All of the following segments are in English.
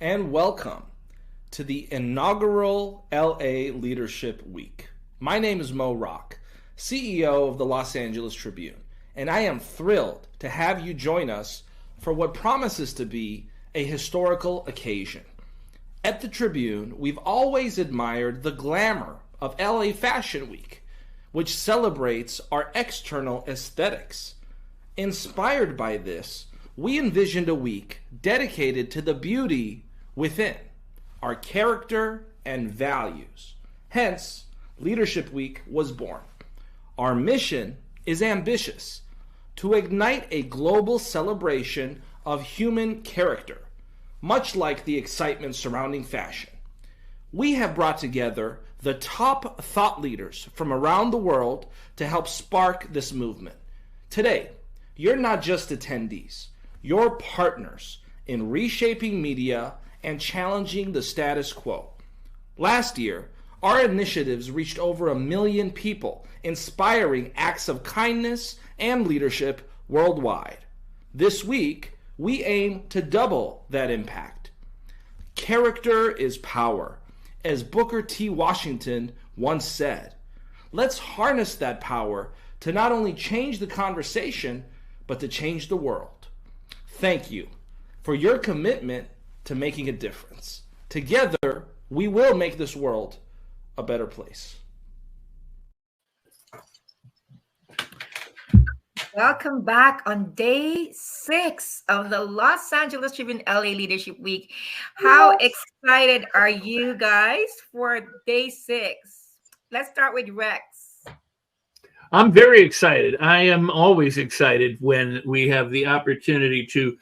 and welcome to the inaugural LA Leadership Week. My name is Mo Rock, CEO of the Los Angeles Tribune, and I am thrilled to have you join us for what promises to be a historical occasion. At the Tribune, we've always admired the glamour of LA Fashion Week, which celebrates our external aesthetics. Inspired by this, we envisioned a week dedicated to the beauty within, our character and values. Hence, Leadership Week was born. Our mission is ambitious: to ignite a global celebration of human character, much like the excitement surrounding fashion. We have brought together the top thought leaders from around the world to help spark this movement. Today, you're not just attendees, you're partners in reshaping media and challenging the status quo. Last year, our initiatives reached over 1 million people, inspiring acts of kindness and leadership worldwide. This week, we aim to double that impact. Character is power, as Booker T. Washington once said. Let's harness that power to not only change the conversation, but to change the world. Thank you for your commitment to making a difference. Together, we will make this world a better place. Welcome back on day 6 of the Los Angeles Tribune LA Leadership Week. How excited are you guys for day 6? Let's start with Rex. I'm very excited. I am always excited when we have the opportunity to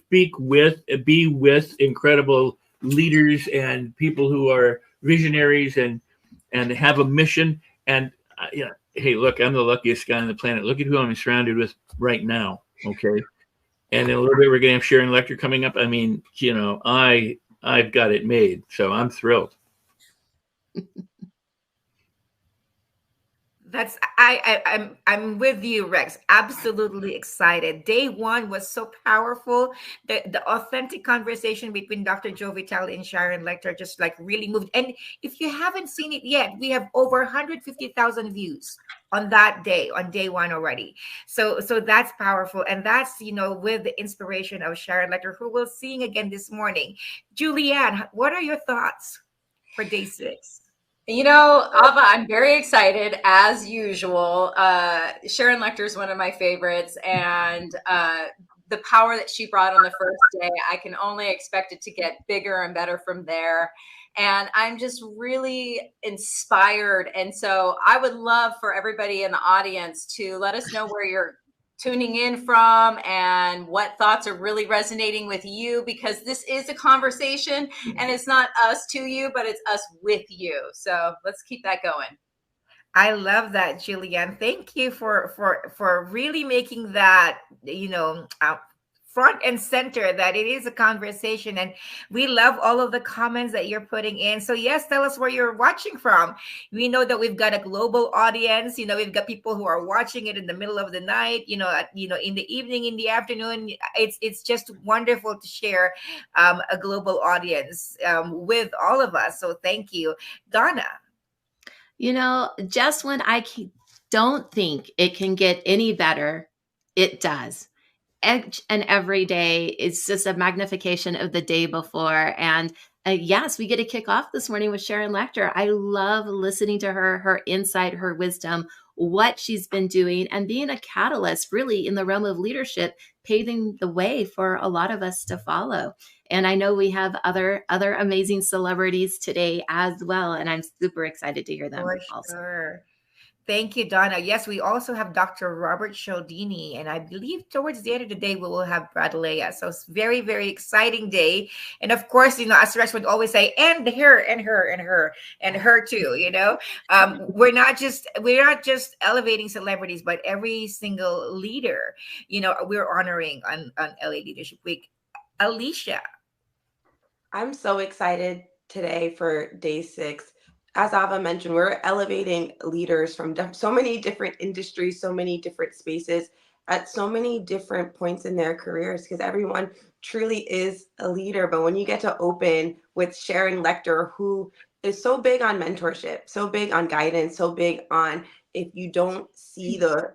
be with incredible leaders and people who are visionaries and have a mission. And hey, look, I'm the luckiest guy on the planet. Look at who I'm surrounded with right now. Okay. And in a little bit, we're going to have Sharon Lechter coming up. I mean, I've got it made. So I'm thrilled. I'm with you, Rex. Absolutely excited. Day 1 was so powerful. The authentic conversation between Dr. Joe Vitale and Sharon Lechter just like really moved. And if you haven't seen it yet, we have over 150,000 views on that day, on day 1 already. So that's powerful. And that's, with the inspiration of Sharon Lechter, who we'll see again this morning. Julianne, what are your thoughts for day 6? Ava, I'm very excited as usual. Sharon Lechter is one of my favorites, and the power that she brought on the first day, I can only expect it to get bigger and better from there. And I'm just really inspired. And so I would love for everybody in the audience to let us know where you're tuning in from and what thoughts are really resonating with you, because this is a conversation and it's not us to you, but it's us with you. So let's keep that going. I love that, Julianne. Thank you for really making that, front and center, that it is a conversation. And we love all of the comments that you're putting in. So yes, tell us where you're watching from. We know that we've got a global audience. We've got people who are watching it in the middle of the night, in the evening, in the afternoon. It's just wonderful to share a global audience with all of us. So thank you. Donna. Just when I don't think it can get any better, it does. Each and every day is just a magnification of the day before. And yes, we get to kick off this morning with Sharon Lechter. I love listening to her insight, her wisdom, what she's been doing, and being a catalyst really in the realm of leadership, paving the way for a lot of us to follow. And I know we have other amazing celebrities today as well. And I'm super excited to hear them also. Sure. Thank you, Donna. Yes, we also have Dr. Robert Cialdini, and I believe towards the end of the day, we will have Brad Leia. So it's very, very exciting day. And of course, as Rex would always say, and her, and her, and her, and her too, we're not just elevating celebrities, but every single leader, we're honoring on LA Leadership Week. Alicia. I'm so excited today for day 6. As Ava mentioned, we're elevating leaders from so many different industries, so many different spaces, at so many different points in their careers, because everyone truly is a leader. But when you get to open with Sharon Lecter, who is so big on mentorship, so big on guidance, so big on, if you don't see the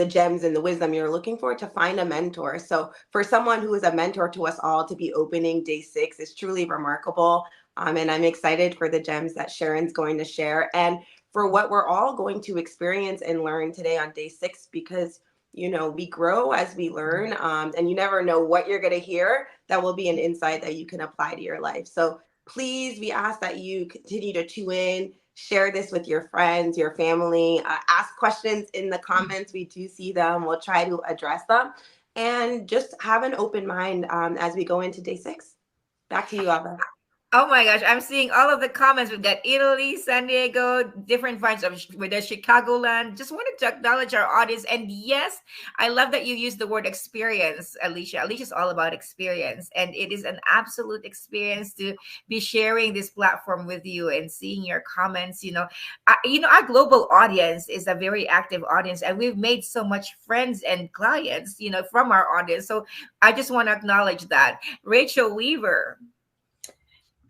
gems and the wisdom you're looking for, to find a mentor. So for someone who is a mentor to us all to be opening day 6 is truly remarkable. And I'm excited for the gems that Sharon's going to share, and for what we're all going to experience and learn today on day 6, because we grow as we learn, and you never know what you're going to hear that will be an insight that you can apply to your life. So please, we ask that you continue to tune in, share this with your friends, your family, ask questions in the comments. We do see them. We'll try to address them, and just have an open mind as we go into day 6. Back to you, Ava. Oh my gosh, I'm seeing all of the comments. We've got Italy, San Diego, different vibes of with the Chicagoland. Just wanted to acknowledge our audience. And yes, I love that you used the word experience, Alicia. Alicia's all about experience. And it is an absolute experience to be sharing this platform with you and seeing your comments. Our global audience is a very active audience, and we've made so much friends and clients, from our audience. So I just want to acknowledge that. Rachel Weaver.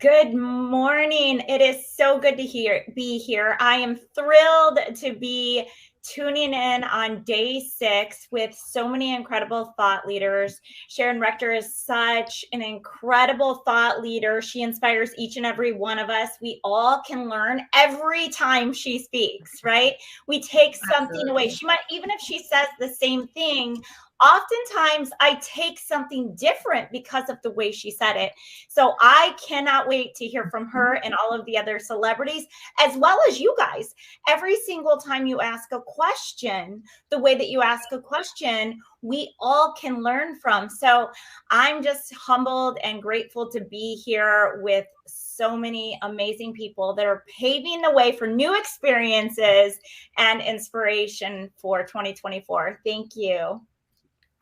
Good morning. It is so good to be here. I am thrilled to be tuning in on day 6 with so many incredible thought leaders. Sharon Lecter is such an incredible thought leader. She inspires each and every one of us. We all can learn every time she speaks, right? We take something away. She might, even if she says the same thing, oftentimes I take something different because of the way she said it. So I cannot wait to hear from her and all of the other celebrities, as well as you guys. Every single time you ask a question, the way that you ask a question, we all can learn from. So I'm just humbled and grateful to be here with so many amazing people that are paving the way for new experiences and inspiration for 2024. Thank you.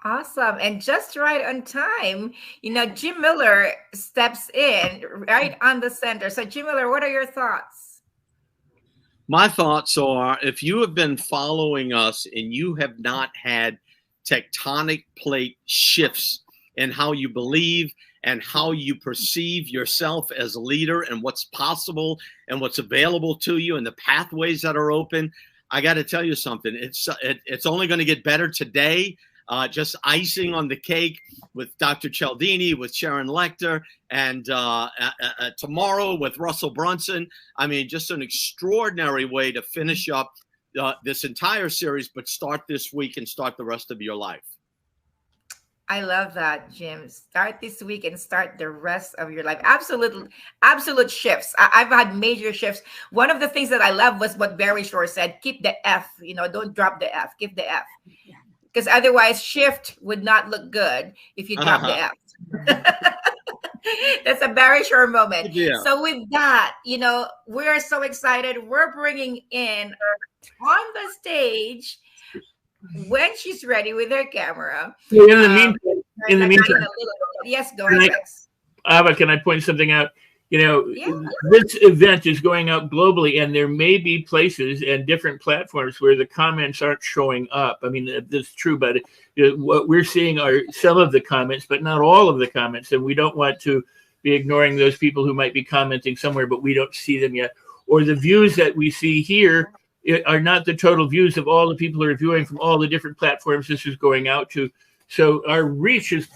Awesome. And just right on time, Jim Miller steps in right on the center. So Jim Miller, what are your thoughts? My thoughts are, if you have been following us and you have not had tectonic plate shifts in how you believe and how you perceive yourself as a leader and what's possible and what's available to you and the pathways that are open, I got to tell you something. It's only going to get better today. Just icing on the cake with Dr. Cialdini, with Sharon Lecter, and tomorrow with Russell Brunson. I mean, just an extraordinary way to finish up this entire series, but start this week and start the rest of your life. I love that, Jim. Start this week and start the rest of your life. Absolute shifts. I've had major shifts. One of the things that I love was what Barry Shore said, keep the F, don't drop the F, keep the F. Because otherwise shift would not look good if you drop the F. That's a Barry Shore moment. Yeah. So with that, we're so excited. We're bringing in on the stage, when she's ready with her camera. In the meantime, yes, go ahead. Ava, can I point something out? This event is going out globally, and there may be places and different platforms where the comments aren't showing up. I mean, that's true, but what we're seeing are some of the comments, but not all of the comments. And we don't want to be ignoring those people who might be commenting somewhere, but we don't see them yet. Or the views that we see here are not the total views of all the people who are viewing from all the different platforms this is going out to. So our reach is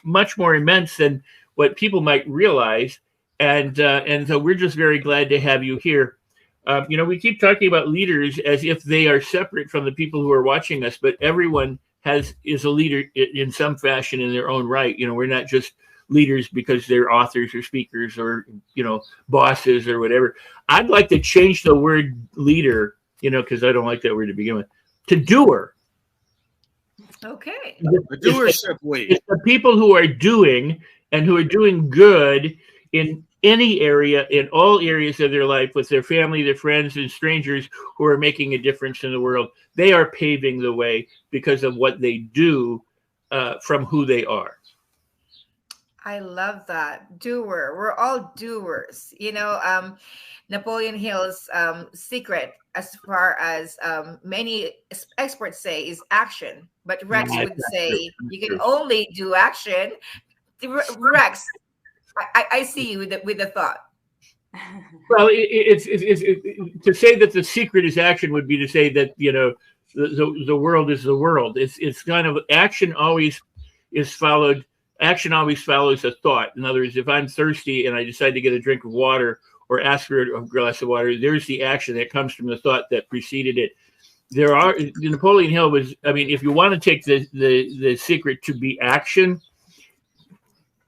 much more immense than what people might realize, and so we're just very glad to have you here. We keep talking about leaders as if they are separate from the people who are watching us, but everyone is a leader in some fashion in their own right. We're not just leaders because they're authors or speakers or bosses or whatever. I'd like to change the word leader, because I don't like that word to begin with, to doer. Okay. The doership way. It's the people who are doing and who are doing good in any area, in all areas of their life, with their family, their friends, and strangers who are making a difference in the world. They are paving the way because of what they do from who they are. I love that. Doer. We're all doers. Napoleon Hill's secret, as far as many experts say, is action. But Rex Right, would that's true. say you That's can true. only do action. Rex, I see you with the thought. Well, to say that the secret is action would be to say that the world is the world. It's kind of action always is followed. Action always follows a thought. In other words, if I'm thirsty and I decide to get a drink of water or ask for a glass of water, there's the action that comes from the thought that preceded it. Napoleon Hill was. I mean, if you want to take the secret to be action,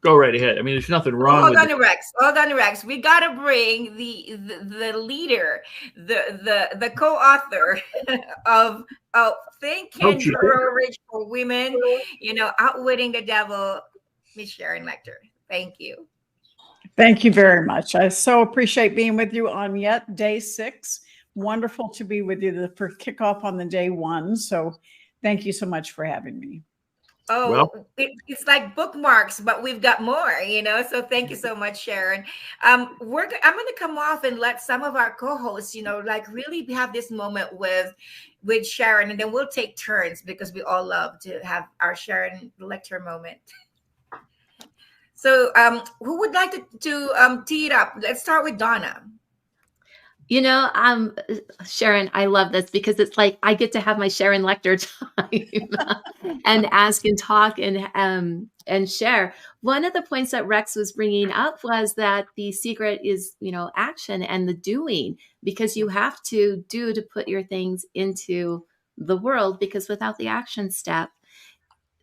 go right ahead. I mean, there's nothing wrong Hold with on, it. Rex. Hold on, Rex. We gotta bring the leader, the co-author of Think and Grow Rich for Women. Outwitting the Devil, Miss Sharon Lecter. Thank you. Thank you very much. I so appreciate being with you on yet day 6. Wonderful to be with you for kickoff on the day 1. So thank you so much for having me. Oh, well, it's like bookmarks, but we've got more, so thank you so much, Sharon. I'm going to come off and let some of our co-hosts, really have this moment with Sharon, and then we'll take turns because we all love to have our Sharon lecture moment. So who would like to tee it up? Let's start with Donna. Sharon, I love this because it's like I get to have my Sharon lecture time and ask and talk and share. One of the points that Rex was bringing up was that the secret is, action and the doing, because you have to do to put your things into the world, because without the action step,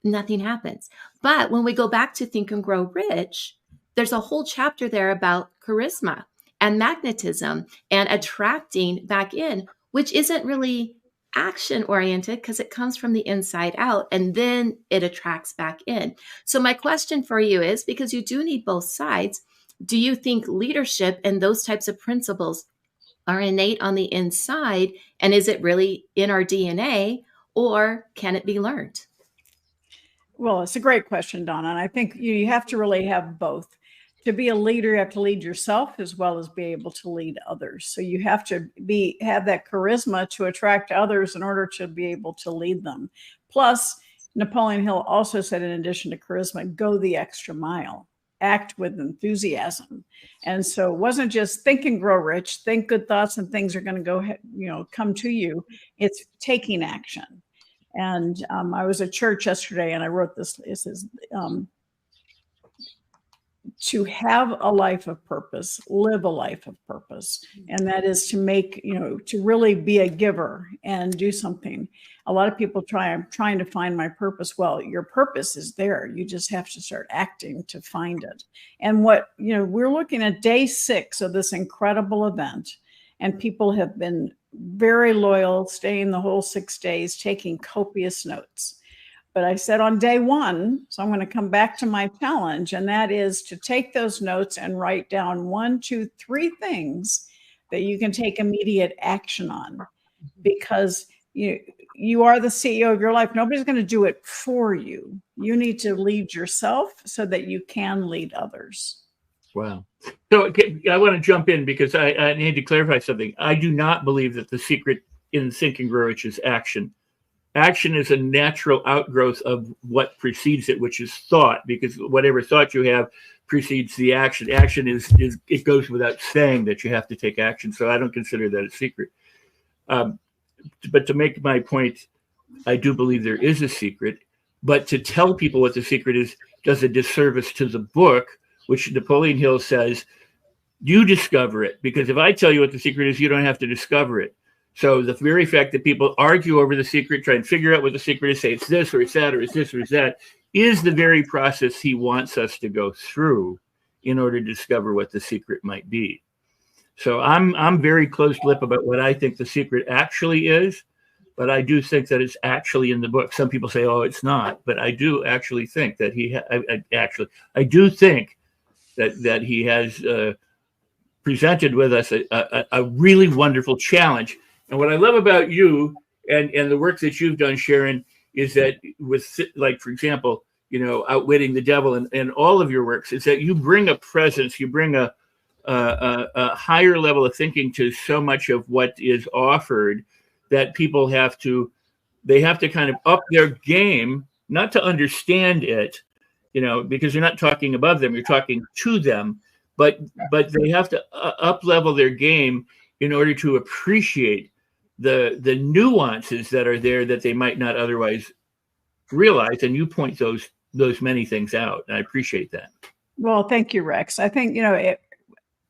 nothing happens. But when we go back to Think and Grow Rich, there's a whole chapter there about charisma and magnetism and attracting back in, which isn't really action oriented because it comes from the inside out and then it attracts back in. So my question for you is, because you do need both sides, do you think leadership and those types of principles are innate on the inside? And is it really in our DNA, or can it be learned? Well, it's a great question, Donna. And I think you have to really have both. To be a leader, you have to lead yourself as well as be able to lead others. So you have to have that charisma to attract others in order to be able to lead them. Plus, Napoleon Hill also said, in addition to charisma, go the extra mile, act with enthusiasm. And so it wasn't just think and grow rich, think good thoughts and things are going to come to you. It's taking action. And I was at church yesterday and I wrote this. It says, to have a life of purpose, live a life of purpose. And that is to make, to really be a giver and do something. A lot of people I'm trying to find my purpose. Well, your purpose is there. You just have to start acting to find it. And we're looking at day 6 of this incredible event, and people have been very loyal, staying the whole 6 days, taking copious notes. But I said on day 1, so I'm going to come back to my challenge, and that is to take those notes and write down 1, 2, 3 things that you can take immediate action on, because you are the CEO of your life. Nobody's going to do it for you. You need to lead yourself so that you can lead others. Wow. So I want to jump in because I need to clarify something. I do not believe that the secret in Think and Grow Rich is action. Action is a natural outgrowth of what precedes it, which is thought, because whatever thought you have precedes the action. Action is it goes without saying that you have to take action. So I don't consider that a secret. But to make my point, I do believe there is a secret. But to tell people what the secret is does a disservice to the book, which Napoleon Hill says, you discover it. Because if I tell you what the secret is, you don't have to discover it. So the very fact that people argue over the secret, try and figure out what the secret is, say it's this or it's that or it's this or it's that, is the very process he wants us to go through in order to discover what the secret might be. So I'm very close-lipped about what I think the secret actually is, but I do think that it's actually in the book. Some people say, oh, it's not, but I do actually think that I do think that he has presented with us a really wonderful challenge. And what I love about you and the work that you've done, Sharon, is that with, like, for example, Outwitting the Devil and all of your works, is that you bring a presence, you bring a higher level of thinking to so much of what is offered, that people have to kind of up their game, not to understand it, because you're not talking above them, you're talking to them, but they have to up level their game in order to appreciate the nuances that are there that they might not otherwise realize. And you point those many things out, and I appreciate that. Well, thank you, Rex. I think,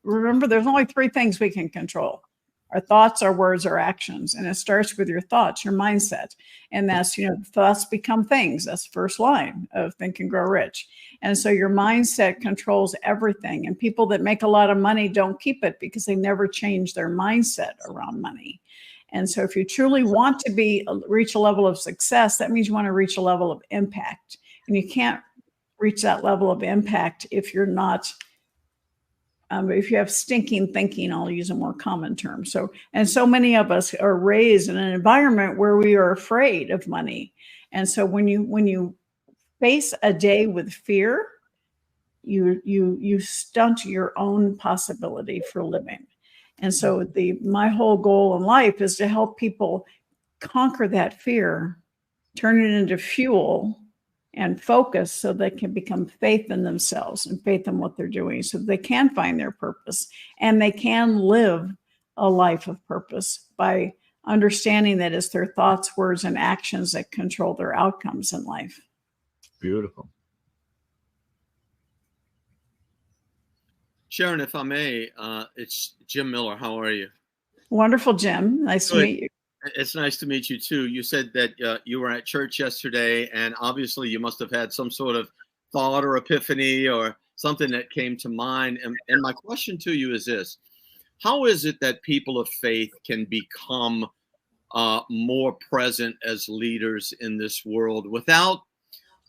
remember, there's only 3 things we can control: our thoughts, our words, our actions. And it starts with your thoughts, your mindset. And that's, thoughts become things. That's the first line of Think and Grow Rich. And so your mindset controls everything. And people that make a lot of money don't keep it because they never change their mindset around money. And so if you truly want to reach a level of success, that means you want to reach a level of impact. And you can't reach that level of impact if you're not, if you have stinking thinking. I'll use a more common term. So many of us are raised in an environment where we are afraid of money. And so when you face a day with fear, you stunt your own possibility for living. And so my whole goal in life is to help people conquer that fear, turn it into fuel and focus, so they can become faith in themselves and faith in what they're doing, so they can find their purpose and they can live a life of purpose by understanding that it's their thoughts, words, and actions that control their outcomes in life. Beautiful. Sharon, if I may, it's Jim Miller. How are you? Wonderful, Jim. Nice to meet you. It's nice to meet you too. You said that you were at church yesterday, and obviously you must have had some sort of thought or epiphany or something that came to mind. And my question to you is this: how is it that people of faith can become more present as leaders in this world without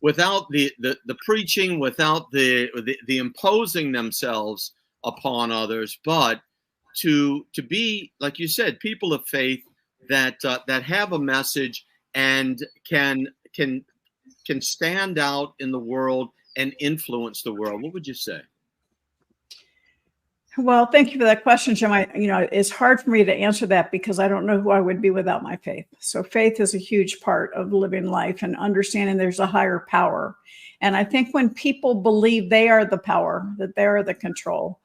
the preaching, without the imposing themselves upon others, but to be, like you said, people of faith that have a message and can stand out in the world and influence the world? What would you say? Well, thank you for that question, Jim. It's hard for me to answer that because I don't know who I would be without my faith. So faith is a huge part of living life and understanding there's a higher power. And I think when people believe they are the power, that they are the control,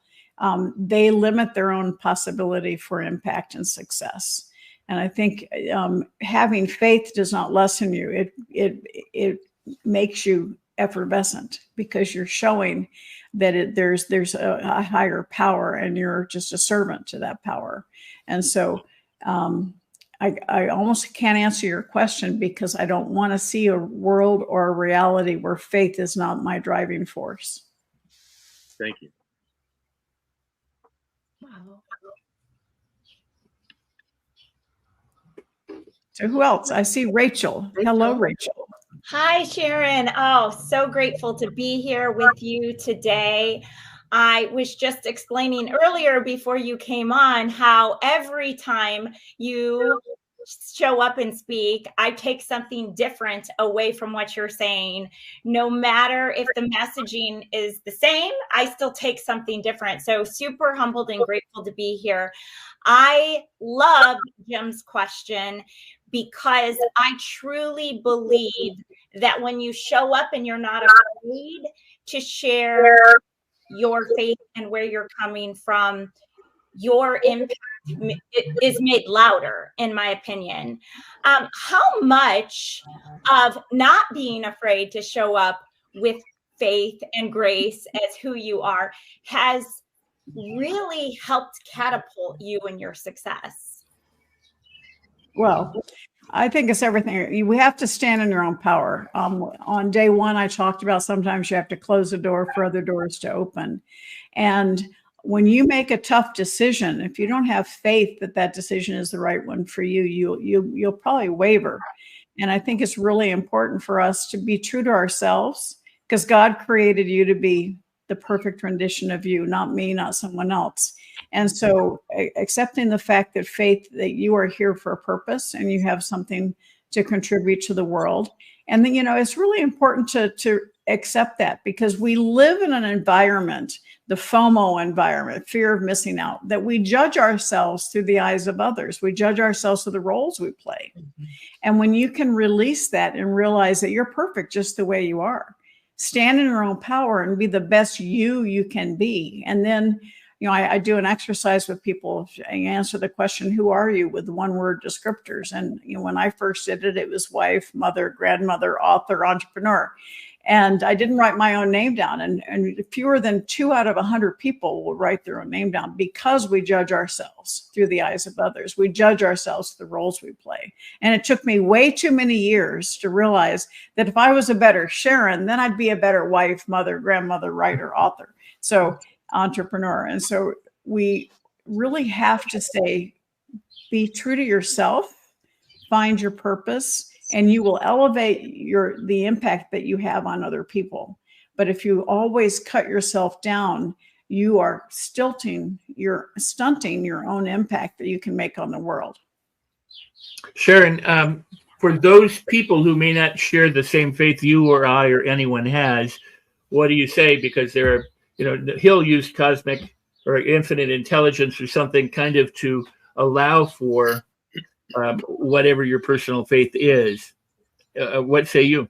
they limit their own possibility for impact and success. And I think having faith does not lessen you. It makes you effervescent because you're showing that there's a higher power and you're just a servant to that power. And so I almost can't answer your question because I don't want to see a world or a reality where faith is not my driving force. Thank you. Wow. So who else? I see Rachel. Hello, Rachel. Hi, Sharon. Oh, so grateful to be here with you today. I was just explaining earlier before you came on how every time you show up and speak, I take something different away from what you're saying. No matter if the messaging is the same, I still take something different. So super humbled and grateful to be here. I love Jim's question because I truly believe that when you show up and you're not afraid to share your faith and where you're coming from, your impact is made louder, in my opinion. How much of not being afraid to show up with faith and grace as who you are has really helped catapult you in your success? Well, I think it's everything. We have to stand in your own power. On day one, I talked about sometimes you have to close the door for other doors to open. And when you make a tough decision, if you don't have faith that that decision is the right one for you, you'll probably waver. And I think it's really important for us to be true to ourselves because God created you to be the perfect rendition of you, not me, not someone else. And so accepting the fact that faith, that you are here for a purpose and you have something to contribute to the world. And then, it's really important to accept that, because we live in an environment, the FOMO environment, fear of missing out, that we judge ourselves through the eyes of others. We judge ourselves through the roles we play. And when you can release that and realize that you're perfect just the way you are, stand in your own power and be the best you can be. And then, I do an exercise with people. I answer the question, who are you, with one word descriptors. And when I first did it, it was wife, mother, grandmother, author, entrepreneur. And I didn't write my own name down. And fewer than 2 out of 100 people will write their own name down, because we judge ourselves through the eyes of others. We judge ourselves through the roles we play. And it took me way too many years to realize that if I was a better Sharon, then I'd be a better wife, mother, grandmother, writer, author. So entrepreneur. And so we really have to be true to yourself, find your purpose, and you will elevate the impact that you have on other people. But if you always cut yourself down, you are stunting your own impact that you can make on the world. Sharon, for those people who may not share the same faith you or I or anyone has, what do you say? Because there are, Hill used cosmic or infinite intelligence or something kind of to allow for whatever your personal faith is. What say you?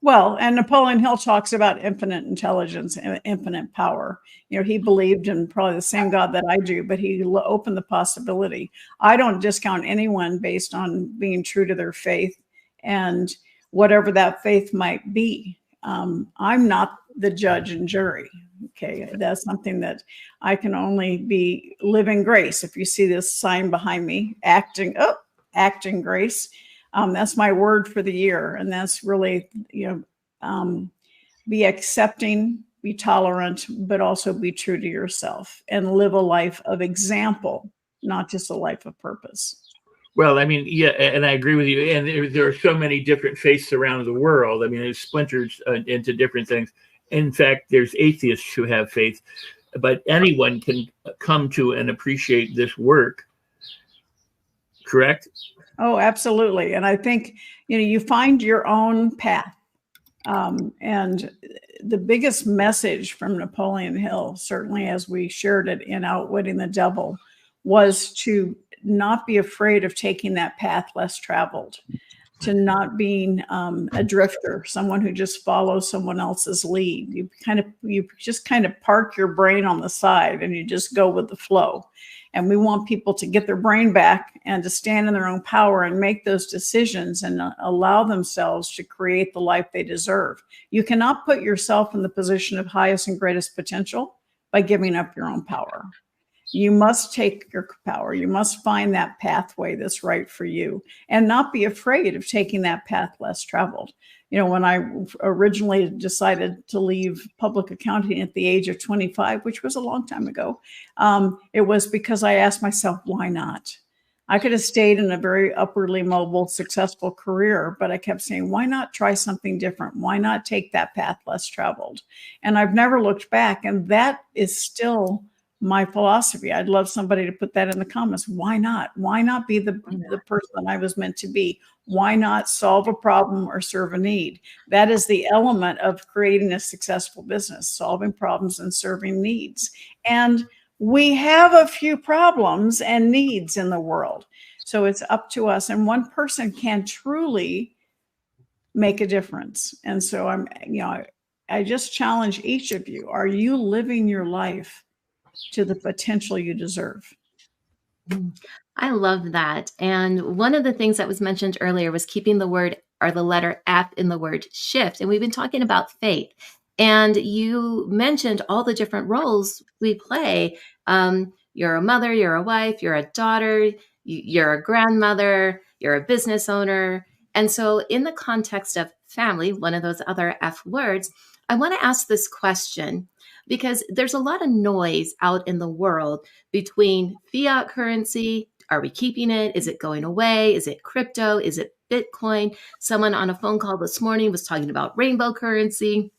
Well, and Napoleon Hill talks about infinite intelligence and infinite power. He believed in probably the same God that I do, but he opened the possibility. I don't discount anyone based on being true to their faith and whatever that faith might be. I'm not the judge and jury. Okay, that's something that I can only live in grace. If you see this sign behind me, acting grace, that's my word for the year. And that's really, be accepting, be tolerant, but also be true to yourself and live a life of example, not just a life of purpose. Well, I mean, yeah, and I agree with you. And there are so many different faiths around the world. I mean, it's splintered into different things. In fact, there's atheists who have faith, but anyone can come to and appreciate this work. Correct? Oh, absolutely. And I think, you find your own path. And the biggest message from Napoleon Hill, certainly as we shared it in Outwitting the Devil, was to not be afraid of taking that path less traveled, to not being a drifter, someone who just follows someone else's lead. You just kind of park your brain on the side and you just go with the flow. And we want people to get their brain back and to stand in their own power and make those decisions and allow themselves to create the life they deserve. You cannot put yourself in the position of highest and greatest potential by giving up your own power. You must take your power. You must find that pathway that's right for you and not be afraid of taking that path less traveled. When I originally decided to leave public accounting at the age of 25, which was a long time ago, it was because I asked myself, why not? I could have stayed in a very upwardly mobile, successful career, but I kept saying, why not try something different? Why not take that path less traveled? And I've never looked back. And that is still my philosophy. I'd love somebody to put that in the comments. Why not? Why not be the person I was meant to be? Why not solve a problem or serve a need? That is the element of creating a successful business, solving problems and serving needs. And we have a few problems and needs in the world. So it's up to us. And one person can truly make a difference. And so I just challenge each of you. Are you living your life to the potential you deserve? I love that. And one of the things that was mentioned earlier was keeping the word or the letter F in the word shift. And we've been talking about faith. And you mentioned all the different roles we play. You're a mother, you're a wife, you're a daughter, you're a grandmother, you're a business owner. And so in the context of family, one of those other F words, I want to ask this question, because there's a lot of noise out in the world between fiat currency. Are we keeping it? Is it going away? Is it crypto? Is it Bitcoin? Someone on a phone call this morning was talking about rainbow currency.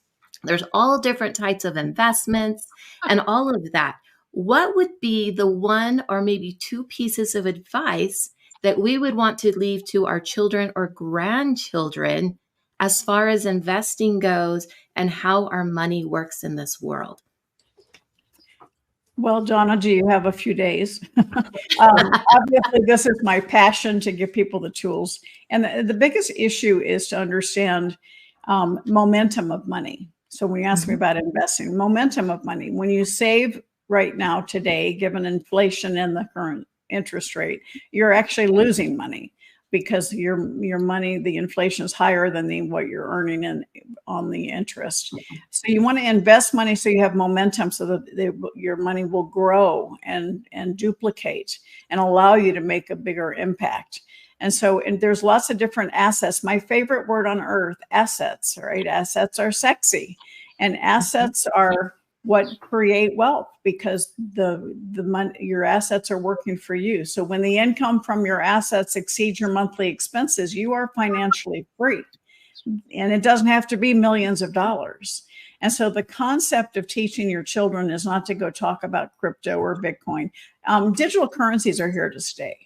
There's all different types of investments and all of that. What would be the one or maybe two pieces of advice that we would want to leave to our children or grandchildren as far as investing goes and how our money works in this world? Well, Donna, do you have a few days? Obviously, this is my passion to give people the tools. And the biggest issue is to understand momentum of money. So when you ask me about investing, momentum of money, when you save right now today, given inflation and the current interest rate, you're actually losing money because your money, the inflation is higher than what you're earning on the interest. So you want to invest money so you have momentum so that your money will grow and duplicate and allow you to make a bigger impact. And there's lots of different assets. My favorite word on earth, assets, right? Assets are sexy, and assets are what create wealth because the money, your assets are working for you. So when the income from your assets exceeds your monthly expenses, you are financially free. And it doesn't have to be millions of dollars. And so the concept of teaching your children is not to go talk about crypto or Bitcoin. Digital currencies are here to stay.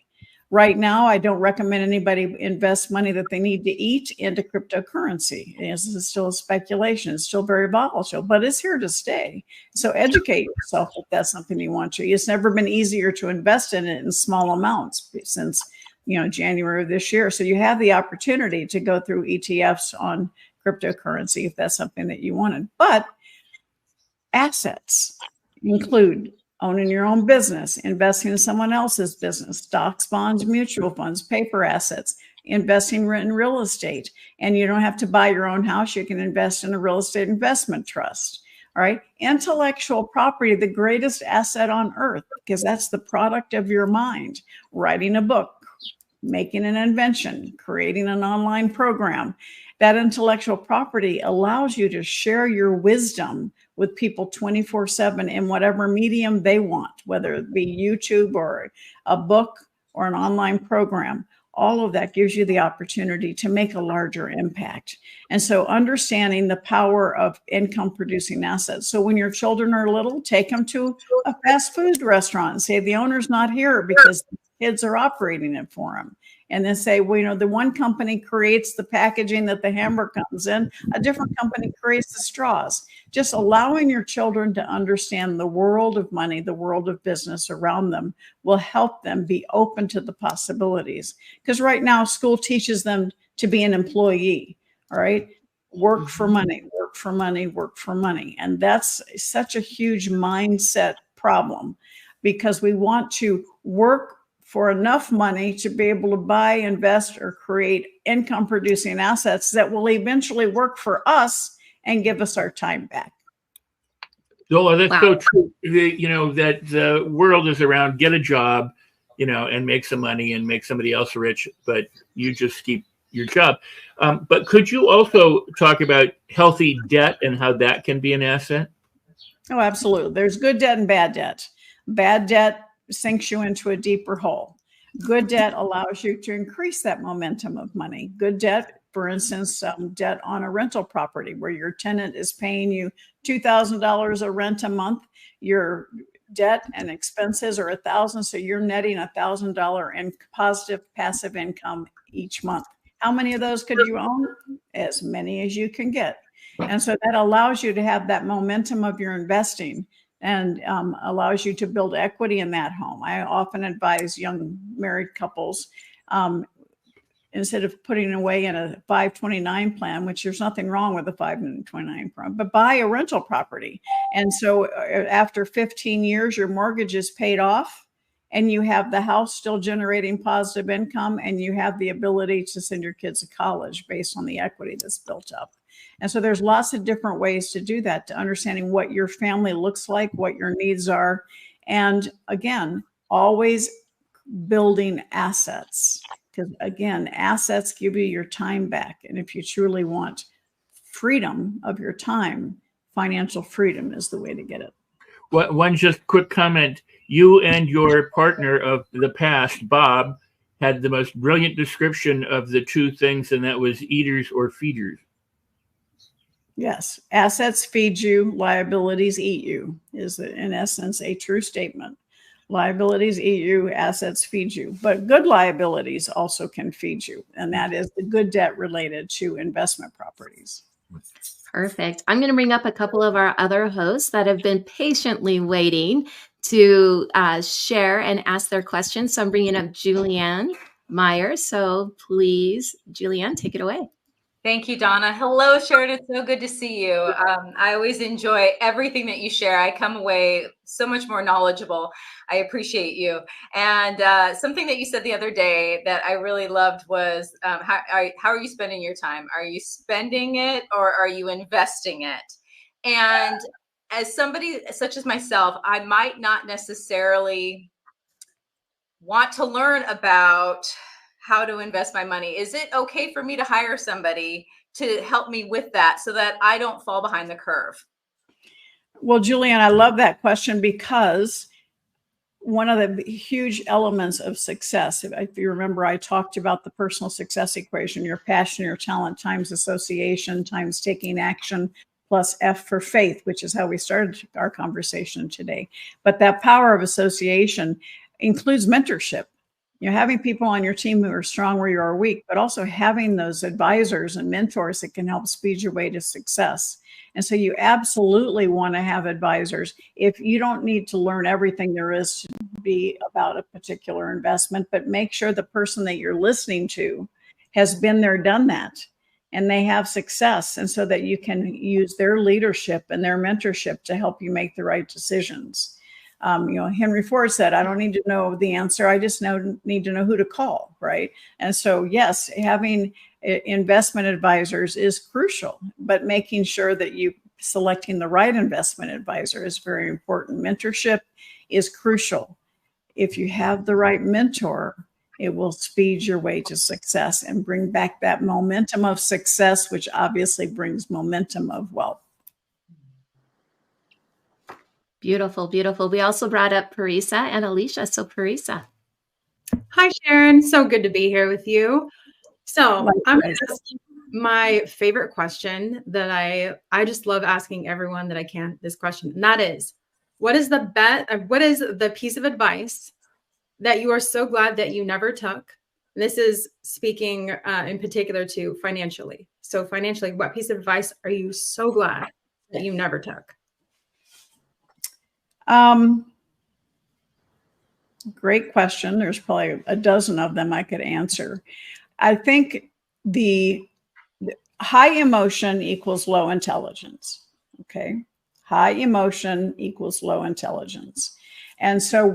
Right now, I don't recommend anybody invest money that they need to eat into cryptocurrency. This is still a speculation. It's still very volatile, but it's here to stay. So educate yourself if that's something you want to. It's never been easier to invest in it in small amounts since January of this year. So you have the opportunity to go through ETFs on cryptocurrency if that's something that you wanted. But assets include owning your own business, investing in someone else's business, stocks, bonds, mutual funds, paper assets, investing in real estate. And you don't have to buy your own house. You can invest in a real estate investment trust. All right. Intellectual property, the greatest asset on earth, because that's the product of your mind. Writing a book, making an invention, creating an online program. That intellectual property allows you to share your wisdom with people 24/7 in whatever medium they want, whether it be YouTube or a book or an online program. All of that gives you the opportunity to make a larger impact. And so understanding the power of income producing assets. So when your children are little, take them to a fast food restaurant and say, the owner's not here because the kids are operating it for them. And then say, well, the one company creates the packaging that the hamburger comes in, a different company creates the straws. Just allowing your children to understand the world of money, the world of business around them will help them be open to the possibilities. Because right now, school teaches them to be an employee, all right? Work for money, work for money, work for money. And that's such a huge mindset problem because we want to work for enough money to be able to buy, invest, or create income producing assets that will eventually work for us and give us our time back. Zola, that's so true. That the world is around get a job, and make some money and make somebody else rich, but you just keep your job. But could you also talk about healthy debt and how that can be an asset? Oh, absolutely. There's good debt and bad debt. Bad debt sinks you into a deeper hole. Good debt allows you to increase that momentum of money. Good debt, for instance, debt on a rental property where your tenant is paying you $2,000 a rent a month. Your debt and expenses are $1,000, so you're netting $1,000 in positive passive income each month. How many of those could you own? As many as you can get. And so that allows you to have that momentum of your investing and allows you to build equity in that home. I often advise young married couples, instead of putting away in a 529 plan, which there's nothing wrong with a 529 plan, but buy a rental property. And so after 15 years, your mortgage is paid off and you have the house still generating positive income and you have the ability to send your kids to college based on the equity that's built up. And so there's lots of different ways to do that, to understanding what your family looks like, what your needs are. And again, always building assets. Because again, assets give you your time back. And if you truly want freedom of your time, financial freedom is the way to get it. One just quick comment. You and your partner of the past, Bob, had the most brilliant description of the two things, and that was eaters or feeders. Yes, assets feed you, liabilities eat you is in essence a true statement. Liabilities eat you, assets feed you, but good liabilities also can feed you. And that is the good debt related to investment properties. Perfect. I'm going to bring up a couple of our other hosts that have been patiently waiting to share and ask their questions. So I'm bringing up Julianne Myers. So please, Julianne, take it away. Thank you, Donna. Hello, Sharon. It's so good to see you. I always enjoy everything that you share. I come away so much more knowledgeable. I appreciate you. And something that you said the other day that I really loved was, how are you spending your time? Are you spending it or are you investing it? And as somebody such as myself, I might not necessarily want to learn about how to invest my money. Is it okay for me to hire somebody to help me with that so that I don't fall behind the curve? Well, Julianne, I love that question because one of the huge elements of success, if you remember, I talked about the personal success equation, your passion, your talent times association times taking action plus F for faith, which is how we started our conversation today. But that power of association includes mentorship. Having people on your team who are strong where you are weak, but also having those advisors and mentors that can help speed your way to success. And so you absolutely want to have advisors. If you don't need to learn everything there is to be about a particular investment, but make sure the person that you're listening to has been there, done that, and they have success. And so that you can use their leadership and their mentorship to help you make the right decisions. Henry Ford said, I don't need to know the answer. I just need to know who to call, right? And so, yes, having investment advisors is crucial, but making sure that you selecting the right investment advisor is very important. Mentorship is crucial. If you have the right mentor, it will speed your way to success and bring back that momentum of success, which obviously brings momentum of wealth. Beautiful, beautiful. We also brought up Parisa and Alicia. So Parisa. Hi, Sharon. So good to be here with you. So I'm going to ask my favorite question that I just love asking everyone that I can this question. And that is, what is the piece of advice that you are so glad that you never took? And this is speaking in particular to financially. So financially, what piece of advice are you so glad that you never took? Great question. There's probably a dozen of them I could answer. I think the high emotion equals low intelligence. Okay. High emotion equals low intelligence. And so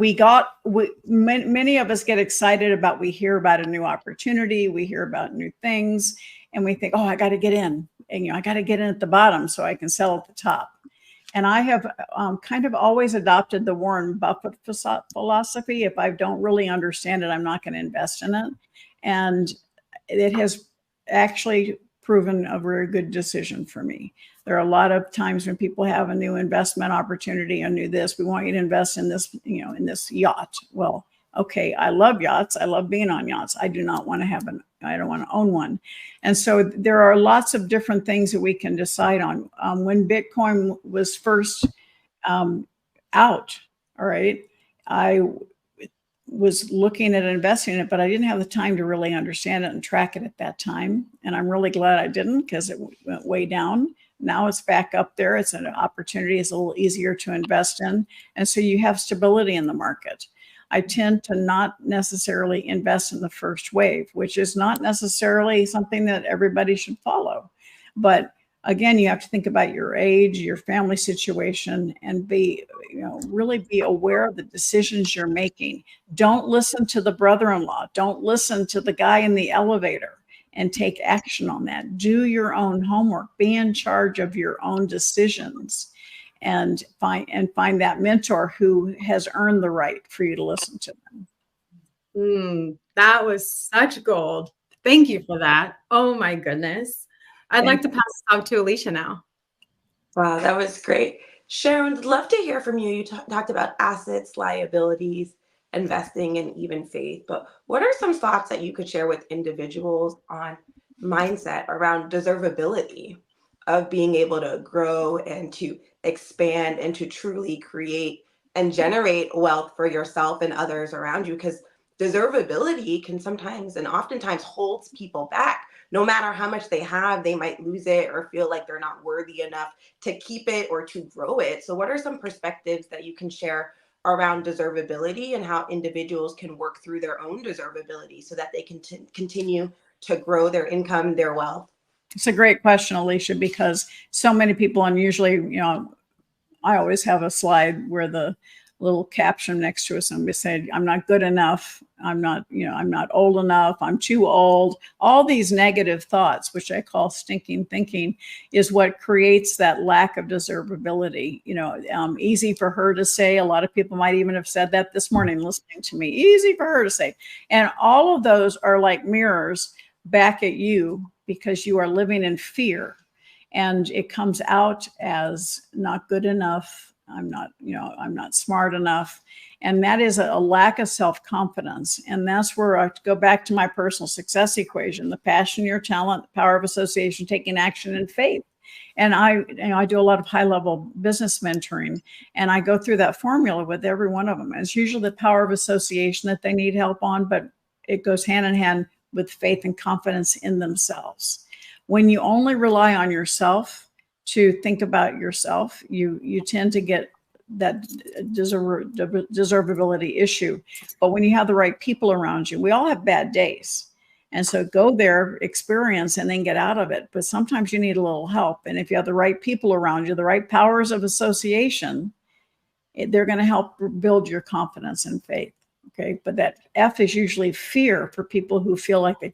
many of us get excited about, we hear about a new opportunity, we hear about new things, and we think, oh, I got to get in. And, I got to get in at the bottom so I can sell at the top. And I have kind of always adopted the Warren Buffett philosophy. If I don't really understand it, I'm not going to invest in it. And it has actually proven a very good decision for me. There are a lot of times when people have a new investment opportunity, a new this, we want you to invest in this, in this yacht. Well, okay, I love yachts. I love being on yachts. I don't want to own one. And so there are lots of different things that we can decide on. When Bitcoin was first out, all right, I was looking at investing in it, but I didn't have the time to really understand it and track it at that time. And I'm really glad I didn't, because it went way down. Now it's back up there. It's an opportunity. It's a little easier to invest in. And so you have stability in the market. I tend to not necessarily invest in the first wave, which is not necessarily something that everybody should follow. But again, you have to think about your age, your family situation, and really be aware of the decisions you're making. Don't listen to the brother-in-law. Don't listen to the guy in the elevator, and take action on that. Do your own homework. Be in charge of your own decisions. And find that mentor who has earned the right for you to listen to them. That was such gold. Thank you for that. Oh my goodness. I'd like to pass it off to Alicia now. Wow, that was great. Sharon, would love to hear from you. You talked about assets, liabilities, investing, and even faith. But what are some thoughts that you could share with individuals on mindset around deservability of being able to grow and to expand and to truly create and generate wealth for yourself and others around you, because deservability can sometimes and oftentimes holds people back. No matter how much they have, they might lose it or feel like they're not worthy enough to keep it or to grow it. So what are some perspectives that you can share around deservability and how individuals can work through their own deservability so that they can continue to grow their income, their wealth? It's a great question, Alicia, because so many people, and usually, I always have a slide where the little caption next to it, somebody said, I'm not good enough. I'm not old enough. I'm too old. All these negative thoughts, which I call stinking thinking, is what creates that lack of deservability. Easy for her to say. A lot of people might even have said that this morning listening to me. Easy for her to say. And all of those are like mirrors back at you because you are living in fear. And it comes out as not good enough. I'm not smart enough. And that is a lack of self-confidence. And that's where I go back to my personal success equation: the passion, your talent, the power of association, taking action, and faith. And I do a lot of high-level business mentoring, and I go through that formula with every one of them. And it's usually the power of association that they need help on, but it goes hand in hand with faith and confidence in themselves. When you only rely on yourself to think about yourself, you tend to get that deservability issue. But when you have the right people around you, we all have bad days. And so go there, experience, and then get out of it. But sometimes you need a little help. And if you have the right people around you, the right powers of association, they're going to help build your confidence and faith. Okay. But that F is usually fear for people who feel like they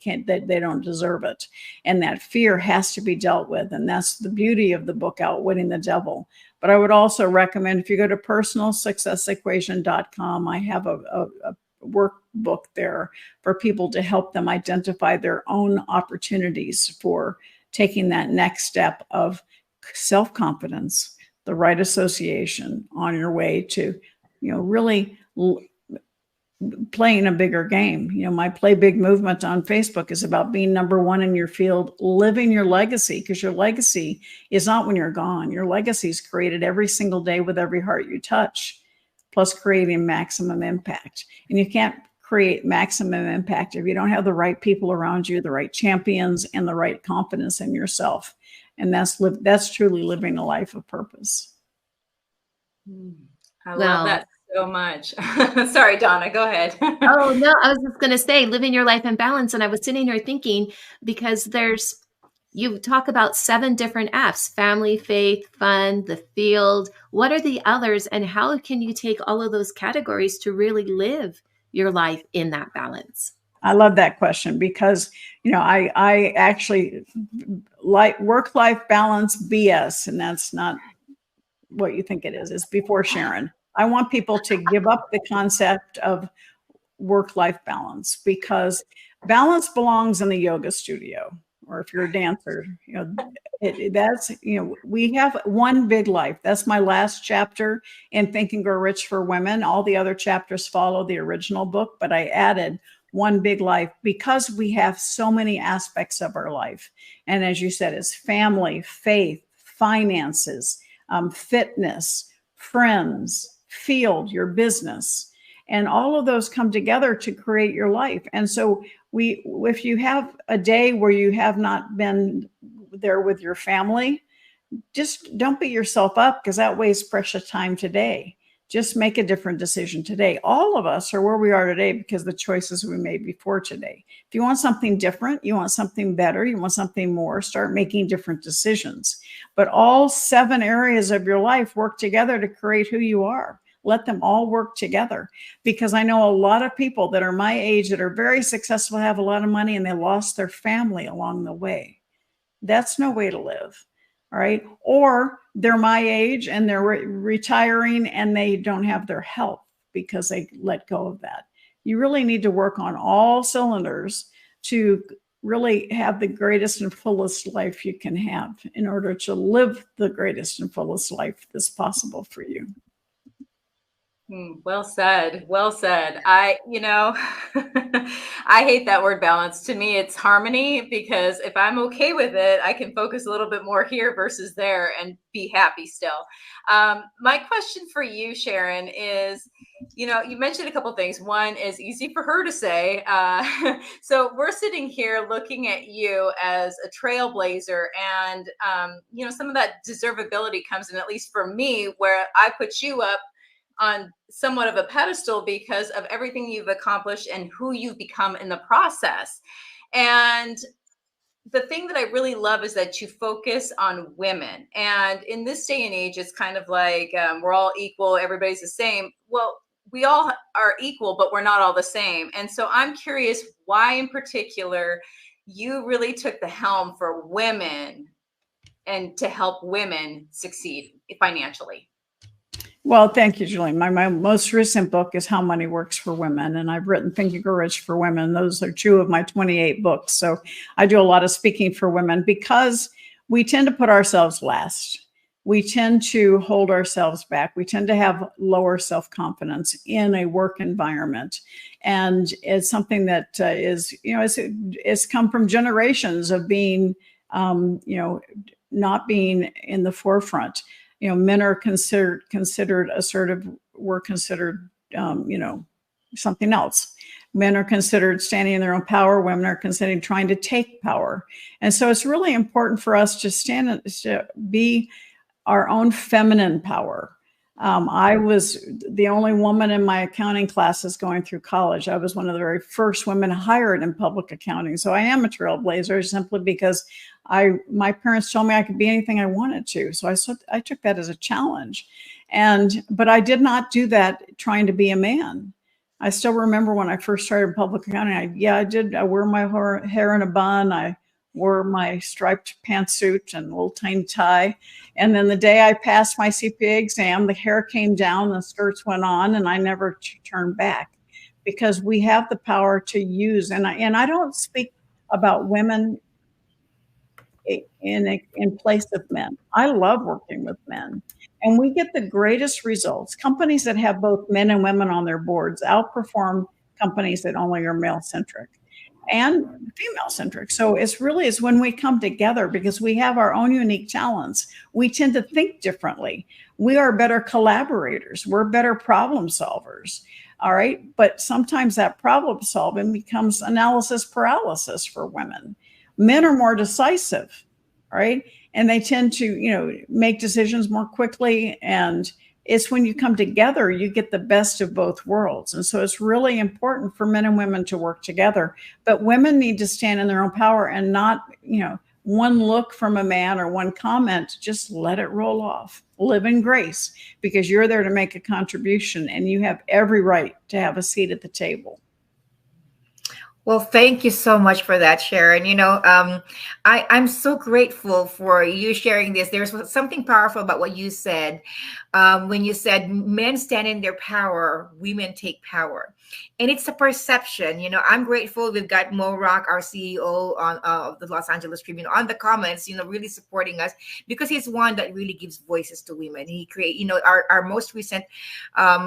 don't deserve it. And that fear has to be dealt with. And that's the beauty of the book, Outwitting the Devil. But I would also recommend, if you go to personalsuccessequation.com, I have a workbook there for people to help them identify their own opportunities for taking that next step of self-confidence, the right association on your way to, really playing a bigger game. My Play Big movement on Facebook is about being number one in your field, living your legacy, because your legacy is not when you're gone. Your legacy is created every single day with every heart you touch, plus creating maximum impact. And you can't create maximum impact if you don't have the right people around you, the right champions, and the right confidence in yourself. And that's truly living a life of purpose. I love that so much. Sorry, Donna, go ahead. Oh, no, I was just going to say living your life in balance. And I was sitting here thinking, because you talk about 7 different F's: family, faith, fun, the field. What are the others? And how can you take all of those categories to really live your life in that balance? I love that question because, I actually like work-life balance BS, and that's not what you think it is. It's before Sharon. I want people to give up the concept of work-life balance, because balance belongs in the yoga studio, or if you're a dancer, we have one big life. That's my last chapter in Think and Grow Rich for Women. All the other chapters follow the original book, but I added one big life because we have so many aspects of our life. And as you said, it's family, faith, finances, fitness, friends, field, your business, and all of those come together to create your life. And so if you have a day where you have not been there with your family, just don't beat yourself up, because that wastes precious time today. Just make a different decision today. All of us are where we are today because of the choices we made before today. If you want something different, you want something better, you want something more, start making different decisions. But all 7 areas of your life work together to create who you are. Let them all work together, because I know a lot of people that are my age that are very successful, have a lot of money, and they lost their family along the way. That's no way to live. All right. Or they're my age and they're retiring and they don't have their health because they let go of that. You really need to work on all cylinders to really have the greatest and fullest life you can have in order to live the greatest and fullest life that's possible for you. Well said. Well said. I hate that word balance. To me, it's harmony, because if I'm okay with it, I can focus a little bit more here versus there and be happy still. My question for you, Sharon, is, you mentioned a couple things. One is easy for her to say. So we're sitting here looking at you as a trailblazer, and, some of that deservability comes in, at least for me, where I put you up on somewhat of a pedestal because of everything you've accomplished and who you've become in the process. And the thing that I really love is that you focus on women. And in this day and age, it's kind of like we're all equal, everybody's the same. Well, we all are equal, but we're not all the same. And so I'm curious why in particular you really took the helm for women and to help women succeed financially. Well, thank you, Julie. My most recent book is How Money Works for Women, and I've written Think and Grow Rich for Women. Those are 2 of my 28 books. So I do a lot of speaking for women because we tend to put ourselves last. We tend to hold ourselves back. We tend to have lower self-confidence in a work environment. And it's something that it's come from generations of being, not being in the forefront. Men are considered assertive. We're considered, something else. Men are considered standing in their own power. Women are considered trying to take power. And so it's really important for us to be our own feminine power. I was the only woman in my accounting classes going through college. I was one of the very first women hired in public accounting. So I am a trailblazer simply because my parents told me I could be anything I wanted to. So I took that as a challenge. But I did not do that trying to be a man. I still remember when I first started public accounting, I did. I wore my hair in a bun. I wore my striped pantsuit and a little tiny tie. And then the day I passed my CPA exam, the hair came down, the skirts went on, and I never turned back, because we have the power to use. And I don't speak about women in place of men. I love working with men, and we get the greatest results. Companies that have both men and women on their boards outperform companies that only are male-centric and female-centric. So it's when we come together, because we have our own unique talents. We tend to think differently. We are better collaborators. We're better problem solvers. All right. But sometimes that problem solving becomes analysis paralysis for women. Men are more decisive, right? And they tend to, make decisions more quickly. And it's when you come together, you get the best of both worlds. And so it's really important for men and women to work together. But women need to stand in their own power and not, one look from a man or one comment, just let it roll off. Live in grace, because you're there to make a contribution and you have every right to have a seat at the table. Well, thank you so much for that, Sharon. I'm so grateful for you sharing this. There's something powerful about what you said when you said men stand in their power, women take power. And it's a perception. I'm grateful we've got Mo Rock, our CEO of the Los Angeles Tribune, on the comments, really supporting us, because he's one that really gives voices to women. He our most recent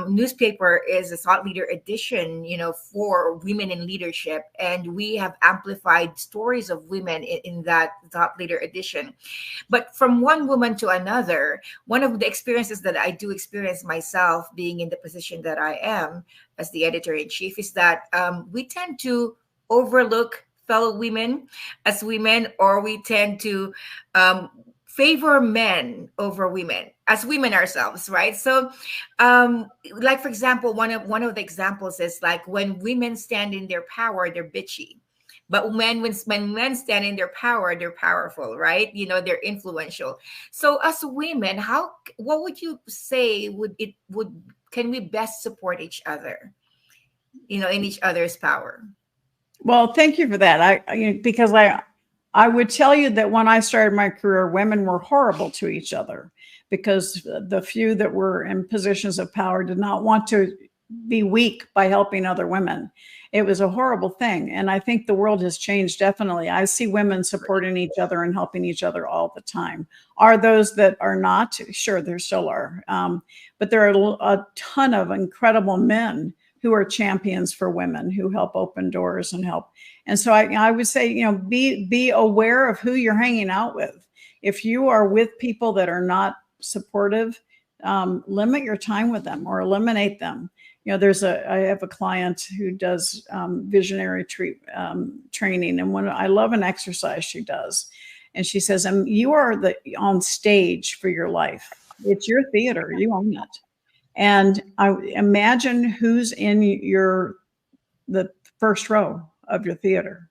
newspaper is a thought leader edition, for women in leadership. And we have amplified stories of women in that thought leader edition. But from one woman to another, one of the experiences that I do experience myself being in the position that I am as the editor-in-chief is that we tend to overlook fellow women as women, or we tend to favor men over women as women ourselves, right? So like, for example, one of the examples is like when women stand in their power, they're bitchy. But when men stand in their power, they're powerful, right? They're influential. So as women, what would you say can we best support each other, in each other's power? Well, thank you for that. Because I would tell you that when I started my career, women were horrible to each other, because the few that were in positions of power did not want to be weak by helping other women. It was a horrible thing. And I think the world has changed, definitely. I see women supporting each other and helping each other all the time. Are those that are not? Sure, there still are. But there are a ton of incredible men who are champions for women, who help open doors and help. And so I would say, be aware of who you're hanging out with. If you are with people that are not supportive, limit your time with them or eliminate them. I have a client who does visionary training, and I love an exercise she does, and she says, "You are on stage for your life. It's your theater. You own it." And I imagine who's in the first row of your theater.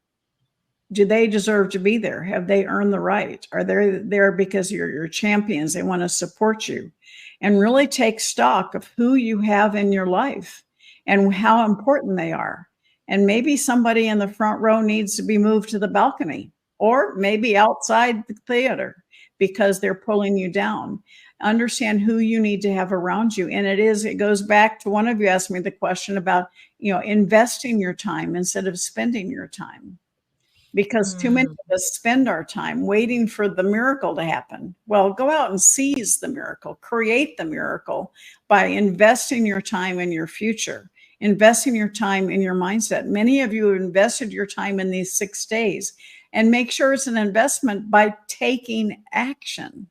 Do they deserve to be there? Have they earned the right? Are they there because you're champions? They want to support you. And really take stock of who you have in your life and how important they are. And maybe somebody in the front row needs to be moved to the balcony, or maybe outside the theater because they're pulling you down. Understand who you need to have around you. And it goes back to one of you asked me the question about, investing your time instead of spending your time. Because too many of us spend our time waiting for the miracle to happen. Well, go out and seize the miracle, create the miracle by investing your time in your future, investing your time in your mindset. Many of you have invested your time in these 6 days, and make sure it's an investment by taking action.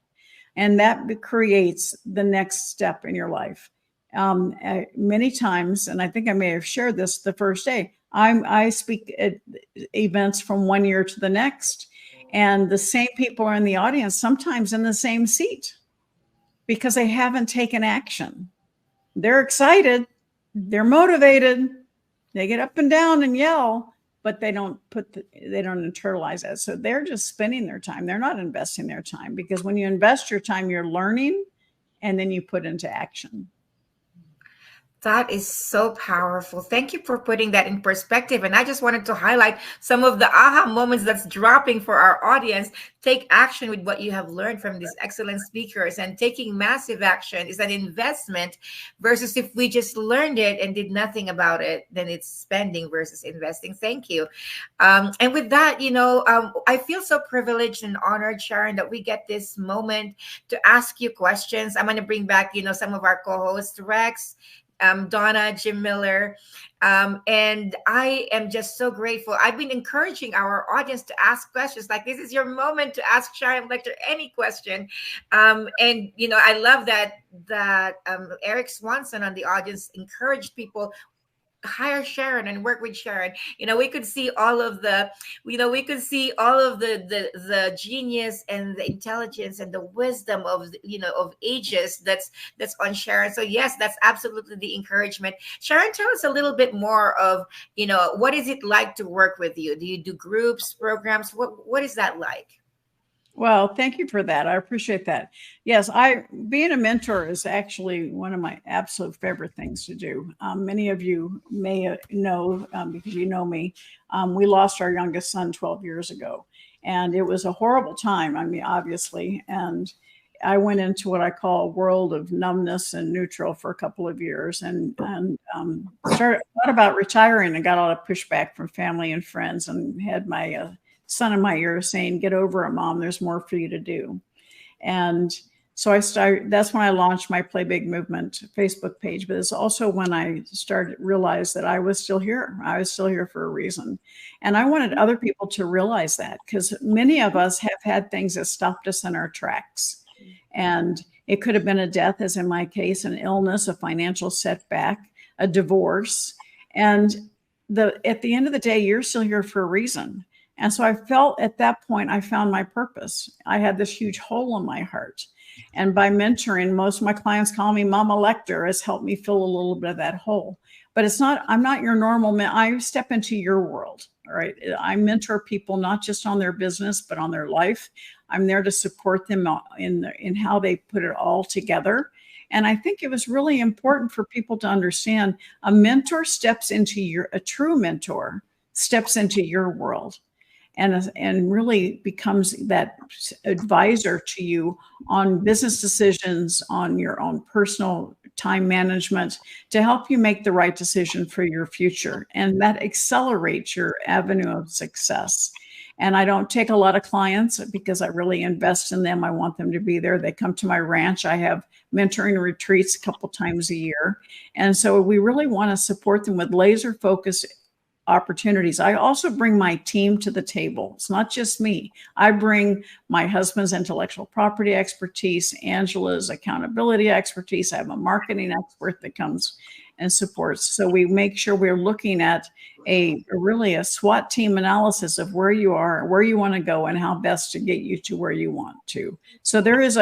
And that creates the next step in your life. Many times, and I think I may have shared this the first day, I speak at events from one year to the next, and the same people are in the audience, sometimes in the same seat, because they haven't taken action. They're excited, they're motivated, they get up and down and yell, but they don't internalize that. So they're just spending their time. They're not investing their time, because when you invest your time, you're learning, and then you put into action. That is so powerful. Thank you for putting that in perspective. And I just wanted to highlight some of the aha moments that's dropping for our audience. Take action with what you have learned from these excellent speakers, and taking massive action is an investment versus if we just learned it and did nothing about it, then it's spending versus investing. Thank you. And with that, I feel so privileged and honored, Sharon, that we get this moment to ask you questions. I'm going to bring back, some of our co-hosts, Rex, Donna, Jim Miller. And I am just so grateful. I've been encouraging our audience to ask questions. Like, this is your moment to ask Sharon Lechter any question. And, I love that Eric Swanson on the audience encouraged people, hire Sharon and work with Sharon. We could see all of the genius and the intelligence and the wisdom of ages that's on Sharon. So yes, that's absolutely the encouragement. Sharon, tell us a little bit more of, what is it like to work with you? Do you do groups, programs? What is that like? Well, thank you for that. I appreciate that. Yes, being a mentor is actually one of my absolute favorite things to do. Many of you may know, because you know me, we lost our youngest son 12 years ago, and it was a horrible time. I mean, obviously, and I went into what I call a world of numbness and neutral for a couple of years, and thought about retiring, and got a lot of pushback from family and friends, and had my son in my ear saying, "Get over it, Mom. There's more for you to do." And so that's when I launched my Play Big Movement Facebook page. But it's also when I realized that I was still here. I was still here for a reason. And I wanted other people to realize that, because many of us have had things that stopped us in our tracks. And it could have been a death, as in my case, an illness, a financial setback, a divorce. And at the end of the day, you're still here for a reason. And so I felt at that point, I found my purpose. I had this huge hole in my heart. And by mentoring, most of my clients call me Mama Lechter, has helped me fill a little bit of that hole. But I'm not your normal I step into your world. All right. I mentor people, not just on their business, but on their life. I'm there to support them in how they put it all together. And I think it was really important for people to understand a true mentor steps into your world. And really becomes that advisor to you on business decisions, on your own personal time management to help you make the right decision for your future. And that accelerates your avenue of success. And I don't take a lot of clients because I really invest in them. I want them to be there. They come to my ranch. I have mentoring retreats a couple times a year. And so we really want to support them with laser focus opportunities. I also bring my team to the table. It's not just me. I bring my husband's intellectual property expertise, Angela's accountability expertise. I have a marketing expert that comes and supports. So we make sure we're looking at a SWOT team analysis of where you are, where you want to go, and how best to get you to where you want to. So there is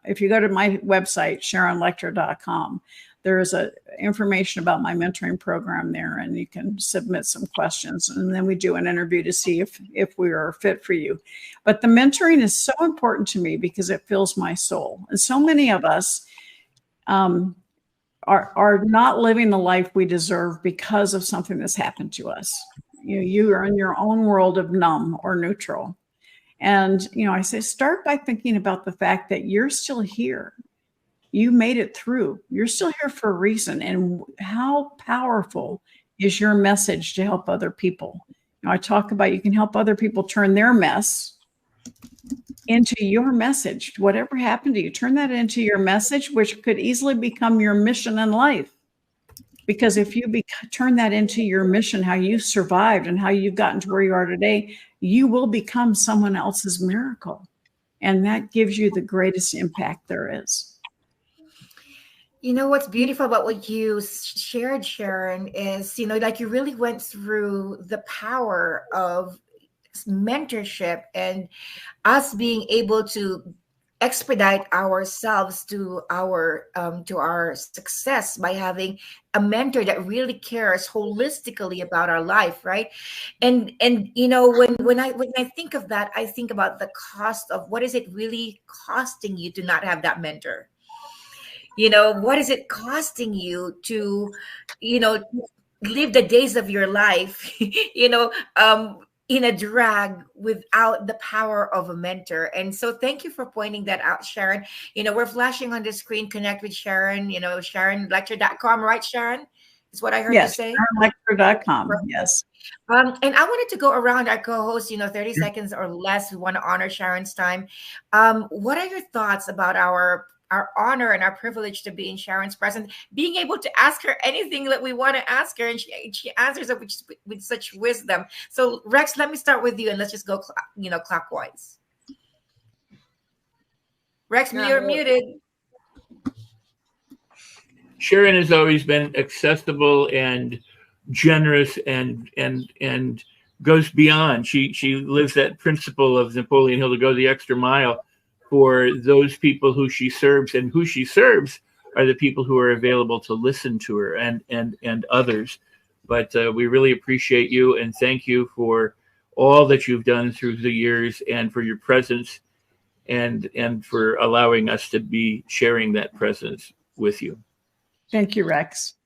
if you go to my website, SharonLecter.com, there is information about my mentoring program there, and you can submit some questions, and then we do an interview to see if we are fit for you. But the mentoring is so important to me because it fills my soul. And so many of us are not living the life we deserve because of something that's happened to us. You are in your own world of numb or neutral. And, I say, start by thinking about the fact that you're still here. You made it through. You're still here for a reason. And how powerful is your message to help other people? I talk about you can help other people turn their mess into your message. Whatever happened to you, turn that into your message, which could easily become your mission in life. Because if you turn that into your mission, how you survived and how you've gotten to where you are today, you will become someone else's miracle. And that gives you the greatest impact there is. What's beautiful about what you shared, Sharon, is, like you really went through the power of mentorship and us being able to expedite ourselves to our success by having a mentor that really cares holistically about our life, right? And when I think of that, I think about the cost of what is it really costing you to not have that mentor. What is it costing you to, live the days of your life, in a drag without the power of a mentor? And so thank you for pointing that out, Sharon. We're flashing on the screen. Connect with Sharon, SharonLecter.com, right, Sharon? Is what I heard you say? SharonLecter.com, yes. And I wanted to go around our co-host, 30 seconds or less. We want to honor Sharon's time. What are your thoughts about our honor and our privilege to be in Sharon's presence, being able to ask her anything that we want to ask her, and she answers it with such wisdom. So Rex, let me start with you, and let's just go, clockwise. Rex, you're muted. Sharon has always been accessible and generous and goes beyond. She lives that principle of Napoleon Hill, to go the extra mile for those people who she serves, and who she serves are the people who are available to listen to her and others. But we really appreciate you, and thank you for all that you've done through the years, and for your presence, and for allowing us to be sharing that presence with you. Thank you, Rex.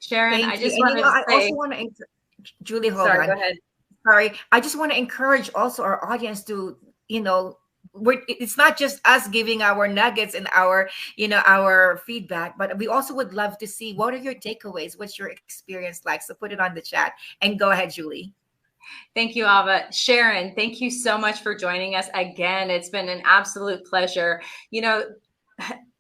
Sharon, Thank I just you. wanted to say, I also want to, Julie, hold sorry, on. go ahead. Sorry, I just want to encourage also our audience to, it's not just us giving our nuggets and our feedback, but we also would love to see what are your takeaways, what's your experience like. So put it on the chat, and go ahead, Julie. Thank you, Ava. Sharon, thank you so much for joining us again. It's been an absolute pleasure.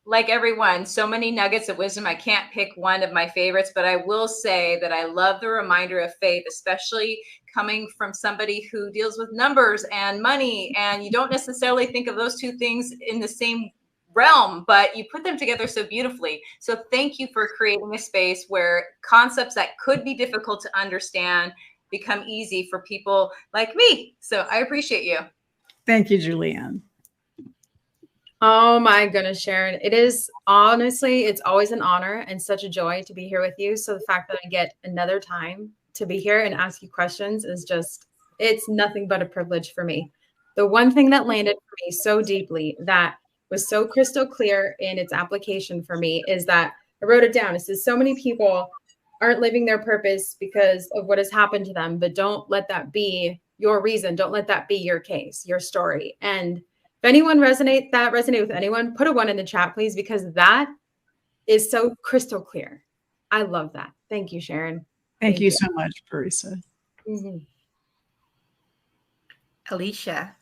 Like everyone, so many nuggets of wisdom. I can't pick one of my favorites, but I will say that I love the reminder of faith, especially coming from somebody who deals with numbers and money. And you don't necessarily think of those two things in the same realm, but you put them together so beautifully. So thank you for creating a space where concepts that could be difficult to understand become easy for people like me. So I appreciate you. Thank you, Julianne. Oh my goodness, Sharon. It is honestly, it's always an honor and such a joy to be here with you. So the fact that I get another time to be here and ask you questions is it's nothing but a privilege for me. The one thing that landed for me so deeply, that was so crystal clear in its application for me, is that I wrote it down. It says, so many people aren't living their purpose because of what has happened to them, but don't let that be your reason. Don't let that be your case, your story. And if anyone resonate with anyone, put a 1 in the chat, please, because that is so crystal clear. I love that. Thank you, Sharon. Thank you so much, Parisa. Mm-hmm. Alicia.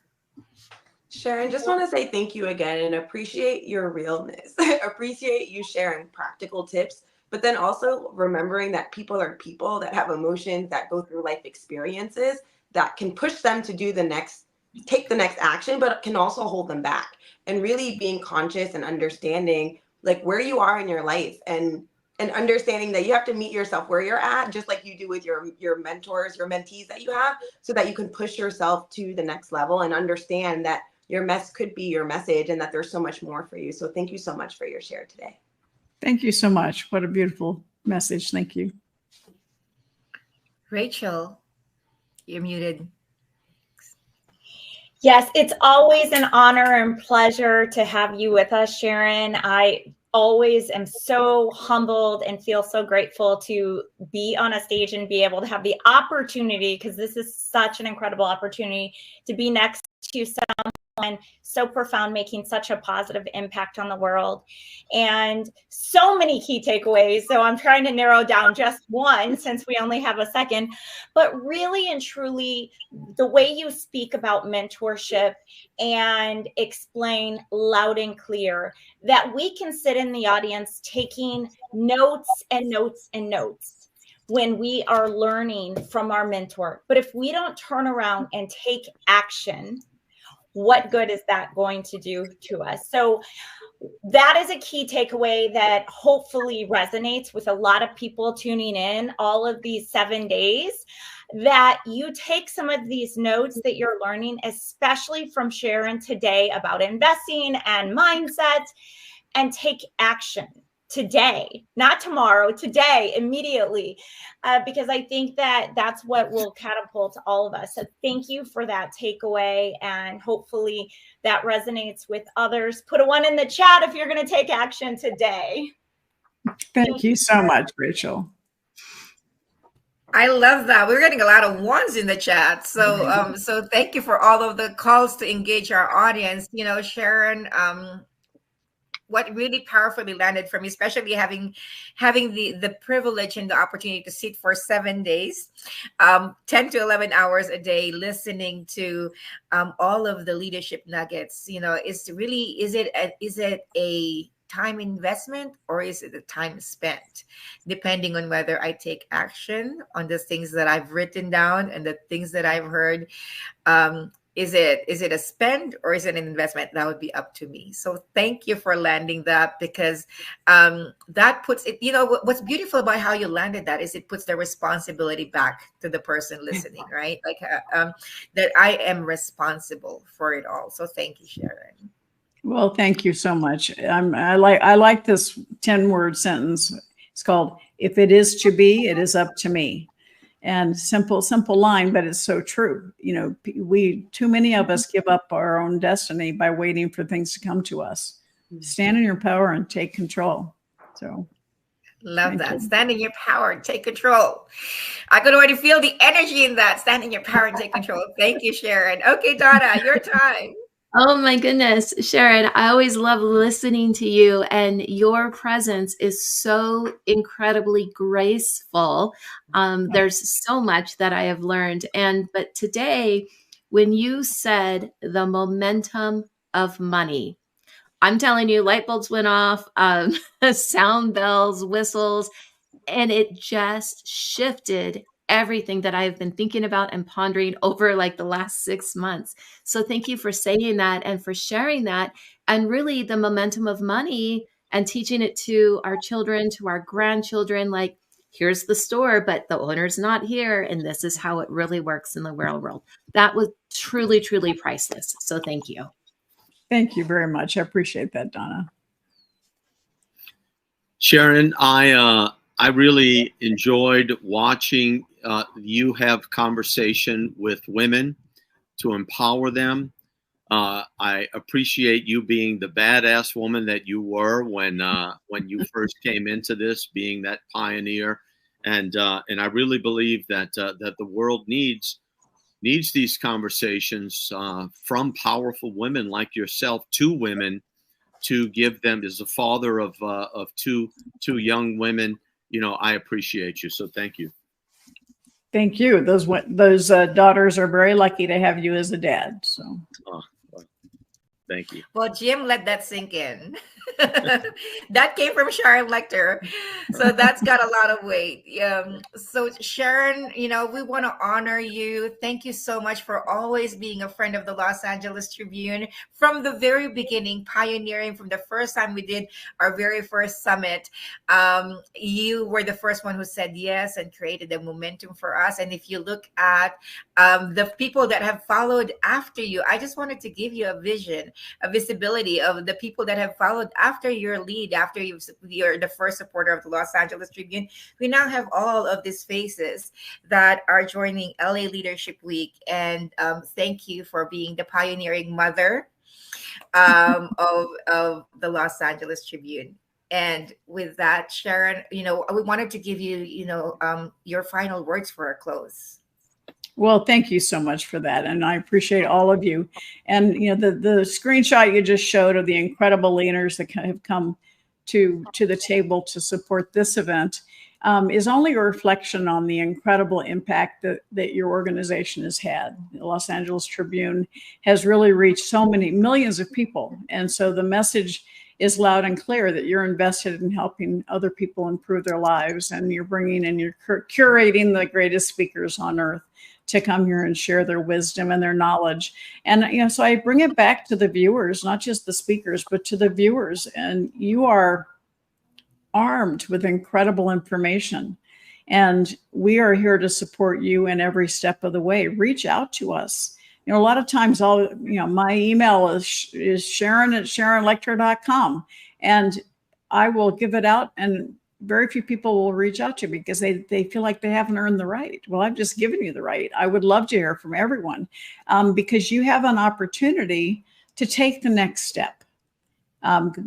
Sharon, just want to say thank you again and appreciate your realness. Appreciate you sharing practical tips, but then also remembering that people are people that have emotions, that go through life experiences that can push them to take the next action, but can also hold them back. And really being conscious and understanding like where you are in your life and understanding that you have to meet yourself where you're at, just like you do with your mentors, your mentees that you have, so that you can push yourself to the next level and understand that your mess could be your message and that there's so much more for you. So thank you so much for your share today. Thank you so much. What a beautiful message. Thank you. Rachel, you're muted. Yes, it's always an honor and pleasure to have you with us, Sharon. I always am so humbled and feel so grateful to be on a stage and be able to have the opportunity, because this is such an incredible opportunity, to be next to someone so profound, making such a positive impact on the world, and so many key takeaways. So I'm trying to narrow down just one since we only have a second, but really and truly the way you speak about mentorship and explain loud and clear that we can sit in the audience taking notes and notes and notes when we are learning from our mentor. But if we don't turn around and take action, what good is that going to do to us? So that is a key takeaway that hopefully resonates with a lot of people tuning in all of these 7 days, that you take some of these notes that you're learning, especially from Sharon today about investing and mindset, and take action today, not tomorrow, today, immediately, because I think that that's what will catapult all of us. So thank you for that takeaway, and hopefully that resonates with others. Put a 1 in the chat if you're going to take action today. Thank you so much, Rachel. I love that. We're getting a lot of 1s in the chat. So so thank you for all of the calls to engage our audience. You know, Sharon, what really powerfully landed for me, especially having the privilege and the opportunity to sit for 7 days, 10 to 11 hours a day, listening to all of the leadership nuggets. You know, is it a time investment or is it a time spent? Depending on whether I take action on the things that I've written down and the things that I've heard. Is it a spend or is it an investment? That would be up to me. So thank you for landing that, because that puts it, you know, what's beautiful about how you landed that is it puts the responsibility back to the person listening, right? Like that I am responsible for it all. So thank you, Sharon. Well, thank you so much. I like this 10-word sentence. It's called, "If it is to be, it is up to me." And simple line, but it's so true. You know, too many of us give up our own destiny by waiting for things to come to us. Stand in your power and take control. So love that. Stand in your power and take control. I could already feel the energy in that. Stand in your power and take control. Thank you, Sharon. Okay, Donna, your time. Oh my goodness, Sharon, I always love listening to you, and your presence is so incredibly graceful. There's so much that I have learned. But today, when you said the momentum of money, I'm telling you, light bulbs went off, sound bells, whistles, and it just shifted everything that I've been thinking about and pondering over like the last 6 months. So thank you for saying that and for sharing that. And really the momentum of money and teaching it to our children, to our grandchildren, like, here's the store, but the owner's not here. And this is how it really works in the real world. That was truly, truly priceless. So thank you. Thank you very much. I appreciate that, Donna. Sharon, I really enjoyed watching you have conversation with women to empower them. I appreciate you being the badass woman that you were when you first came into this, being that pioneer, and I really believe that that the world needs these conversations from powerful women like yourself, to women, to give them. As a father of two young women, I appreciate you. So thank you. Thank you. Those daughters are very lucky to have you as a dad. So. Well, thank you. Well, Jim, let that sink in. That came from Sharon Lecter. So that's got a lot of weight. So Sharon, we want to honor you. Thank you so much for always being a friend of the Los Angeles Tribune from the very beginning, pioneering from the first time we did our very first summit. You were the first one who said yes and created the momentum for us. And if you look at the people that have followed after you, I just wanted to give you a vision, a visibility of the people that have followed after your lead, after you're the first supporter of the Los Angeles Tribune. We now have all of these faces that are joining LA Leadership Week. And thank you for being the pioneering mother of the Los Angeles Tribune. And with that, Sharon, we wanted to give you, your final words for our close. Well, thank you so much for that. And I appreciate all of you. And, the screenshot you just showed of the incredible leaders that have come to the table to support this event is only a reflection on the incredible impact that your organization has had. The Los Angeles Tribune has really reached so many millions of people. And so the message is loud and clear that you're invested in helping other people improve their lives, and you're bringing and you're curating the greatest speakers on earth to come here and share their wisdom and their knowledge. And, so I bring it back to the viewers, not just the speakers, but to the viewers. And you are armed with incredible information. And we are here to support you in every step of the way. Reach out to us. A lot of times my email is sharon@sharonlecter.com, and I will give it out, and very few people will reach out to you because they feel like they haven't earned the right. Well, I've just given you the right. I would love to hear from everyone because you have an opportunity to take the next step.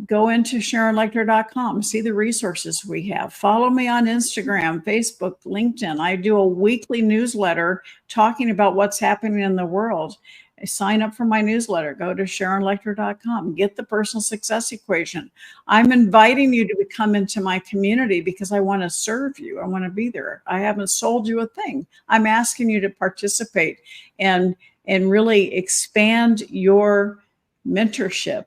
Go into sharonlecter.com, see the resources we have. Follow me on Instagram, Facebook, LinkedIn. I do a weekly newsletter talking about what's happening in the world. Sign up for my newsletter. Go to sharonlecter.com. Get the personal success equation. I'm inviting you to come into my community because I want to serve you. I want to be there. I haven't sold you a thing. I'm asking you to participate and really expand your mentorship.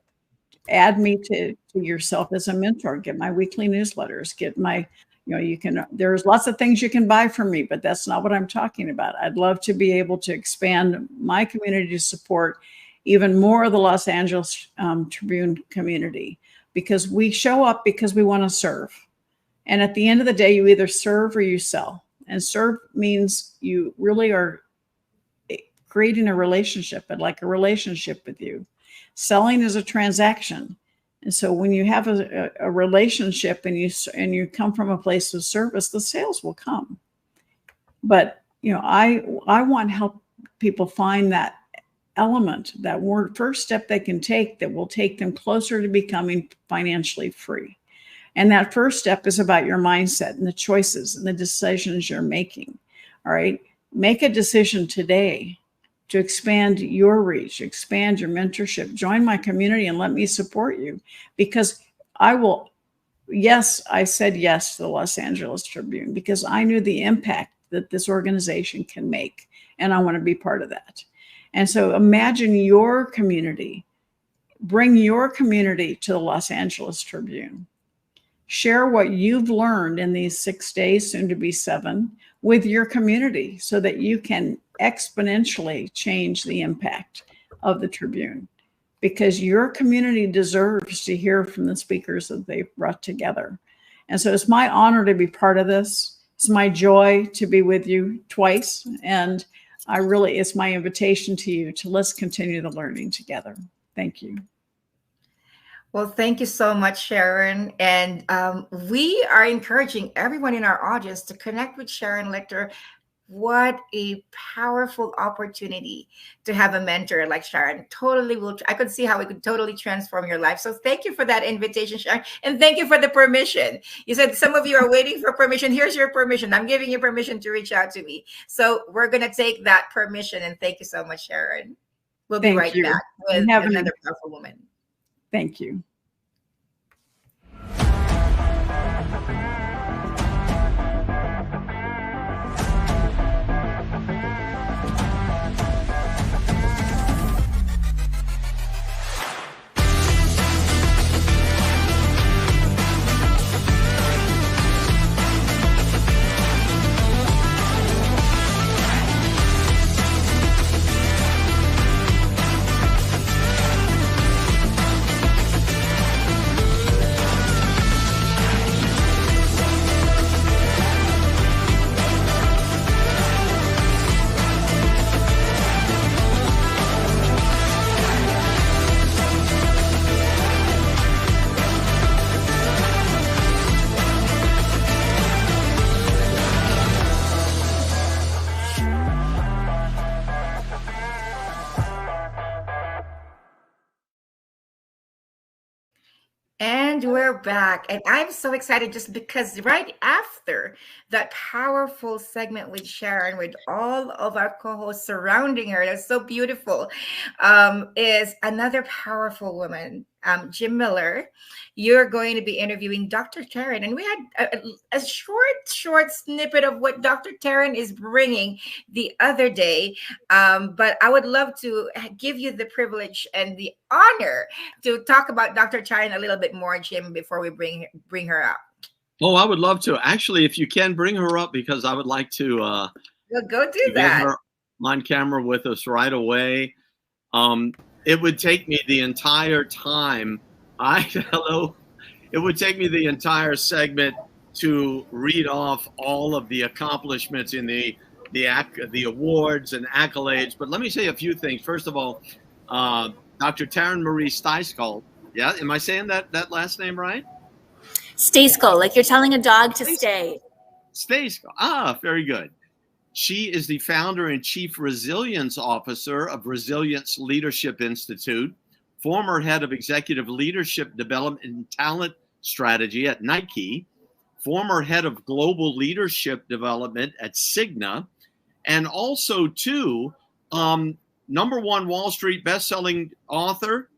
Add me to yourself as a mentor. Get my weekly newsletters. Get my, there's lots of things you can buy from me, but that's not what I'm talking about. I'd love to be able to expand my community to support even more of the Los Angeles Tribune community, because we show up because we want to serve. And at the end of the day, you either serve or you sell. And serve means you really are creating a relationship, but like a relationship with you. Selling is a transaction. And so when you have a relationship and you come from a place of service, the sales will come. But, I want to help people find that element, that first step they can take that will take them closer to becoming financially free. And that first step is about your mindset and the choices and the decisions you're making. All right. Make a decision today to expand your reach, expand your mentorship, join my community, and let me support you, because I said yes to the Los Angeles Tribune because I knew the impact that this organization can make, and I want to be part of that. And so imagine your community, bring your community to the Los Angeles Tribune. Share what you've learned in these 6 days, soon to be 7, with your community so that you can exponentially change the impact of the Tribune, because your community deserves to hear from the speakers that they've brought together. And so it's my honor to be part of this. It's my joy to be with you twice. And it's my invitation to you to let's continue the learning together. Thank you. Well, thank you so much, Sharon. And we are encouraging everyone in our audience to connect with Sharon Lecter. What a powerful opportunity to have a mentor like Sharon. I could see how it could totally transform your life. So thank you for that invitation, Sharon. And thank you for the permission. You said some of you are waiting for permission. Here's your permission. I'm giving you permission to reach out to me. So we're going to take that permission. And thank you so much, Sharon. We'll be right back with another powerful woman. Thank you. And we're back. And I'm so excited just because right after that powerful segment with Sharon, with all of our co-hosts surrounding her, that's so beautiful, is another powerful woman, Jim Miller. You're going to be interviewing Dr. Taryn. And we had a short snippet of what Dr. Taryn is bringing the other day. But I would love to give you the privilege and the honor to talk about Dr. Taryn a little bit more, Jim, before we bring her up. Oh, I would love to. Actually, if you can, bring her up, because I would like to We'll go do get that. her on camera with us right away. It would take me the entire time. It would take me the entire segment to read off all of the accomplishments in the awards and accolades. But let me say a few things. First of all, Dr. Taryn Marie Steiskal. Yeah, am I saying that last name right? Steiskal, like you're telling a dog to stay. Steiskal. Ah, very good. She is the founder and chief resilience officer of Resilience Leadership Institute, former head of executive leadership development and talent strategy at Nike, former head of global leadership development at Cigna, and also #1 Wall Street bestselling author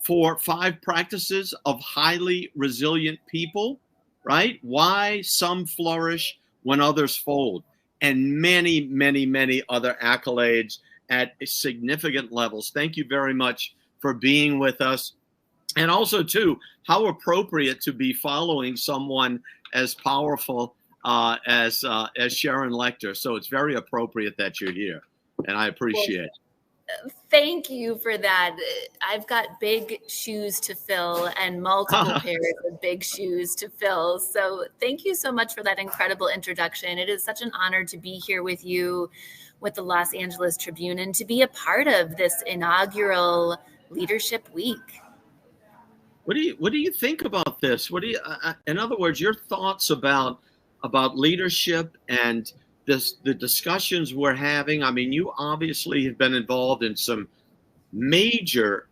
for 5 Practices of Highly Resilient People, right? Why Some Flourish When Others Fold, and many, many, many other accolades at significant levels. Thank you very much for being with us. And also, too, how appropriate to be following someone as powerful as Sharon Lechter. So it's very appropriate that you're here, and I appreciate it. Thank you for that. I've got big shoes to fill and multiple pairs of big shoes to fill. So thank you so much for that incredible introduction. It is such an honor to be here with you, with the Los Angeles Tribune, and to be a part of this inaugural Leadership Week. What do you think about this? In other words, your thoughts about leadership and the discussions we're having? I mean, you obviously have been involved in some major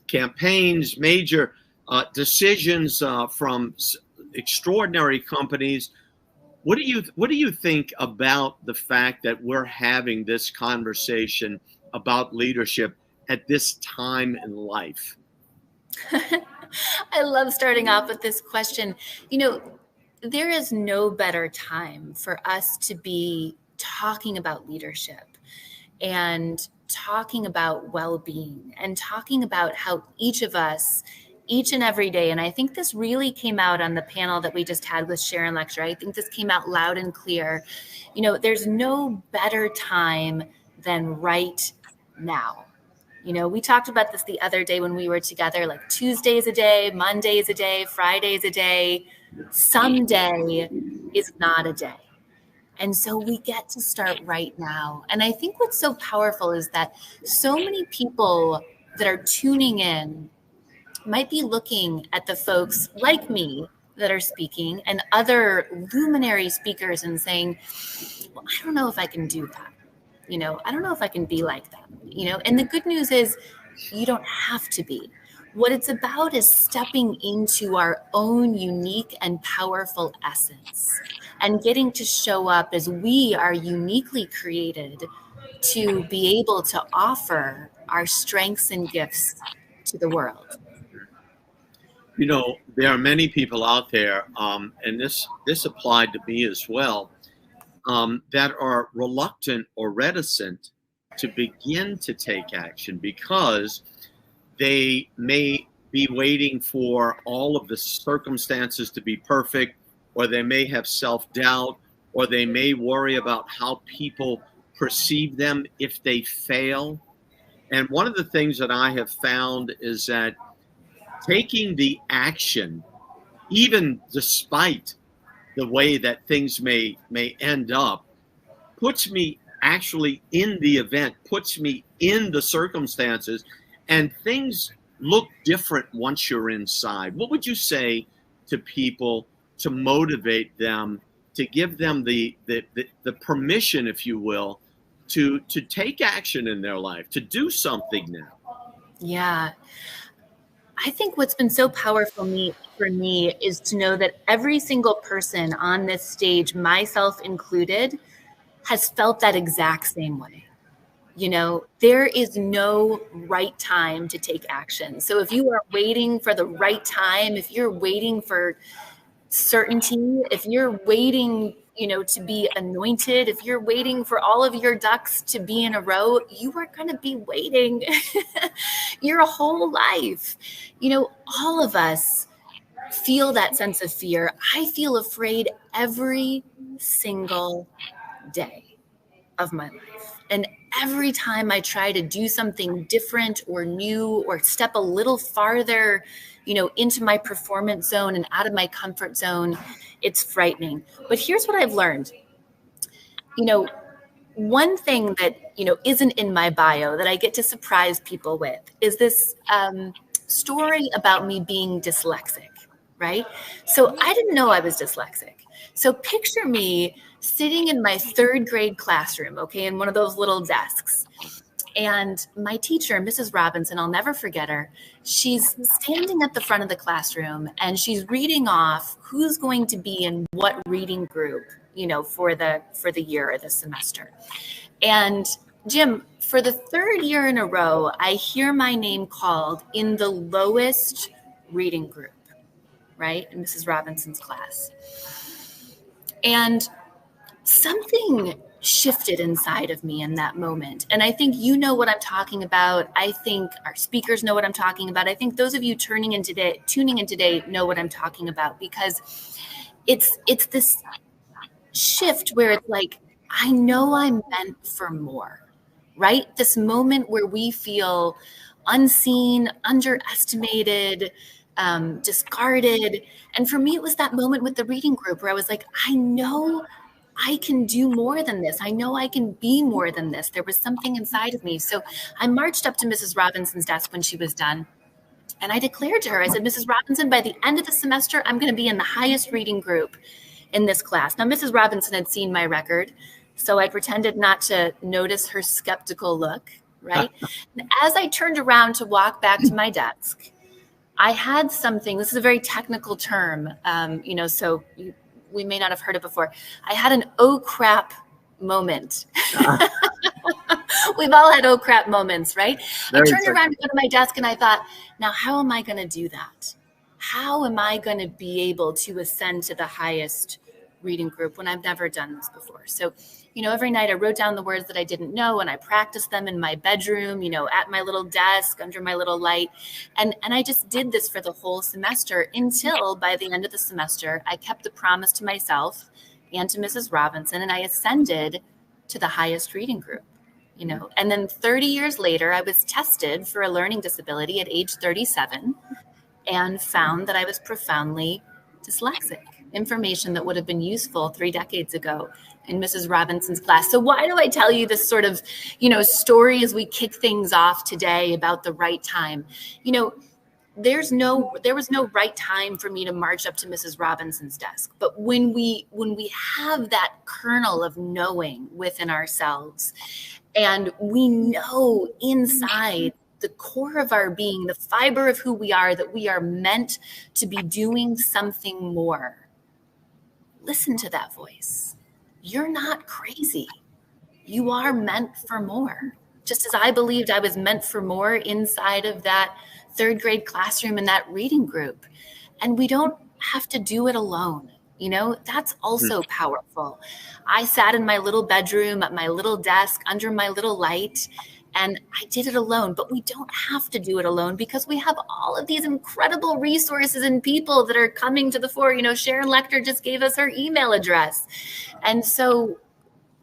campaigns, major decisions from extraordinary companies. What do you think about the fact that we're having this conversation about leadership at this time in life? I love starting off with this question. You know, there is no better time for us to be talking about leadership and talking about well-being and talking about how each of us, each and every day, and I think this really came out on the panel that we just had with Sharon Lechter. I think this came out loud and clear. You know, there's no better time than right now. You know, we talked about this the other day when we were together, like Tuesday's a day, Monday's a day, Friday's a day. Someday is not a day. And so we get to start right now. And I think what's so powerful is that so many people that are tuning in might be looking at the folks like me that are speaking and other luminary speakers and saying, well, I don't know if I can do that. You know, I don't know if I can be like them, you know, and the good news is you don't have to be. What it's about is stepping into our own unique and powerful essence and getting to show up as we are uniquely created to be able to offer our strengths and gifts to the world. You know, there are many people out there, and this applied to me as well, that are reluctant or reticent to begin to take action because they may be waiting for all of the circumstances to be perfect, or they may have self-doubt, or they may worry about how people perceive them if they fail. And one of the things that I have found is that taking the action, even despite the way that things may end up, puts me actually in the event, puts me in the circumstances, and things look different once you're inside. What would you say to people to motivate them, to give them the permission, if you will, to take action in their life, to do something now? Yeah. I think what's been so powerful for me is to know that every single person on this stage, myself included, has felt that exact same way. You know, there is no right time to take action. So if you are waiting for the right time, if you're waiting for certainty, if you're waiting, you know, to be anointed, if you're waiting for all of your ducks to be in a row, you are going to be waiting your whole life. You know, all of us feel that sense of fear. I feel afraid every single day of my life. And every time I try to do something different or new or step a little farther, you know, into my performance zone and out of my comfort zone, it's frightening. But here's what I've learned. You know, one thing that, you know, isn't in my bio that I get to surprise people with is this story about me being dyslexic, right? So I didn't know I was dyslexic. So picture me sitting in my third grade classroom, okay, in one of those little desks. And my teacher, Mrs. Robinson, I'll never forget her. She's standing at the front of the classroom and she's reading off who's going to be in what reading group, you know, for the year or the semester. And Jim, for the third year in a row, I hear my name called in the lowest reading group, right, in Mrs. Robinson's class. And something shifted inside of me in that moment. And I think you know what I'm talking about. I think our speakers know what I'm talking about. I think those of you tuning in today know what I'm talking about, because it's this shift where it's like, I know I'm meant for more, right? This moment where we feel unseen, underestimated, discarded. And for me, it was that moment with the reading group where I was like, I know I can do more than this. I know I can be more than this. There was something inside of me. So I marched up to Mrs. Robinson's desk when she was done. And I declared to her, I said, Mrs. Robinson, by the end of the semester, I'm going to be in the highest reading group in this class. Now, Mrs. Robinson had seen my record, so I pretended not to notice her skeptical look, right? And as I turned around to walk back to my desk, I had something, this is a very technical term, you know, so we may not have heard it before. I had an oh crap moment. We've all had oh crap moments, right? I turned around to go to my desk and I thought, now how am I going to do that? How am I going to be able to ascend to the highest reading group when I've never done this before? So, you know, every night I wrote down the words that I didn't know and I practiced them in my bedroom, you know, at my little desk, under my little light. And I just did this for the whole semester until by the end of the semester, I kept the promise to myself and to Mrs. Robinson, and I ascended to the highest reading group, you know. And then 30 years later, I was tested for a learning disability at age 37 and found that I was profoundly dyslexic, information that would have been useful 3 decades ago in Mrs. Robinson's class. So why do I tell you this sort of, you know, story as we kick things off today about the right time? You know, there was no right time for me to march up to Mrs. Robinson's desk. But when we have that kernel of knowing within ourselves, and we know inside the core of our being, the fiber of who we are, that we are meant to be doing something more, listen to that voice. You're not crazy. You are meant for more. Just as I believed I was meant for more inside of that third grade classroom in that reading group. And we don't have to do it alone. You know, that's also powerful. I sat in my little bedroom at my little desk under my little light, and I did it alone. But we don't have to do it alone because we have all of these incredible resources and people that are coming to the fore. You know, Sharon Lecter just gave us her email address. And so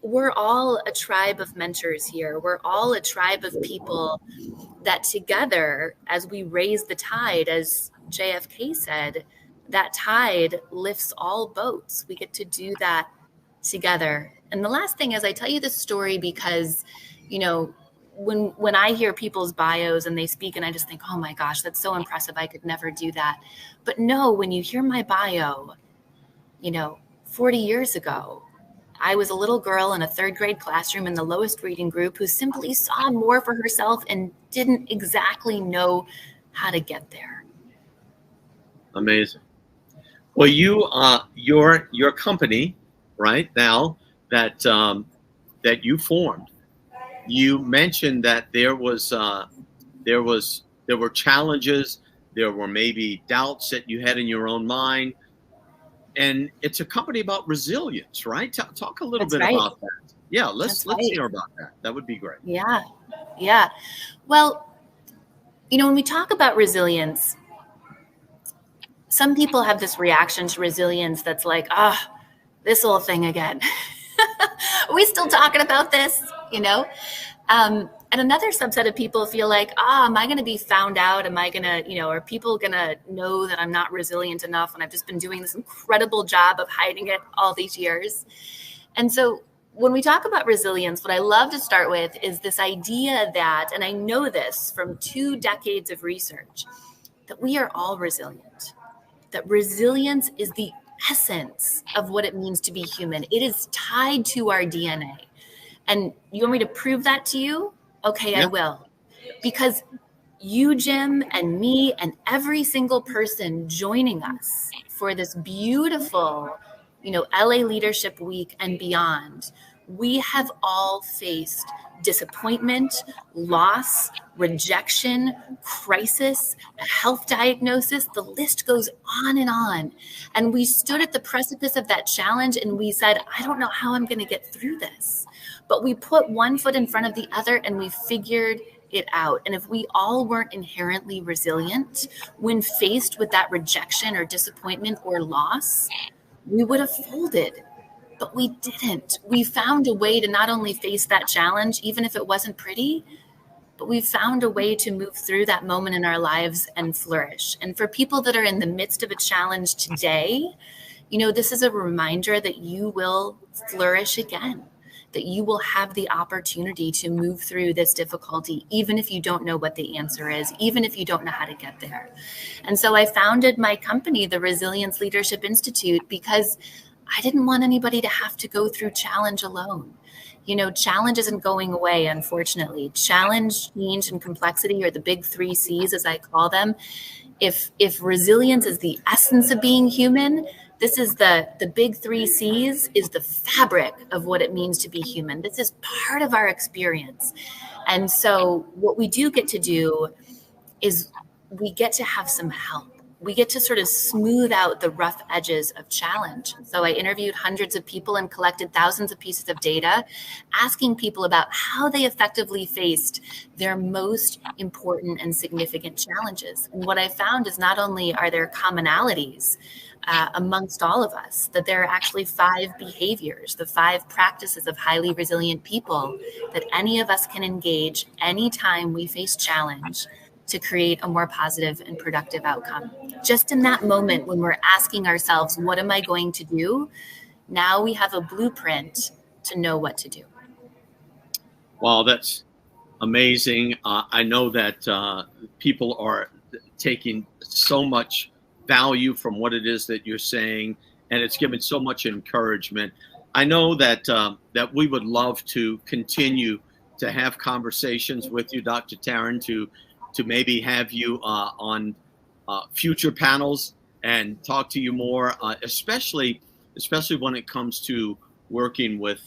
we're all a tribe of mentors here. We're all a tribe of people that together, as we raise the tide, as JFK said, that tide lifts all boats. We get to do that together. And the last thing is, I tell you this story because, you know, when I hear people's bios and they speak and I just think, oh my gosh, that's so impressive. I could never do that. But no, when you hear my bio, you know, 40 years ago, I was a little girl in a third grade classroom in the lowest reading group who simply saw more for herself and didn't exactly know how to get there. Amazing. Well, your company right now that that you formed, you mentioned that there were challenges, there were maybe doubts that you had in your own mind, and it's a company about resilience, right? Talk a little That's bit right. about that. Yeah, let's That's right. hear about that. That would be great. Yeah. Yeah. Well, when we talk about resilience, some people have this reaction to resilience that's like, this little thing again. Are we still talking about this? And another subset of people feel like, am I going to be found out? Am I going to, are people going to know that I'm not resilient enough? And I've just been doing this incredible job of hiding it all these years. And so when we talk about resilience, what I love to start with is this idea that, and I know this from 2 decades of research, that we are all resilient, that resilience is the essence of what it means to be human. It is tied to our DNA. And you want me to prove that to you? Okay, yeah. I will. Because you, Jim, and me, and every single person joining us for this beautiful, LA Leadership Week and beyond, we have all faced disappointment, loss, rejection, crisis, a health diagnosis. The list goes on and on. And we stood at the precipice of that challenge and we said, I don't know how I'm going to get through this. But we put one foot in front of the other and we figured it out. And if we all weren't inherently resilient, when faced with that rejection or disappointment or loss, we would have folded. But we didn't. We found a way to not only face that challenge, even if it wasn't pretty, but we found a way to move through that moment in our lives and flourish. And for people that are in the midst of a challenge today, this is a reminder that you will flourish again, that you will have the opportunity to move through this difficulty, even if you don't know what the answer is, even if you don't know how to get there. And so I founded my company, the Resilience Leadership Institute, because I didn't want anybody to have to go through challenge alone. Challenge isn't going away, unfortunately. Challenge, change, and complexity are the big 3 C's, as I call them. If resilience is the essence of being human, this is the big 3 C's is the fabric of what it means to be human. This is part of our experience. And so what we do get to do is we get to have some help. We get to sort of smooth out the rough edges of challenge. So I interviewed hundreds of people and collected thousands of pieces of data, asking people about how they effectively faced their most important and significant challenges. And what I found is not only are there commonalities amongst all of us, that there are actually 5 behaviors, the 5 practices of highly resilient people that any of us can engage anytime we face challenge to create a more positive and productive outcome. Just in that moment when we're asking ourselves, what am I going to do? Now we have a blueprint to know what to do. Wow, that's amazing. I know that people are taking so much value from what it is that you're saying, and it's given so much encouragement. I know that that we would love to continue to have conversations with you, Dr. Taryn, to maybe have you on future panels and talk to you more, especially when it comes to working with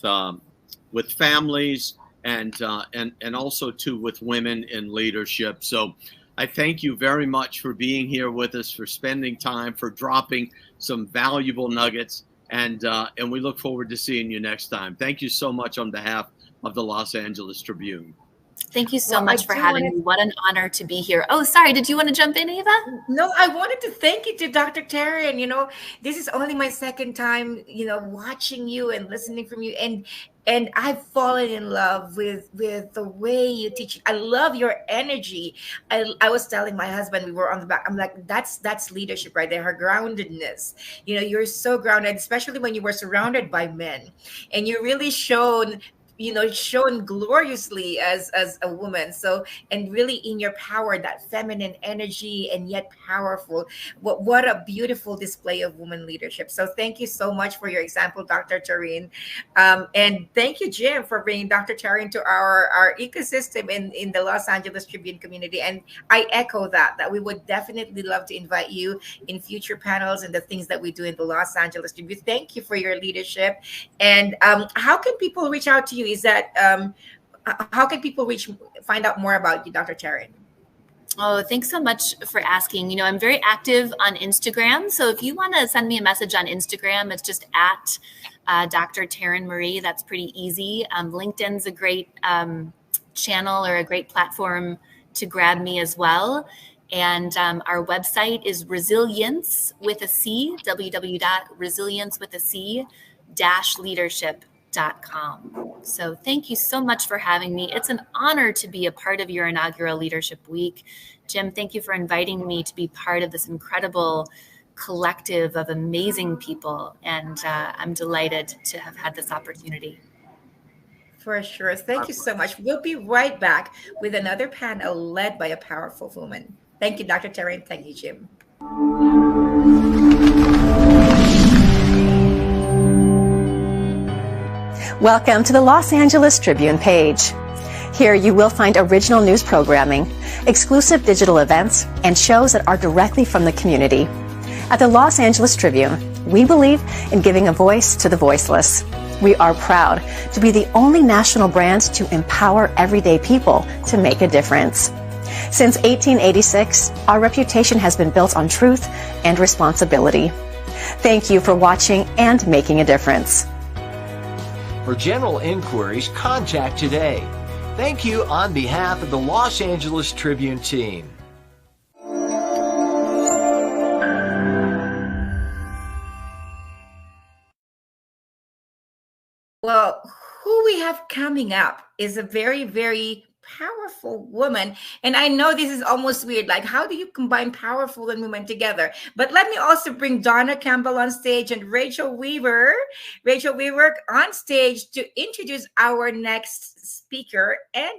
families and also too with women in leadership. So I thank you very much for being here with us, for spending time, for dropping some valuable nuggets, and we look forward to seeing you next time. Thank you so much on behalf of the Los Angeles Tribune. Thank you so much for having me. What an honor to be here. Oh, sorry. Did you want to jump in, Eva? No, I wanted to thank you to Dr. Taryn. This is only my second time, watching you and listening from you. And I've fallen in love with the way you teach. I love your energy. I was telling my husband, we were on the back, I'm like, that's leadership right there, her groundedness. You're so grounded, especially when you were surrounded by men. And you really shown shown gloriously as a woman. So, and really in your power, that feminine energy, and yet powerful. What a beautiful display of woman leadership. So thank you so much for your example, Dr. Taryn. And thank you, Jim, for bringing Dr. Taryn to our ecosystem in the Los Angeles Tribune community. And I echo that we would definitely love to invite you in future panels and the things that we do in the Los Angeles Tribune. Thank you for your leadership. And how can people reach out to you? Is that how can people find out more about you, Dr. Taryn? Oh, thanks so much for asking. I'm very active on Instagram. So if you want to send me a message on Instagram, it's just at Dr. Taryn Marie. That's pretty easy. LinkedIn's a great channel or a great platform to grab me as well. And our website is resilience with a C, www.resilience-leadership.com. So thank you so much for having me. It's an honor to be a part of your inaugural Leadership Week. Jim, thank you for inviting me to be part of this incredible collective of amazing people. And I'm delighted to have had this opportunity. For sure. Thank you so much. We'll be right back with another panel led by a powerful woman. Thank you, Dr. Taryn. Thank you, Jim. Welcome to the Los Angeles Tribune page. Here you will find original news programming, exclusive digital events, and shows that are directly from the community. At the Los Angeles Tribune, we believe in giving a voice to the voiceless. We are proud to be the only national brand to empower everyday people to make a difference. Since 1886, our reputation has been built on truth and responsibility. Thank you for watching and making a difference. For general inquiries, contact today. Thank you on behalf of the Los Angeles Tribune team. Well, who we have coming up is a very, very powerful woman. And I know this is almost weird. Like, how do you combine powerful and women together? But let me also bring Donna Campbell on stage and Rachel Weaver on stage to introduce our next speaker and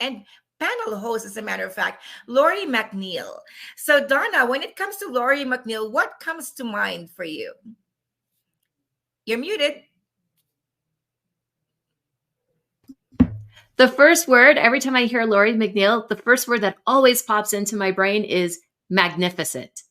panel host, as a matter of fact, Lori McNeil. So Donna, when it comes to Lori McNeil, what comes to mind for you? You're muted. The first word, every time I hear Lori McNeil, the first word that always pops into my brain is magnificent.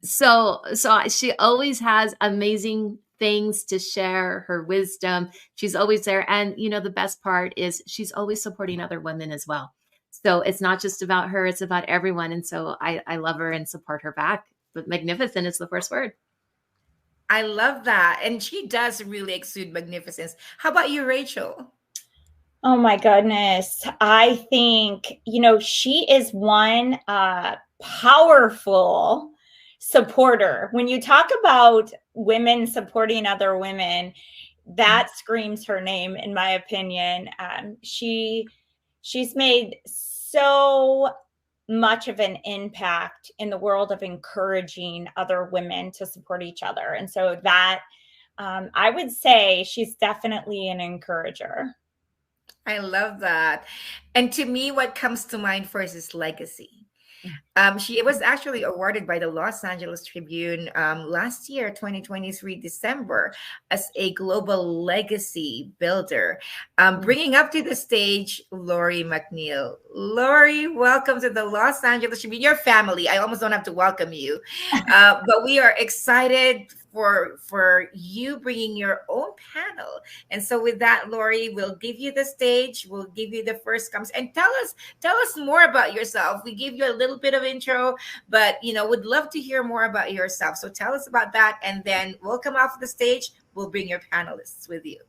So she always has amazing things to share, her wisdom. She's always there. And, the best part is she's always supporting other women as well. So it's not just about her, it's about everyone. And so I love her and support her back. But magnificent is the first word. I love that. And she does really exude magnificence. How about you, Rachel? Oh my goodness. I think, she is one powerful supporter. When you talk about women supporting other women, that screams her name, in my opinion. She's made so much of an impact in the world of encouraging other women to support each other. And so that, I would say she's definitely an encourager. I love that. And to me, what comes to mind first is legacy. She was actually awarded by the Los Angeles Tribune last year, 2023, December, as a global legacy builder. Bringing up to the stage, Lori McNeil. Lori, welcome to the Los Angeles Tribune, your family. I almost don't have to welcome you, but we are excited for you bringing your own panel. And so with that, Lori, we'll give you the stage. We'll give you the first comments and tell us more about yourself. We give you a little bit of intro, but would love to hear more about yourself. So tell us about that, and then we'll come off the stage. We'll bring your panelists with you.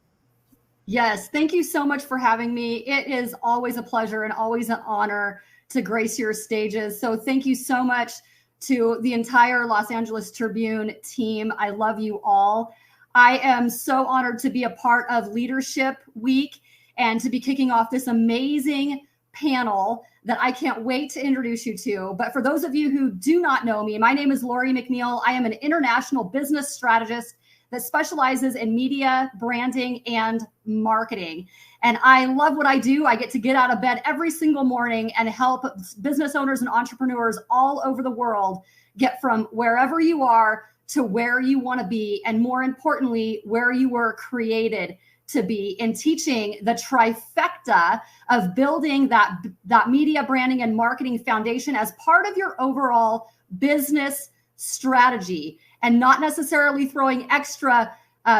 Yes, thank you so much for having me. It is always a pleasure and always an honor to grace your stages. So thank you so much to the entire Los Angeles Tribune team. I love you all. I am so honored to be a part of Leadership Week and to be kicking off this amazing panel that I can't wait to introduce you to. But for those of you who do not know me, my name is Lori McNeil. I am an international business strategist, that specializes in media, branding, and marketing. And I love what I do. I get to get out of bed every single morning and help business owners and entrepreneurs all over the world get from wherever you are to where you want to be, and more importantly, where you were created to be, in teaching the trifecta of building that media, branding, and marketing foundation as part of your overall business strategy, and not necessarily throwing extra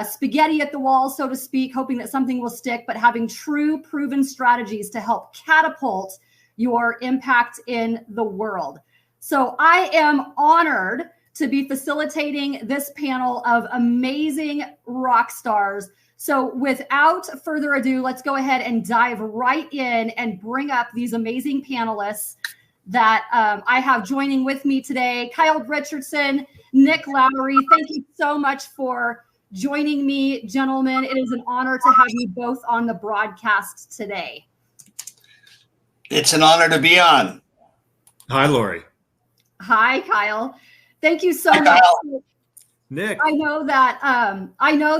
spaghetti at the wall, so to speak, hoping that something will stick, but having true proven strategies to help catapult your impact in the world. So I am honored to be facilitating this panel of amazing rock stars. So without further ado, let's go ahead and dive right in and bring up these amazing panelists that I have joining with me today. Kyle Richardson, Nick Lowry, thank you so much for joining me, gentlemen. It is an honor to have you both on the broadcast today. It's an honor to be on. Hi, Lori. Hi, Kyle. Thank you so Hi, much. Kyle. Nick. I know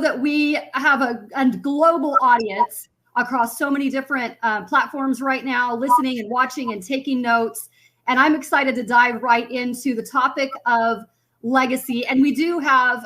that we have a global audience across so many different platforms right now, listening and watching and taking notes. And I'm excited to dive right into the topic of legacy. And we do have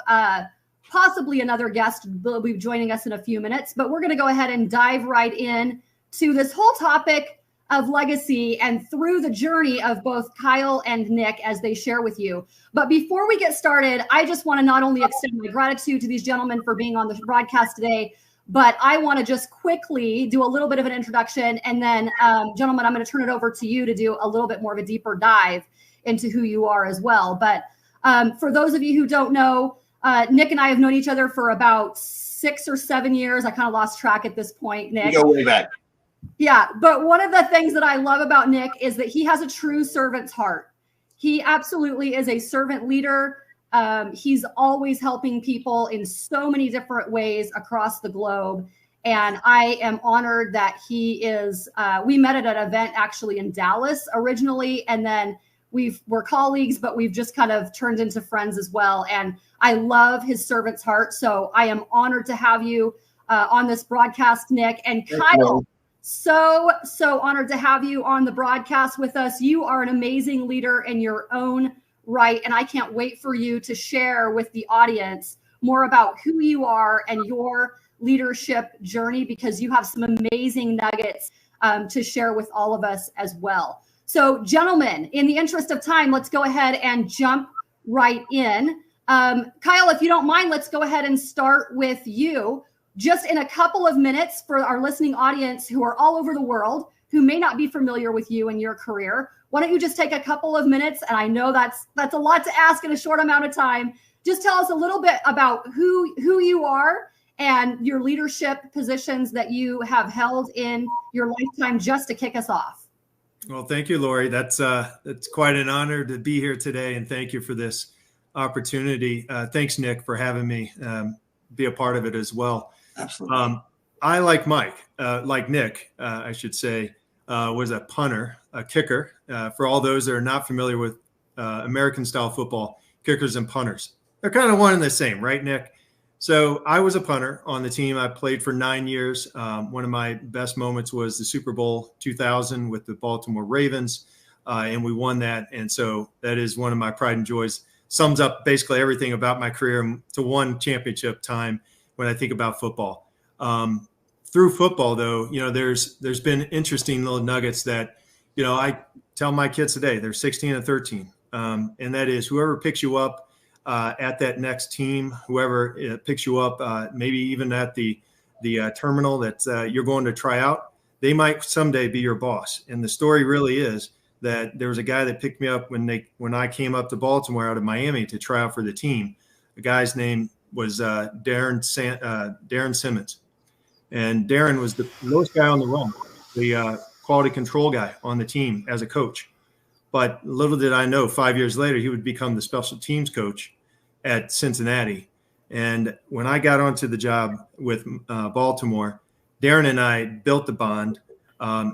possibly another guest will be joining us in a few minutes, but we're going to go ahead and dive right in to this whole topic of legacy and through the journey of both Kyle and Nick as they share with you. But before we get started, I just want to not only extend my gratitude to these gentlemen for being on the broadcast today, but I want to just quickly do a little bit of an introduction. And then, gentlemen, I'm going to turn it over to you to do a little bit more of a deeper dive into who you are as well. But for those of you who don't know, Nick and I have known each other for about 6 or 7 years. I kind of lost track at this point, Nick. You go way back. Yeah, but one of the things that I love about Nick is that he has a true servant's heart. He absolutely is a servant leader. He's always helping people in so many different ways across the globe. And I am honored that he is, we met at an event actually in Dallas originally, and then we're colleagues, but we've just kind of turned into friends as well. And I love his servant's heart. So I am honored to have you on this broadcast, Nick. And Kyle, so honored to have you on the broadcast with us. You are an amazing leader in your own right. And I can't wait for you to share with the audience more about who you are and your leadership journey, because you have some amazing nuggets to share with all of us as well. So gentlemen, in the interest of time, let's go ahead and jump right in. Kyle, if you don't mind, let's go ahead and start with you. Just in a couple of minutes for our listening audience who are all over the world, who may not be familiar with you and your career, why don't you just take a couple of minutes? And I know that's a lot to ask in a short amount of time. Just tell us a little bit about who you are and your leadership positions that you have held in your lifetime, just to kick us off. Well, thank you, Lori. That's quite an honor to be here today, and thank you for this opportunity. Thanks, Nick, for having me be a part of it as well. Absolutely. I, like Nick, I should say, was a punter, a kicker. For all those that are not familiar with American-style football, kickers and punters, they're kind of one and the same, right, Nick? So I was a punter on the team. I played for 9 years. One of my best moments was the Super Bowl 2000 with the Baltimore Ravens, and we won that. And so that is one of my pride and joys. Sums up basically everything about my career to one championship time when I think about football. Through football, though, there's been interesting little nuggets that, I tell my kids today. They're 16 and 13, and that is whoever picks you up at that next team, whoever picks you up, maybe even at the terminal that you're going to try out, they might someday be your boss. And the story really is that there was a guy that picked me up when I came up to Baltimore out of Miami to try out for the team. The guy's name was Darren Simmons. And Darren was the lowest guy on the run, the quality control guy on the team as a coach. But little did I know, 5 years later, he would become the special teams coach at Cincinnati. And when I got onto the job with Baltimore, Darren and I built the bond.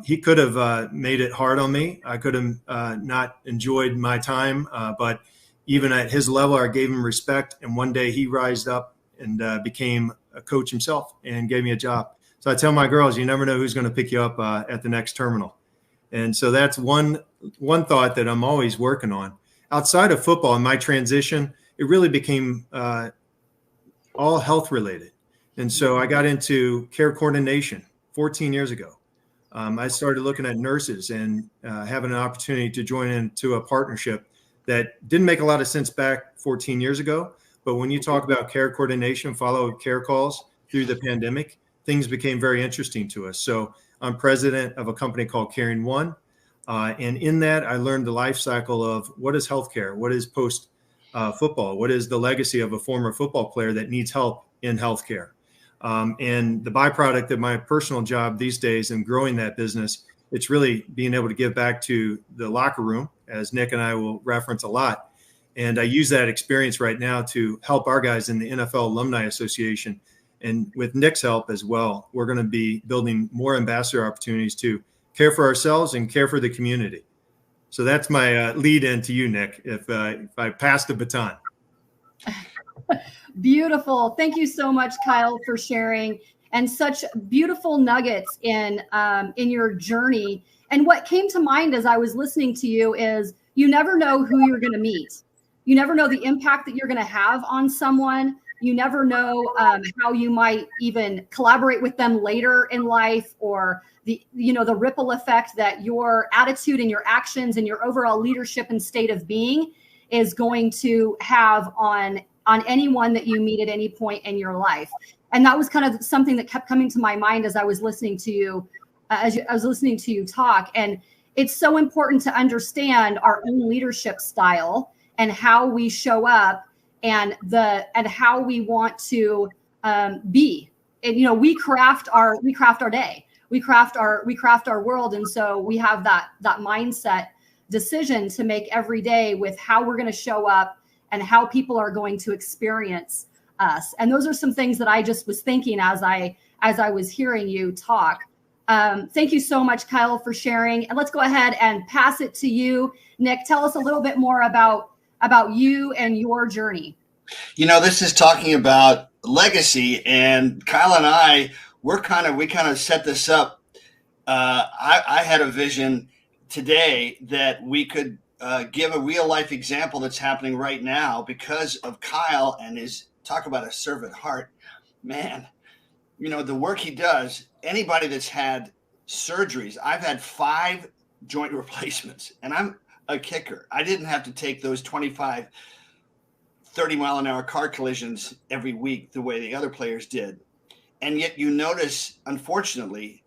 He could have made it hard on me. I could have not enjoyed my time, but even at his level, I gave him respect. And one day he rised up and became a coach himself and gave me a job. So I tell my girls, you never know who's going to pick you up at the next terminal. And so that's one thought that I'm always working on. Outside of football, in my transition, it really became all health related. And so I got into care coordination 14 years ago. I started looking at nurses and having an opportunity to join into a partnership that didn't make a lot of sense back 14 years ago. But when you talk about care coordination, follow-up care calls through the pandemic, things became very interesting to us. So I'm president of a company called Caring One. And in that, I learned the life cycle of what is healthcare, what is post football, what is the legacy of a former football player that needs help in healthcare. And the byproduct of my personal job these days and growing that business, it's really being able to give back to the locker room, as Nick and I will reference a lot. And I use that experience right now to help our guys in the NFL Alumni Association. And with Nick's help as well, we're going to be building more ambassador opportunities to care for ourselves and care for the community. So that's my lead in to you, Nick, if I pass the baton. Beautiful. Thank you so much, Kyle, for sharing, and such beautiful nuggets in your journey. And what came to mind as I was listening to you is you never know who you're going to meet. You never know the impact that you're going to have on someone. You never know how you might even collaborate with them later in life, or the ripple effect that your attitude and your actions and your overall leadership and state of being is going to have on anyone that you meet at any point in your life. And that was kind of something that kept coming to my mind as I was listening to you, I was listening to you talk. And it's so important to understand our own leadership style and how we show up and how we want to be. And we craft our day, we craft our world, and so we have that mindset decision to make every day with how we're going to show up and how people are going to experience us. And those are some things that I just was thinking as I was hearing you talk. Thank you so much, Kyle, for sharing. And let's go ahead and pass it to you, Nick. Tell us a little bit more about you and your journey. This is talking about legacy, and Kyle and I, we kind of set this up. I had a vision today that we could give a real life example that's happening right now because of Kyle and his talk about a servant heart. Man, the work he does, anybody that's had surgeries, I've had 5 joint replacements, and I'm a kicker. I didn't have to take those 25, 30-mile-an-hour car collisions every week the way the other players did. And yet you notice, unfortunately,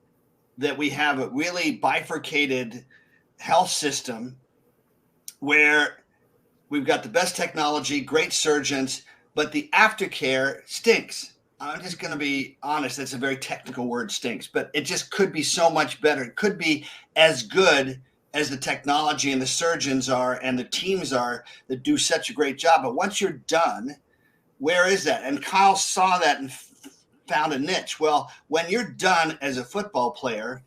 that we have a really bifurcated health system where we've got the best technology, great surgeons, but the aftercare stinks. I'm just going to be honest. That's a very technical word, stinks, but it just could be so much better. It could be as good as the technology and the surgeons are and the teams are that do such a great job. But once you're done, where is that? And Kyle saw that and found a niche. Well, when you're done as a football player,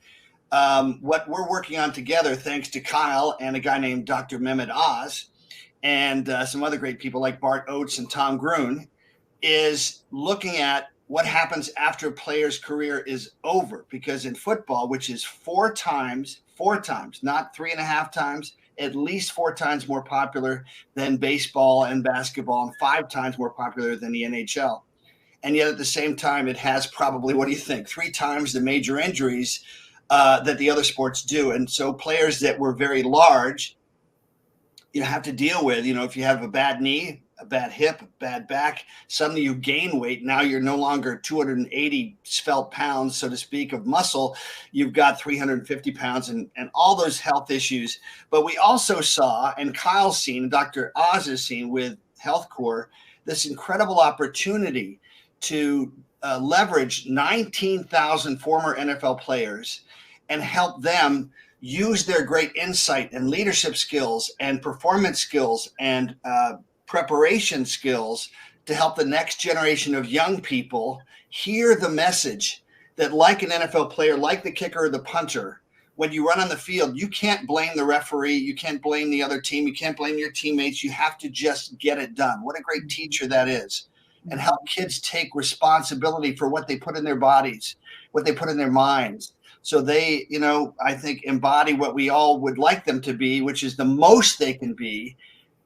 what we're working on together, thanks to Kyle and a guy named Dr. Mehmet Oz and some other great people like Bart Oates and Tom Grun, is looking at what happens after a player's career is over. Because in football, which is 4 times, not 3.5 times, at least 4 times more popular than baseball and basketball, and 5 times more popular than the NHL. And yet at the same time, it has probably, what do you think, 3 times the major injuries that the other sports do. And so players that were very large, have to deal with, if you have a bad knee, a bad hip, a bad back, suddenly you gain weight. Now you're no longer 280 svelte pounds, so to speak, of muscle. You've got 350 pounds and all those health issues. But we also saw, and Kyle's seen, Dr. Oz has seen with HealthCore, this incredible opportunity to leverage 19,000 former NFL players and help them use their great insight and leadership skills and performance skills and preparation skills to help the next generation of young people hear the message that, like an NFL player, like the kicker or the punter, when you run on the field, you can't blame the referee, you can't blame the other team, you can't blame your teammates, you have to just get it done. What a great teacher that is. and help kids take responsibility for what they put in their bodies, what they put in their minds. So they, I think embody what we all would like them to be, which is the most they can be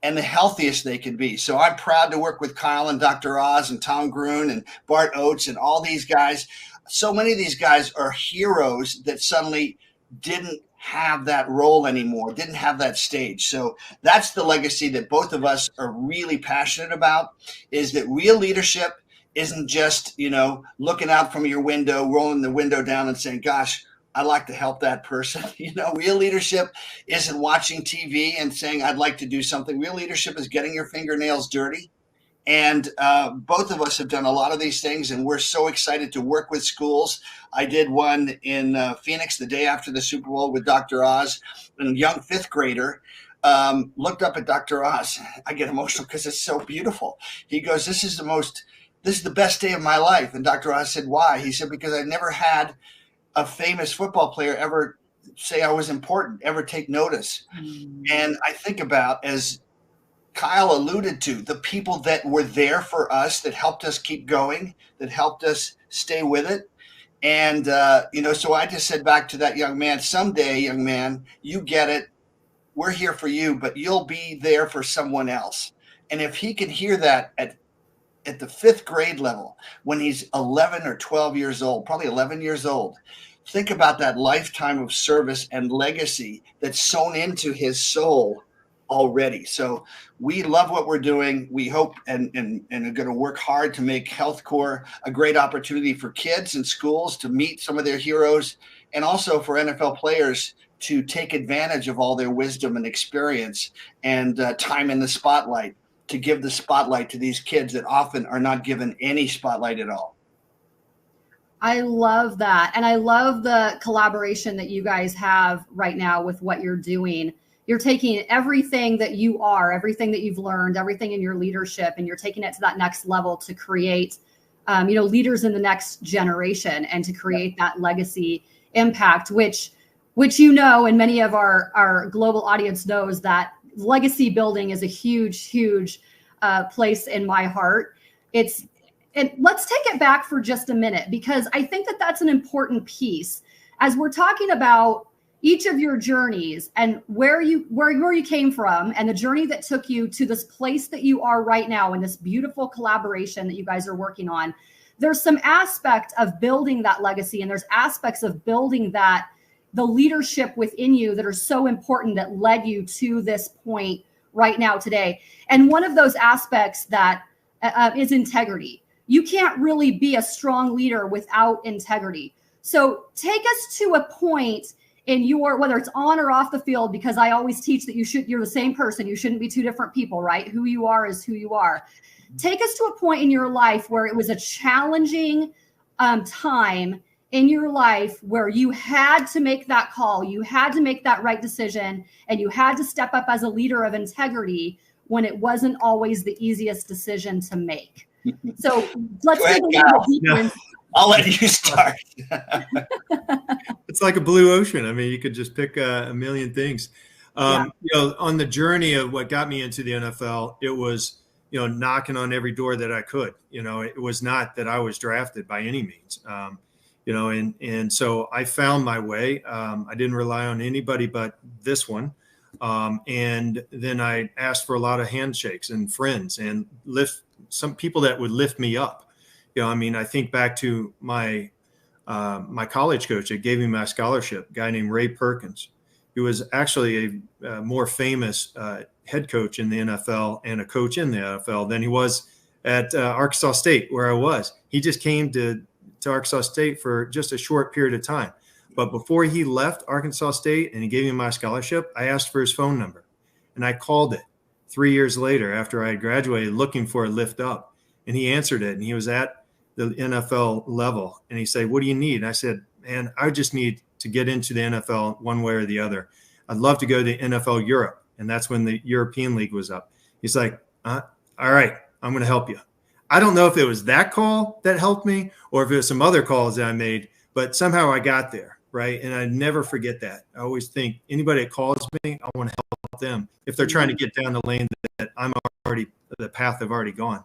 and the healthiest they can be. So I'm proud to work with Kyle and Dr. Oz and Tom Gruen and Bart Oates and all these guys. So many of these guys are heroes that suddenly didn't have that role anymore, didn't have that stage. So that's the legacy that both of us are really passionate about, is that real leadership isn't just, looking out from your window, rolling the window down and saying, gosh, I'd like to help that person. Real leadership isn't watching TV and saying, I'd like to do something. Real leadership is getting your fingernails dirty. And both of us have done a lot of these things, and we're so excited to work with schools. I did one in Phoenix the day after the Super Bowl with Dr. Oz, and a young fifth grader looked up at Dr. Oz. I get emotional because it's so beautiful. He goes, this is the best day of my life. And Dr. Oz said, why? He said, because I never had a famous football player ever say I was important, ever take notice. And I think about, as Kyle alluded to, the people that were there for us, that helped us keep going, that helped us stay with it. And, so I just said back to that young man, someday, young man, you get it. We're here for you, but you'll be there for someone else. And if he can hear that at the fifth grade level, when he's 11 or 12 years old, probably 11 years old, think about that lifetime of service and legacy that's sewn into his soul already. So we love what we're doing. We hope and are going to work hard to make Health Corps a great opportunity for kids and schools to meet some of their heroes, and also for NFL players to take advantage of all their wisdom and experience and time in the spotlight, to give the spotlight to these kids that often are not given any spotlight at all. I love that. And I love the collaboration that you guys have right now with what you're doing. You're taking everything that you are, everything that you've learned, everything in your leadership, and you're taking it to that next level to create, leaders in the next generation, and to create that legacy impact, which and many of our global audience knows that legacy building is a huge, huge place in my heart. And let's take it back for just a minute, because I think that that's an important piece as we're talking about each of your journeys and where you came from, and the journey that took you to this place that you are right now, in this beautiful collaboration that you guys are working on. There's some aspect of building that legacy, and there's aspects of building the leadership within you that are so important, that led you to this point right now today. And one of those aspects that is integrity. You can't really be a strong leader without integrity. So take us to a point in your, whether it's on or off the field, because I always teach that you're the same person. You shouldn't be two different people, right? Who you are is who you are. Take us to a point in your life where it was a challenging time in your life where you had to make that call, you had to make that right decision, and you had to step up as a leader of integrity when it wasn't always the easiest decision to make. So let's dig a little bit deeper. I'll let you start. It's like a blue ocean. I mean, you could just pick a million things. On the journey of what got me into the NFL, it was, knocking on every door that I could. It was not that I was drafted by any means. And so I found my way. I didn't rely on anybody but this one. And then I asked for a lot of handshakes and friends, and some people that would lift me up. I think back to my college coach that gave me my scholarship, a guy named Ray Perkins, who was actually a more famous head coach in the NFL and a coach in the NFL than he was at Arkansas State, where I was. He just came to Arkansas State for just a short period of time. But before he left Arkansas State and he gave me my scholarship, I asked for his phone number, and I called it 3 years later after I had graduated, looking for a lift up. And he answered it, and he was at the NFL level. And he said, "What do you need?" And I said, "Man, I just need to get into the NFL one way or the other. I'd love to go to NFL Europe." And that's when the European League was up. He's like, "All right, I'm going to help you." I don't know if it was that call that helped me or if it was some other calls that I made, but somehow I got there, right? And I never forget that. I always think anybody that calls me, I want to help them if they're trying to get down the lane that the path I've already gone.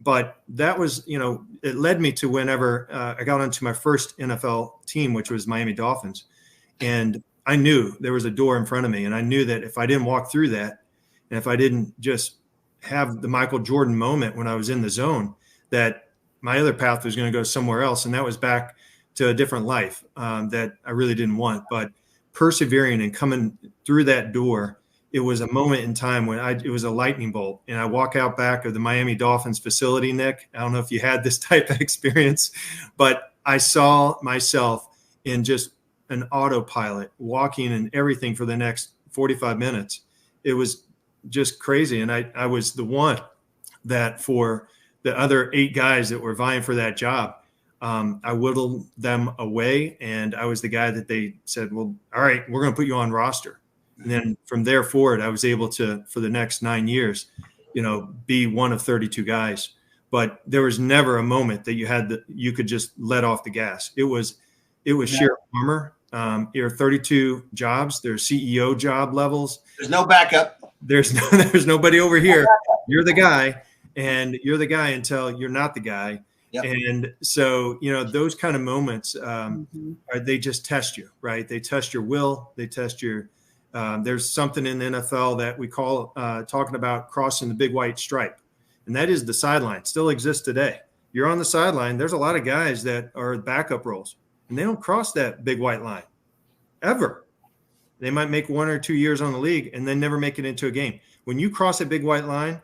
But that was, it led me to whenever I got onto my first NFL team, which was Miami Dolphins. And I knew there was a door in front of me. And I knew that if I didn't walk through that, and if I didn't just have the Michael Jordan moment when I was in the zone, that my other path was going to go somewhere else. And that was back to a different life that I really didn't want. But persevering and coming through that door, it was a moment in time when it was a lightning bolt. And I walk out back of the Miami Dolphins facility, Nick. I don't know if you had this type of experience, but I saw myself in just an autopilot walking and everything for the next 45 minutes. It was just crazy. And I was the one that for the other 8 guys that were vying for that job, I whittled them away. And I was the guy that they said, well, all right, we're going to put you on roster. And then from there forward, I was able to, for the next 9 years, be one of 32 guys. But there was never a moment that you could just let off the gas. It was sheer armor. There are 32 jobs. There's CEO job levels. There's no backup. There's nobody over here. You're the guy, and you're the guy until you're not the guy. Yep. And so, those kind of moments, they just test you, right? They test your will. They test your. There's something in the NFL that we call talking about crossing the big white stripe, and that is the sideline. Still exists today. You're on the sideline. There's a lot of guys that are backup roles, and they don't cross that big white line ever. They might make 1 or 2 years on the league and then never make it into a game. When you cross a big white line,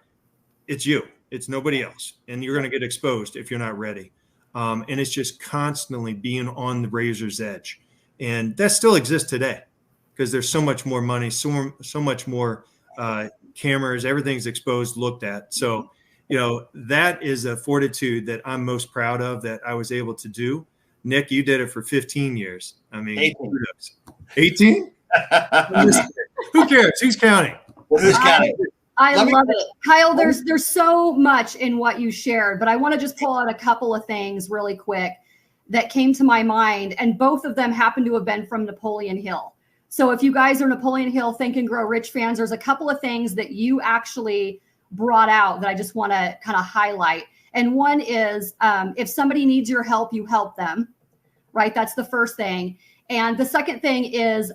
it's you. It's nobody else, and you're going to get exposed if you're not ready. And it's just constantly being on the razor's edge, and that still exists today. Because there's so much more money, so much more cameras, everything's exposed, looked at. So, that is a fortitude that I'm most proud of that I was able to do. Nick, you did it for 15 years. I mean, 18? Who cares? Who's counting? Who's counting? I love it. Kyle, there's so much in what you shared, but I want to just pull out a couple of things really quick that came to my mind. And both of them happen to have been from Napoleon Hill. So if you guys are Napoleon Hill Think and Grow Rich fans, there's a couple of things that you actually brought out that I just want to kind of highlight. And one is if somebody needs your help, you help them, right? That's the first thing. And the second thing is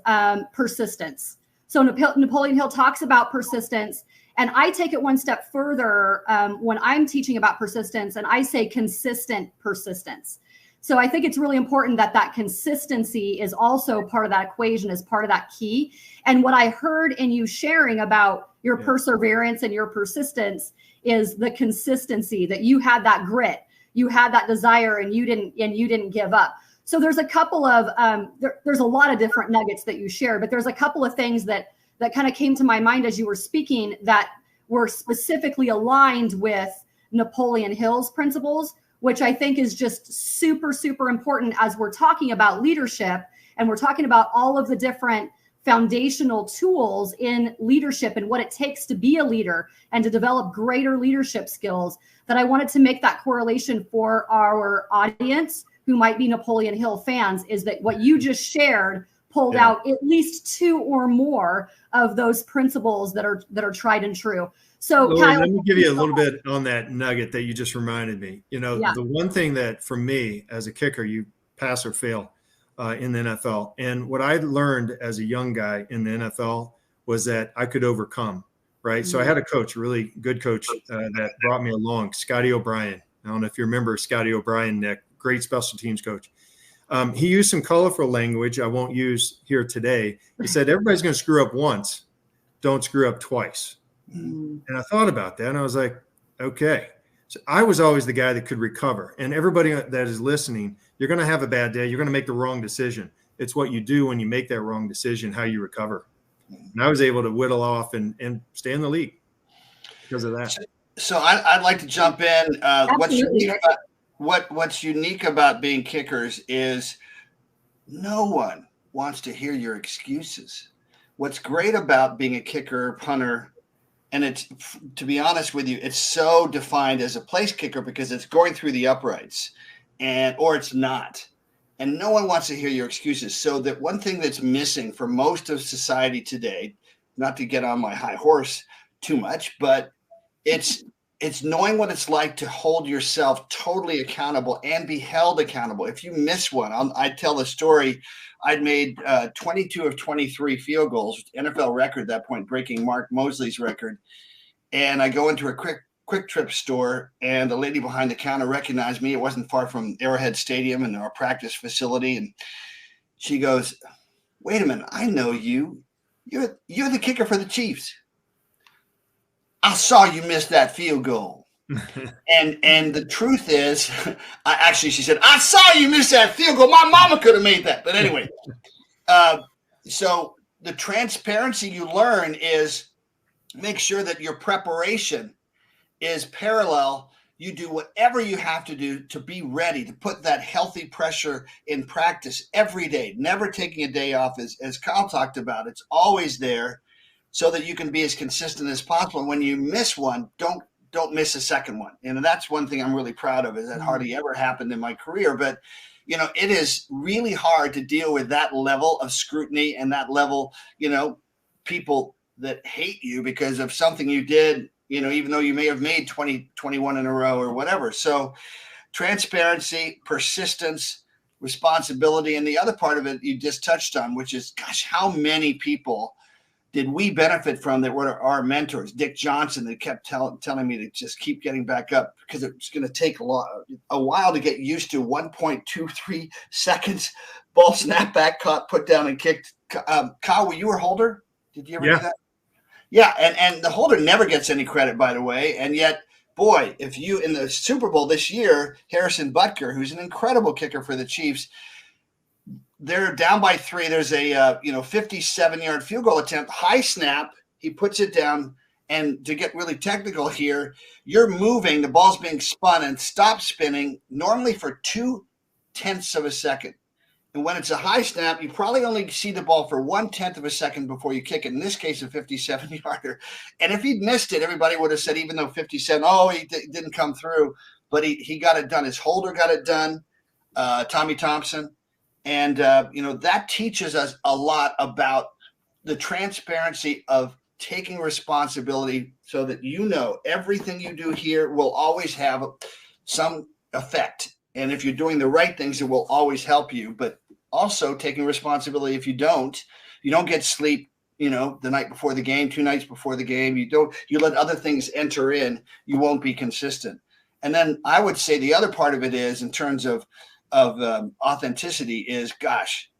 persistence. So Napoleon Hill talks about persistence. And I take it one step further when I'm teaching about persistence, and I say consistent persistence. So I think it's really important that consistency is also part of that equation, is part of that key. And what I heard in you sharing about your perseverance and your persistence is the consistency, that you had that grit, you had that desire, and you didn't give up. So there's a couple of there's a lot of different nuggets that you shared, but there's a couple of things that kind of came to my mind as you were speaking that were specifically aligned with Napoleon Hill's principles, which I think is just super, super important as we're talking about leadership and we're talking about all of the different foundational tools in leadership and what it takes to be a leader and to develop greater leadership skills, that I wanted to make that correlation for our audience who might be Napoleon Hill fans, is that what you just shared pulled out at least 2 or more of those principles that are tried and true. So Lord, Kyle, let me give you a little bit on that nugget that you just reminded me. The one thing that for me as a kicker, you pass or fail in the NFL. And what I learned as a young guy in the NFL was that I could overcome, right? Mm-hmm. So I had a coach, a really good coach that brought me along, Scotty O'Brien. I don't know if you remember Scotty O'Brien, Nick, great special teams coach. He used some colorful language I won't use here today. He said, everybody's going to screw up once. Don't screw up twice. And I thought about that and I was like, okay. So I was always the guy that could recover. And everybody that is listening, you're going to have a bad day. You're going to make the wrong decision. It's what you do when you make that wrong decision, how you recover. And I was able to whittle off and stay in the league because of that. So I'd like to jump in. What's unique about being kickers is no one wants to hear your excuses. What's great about being a kicker, punter, and it's, to be honest with you, it's so defined as a place kicker because it's going through the uprights or it's not. And no one wants to hear your excuses. So that one thing that's missing for most of society today, not to get on my high horse too much, but it's it's knowing what it's like to hold yourself totally accountable and be held accountable. If you miss one, I tell the story. I'd made 22 of 23 field goals, NFL record at that point, breaking Mark Mosley's record. And I go into a quick trip store, and the lady behind the counter recognized me. It wasn't far from Arrowhead Stadium and our practice facility. And she goes, "Wait a minute, I know you. You're the kicker for the Chiefs. I saw you miss that field goal." And the truth is, she said, "I saw you miss that field goal. My mama could have made that." But anyway, so the transparency you learn is make sure that your preparation is parallel. You do whatever you have to do to be ready, to put that healthy pressure in practice every day, never taking a day off, as Kyle talked about. It's always there so that you can be as consistent as possible. And when you miss one, don't miss a second one. And that's one thing I'm really proud of, is that hardly ever happened in my career. But, it is really hard to deal with that level of scrutiny and that level, people that hate you because of something you did, even though you may have made 20, 21 in a row or whatever. So transparency, persistence, responsibility. And the other part of it you just touched on, which is, gosh, how many people did we benefit from that were our mentors? Dick Johnson, that kept telling me to just keep getting back up because it's going to take a while to get used to 1.23 seconds, ball snap back, caught, put down, and kicked. Kyle, were you a holder? Did you ever do that? Yeah, and the holder never gets any credit, by the way. And yet, boy, if you in the Super Bowl this year, Harrison Butker, who's an incredible kicker for the Chiefs, they're down by 3. There's a 57-yard field goal attempt, high snap. He puts it down, and to get really technical here, you're moving. The ball's being spun and stop spinning normally for 0.2 of a second. And when it's a high snap, you probably only see the ball for 1/10 of a second before you kick it. In this case, a 57-yarder. And if he'd missed it, everybody would have said, even though 57, he didn't come through. But he got it done. His holder got it done, Tommy Thompson. And, that teaches us a lot about the transparency of taking responsibility so that everything you do here will always have some effect. And if you're doing the right things, it will always help you. But also taking responsibility if you don't get sleep, the night before the game, 2 nights before the game, you let other things enter in, you won't be consistent. And then I would say the other part of it is, in terms of authenticity, is, gosh,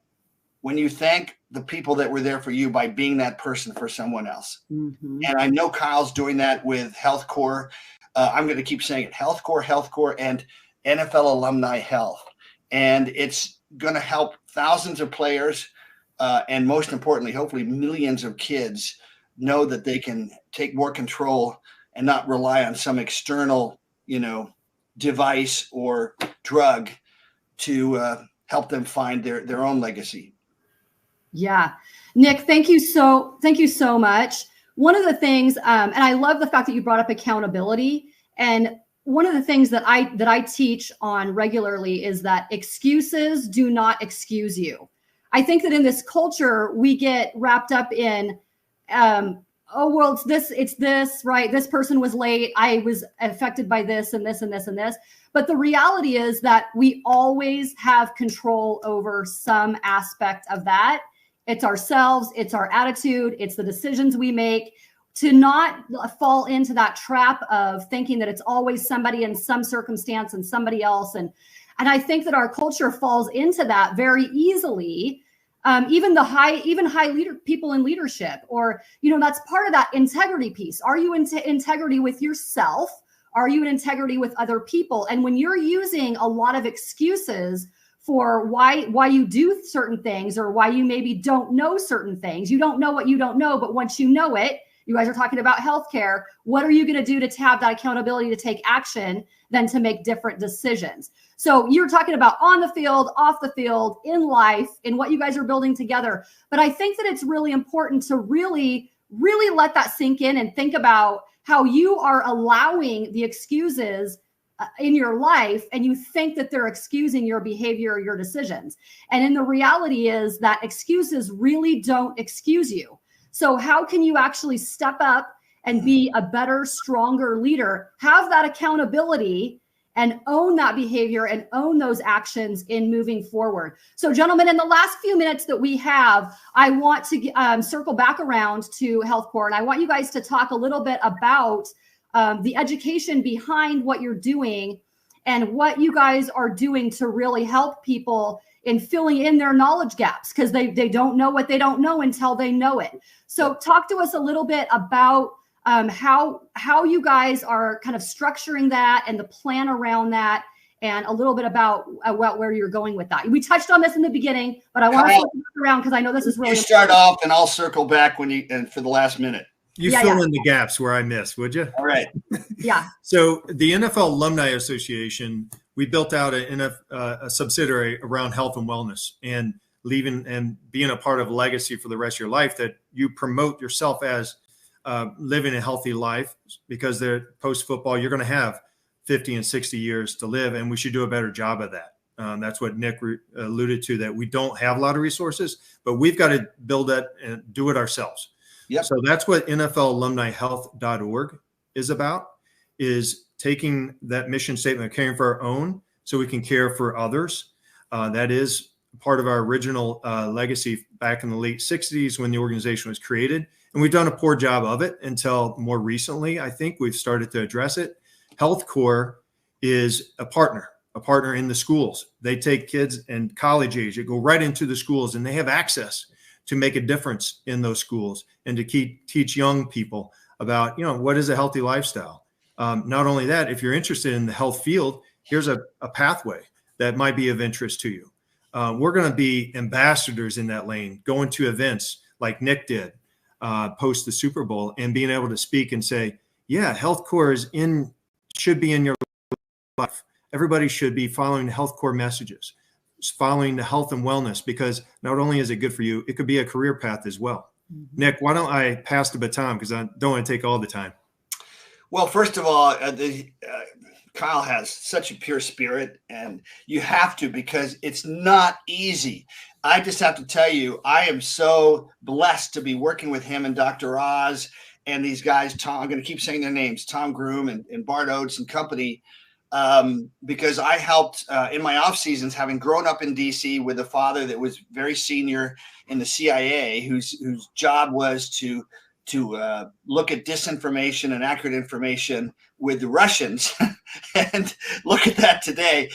when you thank the people that were there for you by being that person for someone else. Mm-hmm. And I know Kyle's doing that with Health Corps. I'm going to keep saying it, Health Corps, and NFL Alumni Health. And it's going to help thousands of players, and most importantly, hopefully millions of kids know that they can take more control and not rely on some external, device or drug to help them find their own legacy. Yeah. Nick, thank you so much. One of the things, and I love the fact that you brought up accountability. And one of the things that I teach on regularly is that excuses do not excuse you. I think that in this culture, we get wrapped up in, it's this, right? This person was late. I was affected by this and this and this and this. But the reality is that we always have control over some aspect of that. It's ourselves, it's our attitude, it's the decisions we make. To not fall into that trap of thinking that it's always somebody in some circumstance and somebody else. And I think that our culture falls into that very easily. Even high people in leadership, or, that's part of that integrity piece. Are you in integrity with yourself? Are you in integrity with other people? And when you're using a lot of excuses for why you do certain things, or why you maybe don't know certain things, you don't know what you don't know, but once you know it, you guys are talking about healthcare. What are you going to do to have that accountability to take action, than to make different decisions? So you're talking about on the field, off the field, in life, in what you guys are building together. But I think that it's really important to really, really let that sink in and think about how you are allowing the excuses in your life, and you think that they're excusing your behavior or your decisions. And then the reality is that excuses really don't excuse you. So how can you actually step up and be a better, stronger leader, have that accountability and own that behavior and own those actions in moving forward. So gentlemen, in the last few minutes that we have, I want to circle back around to Health Corps, and I want you guys to talk a little bit about the education behind what you're doing and what you guys are doing to really help people in filling in their knowledge gaps, because they don't know what they don't know until they know it. So talk to us a little bit about how you guys are kind of structuring that and the plan around that, and a little bit about where you're going with that. We touched on this in the beginning, but I want to circle back around because I know this is really you start off, and I'll circle back and for the last minute. You fill in the gaps where I missed, would you? All right. Yeah. So the NFL Alumni Association, we built out a subsidiary around health and wellness, and leaving and being a part of a legacy for the rest of your life, that you promote yourself as living a healthy life, because they're post-football, you're going to have 50 and 60 years to live, and we should do a better job of that. That's what Nick alluded to, that we don't have a lot of resources, but we've got to build that and do it ourselves. Yep. So that's what NFLalumnihealth.org is about, is taking that mission statement of caring for our own so we can care for others. That is part of our original legacy back in the late 60s when the organization was created. And we've done a poor job of it until more recently. I think we've started to address it. Health Corps is a partner in the schools. They take kids and college age, they go right into the schools, and they have access to make a difference in those schools and to teach young people about, what is a healthy lifestyle. Not only that, if you're interested in the health field, here's a pathway that might be of interest to you. We're going to be ambassadors in that lane, going to events like Nick did post the Super Bowl, and being able to speak and say, yeah, Health Corps should be in your life. Everybody should be following the Health Corps messages, following the health and wellness, because not only is it good for you, it could be a career path as well. Mm-hmm. Nick, why don't I pass the baton, because I don't want to take all the time. Well, first of all, Kyle has such a pure spirit, and you have to, because it's not easy. I just have to tell you, I am so blessed to be working with him and Dr. Oz and these guys, Tom, I'm going to keep saying their names, Tom Groom and Bart Oates and company, because I helped in my off seasons, having grown up in DC with a father that was very senior in the CIA, whose job was to look at disinformation and accurate information with the Russians. And look at that today.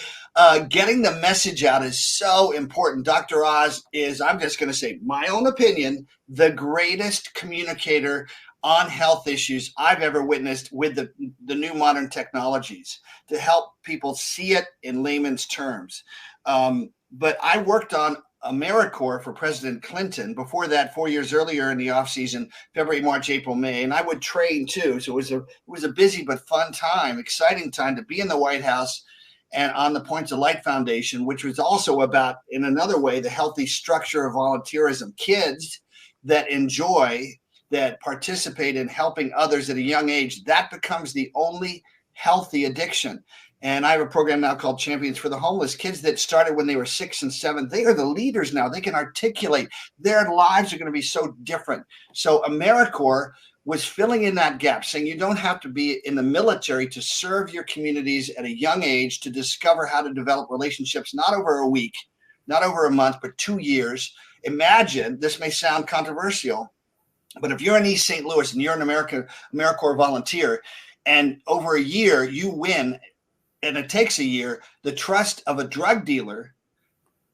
Getting the message out is so important. Dr. Oz is, I'm just going to say my own opinion, the greatest communicator on health issues I've ever witnessed, with the new modern technologies to help people see it in layman's terms. But I worked on AmeriCorps for President Clinton. Before that, 4 years earlier in the off season, February, March, April, May, and I would train too. So it was a busy but fun time, exciting time to be in the White House and on the Points of Light Foundation, which was also about, in another way, the healthy structure of volunteerism. Kids that enjoy, that participate in helping others at a young age, that becomes the only healthy addiction. And I have a program now called Champions for the Homeless. Kids that started when they were 6 and 7, they are the leaders now. They can articulate. Their lives are going to be so different. So AmeriCorps was filling in that gap, saying you don't have to be in the military to serve your communities at a young age, to discover how to develop relationships, not over a week, not over a month, but 2 years. Imagine, this may sound controversial, but if you're in East St. Louis and you're an AmeriCorps volunteer, and over a year you win, and it takes a year, the trust of a drug dealer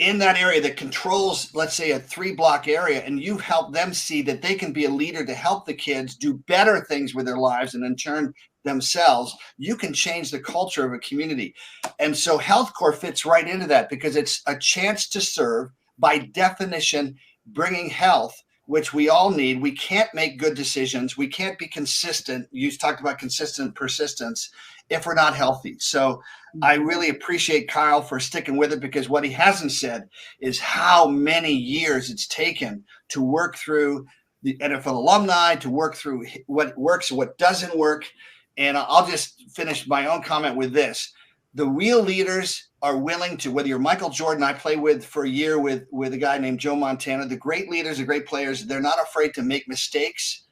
in that area that controls, let's say, a 3-block area, and you've helped them see that they can be a leader to help the kids do better things with their lives and in turn themselves, you can change the culture of a community. And so Health Corps fits right into that, because it's a chance to serve, by definition, bringing health, which we all need. We can't make good decisions. We can't be consistent. You talked about consistent persistence if we're not healthy. So I really appreciate Kyle for sticking with it, because what he hasn't said is how many years it's taken to work through the NFL alumni, to work through what works, what doesn't work. And I'll just finish my own comment with this. The real leaders are willing to, whether you're Michael Jordan, I play with for a year with a guy named Joe Montana, the great leaders, the great players, they're not afraid to make mistakes,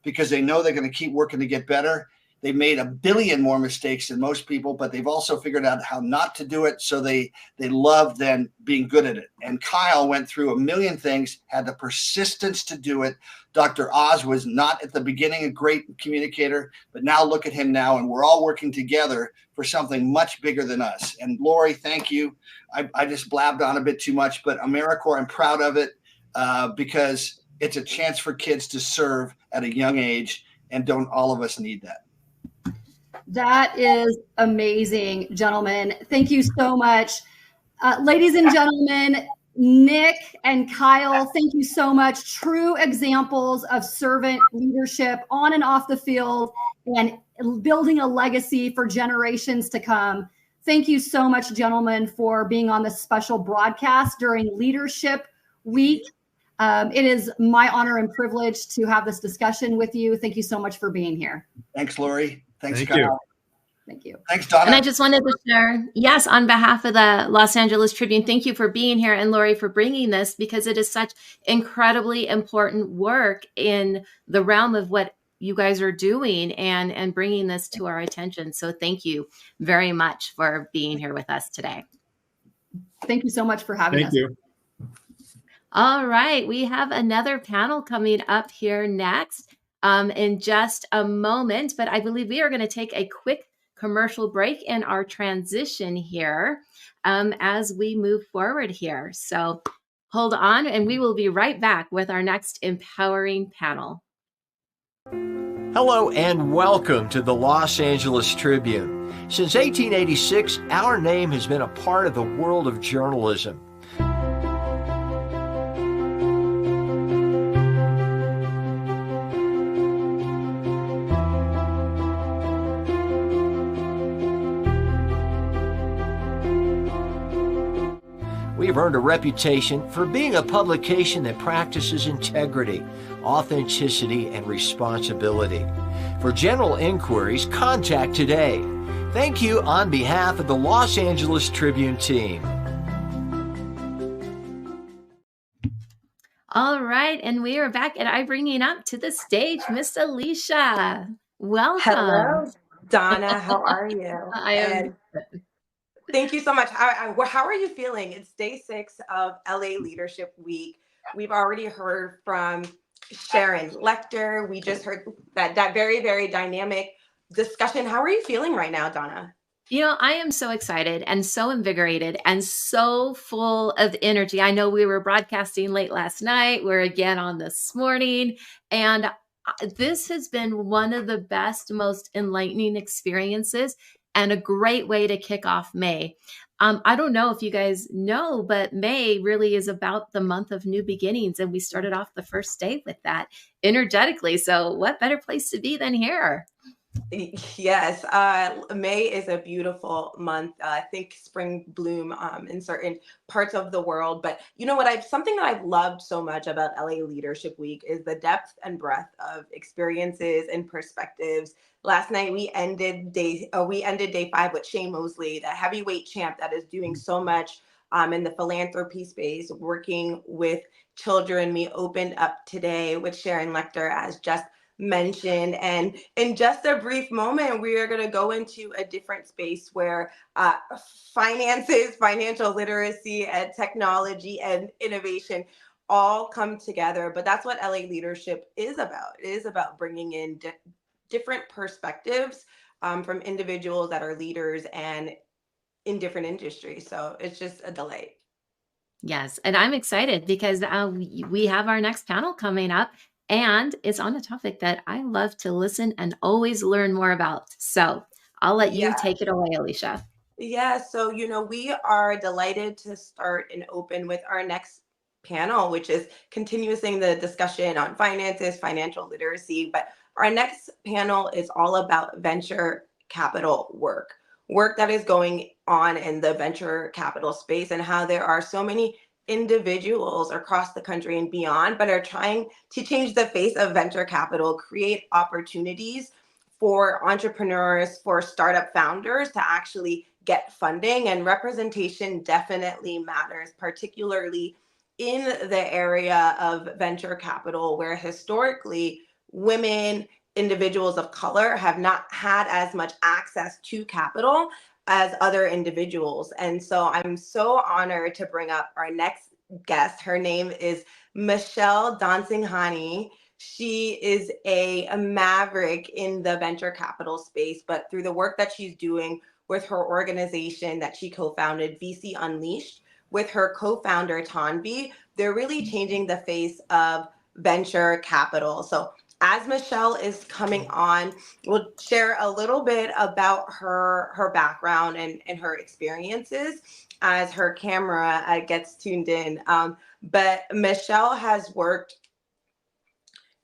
because they know they're going to keep working to get better. They've made a billion more mistakes than most people, but they've also figured out how not to do it. So they love then being good at it. And Kyle went through a million things, had the persistence to do it. Dr. Oz was not at the beginning a great communicator, but now look at him now, and we're all working together for something much bigger than us. And Lori, thank you. I just blabbed on a bit too much, but AmeriCorps, I'm proud of it because it's a chance for kids to serve at a young age, and don't all of us need that? That is amazing, gentlemen. Thank you so much. Ladies and gentlemen, Nick and Kyle, thank you so much. True examples of servant leadership on and off the field and building a legacy for generations to come. Thank you so much, gentlemen, for being on this special broadcast during Leadership Week. It is my honor and privilege to have this discussion with you. Thank you so much for being here. Thanks, Lori. Thanks, Thank Kyle. you. Thank you. Thanks, Donna. And I just wanted to share, yes, on behalf of the Los Angeles Tribune, thank you for being here, and Lori for bringing this, because it is such incredibly important work in the realm of what you guys are doing and bringing this to our attention. So thank you very much for being here with us today. Thank you so much for having us. Thank you. All right, we have another panel coming up here next in just a moment, but I believe we are going to take a quick commercial break in our transition here as we move forward here. So hold on, and we will be right back with our next empowering panel. Hello and welcome to the Los Angeles Tribune. Since 1886, our name has been a part of the world of journalism. We have earned a reputation for being a publication that practices integrity, authenticity, and responsibility. For general inquiries, contact today. Thank you on behalf of the Los Angeles Tribune team. All right, and we are back, and I'm bringing up to the stage Miss Alicia. Welcome. Hello, Donna. How are you? I am. Thank you so much. How are you feeling? It's day 6 of LA Leadership Week. We've already heard from Sharon Lecter. We just heard that very, very dynamic discussion. How are you feeling right now, Donna? You know, I am so excited and so invigorated and so full of energy. I know we were broadcasting late last night. We're again on this morning. And this has been one of the best, most enlightening experiences and a great way to kick off May. I don't know if you guys know, but May really is about the month of new beginnings. And we started off the first day with that energetically. So what better place to be than here? Yes, May is a beautiful month. I think spring bloom in certain parts of the world. But you know what? Something that I've loved so much about LA Leadership Week is the depth and breadth of experiences and perspectives. Last night we ended day 5 with Shane Mosley, the heavyweight champ that is doing so much in the philanthropy space, working with children. We opened up today with Sharon Lecter, as just mentioned, and in just a brief moment we are going to go into a different space where finances, financial literacy, and technology and innovation all come together. But that's what LA Leadership is about. It is about bringing in different perspectives from individuals that are leaders and in different industries. So it's just a delight. Yes, and I'm excited because we have our next panel coming up. And it's on a topic that I love to listen and always learn more about. So I'll let you take it away, Alicia. Yeah, so, we are delighted to start and open with our next panel, which is continuing the discussion on finances, financial literacy. But our next panel is all about venture capital work that is going on in the venture capital space, and how there are so many individuals across the country and beyond, but are trying to change the face of venture capital, create opportunities for entrepreneurs, for startup founders to actually get funding. And representation definitely matters, particularly in the area of venture capital, where historically women, individuals of color have not had as much access to capital as other individuals. And so I'm so honored to bring up our next guest. Her name is Michelle Donsinghani. She is a maverick in the venture capital space, but through the work that she's doing with her organization that she co-founded, VC Unleashed, with her co-founder, Tanvi, they're really changing the face of venture capital. So as Michelle is coming on, we'll share a little bit about her background and her experiences as her camera gets tuned in. But Michelle has worked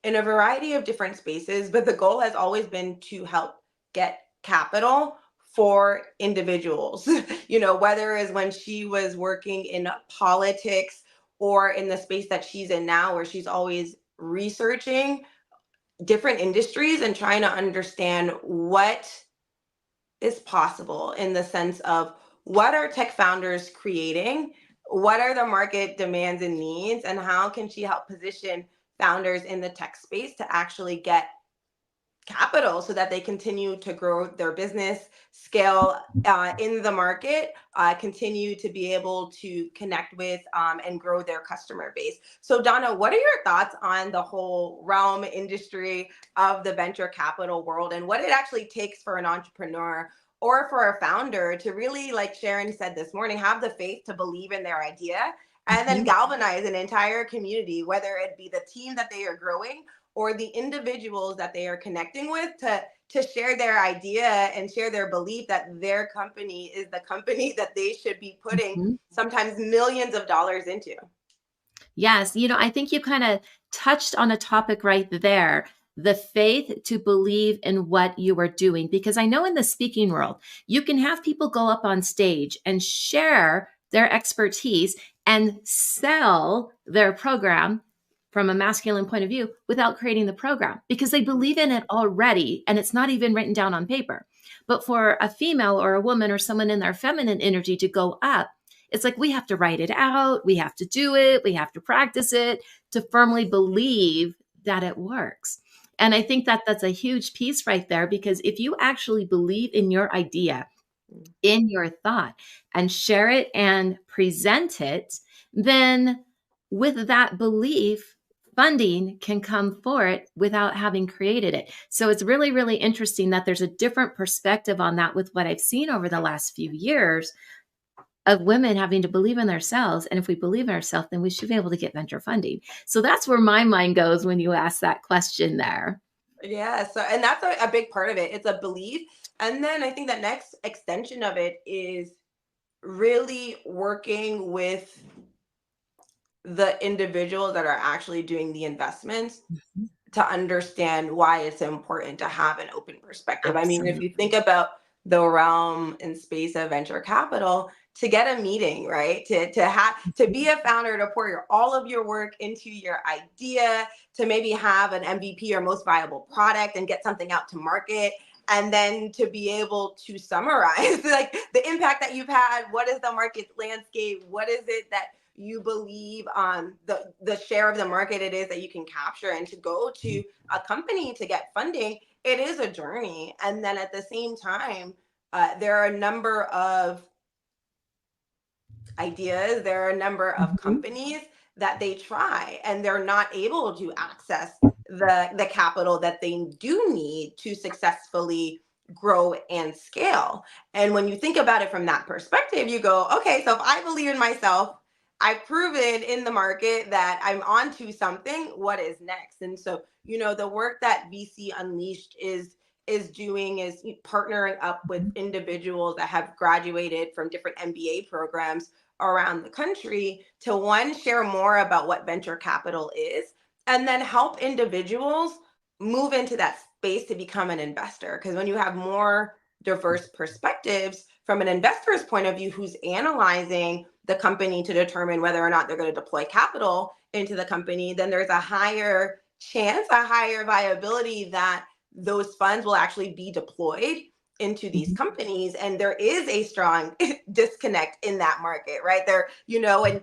in a variety of different spaces, but the goal has always been to help get capital for individuals, you know, whether it's when she was working in politics or in the space that she's in now, where she's always researching different industries and trying to understand what is possible in the sense of what are tech founders creating, what are the market demands and needs, and how can she help position founders in the tech space to actually get capital so that they continue to grow their business, scale in the market, continue to be able to connect with and grow their customer base. So Donna, what are your thoughts on the whole realm industry of the venture capital world and what it actually takes for an entrepreneur or for a founder to really, like Sharon said this morning, have the faith to believe in their idea and then galvanize an entire community, whether it be the team that they are growing or the individuals that they are connecting with to share their idea and share their belief that their company is the company that they should be putting sometimes millions of dollars into. Yes. You know, I think you kind of touched on a topic right there, the faith to believe in what you are doing. Because I know in the speaking world, you can have people go up on stage and share their expertise and sell their program from a masculine point of view without creating the program because they believe in it already and it's not even written down on paper. But for a female or a woman or someone in their feminine energy to go up, it's like we have to write it out, we have to do it, we have to practice it to firmly believe that it works. And I think that that's a huge piece right there because if you actually believe in your idea, in your thought, and share it and present it, then with that belief, funding can come for it without having created it. So it's really, really interesting that there's a different perspective on that with what I've seen over the last few years of women having to believe in themselves. And if we believe in ourselves, then we should be able to get venture funding. So that's where my mind goes when you ask that question there. Yeah. So, and that's a big part of it. It's a belief. And then I think the next extension of it is really working with the individuals that are actually doing the investments to understand why it's important to have an open perspective. Absolutely. I mean, if you think about the realm and space of venture capital, to get a meeting, right? To be a founder, to pour all of your work into your idea, to maybe have an MVP or most viable product and get something out to market. And then to be able to summarize like the impact that you've had, what is the market landscape? What is it that you believe the share of the market it is that you can capture, and to go to a company to get funding, it is a journey. And then at the same time, there are a number of ideas, there are a number of companies that they try and they're not able to access the capital that they do need to successfully grow and scale. And when you think about it from that perspective, you go, okay, so if I believe in myself, I've proven in the market that I'm onto something, what is next? And so, you know, the work that VC Unleashed is doing is partnering up with individuals that have graduated from different MBA programs around the country to, one, share more about what venture capital is, and then help individuals move into that space to become an investor. Because when you have more diverse perspectives from an investor's point of view who's analyzing the company to determine whether or not they're going to deploy capital into the company, then there's a higher chance, a higher viability that those funds will actually be deployed into these companies. And there is a strong disconnect in that market, right? There, you know, and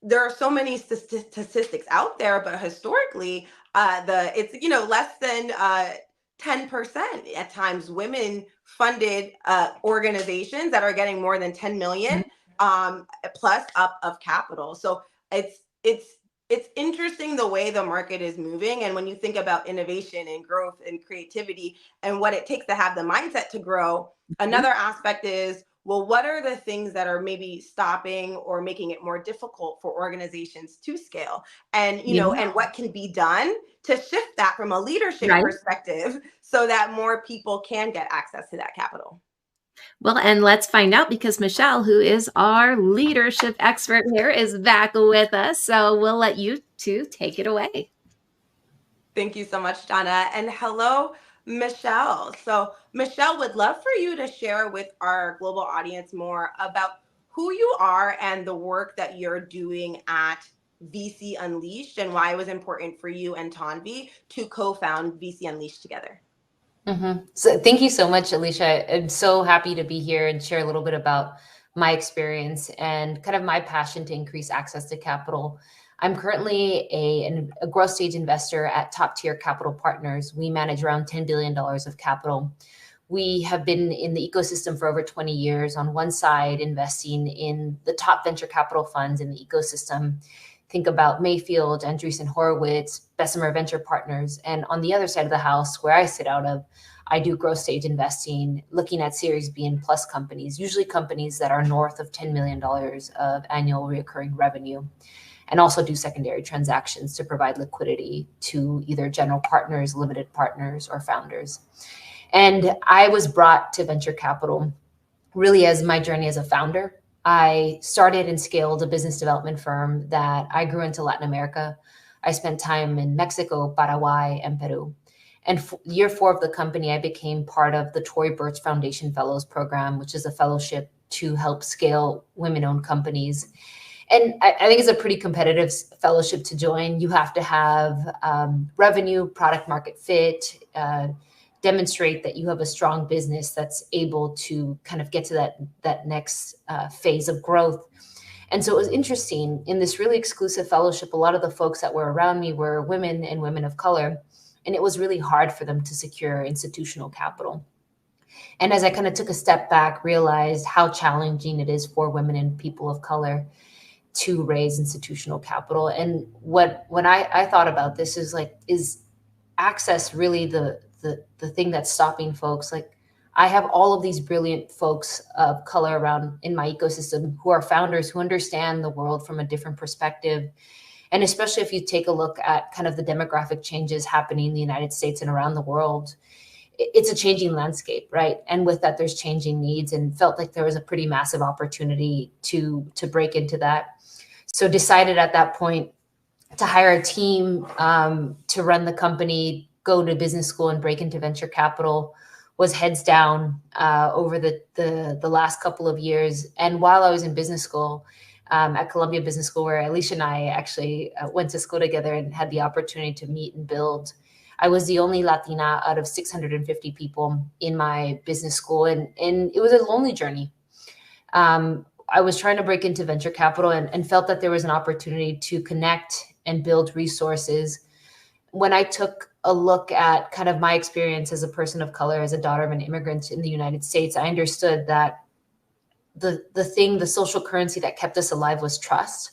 there are so many statistics out there, but historically, it's less than 10% at times women funded organizations that are getting more than 10 million plus up of capital. So it's interesting the way the market is moving. And when you think about innovation and growth and creativity and what it takes to have the mindset to grow, another aspect is, well, what are the things that are maybe stopping or making it more difficult for organizations to scale? And, and what can be done to shift that from a leadership perspective so that more people can get access to that capital? Well, and let's find out, because Michelle, who is our leadership expert here, is back with us. So we'll let you two take it away. Thank you so much, Donna. And hello, Michelle. So Michelle, would love for you to share with our global audience more about who you are and the work that you're doing at VC Unleashed and why it was important for you and Tanvi to co-found VC Unleashed together. So thank you so much, Alicia. I'm so happy to be here and share a little bit about my experience and kind of my passion to increase access to capital. I'm currently a growth stage investor at Top Tier Capital Partners. We manage around $10 billion of capital. We have been in the ecosystem for over 20 years. On one side, investing in the top venture capital funds in the ecosystem. Think about Mayfield, Andreessen Horowitz, Bessemer Venture Partners. And on the other side of the house, where I sit out of, I do growth stage investing, looking at Series B and plus companies, usually companies that are north of $10 million of annual recurring revenue, and also do secondary transactions to provide liquidity to either general partners, limited partners, or founders. And I was brought to venture capital really as my journey as a founder. I started and scaled a business development firm that I grew into Latin America. I spent time in Mexico, Paraguay, and Peru. And year 4 of the company, I became part of the Tory Burch Foundation Fellows Program, which is a fellowship to help scale women-owned companies. And I think it's a pretty competitive fellowship to join. You have to have revenue, product market fit, demonstrate that you have a strong business that's able to kind of get to that next phase of growth. And so it was interesting, in this really exclusive fellowship, a lot of the folks that were around me were women and women of color, and it was really hard for them to secure institutional capital. And as I kind of took a step back, realized how challenging it is for women and people of color to raise institutional capital. And when I thought about this is access really the thing that's stopping folks? Like, I have all of these brilliant folks of color around in my ecosystem who are founders, who understand the world from a different perspective. And especially if you take a look at kind of the demographic changes happening in the United States and around the world, it's a changing landscape, right? And with that, there's changing needs, and felt like there was a pretty massive opportunity to break into that. So decided at that point to hire a team to run the company, go to business school and break into venture capital. Was heads down over the last couple of years. And while I was in business school at Columbia Business School, where Alicia and I actually went to school together and had the opportunity to meet and build, I was the only Latina out of 650 people in my business school. And it was a lonely journey. I was trying to break into venture capital and felt that there was an opportunity to connect and build resources. When I took a look at kind of my experience as a person of color, as a daughter of an immigrant in the United States, I understood that the social currency that kept us alive was trust.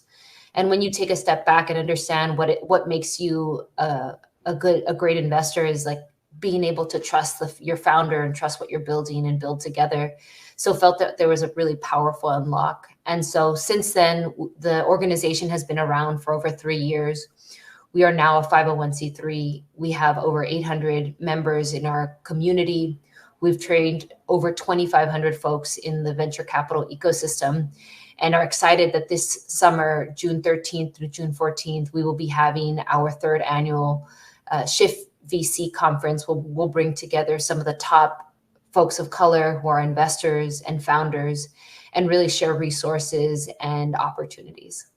And when you take a step back and understand what makes you a great investor is like being able to trust your founder and trust what you're building and build together. So felt that there was a really powerful unlock. And so since then, the organization has been around for over 3 years. We are now a 501c3. We have over 800 members in our community. We've trained over 2,500 folks in the venture capital ecosystem, and are excited that this summer, June 13th through June 14th, we will be having our 3rd annual Shift VC conference. We'll bring together some of the top folks of color who are investors and founders, and really share resources and opportunities.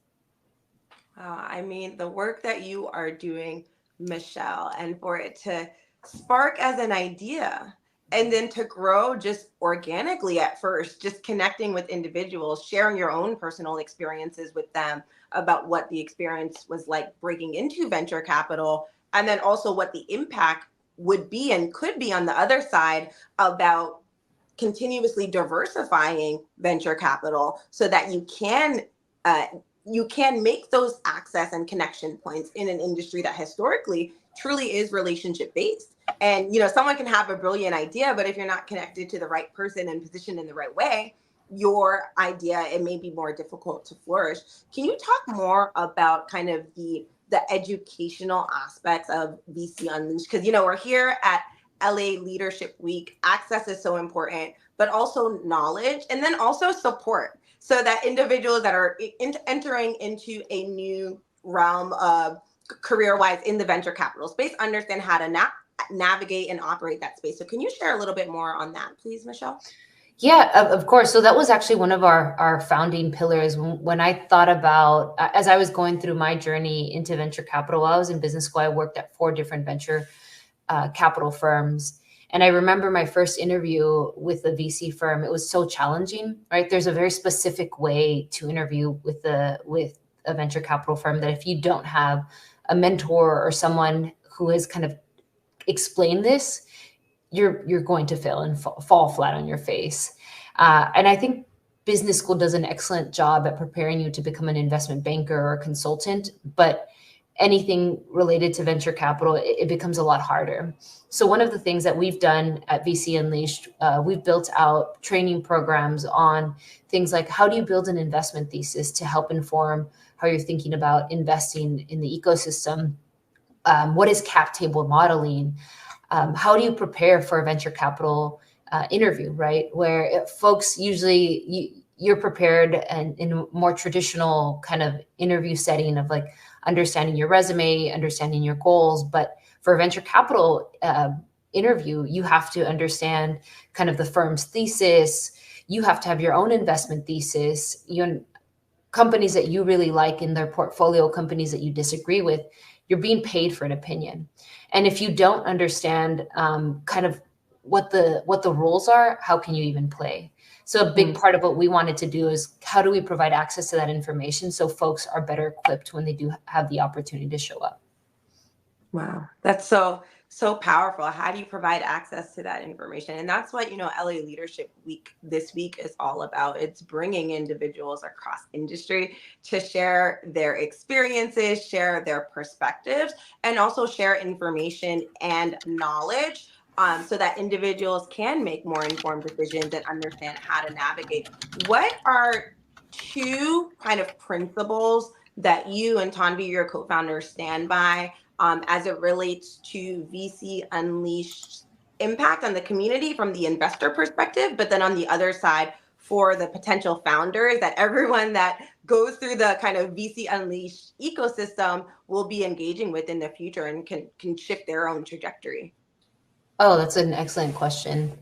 I mean, the work that you are doing, Michelle, and for it to spark as an idea and then to grow just organically at first, just connecting with individuals, sharing your own personal experiences with them about what the experience was like breaking into venture capital, and then also what the impact would be and could be on the other side about continuously diversifying venture capital so that you can make those access and connection points in an industry that historically truly is relationship based. And someone can have a brilliant idea, but if you're not connected to the right person and positioned in the right way, your idea, it may be more difficult to flourish. Can you talk more about kind of the educational aspects of VC Unleashed? Because we're here at LA Leadership Week. Access is so important, but also knowledge, and then also support, so that individuals that are entering into a new realm of career-wise in the venture capital space understand how to navigate and operate that space. So can you share a little bit more on that, please, Michelle? Yeah, of course. So that was actually one of our founding pillars when I thought about, as I was going through my journey into venture capital. While I was in business school, I worked at 4 different venture capital firms. And I remember my first interview with a VC firm. It was so challenging, right? There's a very specific way to interview with a venture capital firm that if you don't have a mentor or someone who has kind of explained this, you're going to fail and fall flat on your face. And I think business school does an excellent job at preparing you to become an investment banker or a consultant, but anything related to venture capital, it becomes a lot harder. So one of the things that we've done at VC Unleashed, we've built out training programs on things like, how do you build an investment thesis to help inform how you're thinking about investing in the ecosystem? What is cap table modeling? How do you prepare for a venture capital interview, right? Where folks usually, you're prepared and in a more traditional kind of interview setting of like understanding your resume, understanding your goals. But for a venture capital interview, you have to understand kind of the firm's thesis. You have to have your own investment thesis. Companies that you really like in their portfolio, companies that you disagree with, you're being paid for an opinion. And if you don't understand kind of what the rules are, how can you even play? So a big part of what we wanted to do is, how do we provide access to that information so folks are better equipped when they do have the opportunity to show up? Wow, that's so powerful. How do you provide access to that information? And that's what LA Leadership Week this week is all about. It's bringing individuals across industry to share their experiences, share their perspectives, and also share information and knowledge, so that individuals can make more informed decisions and understand how to navigate. What are 2 kind of principles that you and Tanvi, your co-founder, stand by as it relates to VC Unleashed impact on the community from the investor perspective, but then on the other side for the potential founders, that everyone that goes through the kind of VC Unleashed ecosystem will be engaging with in the future and can shift their own trajectory? Oh, that's an excellent question.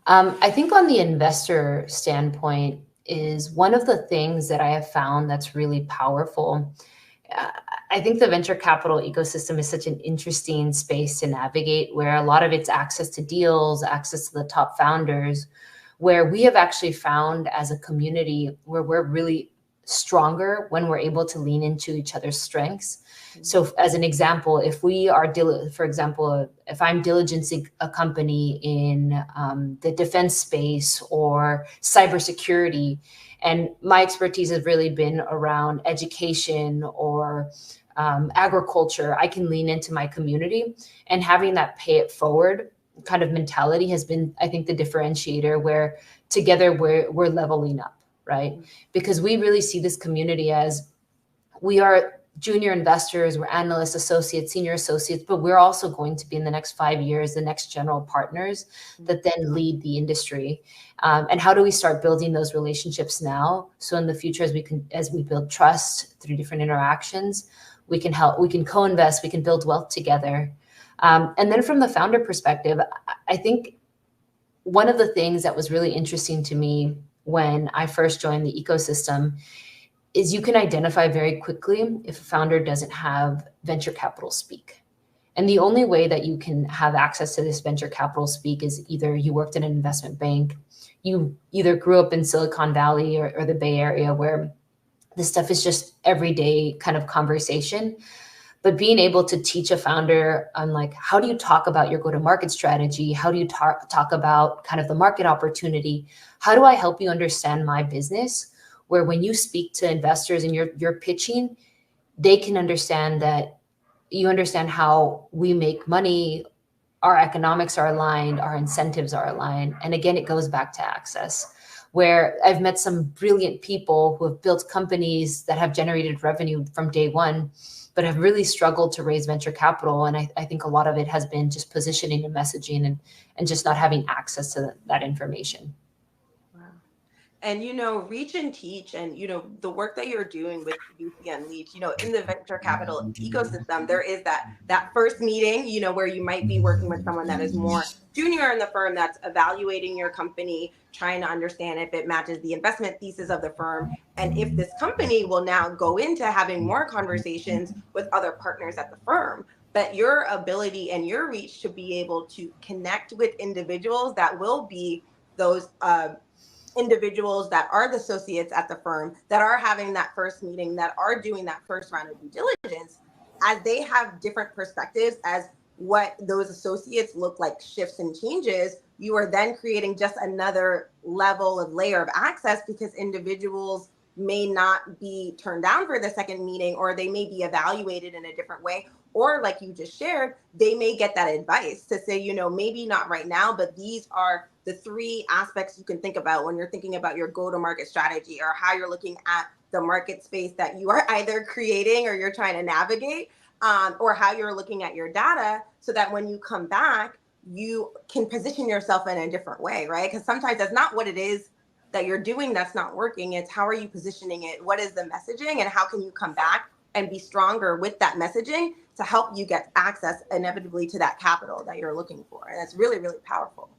I think on the investor standpoint is one of the things that I have found that's really powerful. I think the venture capital ecosystem is such an interesting space to navigate, where a lot of it's access to deals, access to the top founders, where we have actually found as a community where we're really stronger when we're able to lean into each other's strengths. So as an example, if we are, for example, if I'm diligencing a company in the defense space or cybersecurity, and my expertise has really been around education or agriculture, I can lean into my community, and having that pay it forward kind of mentality has been, I think, the differentiator, where together we're leveling up, right? Because we really see this community as, we are junior investors, we're analysts, associates, senior associates, but we're also going to be in the next 5 years, the next general partners that then lead the industry. And how do we start building those relationships now? So in the future, as we build trust through different interactions, we can co-invest, we can build wealth together. And then from the founder perspective, I think one of the things that was really interesting to me when I first joined the ecosystem is you can identify very quickly if a founder doesn't have venture capital speak. And the only way that you can have access to this venture capital speak is either you worked in an investment bank, you either grew up in Silicon Valley or the Bay Area, where this stuff is just everyday kind of conversation. But being able to teach a founder on like, how do you talk about your go-to-market strategy? How do you talk about kind of the market opportunity? How do I help you understand my business? Where when you speak to investors and you're pitching, they can understand that you understand how we make money, our economics are aligned, our incentives are aligned. And again, it goes back to access, where I've met some brilliant people who have built companies that have generated revenue from day one, but have really struggled to raise venture capital. And I think a lot of it has been just positioning and messaging and just not having access to that information. And, reach and teach and, the work that you're doing with VC Unleashed, in the venture capital ecosystem, there is that first meeting, where you might be working with someone that is more junior in the firm that's evaluating your company, trying to understand if it matches the investment thesis of the firm. And if this company will now go into having more conversations with other partners at the firm. But your ability and your reach to be able to connect with individuals that will be those individuals that are the associates at the firm, that are having that first meeting, that are doing that first round of due diligence, as they have different perspectives as what those associates look like shifts and changes, you are then creating just another level of layer of access, because individuals may not be turned down for the second meeting, or they may be evaluated in a different way. Or like you just shared, they may get that advice to say, maybe not right now, but these are the 3 aspects you can think about when you're thinking about your go-to-market strategy, or how you're looking at the market space that you are either creating or you're trying to navigate, or how you're looking at your data, so that when you come back, you can position yourself in a different way, right? Because sometimes that's not what it is that you're doing that's not working. It's how are you positioning it? What is the messaging? And how can you come back and be stronger with that messaging to help you get access inevitably to that capital that you're looking for? And it's really, really powerful.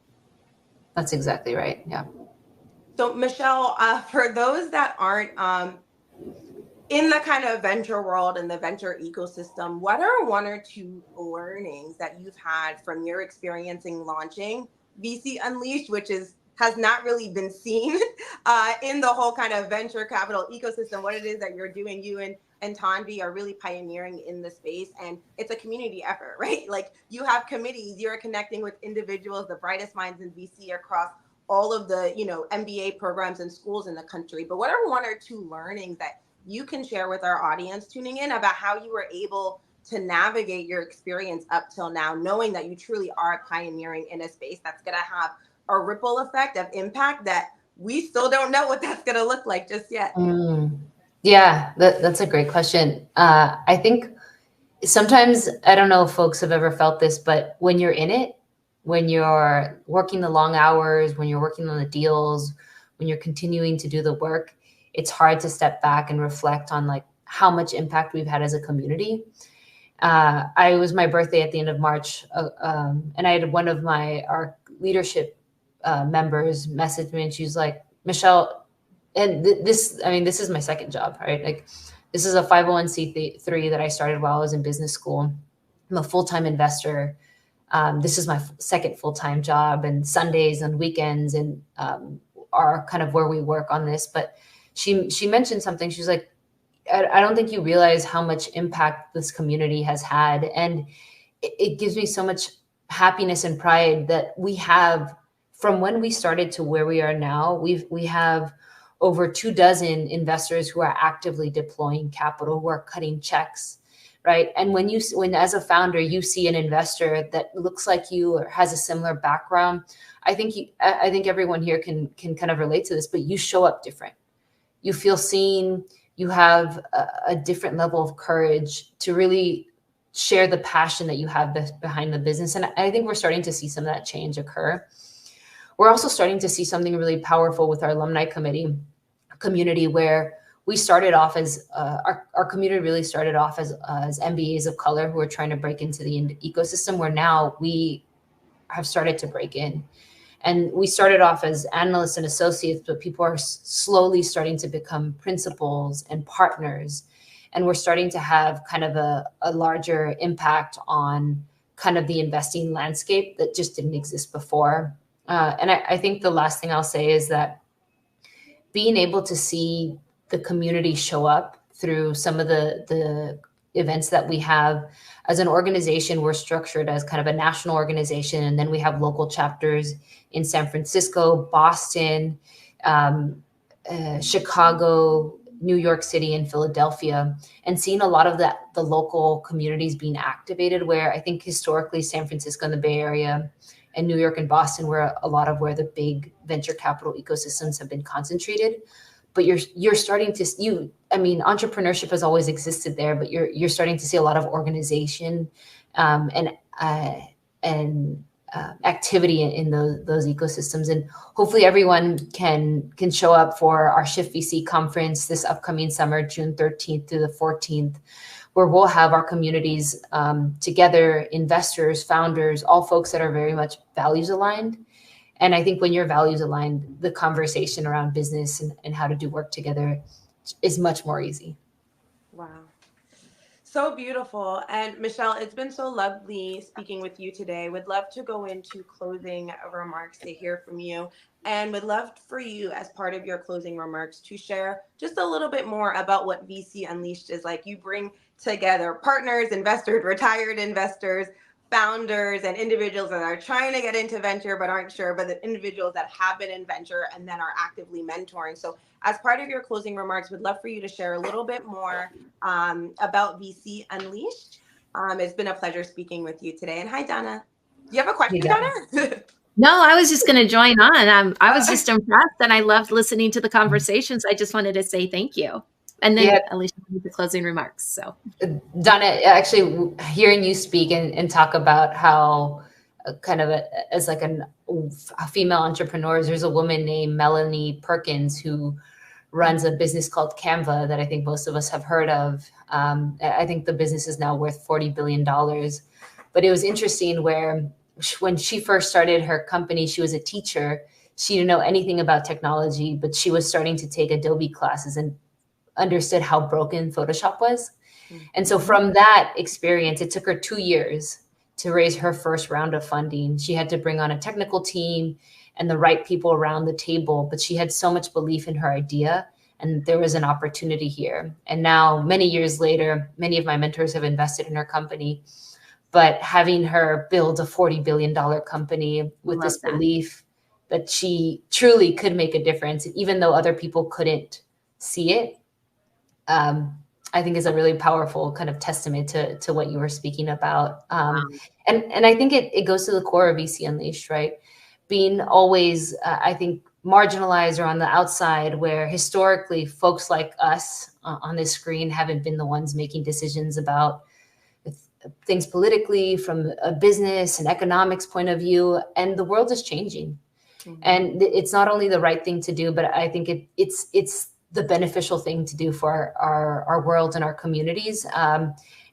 That's exactly right. Yeah. So Michelle, for those that aren't in the kind of venture world and the venture ecosystem, what are 1 or 2 learnings that you've had from your experiencing launching VC Unleashed, which has not really been seen in the whole kind of venture capital ecosystem? What it is that you're doing, you and Tanvi are really pioneering in the space, and it's a community effort, right? Like, you have committees, you're connecting with individuals, the brightest minds in VC across all of the, MBA programs and schools in the country. But what are 1 or 2 learnings that you can share with our audience tuning in about how you were able to navigate your experience up till now, knowing that you truly are pioneering in a space that's going to have a ripple effect of impact that we still don't know what that's going to look like just yet? Yeah, that's a great question. I think sometimes, I don't know if folks have ever felt this, but when you're in it, when you're working the long hours, when you're working on the deals, when you're continuing to do the work, it's hard to step back and reflect on like how much impact we've had as a community. It was my birthday at the end of March, and I had one of our leadership members message me, and she was like, Michelle, and this is my second job, right? Like, this is a 501c3 that I started while I was in business school. I'm a full-time investor. This is my second full-time job, and Sundays and weekends and are kind of where we work on this. But she mentioned something. She's like, I don't think you realize how much impact this community has had. And it gives me so much happiness and pride that we have, from when we started to where we are now, we have over 24 investors who are actively deploying capital, who are cutting checks, right? And when as a founder, you see an investor that looks like you or has a similar background, I think everyone here can kind of relate to this, but you show up different. You feel seen. You have a different level of courage to really share the passion that you have behind the business. And I think we're starting to see some of that change occur. We're also starting to see something really powerful with our alumni community, where we started off as our community really started off as MBAs of color who are trying to break into the ecosystem, where now we have started to break in. And we started off as analysts and associates, but people are slowly starting to become principals and partners. And we're starting to have kind of a larger impact on kind of the investing landscape that just didn't exist before. And I think the last thing I'll say is that being able to see the community show up through some of the events that we have. As an organization, we're structured as kind of a national organization, and then we have local chapters in San Francisco, Boston, Chicago, New York City, and Philadelphia, and seeing a lot of the local communities being activated, where I think historically San Francisco and the Bay Area and New York and Boston were a lot of where the big venture capital ecosystems have been concentrated. But you're starting to entrepreneurship has always existed there, but you're starting to see a lot of organization and activity in those ecosystems. And hopefully everyone can show up for our Shift VC conference this upcoming summer, June 13th through the 14th, where we'll have our communities together, investors, founders, all folks that are very much values aligned. And I think when you're values aligned, the conversation around business and how to do work together is much more easy. Wow. So beautiful. And Michelle, it's been so lovely speaking with you today. Would love to go into closing remarks to hear from you, and would love for you, as part of your closing remarks, to share just a little bit more about what VC Unleashed is like. You bring together partners, investors, retired investors, founders, and individuals that are trying to get into venture but aren't sure, but the individuals that have been in venture and then are actively mentoring. So as part of your closing remarks, would love for you to share a little bit more about VC Unleashed. It's been a pleasure speaking with you today. And hi, Donna. Do you have a question, Donna? No, I was just going to join on. I was just impressed, and I loved listening to the conversations. I just wanted to say thank you. And then Alicia, the closing remarks. So, Donna, actually hearing you speak and talk about how kind of as like a female entrepreneurs, there's a woman named Melanie Perkins who runs a business called Canva that I think most of us have heard of. I think the business is now worth $40 billion. But it was interesting where when she first started her company, she was a teacher. She didn't know anything about technology, but she was starting to take Adobe classes and understood how broken Photoshop was. And so from that experience, it took her 2 years to raise her first round of funding. She had to bring on a technical team and the right people around the table, but she had so much belief in her idea, and there was an opportunity here. And now, many years later, many of my mentors have invested in her company, but having her build a $40 billion company with this belief that she truly could make a difference, even though other people couldn't see it, I think is a really powerful kind of testament to what you were speaking about. And I think it goes to the core of VC Unleashed, right? Being always, I think, marginalized or on the outside, where historically folks like us on this screen haven't been the ones making decisions about things politically from a business and economics point of view. And the world is changing. Mm-hmm. And it's not only the right thing to do, but I think it's the beneficial thing to do for our world and our communities.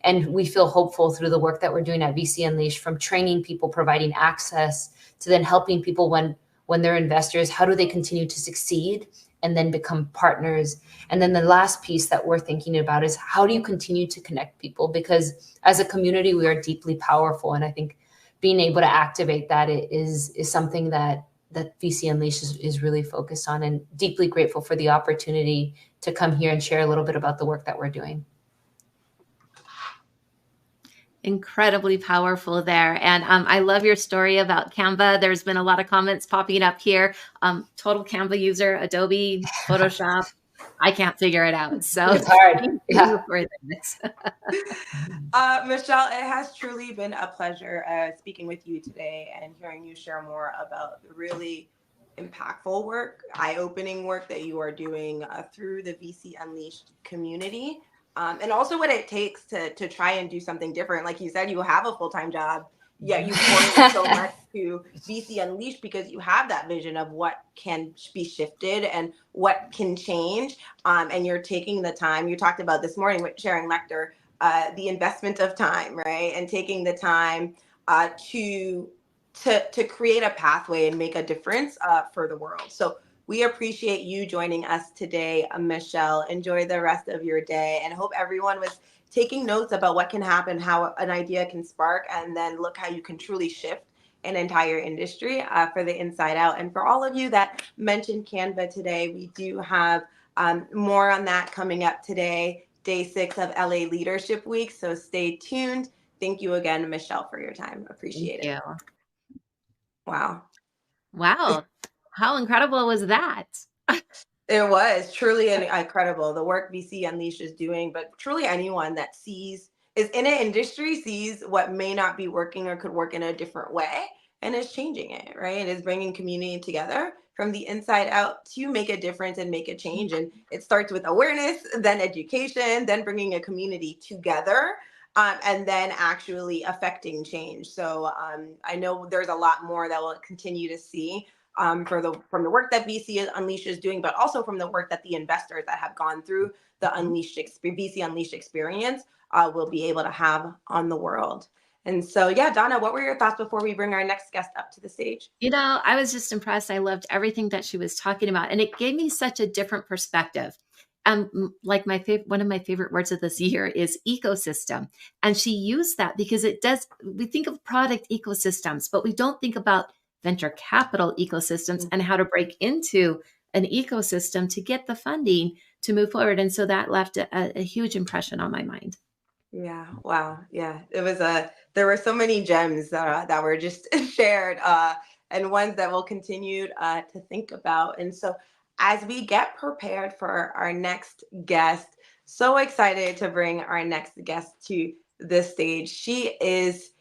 And we feel hopeful through the work that we're doing at VC Unleashed, from training people, providing access, to then helping people when they're investors, how do they continue to succeed and then become partners? And then the last piece that we're thinking about is how do you continue to connect people? Because as a community, we are deeply powerful. And I think being able to activate that is something that VC Unleashed is really focused on, and deeply grateful for the opportunity to come here and share a little bit about the work that we're doing. Incredibly powerful there. And I love your story about Canva. There's been a lot of comments popping up here. Total Canva user, Adobe, Photoshop. I can't figure it out. So it's hard. Yeah. Michelle, it has truly been a pleasure speaking with you today and hearing you share more about the really impactful work, eye-opening work that you are doing through the VC Unleashed community. And also what it takes to try and do something different. Like you said, you have a full-time job, yet you pour so much to VC Unleashed because you have that vision of what can be shifted and what can change. And you're taking the time. You talked about this morning with Sharon Lecter, the investment of time, right? And taking the time to create a pathway and make a difference for the world. So we appreciate you joining us today, Michelle. Enjoy the rest of your day, and hope everyone was taking notes about what can happen, how an idea can spark, and then look how you can truly shift an entire industry for the inside out. And for all of you that mentioned Canva today, we do have more on that coming up today, day 6 of LA Leadership Week. So stay tuned. Thank you again, Michelle, for your time. Appreciate it. Wow. Wow. How incredible was that? It was truly incredible, the work VC Unleashed is doing, but truly anyone that is in an industry, sees what may not be working or could work in a different way, and is changing it, right? It is bringing community together from the inside out to make a difference and make a change. And it starts with awareness, then education, then bringing a community together, and then actually affecting change. So I know there's a lot more that we'll continue to see from the work that VC Unleashed is doing, but also from the work that the investors that have gone through the VC Unleashed experience will be able to have on the world. And so, yeah, Donna, what were your thoughts before we bring our next guest up to the stage? I was just impressed. I loved everything that she was talking about, and it gave me such a different perspective. Like one of my favorite words of this year is ecosystem. And she used that because we think of product ecosystems, but we don't think about venture capital ecosystems and how to break into an ecosystem to get the funding to move forward. And so that left a huge impression on my mind. Yeah. Wow. Yeah. It was there were so many gems that were just shared and ones that we'll continue to think about. And so as we get prepared for our next guest, so excited to bring our next guest to the stage. She is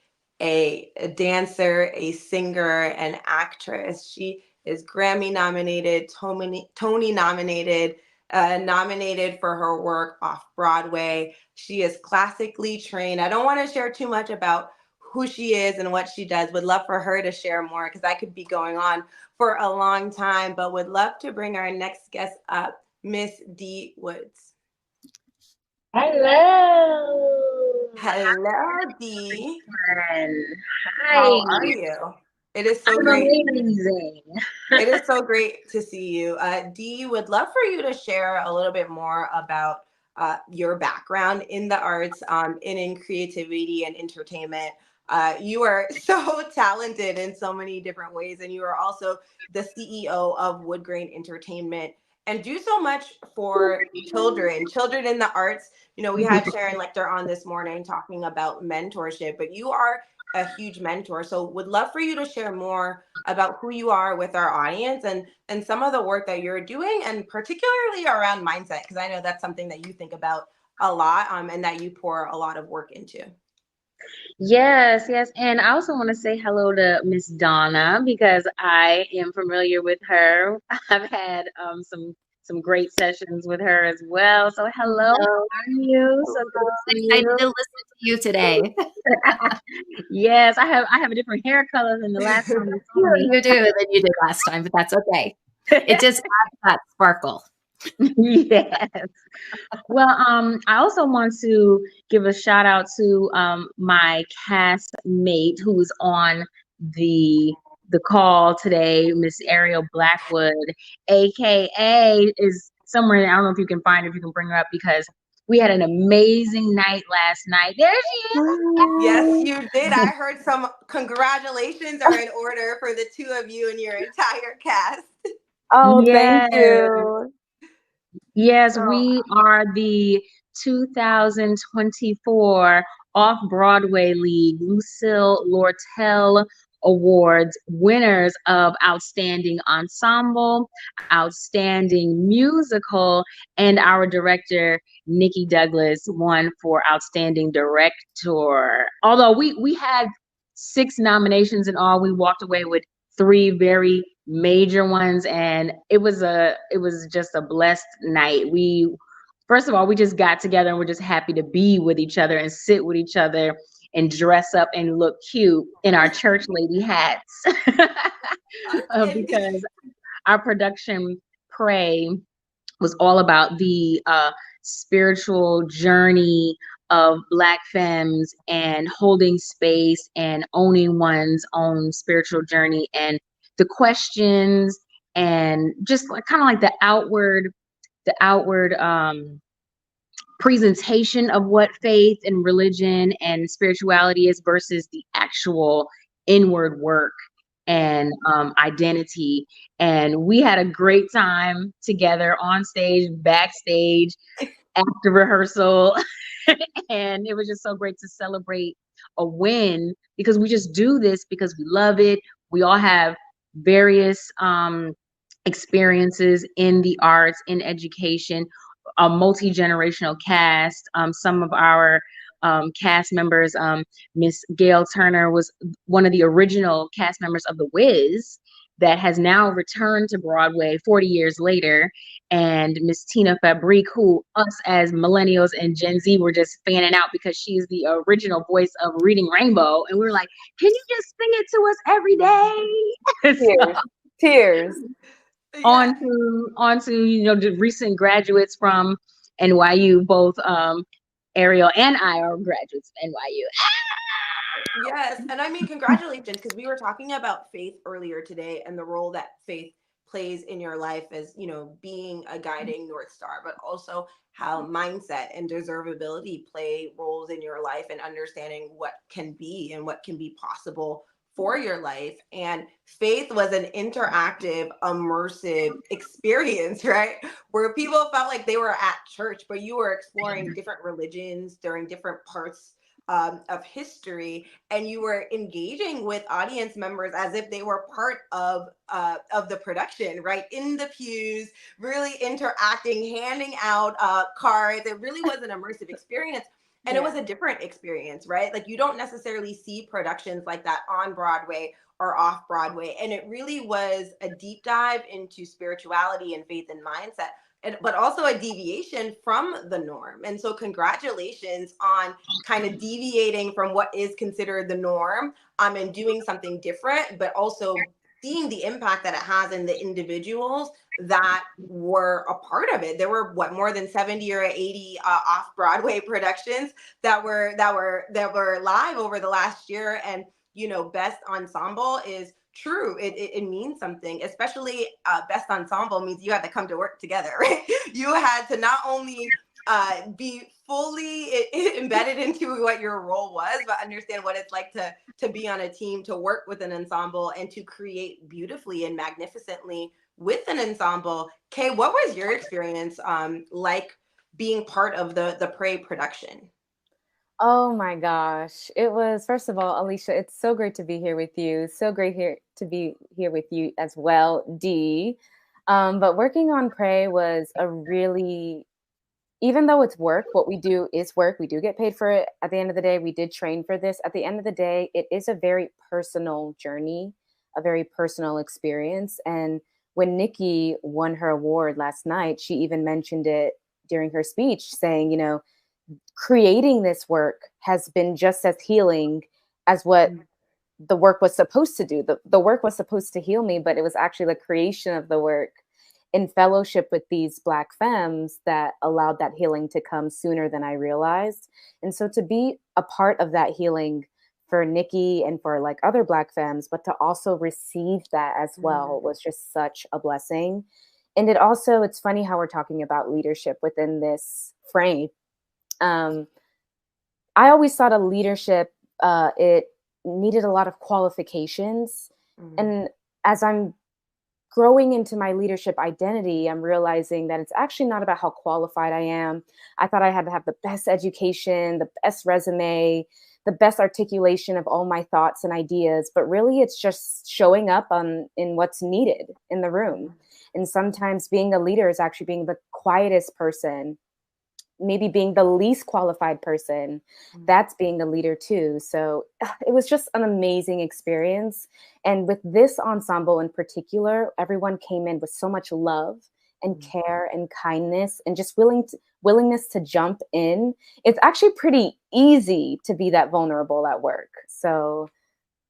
a dancer, a singer, an actress. She is Grammy nominated, Tony nominated, nominated for her work off Broadway. She is classically trained. I don't want to share too much about who she is and what she does. Would love for her to share more because I could be going on for a long time, but would love to bring our next guest up, Miss Dee Woods. Hello. Hello, Dee. Hi. How are you? It is so great. Amazing. It is so great to see you. Dee, would love for you to share a little bit more about your background in the arts, in creativity and entertainment. You are so talented in so many different ways, and you are also the CEO of Wood Grain Entertainment and do so much for children in the arts. We had Sharon Lechter on this morning talking about mentorship, but you are a huge mentor. So would love for you to share more about who you are with our audience and some of the work that you're doing, and particularly around mindset, because I know that's something that you think about a lot and that you pour a lot of work into. Yes. And I also want to say hello to Miss Donna because I am familiar with her. I've had some great sessions with her as well. So hello, how are you? So good to see Excited you. to listen to you today. Yes, I have a different hair color than the last time you saw me. You do than you did last time, but that's okay. It just adds that sparkle. Yes. Well, I also want to give a shout out to my castmate who's on the call today, Miss Ariel Blackwood, aka is somewhere. I don't know if you can find her, if you can bring her up, because we had an amazing night last night. There she is. Yes, you did. I heard some congratulations are in order for the two of you and your entire cast. Oh, yes. Thank you. Yes, we are the 2024 Off-Broadway League Lucille Lortel Awards winners of Outstanding Ensemble, Outstanding Musical, and our director, Nikki Douglas, won for Outstanding Director. Although we had 6 nominations in all, we walked away with 3 very major ones, and it was just a blessed night. First of all, we just got together and we're just happy to be with each other and sit with each other and dress up and look cute in our church lady hats because our production Pray was all about the spiritual journey of Black femmes and holding space and owning one's own spiritual journey, and the questions and just like kind of like the outward presentation of what faith and religion and spirituality is versus the actual inward work and identity. And we had a great time together on stage, backstage, after rehearsal. And it was just so great to celebrate a win, because we just do this because we love it. We all have various experiences in the arts, in education, a multi-generational cast. Some of our cast members, Miss Gail Turner was one of the original cast members of The Wiz that has now returned to Broadway 40 years later. And Miss Tina Fabrique, who us as millennials and Gen Z were just fanning out because she's the original voice of Reading Rainbow. And we were like, can you just sing it to us every day? Tears. On to the recent graduates from NYU, both Ariel and I are graduates of NYU. Yes, and I mean, congratulations, because we were talking about faith earlier today and the role that faith plays in your life as, being a guiding North Star, but also how mindset and deservability play roles in your life and understanding what can be and what can be possible for your life. And faith was an interactive, immersive experience, right? Where people felt like they were at church, but you were exploring different religions during different parts of history, and you were engaging with audience members as if they were part of the production, right? In the pews, really interacting, handing out cards. It really was an immersive experience. And it was a different experience, right? Like, you don't necessarily see productions like that on Broadway or off Broadway. And it really was a deep dive into spirituality and faith and mindset, but also a deviation from the norm. And so congratulations on kind of deviating from what is considered the norm and doing something different, but also seeing the impact that it has in the individuals that were a part of it. There were more than 70 or 80 off-Broadway productions that were live over the last year. And best ensemble is true. It means something, especially best ensemble means you had to come to work together, right? You had to not only be fully embedded into what your role was, but understand what it's like to be on a team, to work with an ensemble, and to create beautifully and magnificently with an ensemble. Kay, what was your experience like being part of the Prey production? Oh my gosh. It was, first of all, Alicia, it's so great to be here with you. So great to be here with you as well, Dee. But working on Prey was a really, even though it's work, what we do is work. We do get paid for it. At the end of the day, we did train for this. At the end of the day, it is a very personal journey, a very personal experience. And when Nikki won her award last night, she even mentioned it during her speech, saying, creating this work has been just as healing as what the work was supposed to do. The work was supposed to heal me, but it was actually the creation of the work in fellowship with these Black femmes that allowed that healing to come sooner than I realized. And so to be a part of that healing for Nikki and for like other Black femmes, but to also receive that as well was just such a blessing. And it's funny how we're talking about leadership within this frame. I always thought of leadership, it needed a lot of qualifications. And as I'm growing into my leadership identity, I'm realizing that it's actually not about how qualified I am. I thought I had to have the best education, the best resume, the best articulation of all my thoughts and ideas, but really it's just showing up in what's needed in the room. And sometimes being a leader is actually being the quietest person, maybe being the least qualified person. That's being a leader too. So it was just an amazing experience. And with this ensemble in particular, everyone came in with so much love and care and kindness and just willingness to jump in. It's actually pretty easy to be that vulnerable at work. So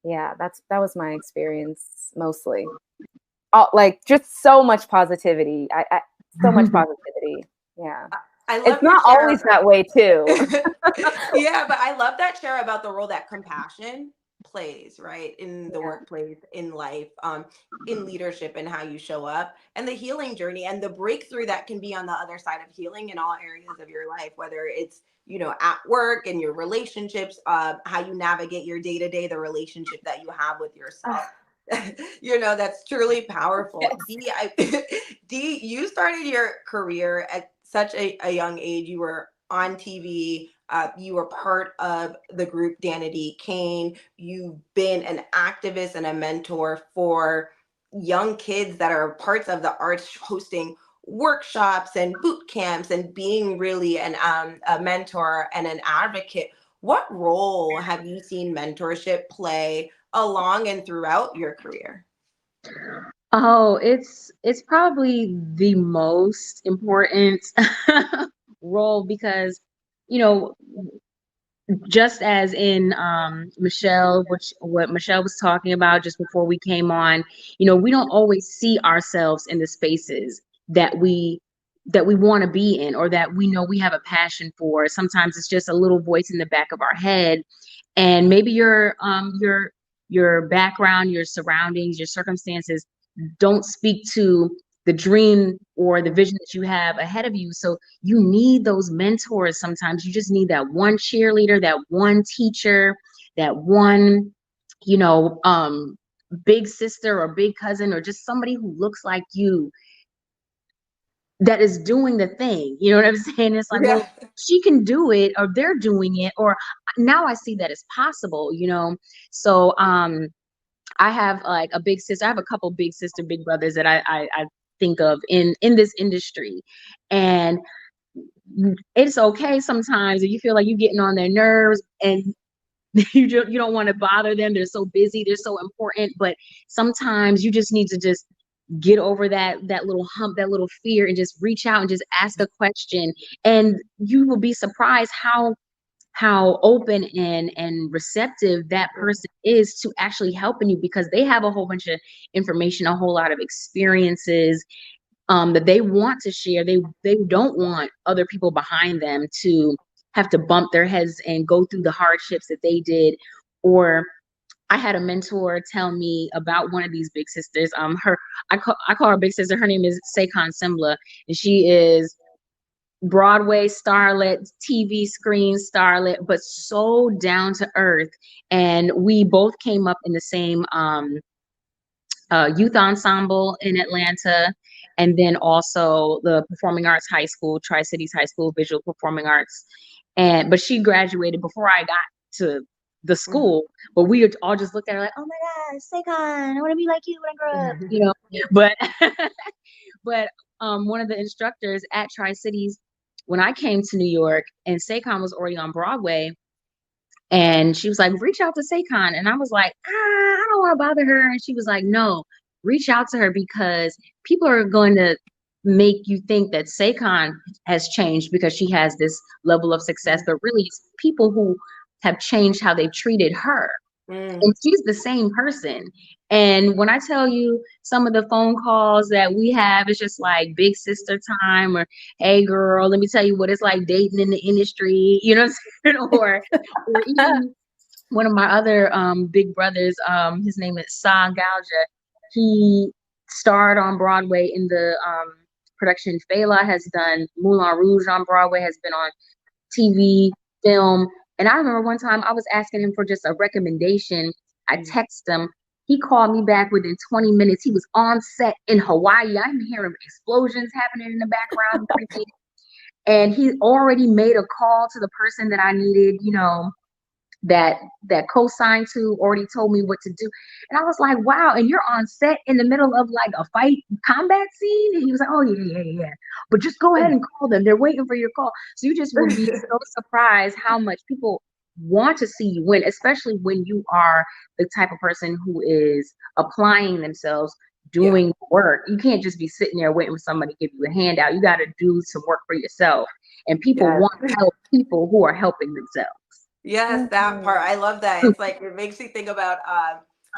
yeah, that was my experience mostly. Just so much positivity. So much positivity. Yeah. It's not always that way too. Yeah, but I love that share about the role that compassion plays, right, in the workplace, in life, in leadership, and how you show up, and the healing journey and the breakthrough that can be on the other side of healing in all areas of your life, whether it's, you know, at work and your relationships, how you navigate your day-to-day, the relationship that you have with yourself. You know, that's truly powerful. Dee, you started your career at such a young age. You were on TV. You were part of the group Danity Kane. You've been an activist and a mentor for young kids that are parts of the arts, hosting workshops and boot camps and being really a mentor and an advocate. What role have you seen mentorship play along and throughout your career? Oh, it's probably the most important role because, you know, just as in Michelle, what Michelle was talking about just before we came on, you know, we don't always see ourselves in the spaces that we want to be in, or that we know we have a passion for. Sometimes it's just a little voice in the back of our head, and maybe your background, your surroundings, your circumstances don't speak to the dream or the vision that you have ahead of you. So you need those mentors. Sometimes you just need that one cheerleader, that one teacher, that one, you know, big sister or big cousin, or just somebody who looks like you that is doing the thing. You know what I'm saying? It's like, well, she can do it, or they're doing it, or now I see that it's possible, you know? So, I have like a big sister. I have a couple big sister, big brothers that I think of in this industry, and it's okay sometimes if you feel like you're getting on their nerves and you don't want to bother them. They're so busy. They're so important, but sometimes you just need to just get over that little hump, that little fear, and just reach out and just ask a question, and you will be surprised how open and receptive that person is to actually helping you, because they have a whole bunch of information, a whole lot of experiences that they want to share. They don't want other people behind them to have to bump their heads and go through the hardships that they did. Or I had a mentor tell me about one of these big sisters. I call her big sister. Her name is Sekan Sembla, and she is Broadway starlet, TV screen starlet, but so down to earth. And we both came up in the same youth ensemble in Atlanta, and then also the Performing Arts High School, Tri-Cities High School, Visual Performing Arts. But she graduated before I got to the school, but we all just looked at her like, oh my God, Sekan, I want to be like you when I grow up, you know. But but one of the instructors at Tri-Cities, when I came to New York, and Sekan was already on Broadway, and she was like, reach out to Sekan. And I was like, I don't want to bother her. And she was like, no, reach out to her, because people are going to make you think that Sekan has changed because she has this level of success, but really it's people who have changed how they've treated her. And she's the same person. And when I tell you some of the phone calls that we have, it's just like big sister time, or hey girl, let me tell you what it's like dating in the industry, you know, or even one of my other big brothers, his name is Sa Galja. He starred on Broadway in the production Fela, has done Moulin Rouge on Broadway, has been on TV, film. And I remember one time I was asking him for just a recommendation. I texted him. He called me back within 20 minutes. He was on set in Hawaii. I'm hearing explosions happening in the background. And he already made a call to the person that I needed, you know, that co-signed to, already told me what to do. And I was like, wow, and you're on set in the middle of like a fight combat scene? And he was like, oh yeah. But just go ahead and call them. They're waiting for your call. So you just will be so surprised how much people want to see you win, especially when you are the type of person who is applying themselves, doing work. You can't just be sitting there waiting for somebody to give you a handout. You got to do some work for yourself. And people want to help people who are helping themselves. Yes, that part. I love that. It's like, it makes me think about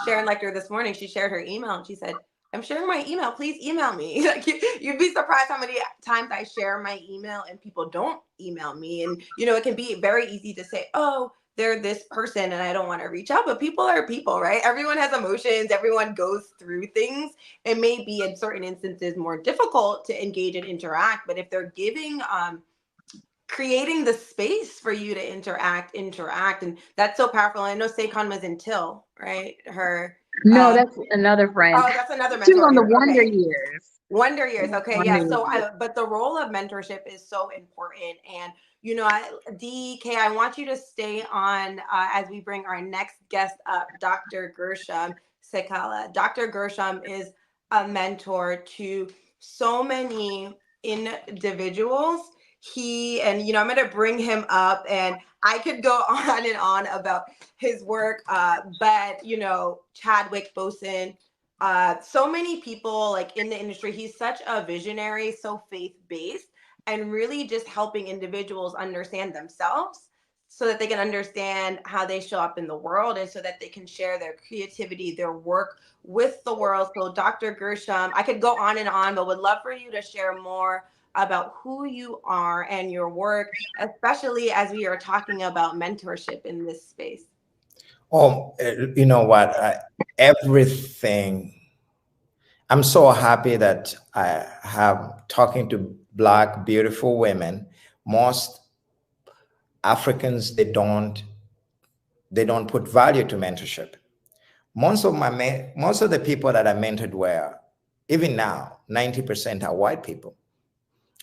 Sharon Lecter this morning. She shared her email and she said, I'm sharing my email. Please email me. Like, you'd be surprised how many times I share my email and people don't email me. And, you know, it can be very easy to say, oh, they're this person and I don't want to reach out. But people are people, right? Everyone has emotions. Everyone goes through things. It may be in certain instances more difficult to engage and interact, but if they're giving, creating the space for you to interact, and that's so powerful. I know Saquon was in Till, right? No, that's another friend. Oh, that's another She was mentor. on the Okay. Wonder Years. Wonder Years. Okay. Wonder Yeah. So, Years. but the role of mentorship is so important. And, DK, I want you to stay on as we bring our next guest up, Dr. Gershom Sekala. Dr. Gershom is a mentor to so many individuals. I'm going to bring him up, and I could go on and on about his work. But, Chadwick Boseman, so many people like in the industry, he's such a visionary, so faith-based, and really just helping individuals understand themselves so that they can understand how they show up in the world, and so that they can share their creativity, their work with the world. So Dr. Gershom, I could go on and on, but would love for you to share more about who you are and your work, especially as we are talking about mentorship in this space. Oh, you know what? Everything. I'm so happy that I have talking to Black, beautiful women. Most Africans, they don't put value to mentorship. Most of the people that I mentored were, even now, 90% are white people,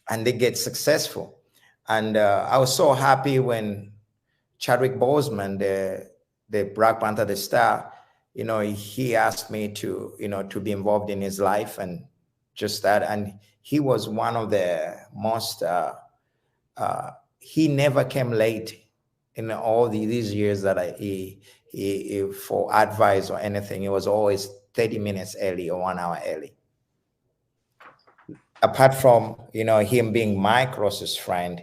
and they get successful. And I was so happy when Chadwick Boseman, the Black Panther, the star, he asked me to be involved in his life, and just that. And he was one of the most, he never came late in all these years that he for advice or anything. It was always 30 minutes early or 1 hour early. Apart from, him being my closest friend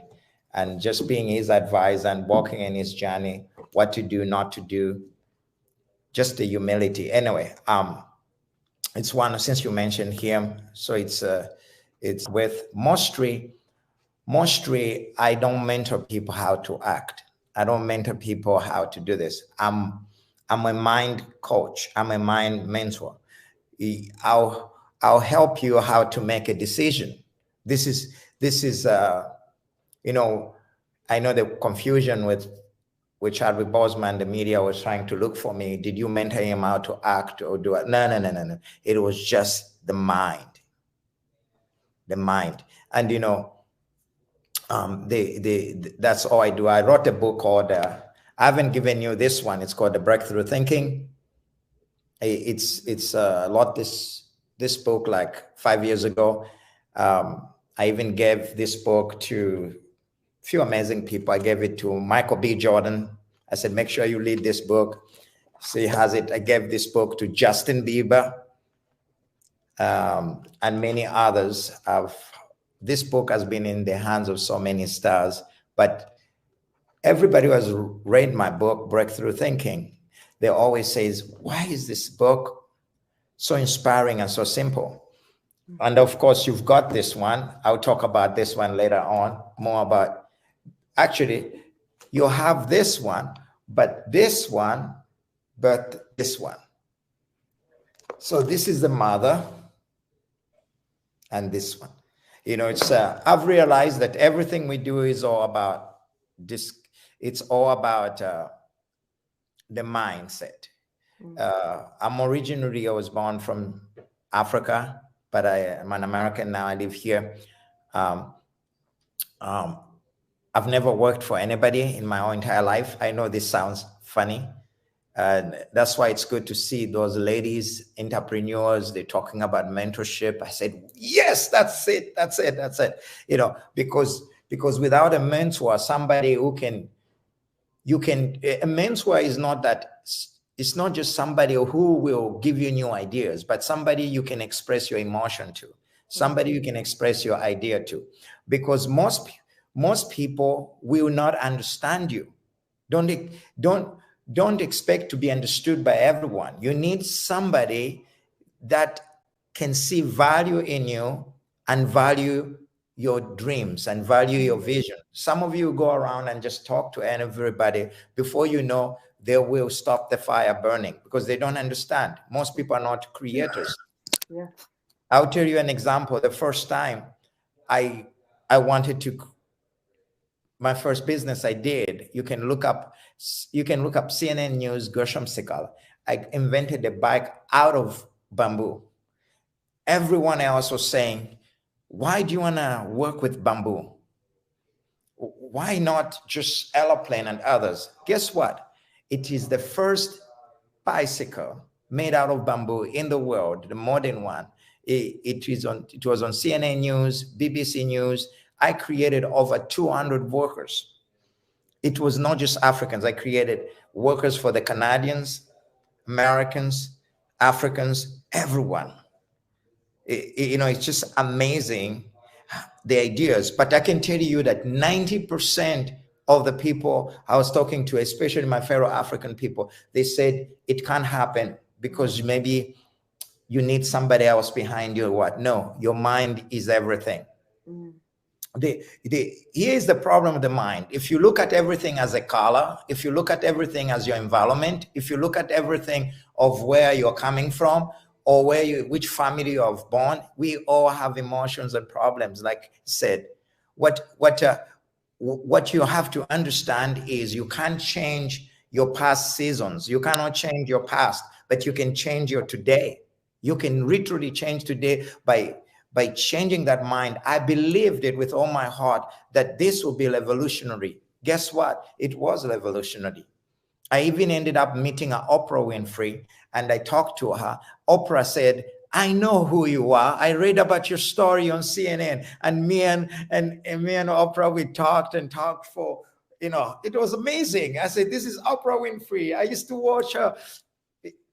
and just being his advisor and walking in his journey, what to do, not to do, just the humility. Anyway, it's one, since you mentioned him, so it's with Mostri. I don't mentor people how to act. I don't mentor people how to do this. I'm a mind coach. I'm a mind mentor. I'll help you how to make a decision. This is I know the confusion with Chadwick Boseman. The media was trying to look for me. Did you mentor him how to act or do it? No. It was just the mind. And that's all I do. I wrote a book called, I haven't given you this one. It's called The Breakthrough Thinking. It's a lot, this book like 5 years ago. I even gave this book to a few amazing people. I gave it to Michael B. Jordan. I said, make sure you read this book. So he has it. I gave this book to Justin Bieber and many others. This book has been in the hands of so many stars, but everybody who has read my book, Breakthrough Thinking, they always says, why is this book so inspiring and so simple? And of course, you've got this one. I'll talk about this one later on, more about, actually, you'll have this one, but this one, but this one. So this is the mother, and this one. It's I've realized that everything we do is all about this. It's all about the mindset. I was born from Africa, but I am an American now. I live here. I've never worked for anybody in my whole entire life. I know this sounds funny. That's why it's good to see those ladies, entrepreneurs, they're talking about mentorship. I said, yes, that's it. Because without a mentor, somebody who a mentor is not that, it's not just somebody who will give you new ideas, but somebody you can express your emotion to, somebody you can express your idea to, because most people will not understand you. Don't expect to be understood by everyone. You need somebody that can see value in you and value your dreams and value your vision. Some of you go around and just talk to everybody. Before you know, they will stop the fire burning because they don't understand. Most people are not creators. Yeah. I'll tell you an example. The first time I wanted to, my first business I did, you can look up CNN News, Gershom Sikal. I invented a bike out of bamboo. Everyone else was saying, why do you want to work with bamboo? Why not just aeroplane and others? Guess what? It is the first bicycle made out of bamboo in the world, the modern one. It was on CNN News, BBC News. I created over 200 workers. It was not just Africans. I created workers for the Canadians, Americans, Africans, everyone. It's just amazing, the ideas. But I can tell you that 90% of the people I was talking to, especially my fellow African people, they said it can't happen because maybe you need somebody else behind you or what. No, your mind is everything. Here's the problem with the mind. If you look at everything as a color, if you look at everything as your environment, if you look at everything of where you're coming from, or which family you have born, we all have emotions and problems. Like I said, what you have to understand is you can't change your past seasons. You cannot change your past, but you can change your today. You can literally change today by changing that mind. I believed it with all my heart that this will be revolutionary. Guess what? It was revolutionary. I even ended up meeting Oprah Winfrey, and I talked to her. Oprah said, I know who you are. I read about your story on CNN. And me and Oprah, we talked for, it was amazing. I said, this is Oprah Winfrey. I used to watch her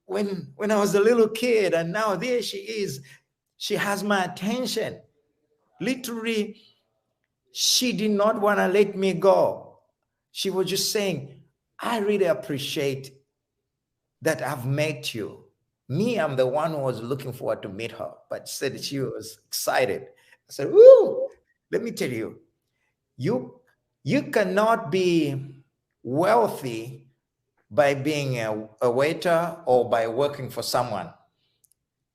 when I was a little kid, and now there she is. She has my attention. Literally, she did not want to let me go. She was just saying, I really appreciate that I've met you. Me, I'm the one who was looking forward to meet her, but said she was excited. I said, ooh, let me tell you, you cannot be wealthy by being a waiter or by working for someone.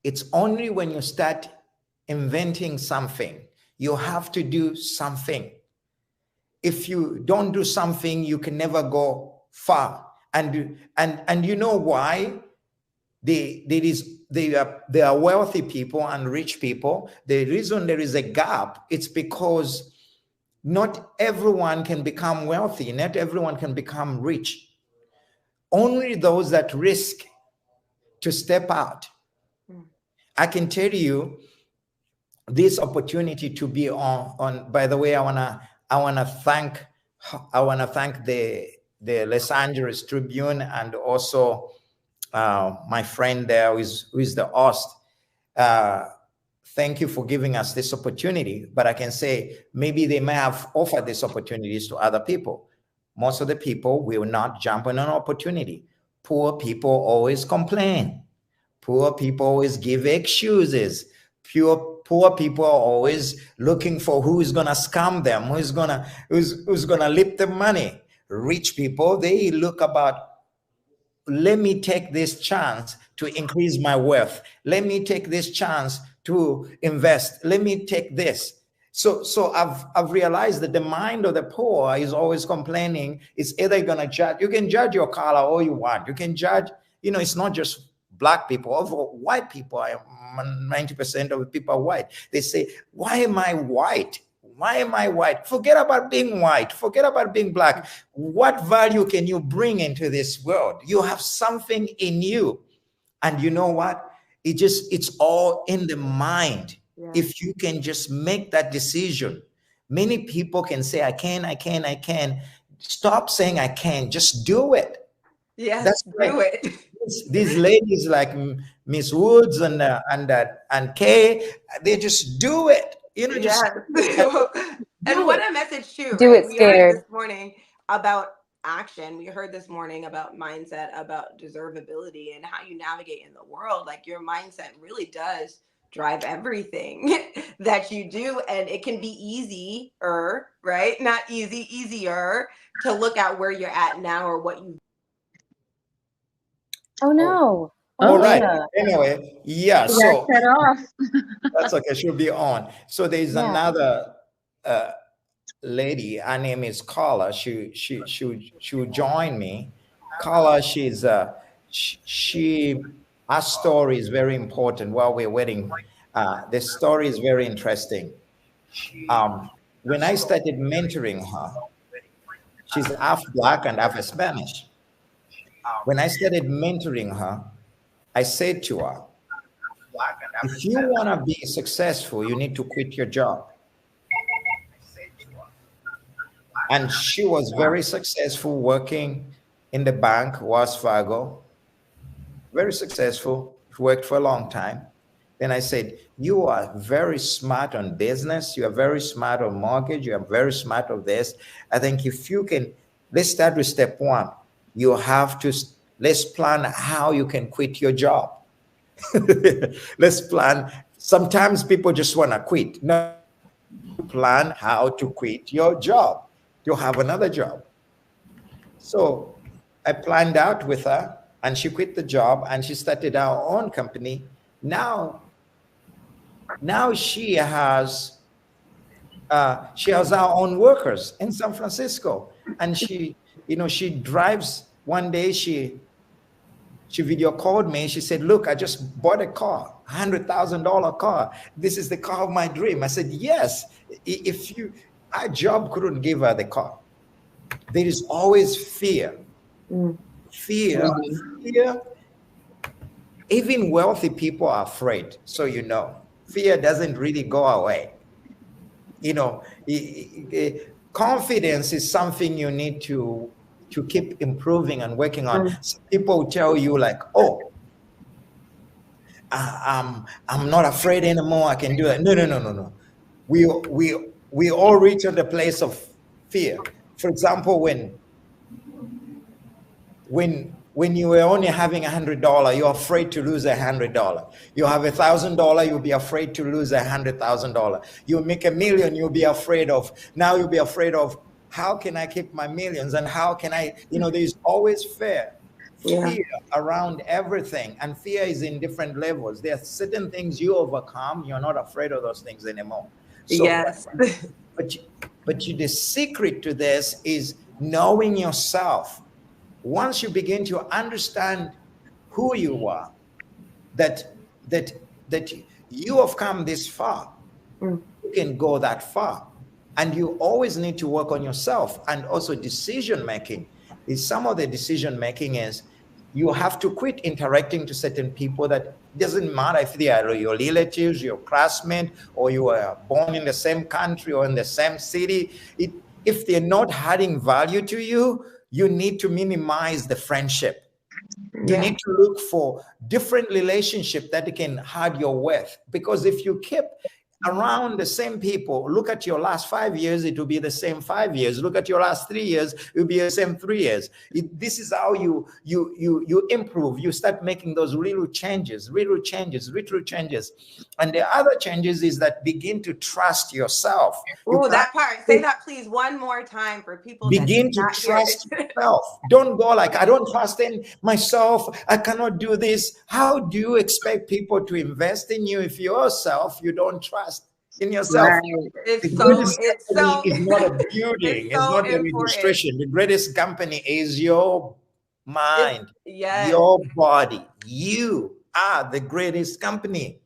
It's only when you start inventing something, you have to do something. If you don't do something, you can never go far. And you know why? There are wealthy people and rich people. The reason there is a gap, it's because not everyone can become wealthy. Not everyone can become rich. Only those that risk to step out. I can tell you this opportunity to be on. By the way, I wanna thank the Los Angeles Tribune and also my friend there who is the host. Thank you for giving us this opportunity. But I can say maybe they may have offered these opportunities to other people. Most of the people will not jump on an opportunity. Poor people always complain. Poor people always give excuses. Poor people are always looking for who's gonna scam them, who's gonna lip them money. Rich people, they look about, let me take this chance to increase my wealth. Let me take this chance to invest. Let me take this. So I've realized that the mind of the poor is always complaining. It's either gonna judge. You can judge your color all you want. You can judge. It's not just Black people. Also, white people. 90% of the people are white. They say, "Why am I white? Why am I white?" Forget about being white. Forget about being Black. What value can you bring into this world? You have something in you. And you know what? It's all in the mind. Yeah. If you can just make that decision. Many people can say, I can. Stop saying I can. Just do it. Yes, that's right. Do it. These ladies like Miss Woods and Kay, they just do it. Just and what a message too. Do it scared. This morning about action. We heard this morning about mindset, about deservability, and how you navigate in the world. Like your mindset really does drive everything that you do. And it can be easier, right? Not easy, easier to look at where you're at now or what you. Oh no. All right. Alicia. Anyway, yeah. You got So cut off. that's okay. She'll be on. So there's Yeah. another lady. Her name is Carla. She will join me. Carla, she's her story is very important while we're waiting. The story is very interesting. When I started mentoring her, she's half Black and half Spanish. When I started mentoring her, I said to her, if you want to be successful, you need to quit your job. And she was very successful working in the bank, Wells Fargo. Very successful, worked for a long time. Then I said, you are very smart on business. You are very smart on mortgage. You are very smart on this. I think if you can, let's start with step one. You have to, let's plan how you can quit your job. Let's plan. Sometimes people just want to quit. No, plan how to quit your job. You have another job. So I planned out with her, and she quit the job and she started her own company. Now she has her own workers in San Francisco, and she drives. One day she video called me. She said, look, I just bought a car, $100,000 car. This is the car of my dream. I said, yes, if our job couldn't give her the car. There is always fear. Fear. Even wealthy people are afraid. So, fear doesn't really go away. Confidence is something you need to keep improving and working on. Some people tell you like, oh, I'm not afraid anymore. I can do it. No. We all reach at the place of fear. For example, when you were only having $100, you're afraid to lose $100. You have $1,000, you'll be afraid to lose $100,000. You make $1 million, you'll be afraid of how can I keep my millions, and how can I, there's always fear around everything, and fear is in different levels. There are certain things you overcome, you're not afraid of those things anymore. So, yes. But the secret to this is knowing yourself. Once you begin to understand who you are, that you have come this far, you can go that far. And you always need to work on yourself. And also decision making. Some of the decision making is you have to quit interacting to certain people that doesn't matter if they are your relatives, your classmates, or you were born in the same country or in the same city. If they're not adding value to you, you need to minimize the friendship. You need to look for different relationships that can add your worth. Because if you keep around the same people, look at your last 5 years, it will be the same 5 years. Look at your last 3 years, it will be the same 3 years. This is how you improve. You start making those little changes. And the other changes is that begin to trust yourself. That part. Say that please one more time for people. Begin to trust yourself. Don't go like, I don't trust in myself. I cannot do this. How do you expect people to invest in you if yourself you don't trust in yourself? Right. It's not a building. It's not a registration. The greatest company is your mind, your body. You are the greatest company.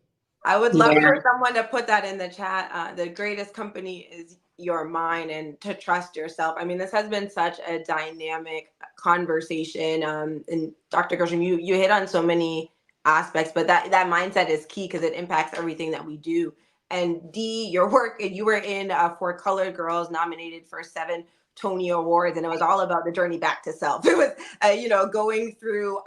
I would love for someone to put that in the chat. The greatest company is your mind, and to trust yourself. I mean, this has been such a dynamic conversation. And Dr. Gershom, you hit on so many aspects, but that mindset is key because it impacts everything that we do. And Dee, your work, you were in For Colored Girls, nominated for 7 Tony Awards, and it was all about the journey back to self. It was, going through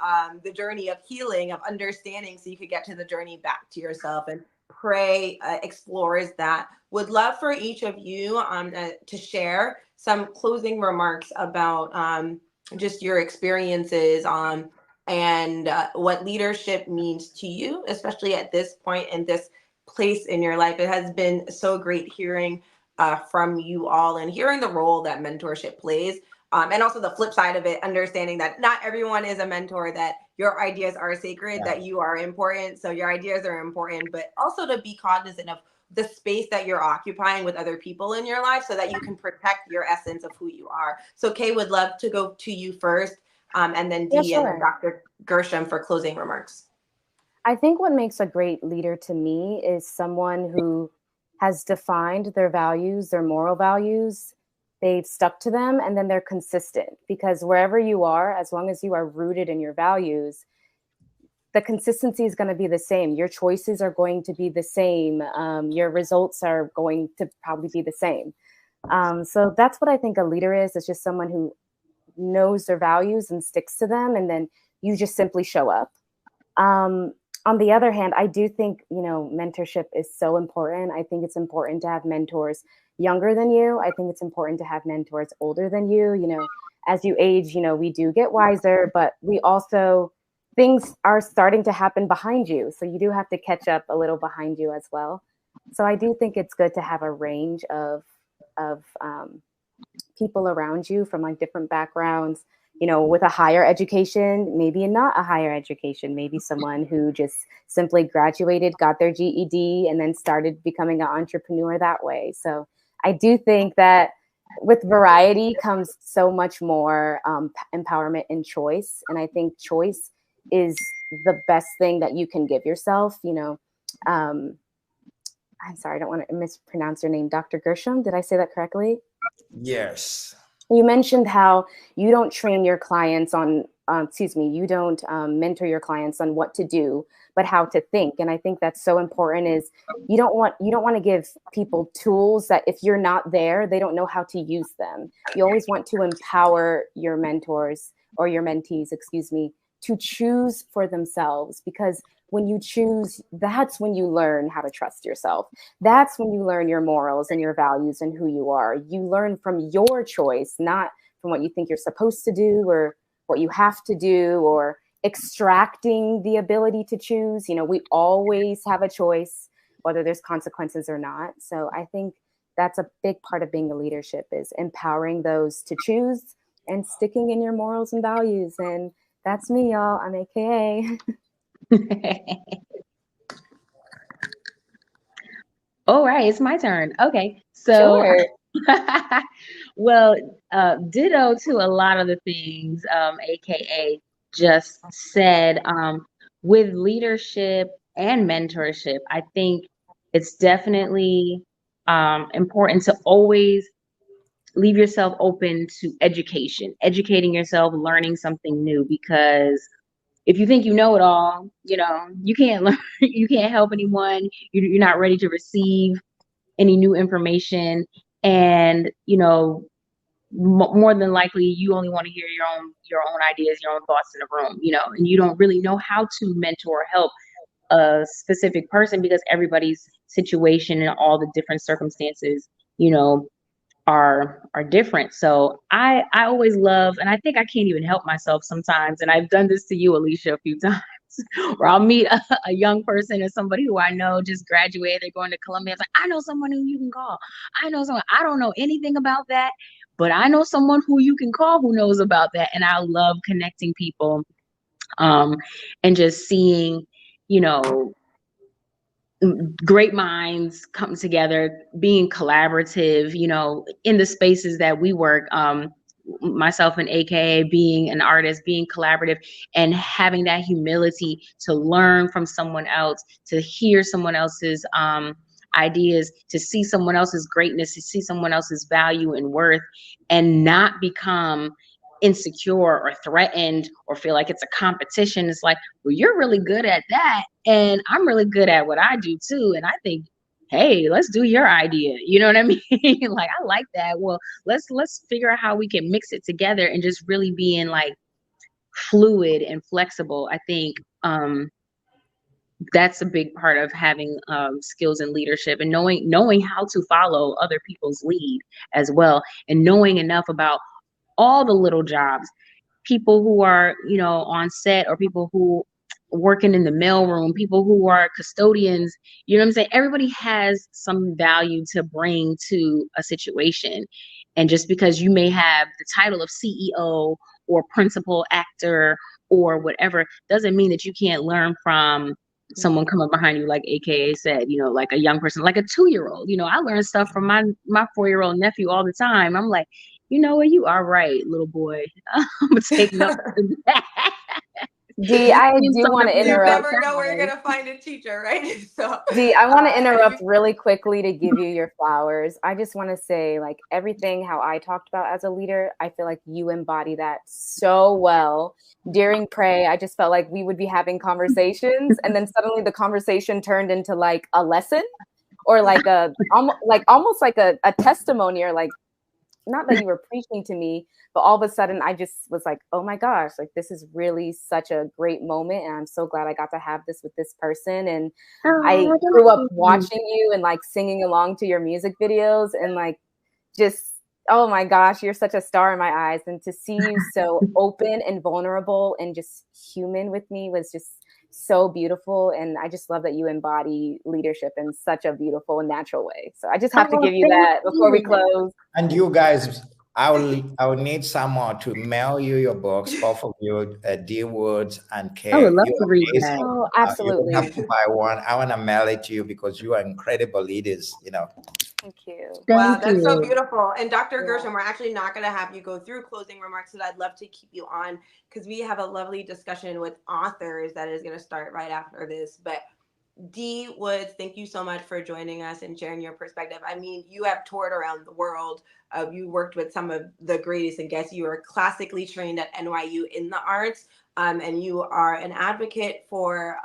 the journey of healing, of understanding, so you could get to the journey back to yourself. And Pray explores that. Would love for each of you to share some closing remarks about just your experiences and what leadership means to you, especially at this point in this place in your life. It has been so great hearing from you all and hearing the role that mentorship plays. And also the flip side of it, understanding that not everyone is a mentor, that your ideas are sacred, that you are important. So your ideas are important, but also to be cognizant of the space that you're occupying with other people in your life so that you can protect your essence of who you are. So Kay, would love to go to you first, and then Dee and then Dr. Gershom for closing remarks. I think what makes a great leader to me is someone who has defined their values, their moral values, they've stuck to them, and then they're consistent. Because wherever you are, as long as you are rooted in your values, the consistency is going to be the same. Your choices are going to be the same. Your results are going to probably be the same. So that's what I think a leader is. It's just someone who knows their values and sticks to them, and then you just simply show up. On the other hand, I do think, mentorship is so important. I think it's important to have mentors younger than you. I think it's important to have mentors older than you. As you age, we do get wiser, but we also, things are starting to happen behind you. So you do have to catch up a little behind you as well. So I do think it's good to have a range of people around you from like different backgrounds, with a higher education, maybe not a higher education, maybe someone who just simply graduated, got their GED, and then started becoming an entrepreneur that way. So I do think that with variety comes so much more empowerment and choice. And I think choice is the best thing that you can give yourself. I'm sorry, I don't want to mispronounce your name, Dr. Gershom. Did I say that correctly? Yes. You mentioned how you don't train your clients on, you don't mentor your clients on what to do, but how to think. And I think that's so important is you don't want to give people tools that if you're not there, they don't know how to use them. You always want to empower your mentors or your mentees, to choose for themselves, because when you choose, that's when you learn how to trust yourself. That's when you learn your morals and your values and who you are. You learn from your choice, not from what you think you're supposed to do or what you have to do, or extracting the ability to choose. We always have a choice, whether there's consequences or not. So I think that's a big part of being a leadership, is empowering those to choose and sticking in your morals and values. And that's me, y'all. I'm AKA. All right, it's my turn. Okay, so Sure. well, ditto to a lot of the things AKA just said. With leadership and mentorship, I think it's definitely important to always leave yourself open to educating yourself, learning something new, because if you think you know it all, you can't learn, you can't help anyone. You're not ready to receive any new information. And, more than likely, you only want to hear your own ideas, your own thoughts in the room, and you don't really know how to mentor or help a specific person, because everybody's situation and all the different circumstances, are different. So I always love, and I think I can't even help myself sometimes. And I've done this to you, Alicia, a few times, where I'll meet a young person or somebody who I know just graduated, they're going to Columbia. It's like, I know someone who you can call. I know someone, I don't know anything about that, but I know someone who you can call who knows about that. And I love connecting people and just seeing, great minds come together, being collaborative, in the spaces that we work, myself and AKA being an artist, being collaborative and having that humility to learn from someone else, to hear someone else's ideas, to see someone else's greatness, to see someone else's value and worth, and not become insecure or threatened or feel like it's a competition. It's like, well, you're really good at that and I'm really good at what I do too, and I think, hey, let's do your idea, you know what I mean? Like, I like that. Well, let's figure out how we can mix it together, and just really being like fluid and flexible. I think that's a big part of having skills in leadership, and knowing how to follow other people's lead as well, and knowing enough about all the little jobs, people who are, on set, or people who working in the mailroom, people who are custodians. You know what I'm saying? Everybody has some value to bring to a situation. And just because you may have the title of CEO or principal actor or whatever, doesn't mean that you can't learn from someone coming behind you, like AKA said, you know, like a young person, like a 2-year-old. You know, I learn stuff from my 4-year-old nephew all the time. I'm like, you know what, you are right, little boy. I'm gonna take notes of that. Dee, I do want to You interrupt. never know where you're going to find a teacher, right? So, Dee, I want to interrupt really quickly to give you your flowers. I just want to say, like, everything how I talked about as a leader, I feel like you embody that so well. During Pray, I just felt like we would be having conversations, and then suddenly the conversation turned into like a lesson, or like almost like a testimony, or like, not that you were preaching to me, but all of a sudden I just was like, oh my gosh, like this is really such a great moment. And I'm so glad I got to have this with this person. And I grew up watching you and like singing along to your music videos, and like, just, oh my gosh, you're such a star in my eyes. And to see you so open and vulnerable and just human with me was just so beautiful. And I just love that you embody leadership in such a beautiful and natural way. So I just have to give you that before we close. And you guys, I will need someone to mail you your books, both of you, D Woods and Kay. I would love You're to read amazing. that. Oh, You absolutely. don't have to buy one. I want to mail it to you because you are incredible leaders, you know. Thank you. Wow, that's so beautiful. And Dr. Gershom, we're actually not going to have you go through closing remarks, because I'd love to keep you on, because we have a lovely discussion with authors that is going to start right after this. But Dee Woods, thank you so much for joining us and sharing your perspective. I mean, you have toured around the world. You worked with some of the greatest and guests. You are classically trained at NYU in the arts, and you are an advocate for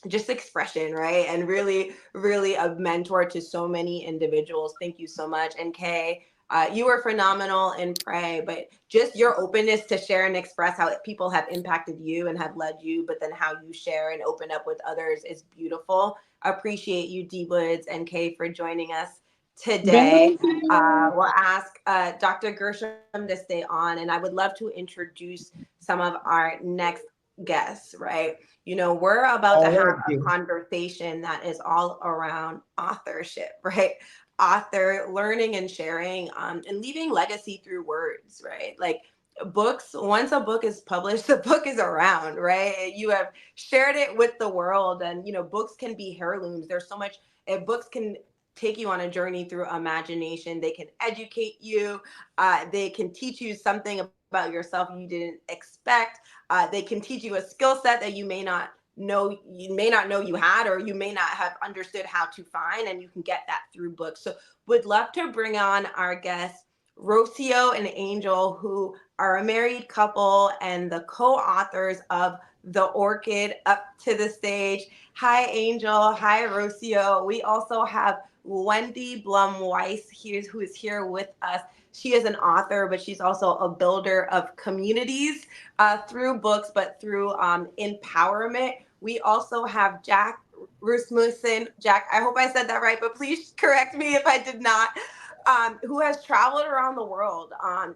just expression, right? And really, really a mentor to so many individuals. Thank you so much. And Kay, you were phenomenal in Pray, but just your openness to share and express how people have impacted you and have led you, but then how you share and open up with others is beautiful. Appreciate you, Dee Woods and Kay, for joining us today. We'll ask Dr. Gershom to stay on, and I would love to introduce some of our next guests, right? You know, we're about to have a conversation that is all around authorship, right? Author learning and sharing, and leaving legacy through words, right? Like books, once a book is published, the book is around, right? You have shared it with the world, and, you know, books can be heirlooms. There's so much, books can take you on a journey through imagination. They can educate you. They can teach you something about yourself you didn't expect. They can teach you a skill set that you may not know you had, or you may not have understood how to find, and you can get that through books. So would love to bring on our guests, Rocio and Angel, who are a married couple and the co-authors of The Orchid, up to the stage. Hi, Angel. Hi, Rocio. We also have Wendy Blum-Weiss here, who is here with us. She is an author, but she's also a builder of communities through books, but through empowerment. We also have Jack Rasmussen. Jack, I hope I said that right, but please correct me if I did not. Who has traveled around the world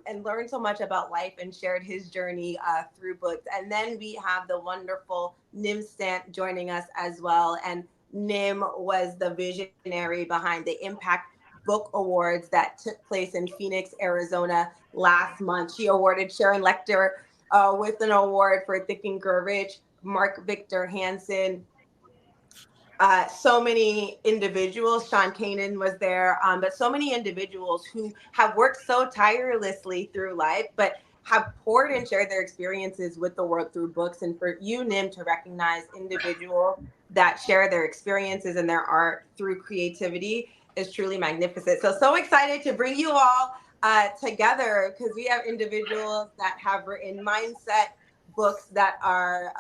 and learned so much about life and shared his journey through books. And then we have the wonderful Nim Stant joining us as well. And Nim was the visionary behind the Impact Book Awards that took place in Phoenix, Arizona last month. She awarded Sharon Lecter with an award for Thick and Courage, Mark Victor Hansen, so many individuals. Sean Kanan was there, but so many individuals who have worked so tirelessly through life, but have poured and shared their experiences with the world through books. And for you, Nim, to recognize individuals that share their experiences and their art through creativity is truly magnificent. So excited to bring you all together, because we have individuals that have written mindset books that are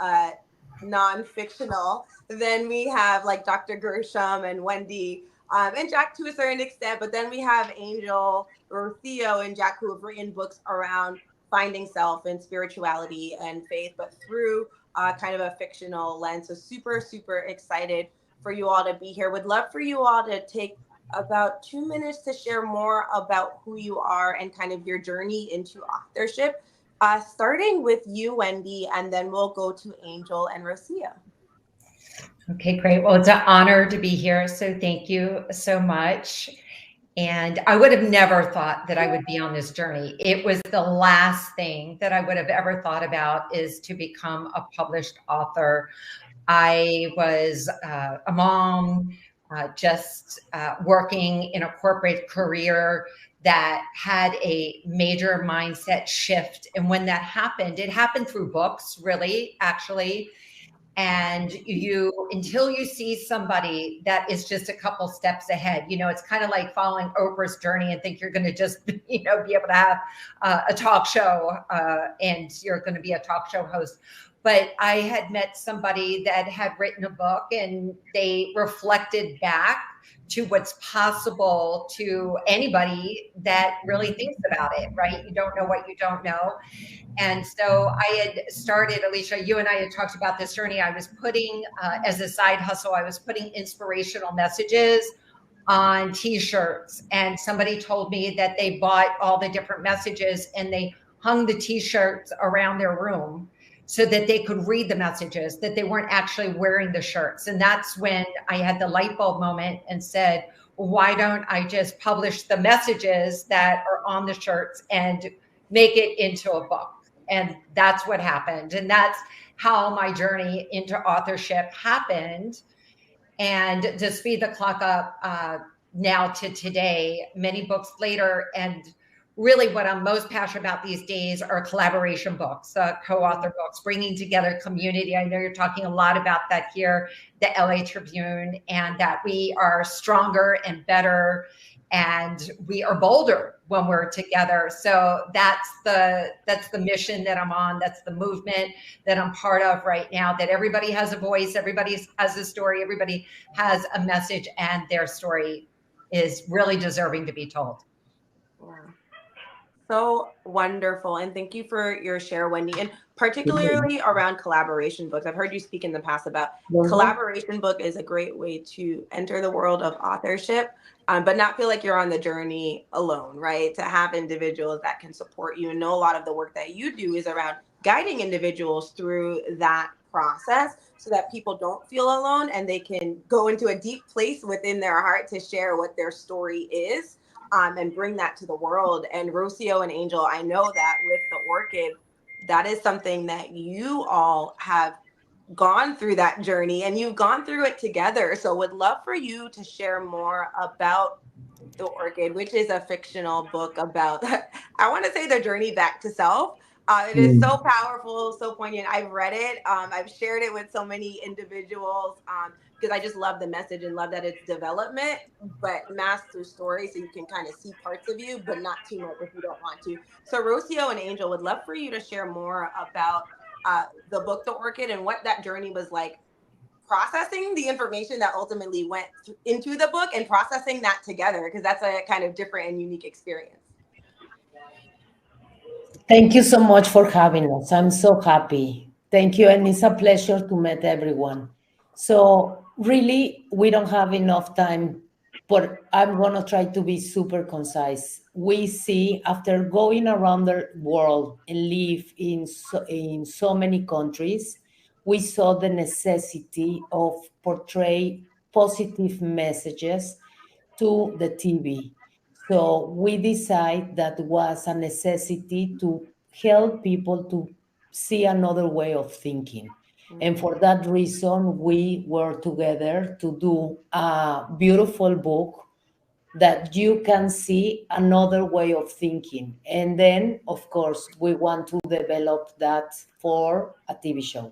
non-fictional. Then we have like Dr. Gershom and Wendy and Jack to a certain extent, but then we have Angel, Rocio, and Jack, who have written books around finding self and spirituality and faith, but through kind of a fictional lens. So super, super excited for you all to be here. Would love for you all to take about 2 minutes to share more about who you are and kind of your journey into authorship. Starting with you, Wendy, and then we'll go to Angel and Rocio. Okay, great. Well, it's an honor to be here. So thank you so much. And I would have never thought that I would be on this journey. It was the last thing that I would have ever thought about, is to become a published author. I was a mom, just working in a corporate career that had a major mindset shift. And when that happened, it happened through books, really, actually. And until you see somebody that is just a couple steps ahead, it's kind of like following Oprah's journey and think you're going to just, be able to have a talk show and you're going to be a talk show host. But I had met somebody that had written a book, and they reflected back to what's possible to anybody that really thinks about it, right? You don't know what you don't know. And so I had started, Alicia, you and I had talked about this journey. I was putting, as a side hustle, I was putting inspirational messages on T-shirts. And somebody told me that they bought all the different messages and they hung the T-shirts around their room so that they could read the messages, that they weren't actually wearing the shirts. And that's when I had the light bulb moment and said, why don't I just publish the messages that are on the shirts and make it into a book? And that's what happened. And that's how my journey into authorship happened. And to speed the clock up now to today, many books later, and really what I'm most passionate about these days are collaboration books, co-author books, bringing together community. I know you're talking a lot about that here, the LA Tribune, and that we are stronger and better and we are bolder when we're together. So that's the mission that I'm on. That's the movement that I'm part of right now, that everybody has a voice, everybody has a story, everybody has a message, and their story is really deserving to be told. Yeah. So wonderful. And thank you for your share, Wendy, and particularly around collaboration books. I've heard you speak in the past about collaboration book is a great way to enter the world of authorship, but not feel like you're on the journey alone, right? To have individuals that can support you, and know a lot of the work that you do is around guiding individuals through that process so that people don't feel alone and they can go into a deep place within their heart to share what their story is. And bring that to the world. And Rocio and Angel, I know that with the Orchid, that is something that you all have gone through that journey, and you've gone through it together. So would love for you to share more about the Orchid, which is a fictional book about, I want to say, their journey back to self. It is so powerful, so poignant. I've read it. I've shared it with so many individuals because I just love the message and love that it's development, but masked through story, so you can kind of see parts of you, but not too much if you don't want to. So Rocio and Angel, would love for you to share more about the book, The Orchid, and what that journey was like, processing the information that ultimately went into the book and processing that together, because that's a kind of different and unique experience. Thank you so much for having us. I'm so happy. Thank you. And it's a pleasure to meet everyone. So really, we don't have enough time, but I'm going to try to be super concise. We see, after going around the world and live in so many countries, we saw the necessity of portray positive messages to the TV. So we decided that was a necessity to help people to see another way of thinking. And for that reason, we were together to do a beautiful book that you can see another way of thinking. And then, of course, we want to develop that for a TV show.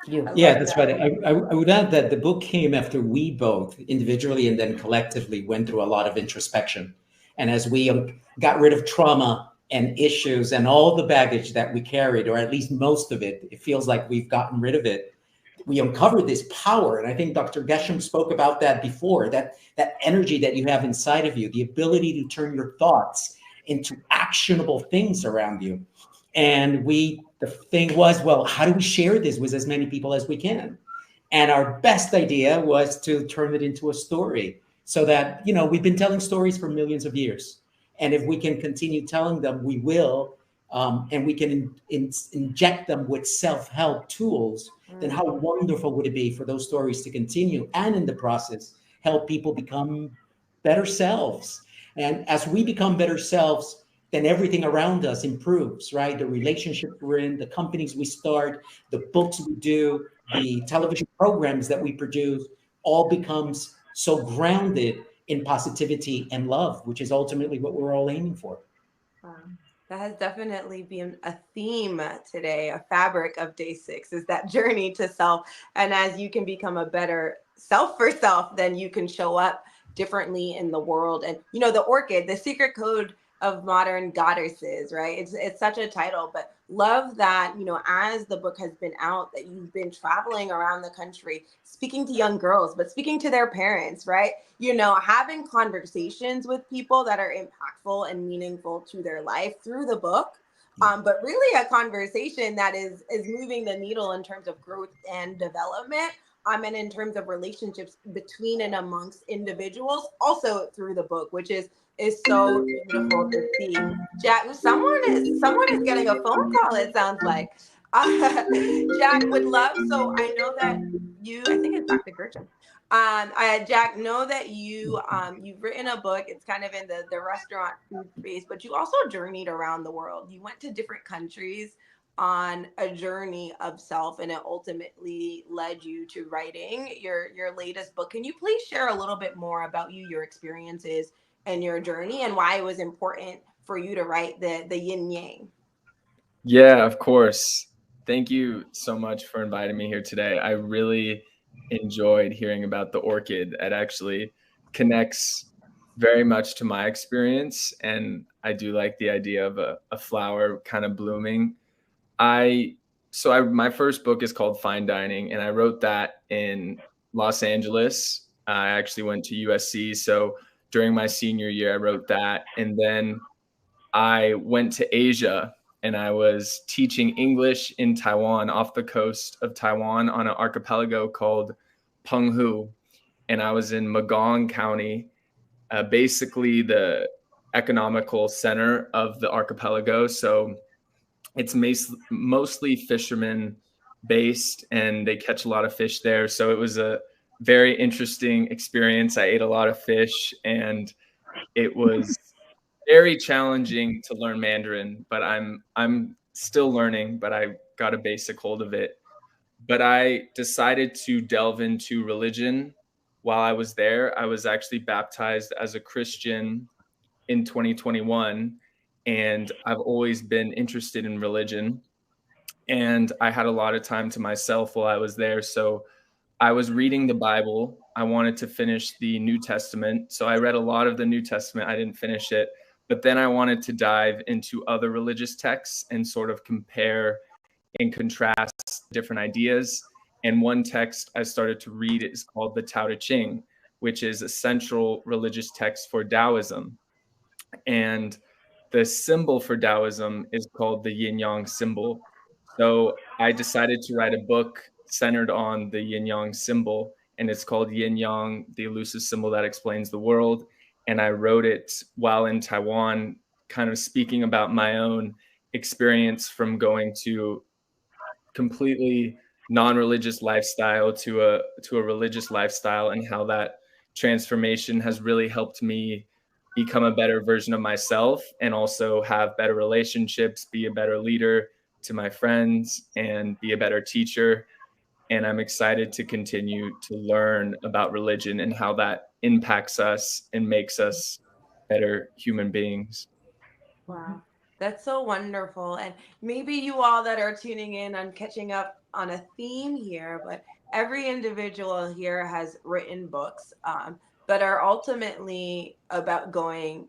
Yeah, that's right. I would add that the book came after we both individually and then collectively went through a lot of introspection. And as we got rid of trauma and issues and all the baggage that we carried, or at least most of it, it feels like we've gotten rid of it. We uncovered this power. And I think Dr. Geshem spoke about that before, that energy that you have inside of you, the ability to turn your thoughts into actionable things around you. And the thing was, well, how do we share this with as many people as we can? And our best idea was to turn it into a story so that, we've been telling stories for millions of years. And if we can continue telling them, we will, and we can inject them with self-help tools, then how wonderful would it be for those stories to continue and in the process help people become better selves. And as we become better selves, then everything around us improves, right? The relationships we're in, the companies we start, the books we do, the television programs that we produce, all becomes so grounded in positivity and love, which is ultimately what we're all aiming for. That has definitely been a theme today, a fabric of day 6 is that journey to self. And as you can become a better self for self, then you can show up differently in the world. And, you know, the orchid, the secret code of modern goddesses, right? It's such a title, but love that, you know, as the book has been out, that you've been traveling around the country, speaking to young girls, but speaking to their parents, right? You know, having conversations with people that are impactful and meaningful to their life through the book. But really a conversation that is moving the needle in terms of growth and development. And in terms of relationships between and amongst individuals, also through the book, which is so beautiful to see. Jack, someone is getting a phone call, it sounds like. Jack would love, so I know that you, I think it's Dr. Gertrude. Jack, know that you've written a book. It's kind of in the restaurant food space, but you also journeyed around the world. You went to different countries on a journey of self, and it ultimately led you to writing your latest book. Can you please share a little bit more about you, your experiences, and your journey, and why it was important for you to write the yin yang? Yeah, of course. Thank you so much for inviting me here today. I really enjoyed hearing about the orchid. It actually connects very much to my experience, and I do like the idea of a flower kind of blooming. My first book is called Fine Dining, and I wrote that in Los Angeles. I actually went to USC, so during my senior year, I wrote that, and then I went to Asia, and I was teaching English in Taiwan, off the coast of Taiwan, on an archipelago called Penghu, and I was in Magong County, basically the economical center of the archipelago. So it's mostly fishermen based, and they catch a lot of fish there. So it was a very interesting experience. I ate a lot of fish, and it was very challenging to learn Mandarin, but I'm still learning, but I got a basic hold of it. But I decided to delve into religion while I was there. I was actually baptized as a Christian in 2021, and I've always been interested in religion. And I had a lot of time to myself while I was there. So I was reading the Bible. I wanted to finish the New Testament. So I read a lot of the New Testament. I didn't finish it. But then I wanted to dive into other religious texts and sort of compare and contrast different ideas. And one text I started to read is called the Tao Te Ching, which is a central religious text for Taoism. And the symbol for Taoism is called the yin yang symbol. So I decided to write a book centered on the yin yang symbol, and it's called Yin Yang, the elusive symbol that explains the world. And I wrote it while in Taiwan, kind of speaking about my own experience from going to completely non-religious lifestyle to a religious lifestyle, and how that transformation has really helped me become a better version of myself, and also have better relationships, be a better leader to my friends, and be a better teacher. And I'm excited to continue to learn about religion and how that impacts us and makes us better human beings. Wow, that's so wonderful. And maybe you all that are tuning in on catching up on a theme here, but every individual here has written books that are ultimately about going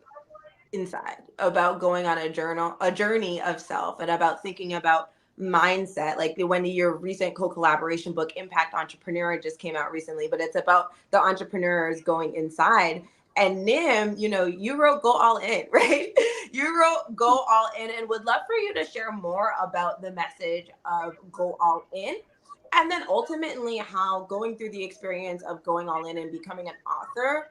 inside, about going on a journey of self, and about thinking about mindset. Like your recent co-collaboration book, Impact Entrepreneur, just came out recently, but it's about the entrepreneurs going inside. And Nim, you wrote Go All In, right? You wrote Go All In, and would love for you to share more about the message of Go All In. And then ultimately how going through the experience of going all in and becoming an author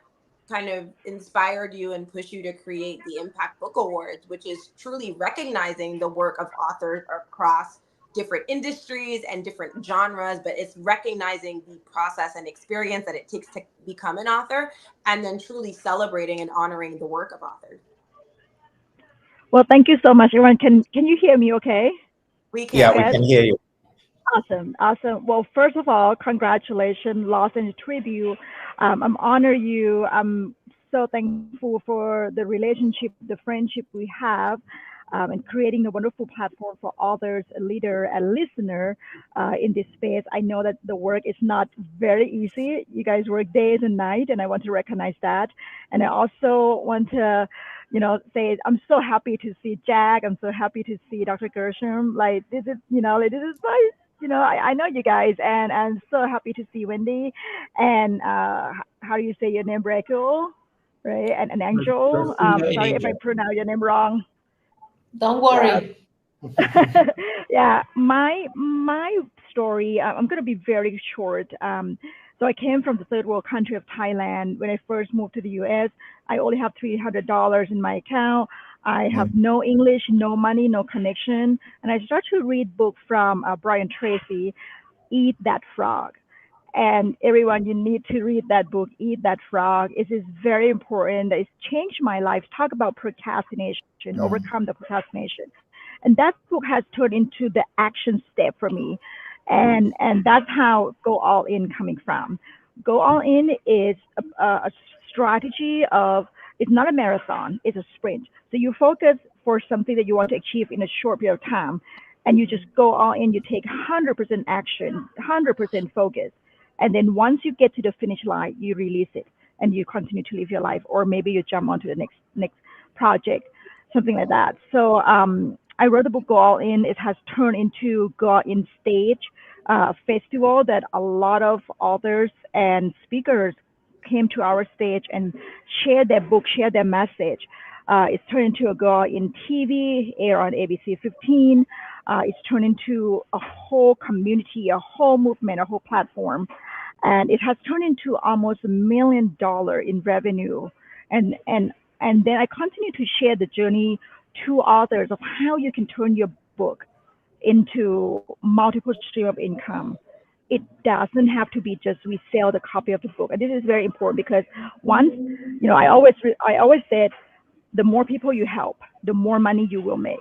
kind of inspired you and pushed you to create the Impact Book Awards, which is truly recognizing the work of authors across different industries and different genres, but it's recognizing the process and experience that it takes to become an author, and then truly celebrating and honoring the work of authors. Well, thank you so much, everyone. Can you hear me okay? We can. Yeah, we can hear you. Awesome. Well, first of all, congratulations, Los Angeles Tribune. I'm honor you. I'm so thankful for the relationship, the friendship we have, and creating a wonderful platform for authors, a leader, a listener in this space. I know that the work is not very easy. You guys work days and nights, and I want to recognize that. And I also want to, say I'm so happy to see Jack. I'm so happy to see Dr. Gershom. Like this is, this is my. I know you guys, and I'm so happy to see Wendy. And how do you say your name, Rachel? Right? And Angel. Sorry if I pronounce your name wrong. Don't worry. Yeah, my story. I'm going to be very short. So I came from the third world country of Thailand. When I first moved to the U.S., I only have $300 in my account. I have no English, no money, no connection. And I started to read books from Brian Tracy, Eat That Frog. And everyone, you need to read that book, Eat That Frog. It is very important. It's changed my life. Talk about procrastination, overcome the procrastination. And that book has turned into the action step for me. And that's how Go All In coming from. Go All In is a strategy of, it's not a marathon, it's a sprint. So you focus for something that you want to achieve in a short period of time, and you just go all in, you take 100% action, 100% focus. And then once you get to the finish line, you release it and you continue to live your life, or maybe you jump onto the next project, something like that. So I wrote the book Go All In. It has turned into Go All In Stage, a festival that a lot of authors and speakers came to our stage and shared their book, shared their message. It's turned into a Go All In TV, air on ABC 15. It's turned into a whole community, a whole movement, a whole platform. And it has turned into almost $1 million in revenue. And then I continue to share the journey to authors of how you can turn your book into multiple stream of income. It doesn't have to be just we sell the copy of the book. And this is very important because once, I always said, the more people you help, the more money you will make.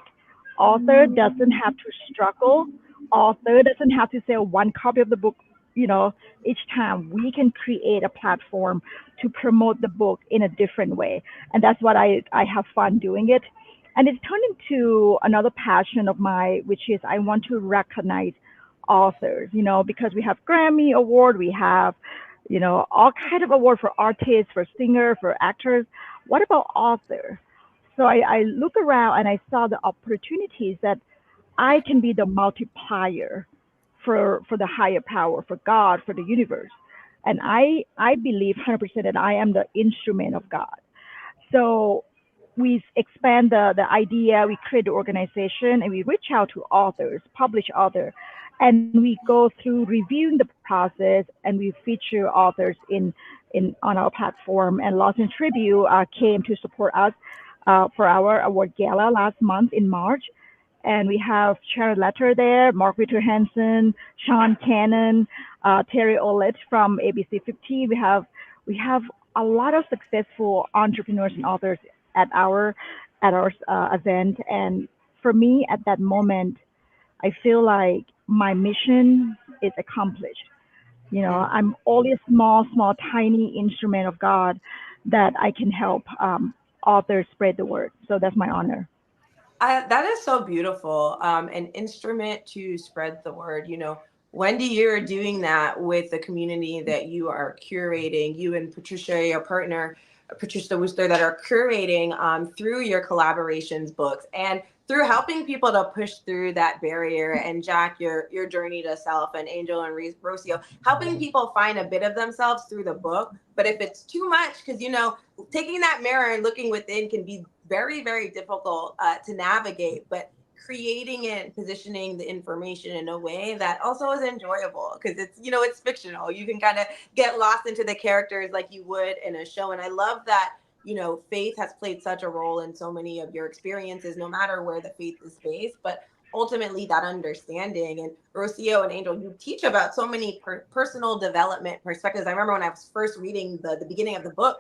Author doesn't have to struggle. Author doesn't have to sell one copy of the book, each time. We can create a platform to promote the book in a different way. And that's what I have fun doing it. And it's turned into another passion of mine, which is I want to recognize authors, because we have Grammy Award, we have, all kind of award for artists, for singers, for actors. What about authors? So I look around and I saw the opportunities that I can be the multiplier for the higher power, for God, for the universe. And I believe 100% that I am the instrument of God. So we expand the idea, we create the organization, and we reach out to authors, publish authors, and we go through reviewing the process, and we feature authors on our platform. And Los Angeles Tribune came to support us for our award gala last month in March. And we have Sharon Letter there, Mark Ritter Hansen, Sean Cannon, Terry Olet from ABC 50. We have a lot of successful entrepreneurs and authors at our event. And for me, at that moment, I feel like my mission is accomplished. I'm only a small, tiny instrument of God that I can help authors spread the word. So that's my honor. That is so beautiful. An instrument to spread the word. Wendy, you're doing that with the community that you are curating. You and Patricia, your partner, Patricia Wooster, that are curating through your collaborations books and through helping people to push through that barrier. And Jack, your journey to self, and Angel and Rocio, helping people find a bit of themselves through the book. But if it's too much, because taking that mirror and looking within can be very, very difficult to navigate. But creating and positioning the information in a way that also is enjoyable, because it's, you know, it's fictional. You can kind of get lost into the characters like you would in a show. And I love that, you know, faith has played such a role in so many of your experiences, no matter where the faith is based, but ultimately that understanding. And Rocio and Angel, you teach about so many personal development perspectives. I remember when I was first reading the beginning of the book,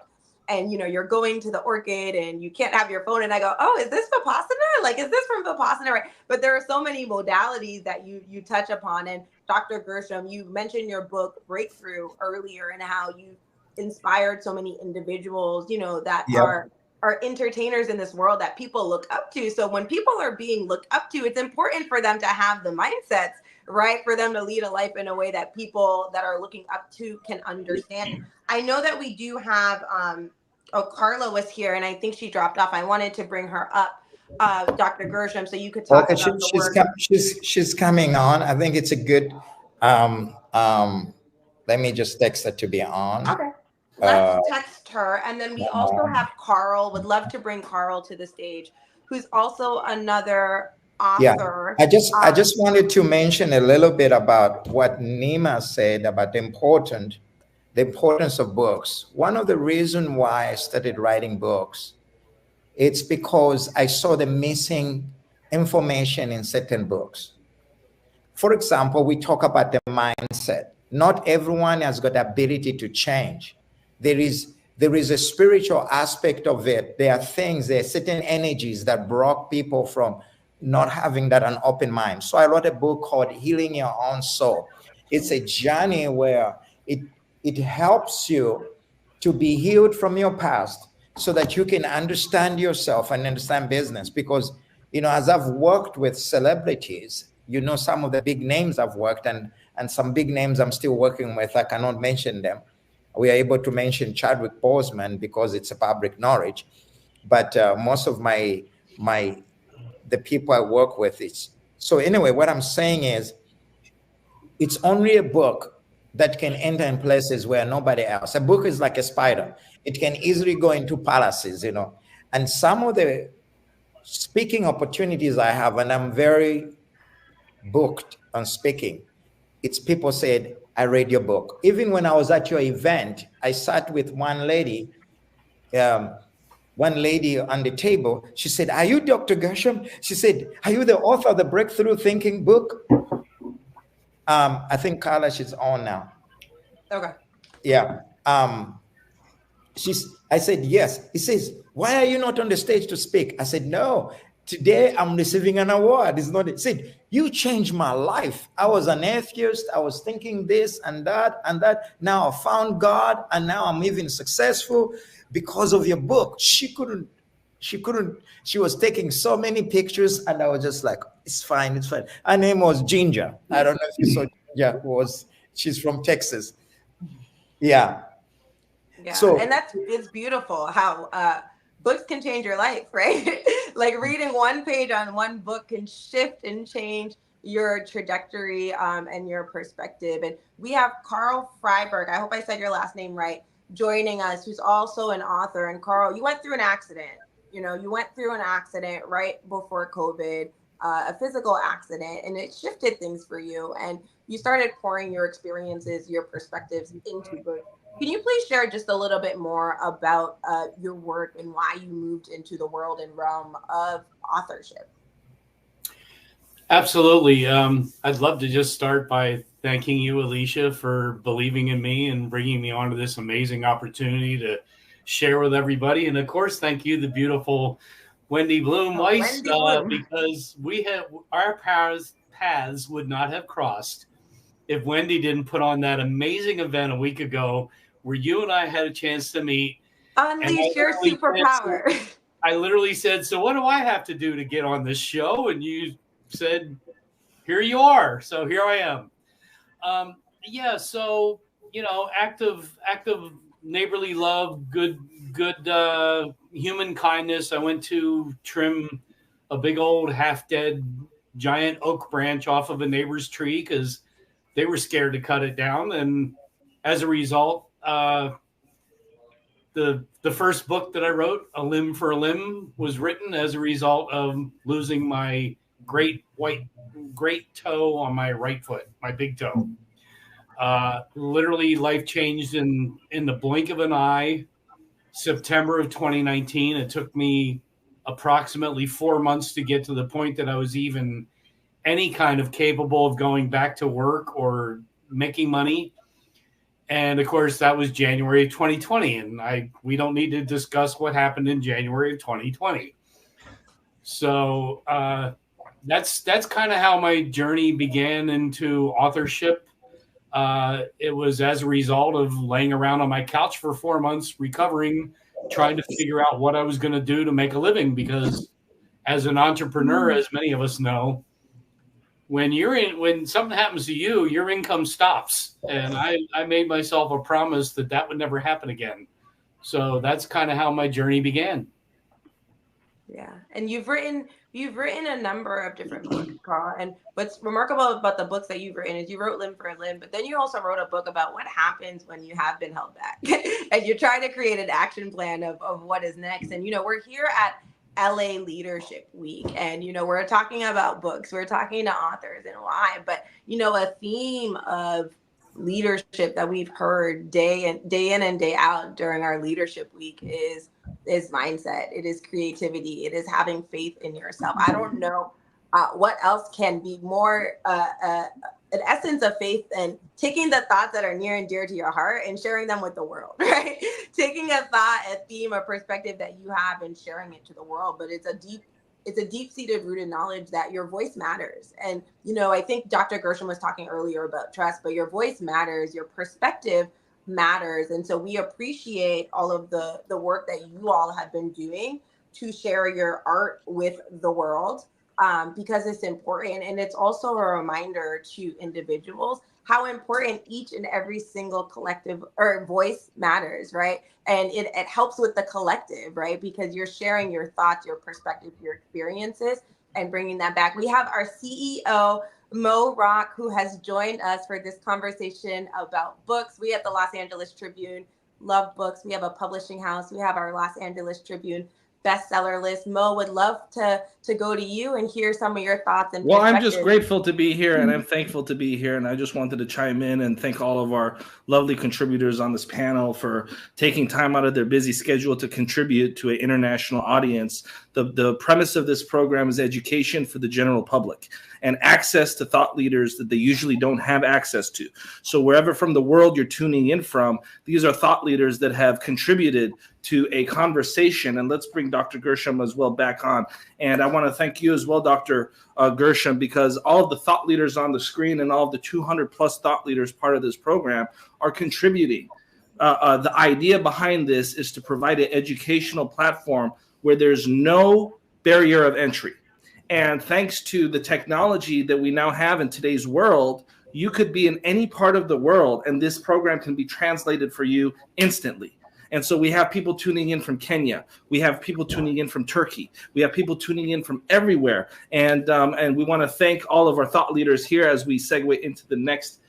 and, you know, you're going to the orchid and you can't have your phone. And I go, oh, is this Vipassana? Like, is this from Vipassana? Right. But there are so many modalities that you touch upon. And Dr. Gershom, you mentioned your book Breakthrough earlier, and how you inspired so many individuals, you know, that are entertainers in this world that people look up to. So when people are being looked up to, it's important for them to have the mindsets, right, for them to lead a life in a way that people that are looking up to can understand. I know that we do have, Carla was here, and I think she dropped off. I wanted to bring her up, Dr. Gershom, so you could talk about the work. She's coming on. I think it's a good, let me just text her to be on. Okay. Let's text her. And then we also have Carl. Would love to bring Carl to the stage, who's also another author. Yeah, I just wanted to mention a little bit about what Nima said about the importance of books. One of the reasons why I started writing books, it's because I saw the missing information in certain books. For example, we talk about the mindset. Not everyone has got the ability to change. There is a spiritual aspect of it. There are certain energies that block people from not having that an open mind. So I wrote a book called Healing Your Own Soul. It's a journey where it helps you to be healed from your past so that you can understand yourself and understand business. Because, you know, as I've worked with celebrities, you know, some of the big names I've worked and some big names I'm still working with, I cannot mention them. We are able to mention Chadwick Boseman because it's a public knowledge. But most of the people I work with, so anyway, what I'm saying is, it's only a book that can enter in places where nobody else. A book is like a spider. It can easily go into palaces, you know. And some of the speaking opportunities I have, and I'm very booked on speaking, it's people said, I read your book. Even when I was at your event, I sat with one lady on the table. She said, are you Dr. Gershom? She said, are you the author of the Breakthrough Thinking book? I think Carla, she's on now. Okay. Yeah. I said, yes. He says, why are you not on the stage to speak? I said, no, today I'm receiving an award. It's not. He said, you changed my life. I was an atheist. I was thinking this and that and that. Now I found God, and now I'm even successful because of your book. She was taking so many pictures, and I was just like, it's fine, it's fine. Her name was Ginger. I don't know if you saw Ginger. She's from Texas. Yeah. Yeah. So, and it's beautiful how books can change your life, right? Like reading one page on one book can shift and change your trajectory and your perspective. And we have Carl Freiberg, I hope I said your last name right, joining us, who's also an author. And Carl, you went through an accident. You know, you went through an accident right before COVID, a physical accident, and it shifted things for you. And you started pouring your experiences, your perspectives into books. Can you please share just a little bit more about your work and why you moved into the world and realm of authorship? Absolutely. I'd love to just start by thanking you, Alicia, for believing in me and bringing me onto this amazing opportunity to share with everybody. And of course, thank you, the beautiful Wendy Bloom Weiss, because our paths would not have crossed if Wendy didn't put on that amazing event a week ago where you and I had a chance to meet. Unleash your superpower. I literally said, so what do I have to do to get on this show? And you said, here you are. So here I am. So, you know, active neighborly love, good human kindness. I went to trim a big old half-dead giant oak branch off of a neighbor's tree because they were scared to cut it down. And as a result, the first book that I wrote, A Limb for a Limb, was written as a result of losing my great toe on my right foot, my big toe. Literally life changed in the blink of an eye. September of 2019. It took me approximately 4 months to get to the point that I was even any kind of capable of going back to work or making money. And of course, that was January of 2020. And we don't need to discuss what happened in January of 2020. So that's kind of how my journey began into authorship. It was as a result of laying around on my couch for 4 months, recovering, trying to figure out what I was going to do to make a living. Because as an entrepreneur, as many of us know, when something happens to you, your income stops. And I made myself a promise that would never happen again. So that's kind of how my journey began. Yeah. And you've written a number of different books, Carl. And what's remarkable about the books that you've written is you wrote Limb for a Limb, but then you also wrote a book about what happens when you have been held back. And you're trying to create an action plan of what is next. And, we're here at LA Leadership Week, and, we're talking about books, we're talking to authors and why, but, a theme of leadership that we've heard day in and day out during our leadership week is mindset. It is creativity. It is having faith in yourself. I don't know what else can be more an essence of faith than taking the thoughts that are near and dear to your heart and sharing them with the world, right? Taking a thought, a theme, a perspective that you have and sharing it to the world. But it's a deep-seated rooted knowledge that your voice matters. And, I think Dr. Gershom was talking earlier about trust, but your voice matters, your perspective matters. And so we appreciate all of the work that you all have been doing to share your art with the world, because it's important. And it's also a reminder to individuals how important each and every single collective or voice matters, right? And it helps with the collective, right? Because you're sharing your thoughts, your perspective, your experiences, and bringing that back. We have our CEO, Mo Rock, who has joined us for this conversation about books. We at the Los Angeles Tribune love books. We have a publishing house. We have our Los Angeles Tribune bestseller list. Mo, would love to go to you and hear some of your thoughts and Well, I'm just grateful to be here, and I'm thankful to be here, and I just wanted to chime in and thank all of our lovely contributors on this panel for taking time out of their busy schedule to contribute to an international audience. The premise of this program is education for the general public and access to thought leaders that they usually don't have access to. So wherever from the world you're tuning in from, these are thought leaders that have contributed to a conversation. And let's bring Dr. Gershom as well back on. And I want to thank you as well, Dr. Gershom, because all of the thought leaders on the screen and all of the 200 plus thought leaders part of this program are contributing. The idea behind this is to provide an educational platform where there's no barrier of entry. And thanks to the technology that we now have in today's world, you could be in any part of the world and this program can be translated for you instantly. And so we have people tuning in from Kenya. We have people tuning in from Turkey. We have people tuning in from everywhere. And we want to thank all of our thought leaders here as we segue into the next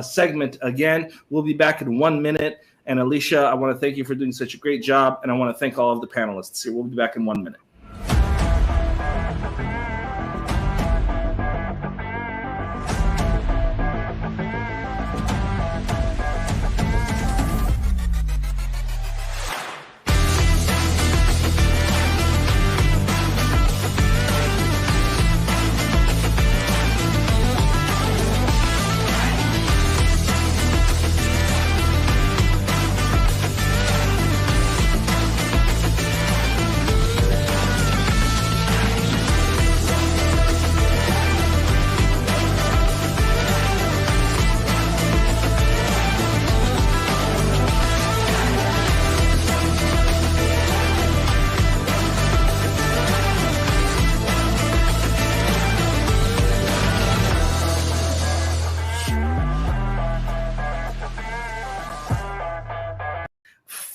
segment again. We'll be back in 1 minute. And Alicia, I want to thank you for doing such a great job. And I want to thank all of the panelists here. We'll be back in 1 minute.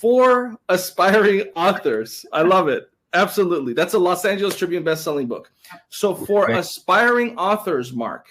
For aspiring authors. I love it. Absolutely. That's a Los Angeles Tribune best-selling book. So for aspiring authors, Mark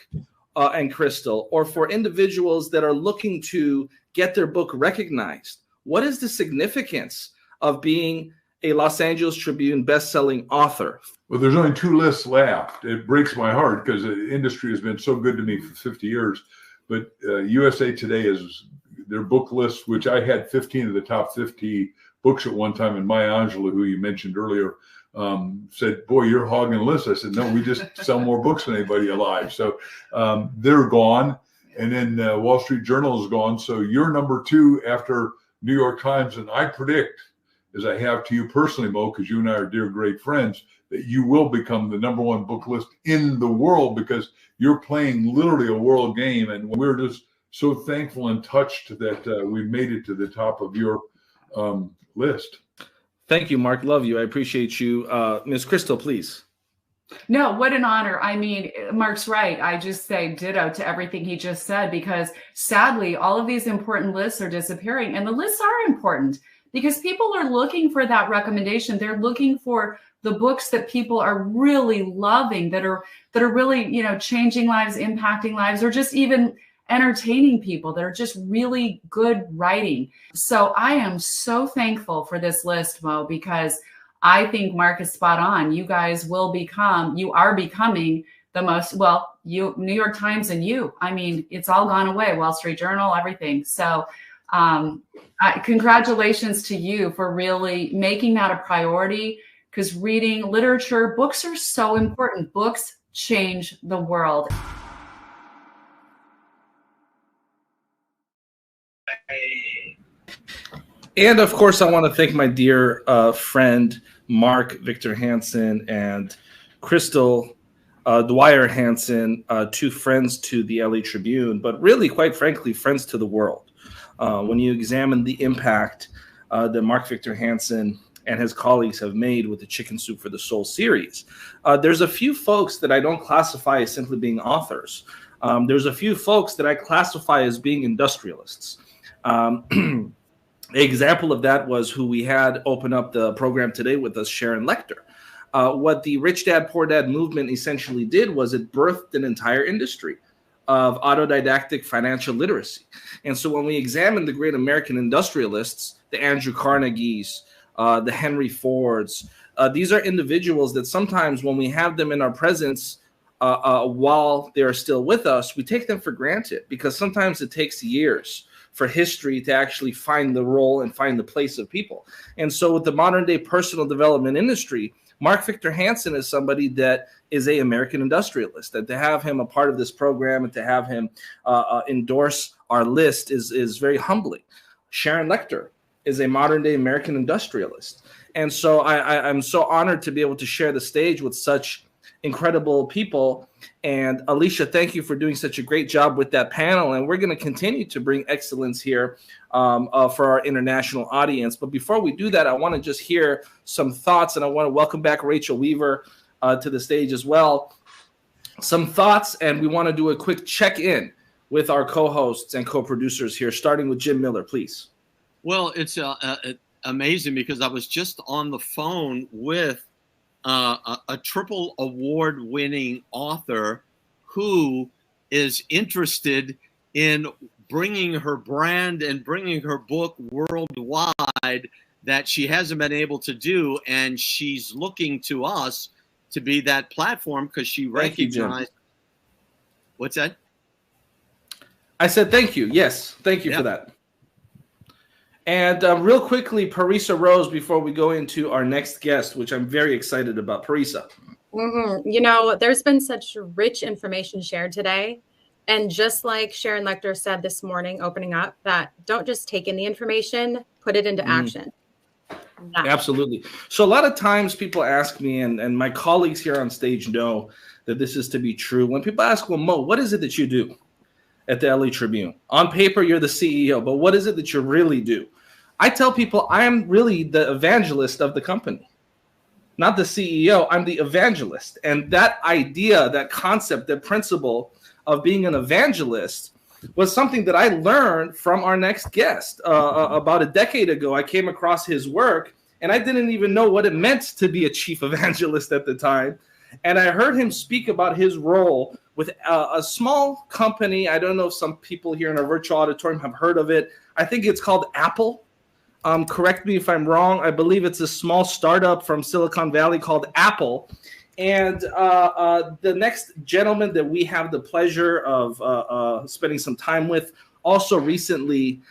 and Crystal, or for individuals that are looking to get their book recognized, what is the significance of being a Los Angeles Tribune best-selling author. Well, there's only 2 lists left. It breaks my heart because the industry has been so good to me for 50 years. But USA Today is their book list, which I had 15 of the top 50 books at one time. And Maya Angelou, who you mentioned earlier, said, "Boy, you're hogging the list." I said, "No, we just sell more books than anybody alive." So they're gone. And then Wall Street Journal is gone. So you're number 2 after New York Times. And I predict, as I have to you personally, Mo, because you and I are dear, great friends, that you will become the number 1 book list in the world because you're playing literally a world game. And we're just so thankful and touched that we made it to the top of your list. Thank you, Mark. Love you. I appreciate you. Ms. Crystal, please. No, what an honor. I mean, Mark's right. I just say ditto to everything he just said, because sadly, all of these important lists are disappearing. And the lists are important because people are looking for that recommendation. They're looking for the books that people are really loving, that are really, you know, changing lives, impacting lives, or just even entertaining people, that are just really good writing. So I am so thankful for this list, Mo, because I think Mark is spot on. You guys you are becoming the most, New York Times and you. I mean, it's all gone away, Wall Street Journal, everything. So congratulations to you for really making that a priority, because reading literature, books are so important. Books change the world. And of course, I want to thank my dear friend, Mark Victor Hansen and Crystal Dwyer Hansen, 2 friends to the LA Tribune, but really, quite frankly, friends to the world. When you examine the impact that Mark Victor Hansen and his colleagues have made with the Chicken Soup for the Soul series, there's a few folks that I don't classify as simply being authors. There's a few folks that I classify as being industrialists. An example of that was who we had open up the program today with us, Sharon Lechter. What the Rich Dad, Poor Dad movement essentially did was it birthed an entire industry of autodidactic financial literacy. And so when we examine the great American industrialists, the Andrew Carnegies, the Henry Fords, these are individuals that sometimes when we have them in our presence while they're still with us, we take them for granted because sometimes it takes years for history to actually find the role and find the place of people. And so with the modern day personal development industry, Mark Victor Hansen is somebody that is an American industrialist. And to have him a part of this program and to have him endorse our list is very humbling. Sharon Lechter is a modern day American industrialist. And so I'm so honored to be able to share the stage with such incredible people. And Alicia, thank you for doing such a great job with that panel. And we're going to continue to bring excellence here for our international audience. But before we do that, I want to just hear some thoughts, and I want to welcome back Rachel Weaver to the stage as well. Some thoughts, and we want to do a quick check-in with our co-hosts and co-producers here, starting with Jim Miller, please. Well, it's amazing because I was just on the phone with a triple award-winning author who is interested in bringing her brand and bringing her book worldwide that she hasn't been able to do, and she's looking to us to be that platform because she recognized. What's that? I said thank you. Yes, thank you for that. And real quickly, Parisa Rose, before we go into our next guest, which I'm very excited about. Parisa. You know, there's been such rich information shared today. And just like Sharon Lechter said this morning, opening up, that don't just take in the information, put it into action. Absolutely. So a lot of times people ask me, and my colleagues here on stage know that this is to be true. When people ask, well, Mo, what is it that you do at the LA Tribune? On paper, you're the CEO, but what is it that you really do? I tell people I am really the evangelist of the company, not the CEO. I'm the evangelist. And that idea, that concept, that principle of being an evangelist was something that I learned from our next guest. About a decade ago, I came across his work, and I didn't even know what it meant to be a chief evangelist at the time. And I heard him speak about his role with a small company. I don't know if some people here in our virtual auditorium have heard of it. I think it's called Apple. Correct me if I'm wrong. I believe it's a small startup from Silicon Valley called Apple. And the next gentleman that we have the pleasure of spending some time with also recently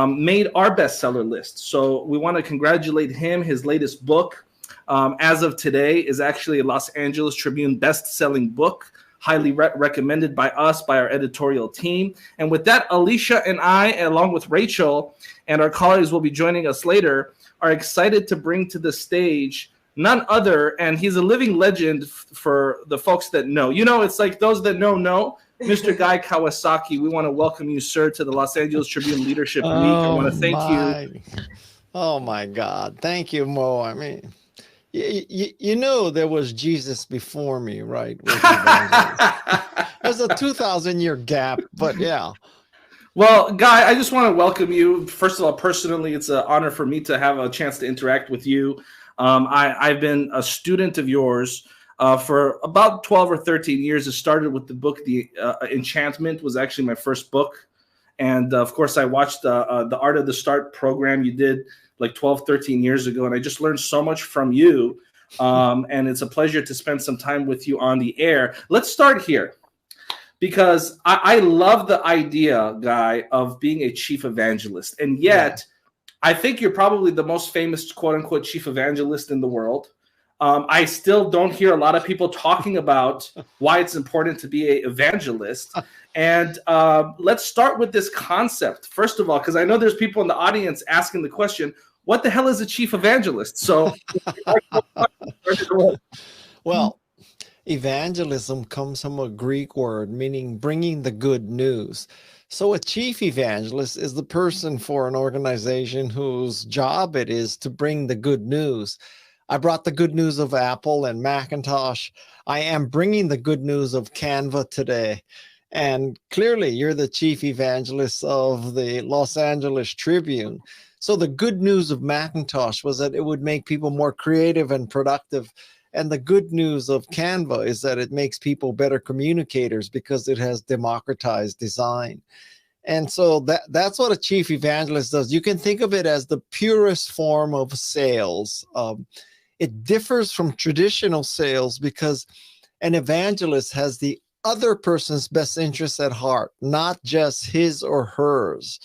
made our bestseller list. So we want to congratulate him. His latest book, as of today, is actually a Los Angeles Tribune best-selling book, highly recommended by us, by our editorial team. And with that, Alicia and I, along with Rachel and our colleagues will be joining us later, are excited to bring to the stage none other, and he's a living legend for the folks that know. You know, it's like those that know. Mr. Guy Kawasaki, we want to welcome you, sir, to the Los Angeles Tribune Leadership Week. I want to thank you. Oh, my God. Thank you, Mo. I mean, you know there was Jesus before me, right? There's a 2,000-year gap, but yeah. Well, Guy, I just want to welcome you. First of all, personally, it's an honor for me to have a chance to interact with you. I've been a student of yours for about 12 or 13 years. It started with the book, The Enchantment was actually my first book. And of course, I watched the Art of the Start program you did like 12, 13 years ago. And I just learned so much from you. And it's a pleasure to spend some time with you on the air. Let's start here. Because I love the idea, Guy, of being a chief evangelist. And yet, I think you're probably the most famous, quote unquote, chief evangelist in the world. I still don't hear a lot of people talking about why it's important to be an evangelist. And let's start with this concept, first of all, because I know there's people in the audience asking the question, what the hell is a chief evangelist? So, well, evangelism comes from a Greek word meaning bringing the good news. So a chief evangelist is the person for an organization whose job it is to bring the good news. I brought the good news of Apple and Macintosh. I am bringing the good news of Canva today. And clearly you're the chief evangelist of the Los Angeles Tribune. So the good news of Macintosh was that it would make people more creative and productive. And the good news of Canva is that it makes people better communicators because it has democratized design. And so that's what a chief evangelist does. You can think of it as the purest form of sales. It differs from traditional sales because an evangelist has the other person's best interests at heart, not just his or hers.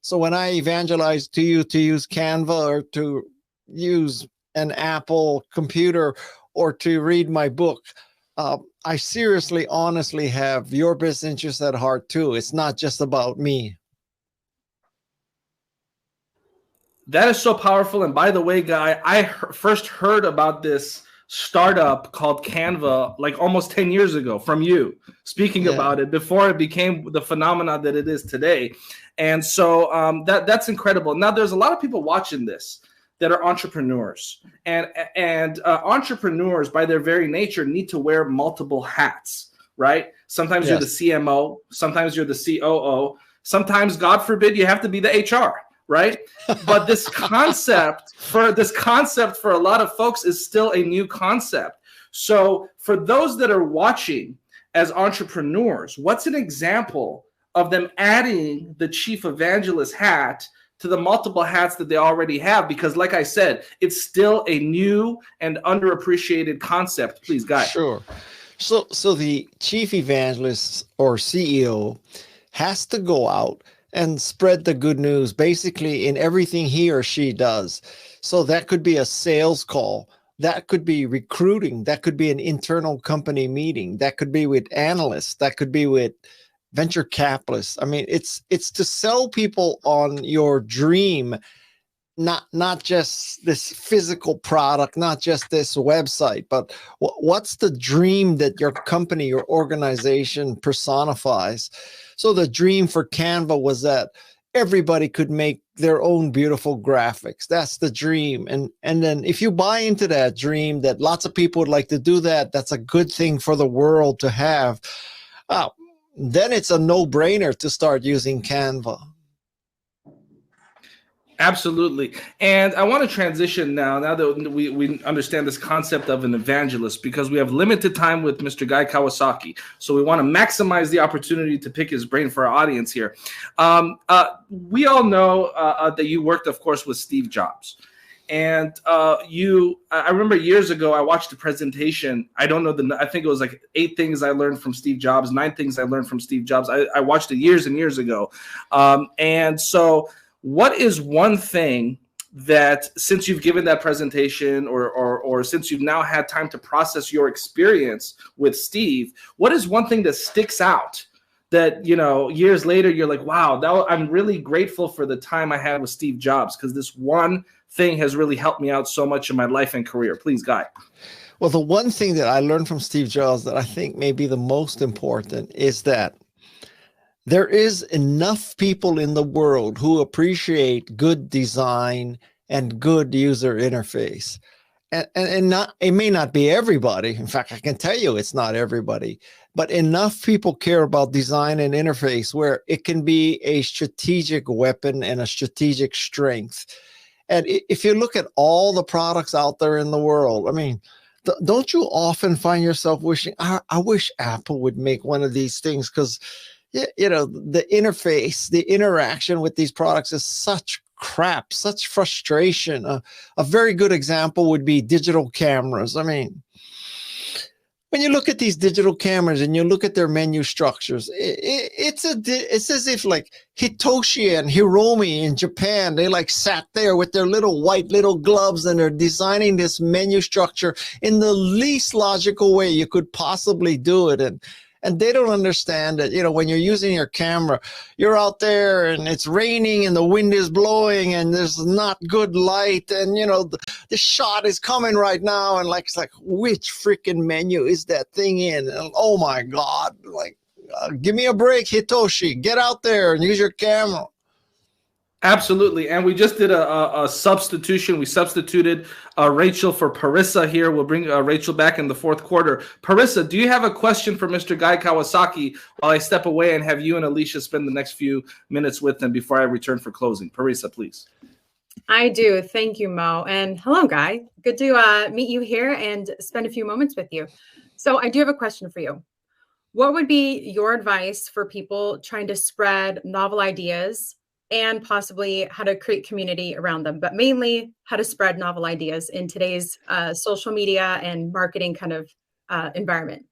So when I evangelize to you to use Canva or to use an Apple computer or to read my book, I seriously, honestly have your best interests at heart too. It's not just about me. That is so powerful. And by the way, Guy, I first heard about this startup called Canva like almost 10 years ago from you speaking about it before it became the phenomena that it is today. And so that's incredible. Now, there's a lot of people watching this that are entrepreneurs, and entrepreneurs by their very nature need to wear multiple hats, right? Sometimes you're the CMO, sometimes you're the COO, sometimes, God forbid, you have to be the HR, right? But this concept for a lot of folks is still a new concept. So for those that are watching as entrepreneurs, what's an example of them adding the chief evangelist hat to the multiple hats that they already have? Because like I said, it's still a new and underappreciated concept. Please, Guy. Sure. So the chief evangelist or CEO has to go out and spread the good news basically in everything he or she does. So that could be a sales call. That could be recruiting. That could be an internal company meeting. That could be with analysts. That could be with venture capitalists. I mean, it's to sell people on your dream, not just this physical product, not just this website, but what's the dream that your company, your organization personifies? So the dream for Canva was that everybody could make their own beautiful graphics. That's the dream. And then if you buy into that dream that lots of people would like to do that, that's a good thing for the world to have. Then it's a no-brainer to start using Canva. Absolutely. And I want to transition now that we understand this concept of an evangelist, because we have limited time with Mr. Guy Kawasaki. So we want to maximize the opportunity to pick his brain for our audience here. We all know that you worked, of course, with Steve Jobs. And I remember years ago, I watched a presentation. I don't know I think it was like 8 things I learned from Steve Jobs, 9 things I learned from Steve Jobs. I watched it years and years ago. And so what is one thing that, since you've given that presentation or since you've now had time to process your experience with Steve, what is one thing that sticks out that, years later, you're like, wow, I'm really grateful for the time I had with Steve Jobs, because this one thing has really helped me out so much in my life and career? Please, Guy. Well, the one thing that I learned from Steve Jobs that I think may be the most important is that there is enough people in the world who appreciate good design and good user interface. And it may not be everybody. In fact, I can tell you it's not everybody, but enough people care about design and interface where it can be a strategic weapon and a strategic strength. And if you look at all the products out there in the world, I mean, don't you often find yourself wishing, I wish Apple would make one of these things, because the interface, the interaction with these products is such crap, such frustration. A very good example would be digital cameras. I mean, when you look at these digital cameras and you look at their menu structures, it's as if like Hitoshi and Hiromi in Japan, they like sat there with their white little gloves and they're designing this menu structure in the least logical way you could possibly do it. And they don't understand that, when you're using your camera, you're out there and it's raining and the wind is blowing and there's not good light. And, the shot is coming right now. And it's like, which freaking menu is that thing in? And, oh my God, give me a break, Hitoshi, get out there and use your camera. Absolutely. And we just did a substitution. We substituted Rachel for Parissa here. We'll bring Rachel back in the 4th quarter. Parissa, do you have a question for Mr. Guy Kawasaki while I step away and have you and Alicia spend the next few minutes with him before I return for closing? Parissa, please. I do. Thank you, Mo. And hello, Guy. Good to meet you here and spend a few moments with you. So I do have a question for you. What would be your advice for people trying to spread novel ideas and possibly how to create community around them, but mainly how to spread novel ideas in today's social media and marketing kind of environment?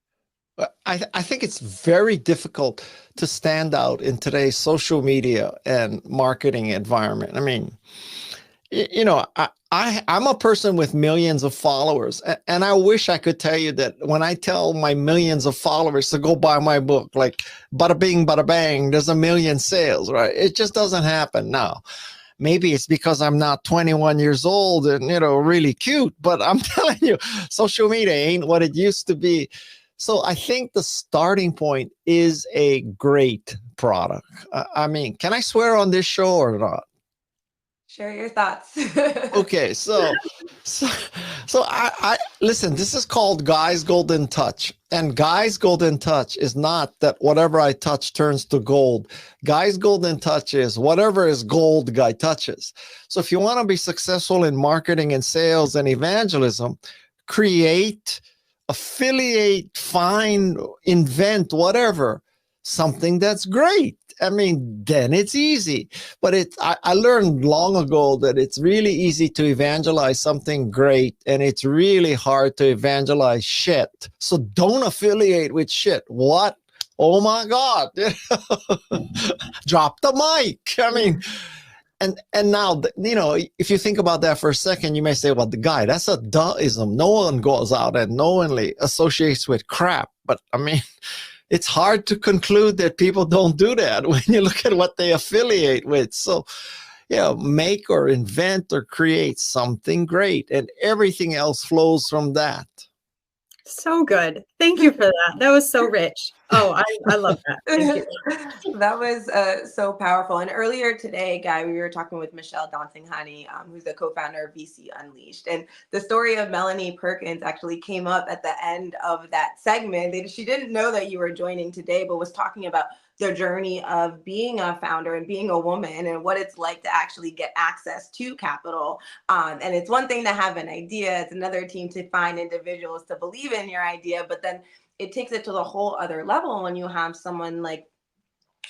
I think it's very difficult to stand out in today's social media and marketing environment. I mean, I'm a person with millions of followers, and I wish I could tell you that when I tell my millions of followers to go buy my book, like bada bing, bada bang, there's 1 million sales, right? It just doesn't happen now. Maybe it's because I'm not 21 years old and, really cute, but I'm telling you, social media ain't what it used to be. So I think the starting point is a great product. I mean, can I swear on this show or not? Share your thoughts. Okay, so I listen, this is called Guy's Golden Touch. And Guy's Golden Touch is not that whatever I touch turns to gold. Guy's Golden Touch is whatever is gold, Guy touches. So if you want to be successful in marketing and sales and evangelism, create, affiliate, find, invent, whatever, something that's great. I mean, then it's easy. But I learned long ago that it's really easy to evangelize something great, and it's really hard to evangelize shit. So don't affiliate with shit. What? Oh my God. Drop the mic. I mean, and now, if you think about that for a second, you may say, well, the Guy, that's a duhism. No one goes out and knowingly associates with crap. But I mean, it's hard to conclude that people don't do that when you look at what they affiliate with. So, make or invent or create something great, and everything else flows from that. So good. Thank you for that. That was so rich. Oh, I love that. Thank you. That was so powerful. And earlier today, Guy, we were talking with Michelle Donsinghani, who's the co-founder of VC Unleashed. And the story of Melanie Perkins actually came up at the end of that segment. She didn't know that you were joining today, but was talking about the journey of being a founder and being a woman and what it's like to actually get access to capital. And it's one thing to have an idea, it's another team to find individuals to believe in your idea, but then it takes it to the whole other level when you have someone like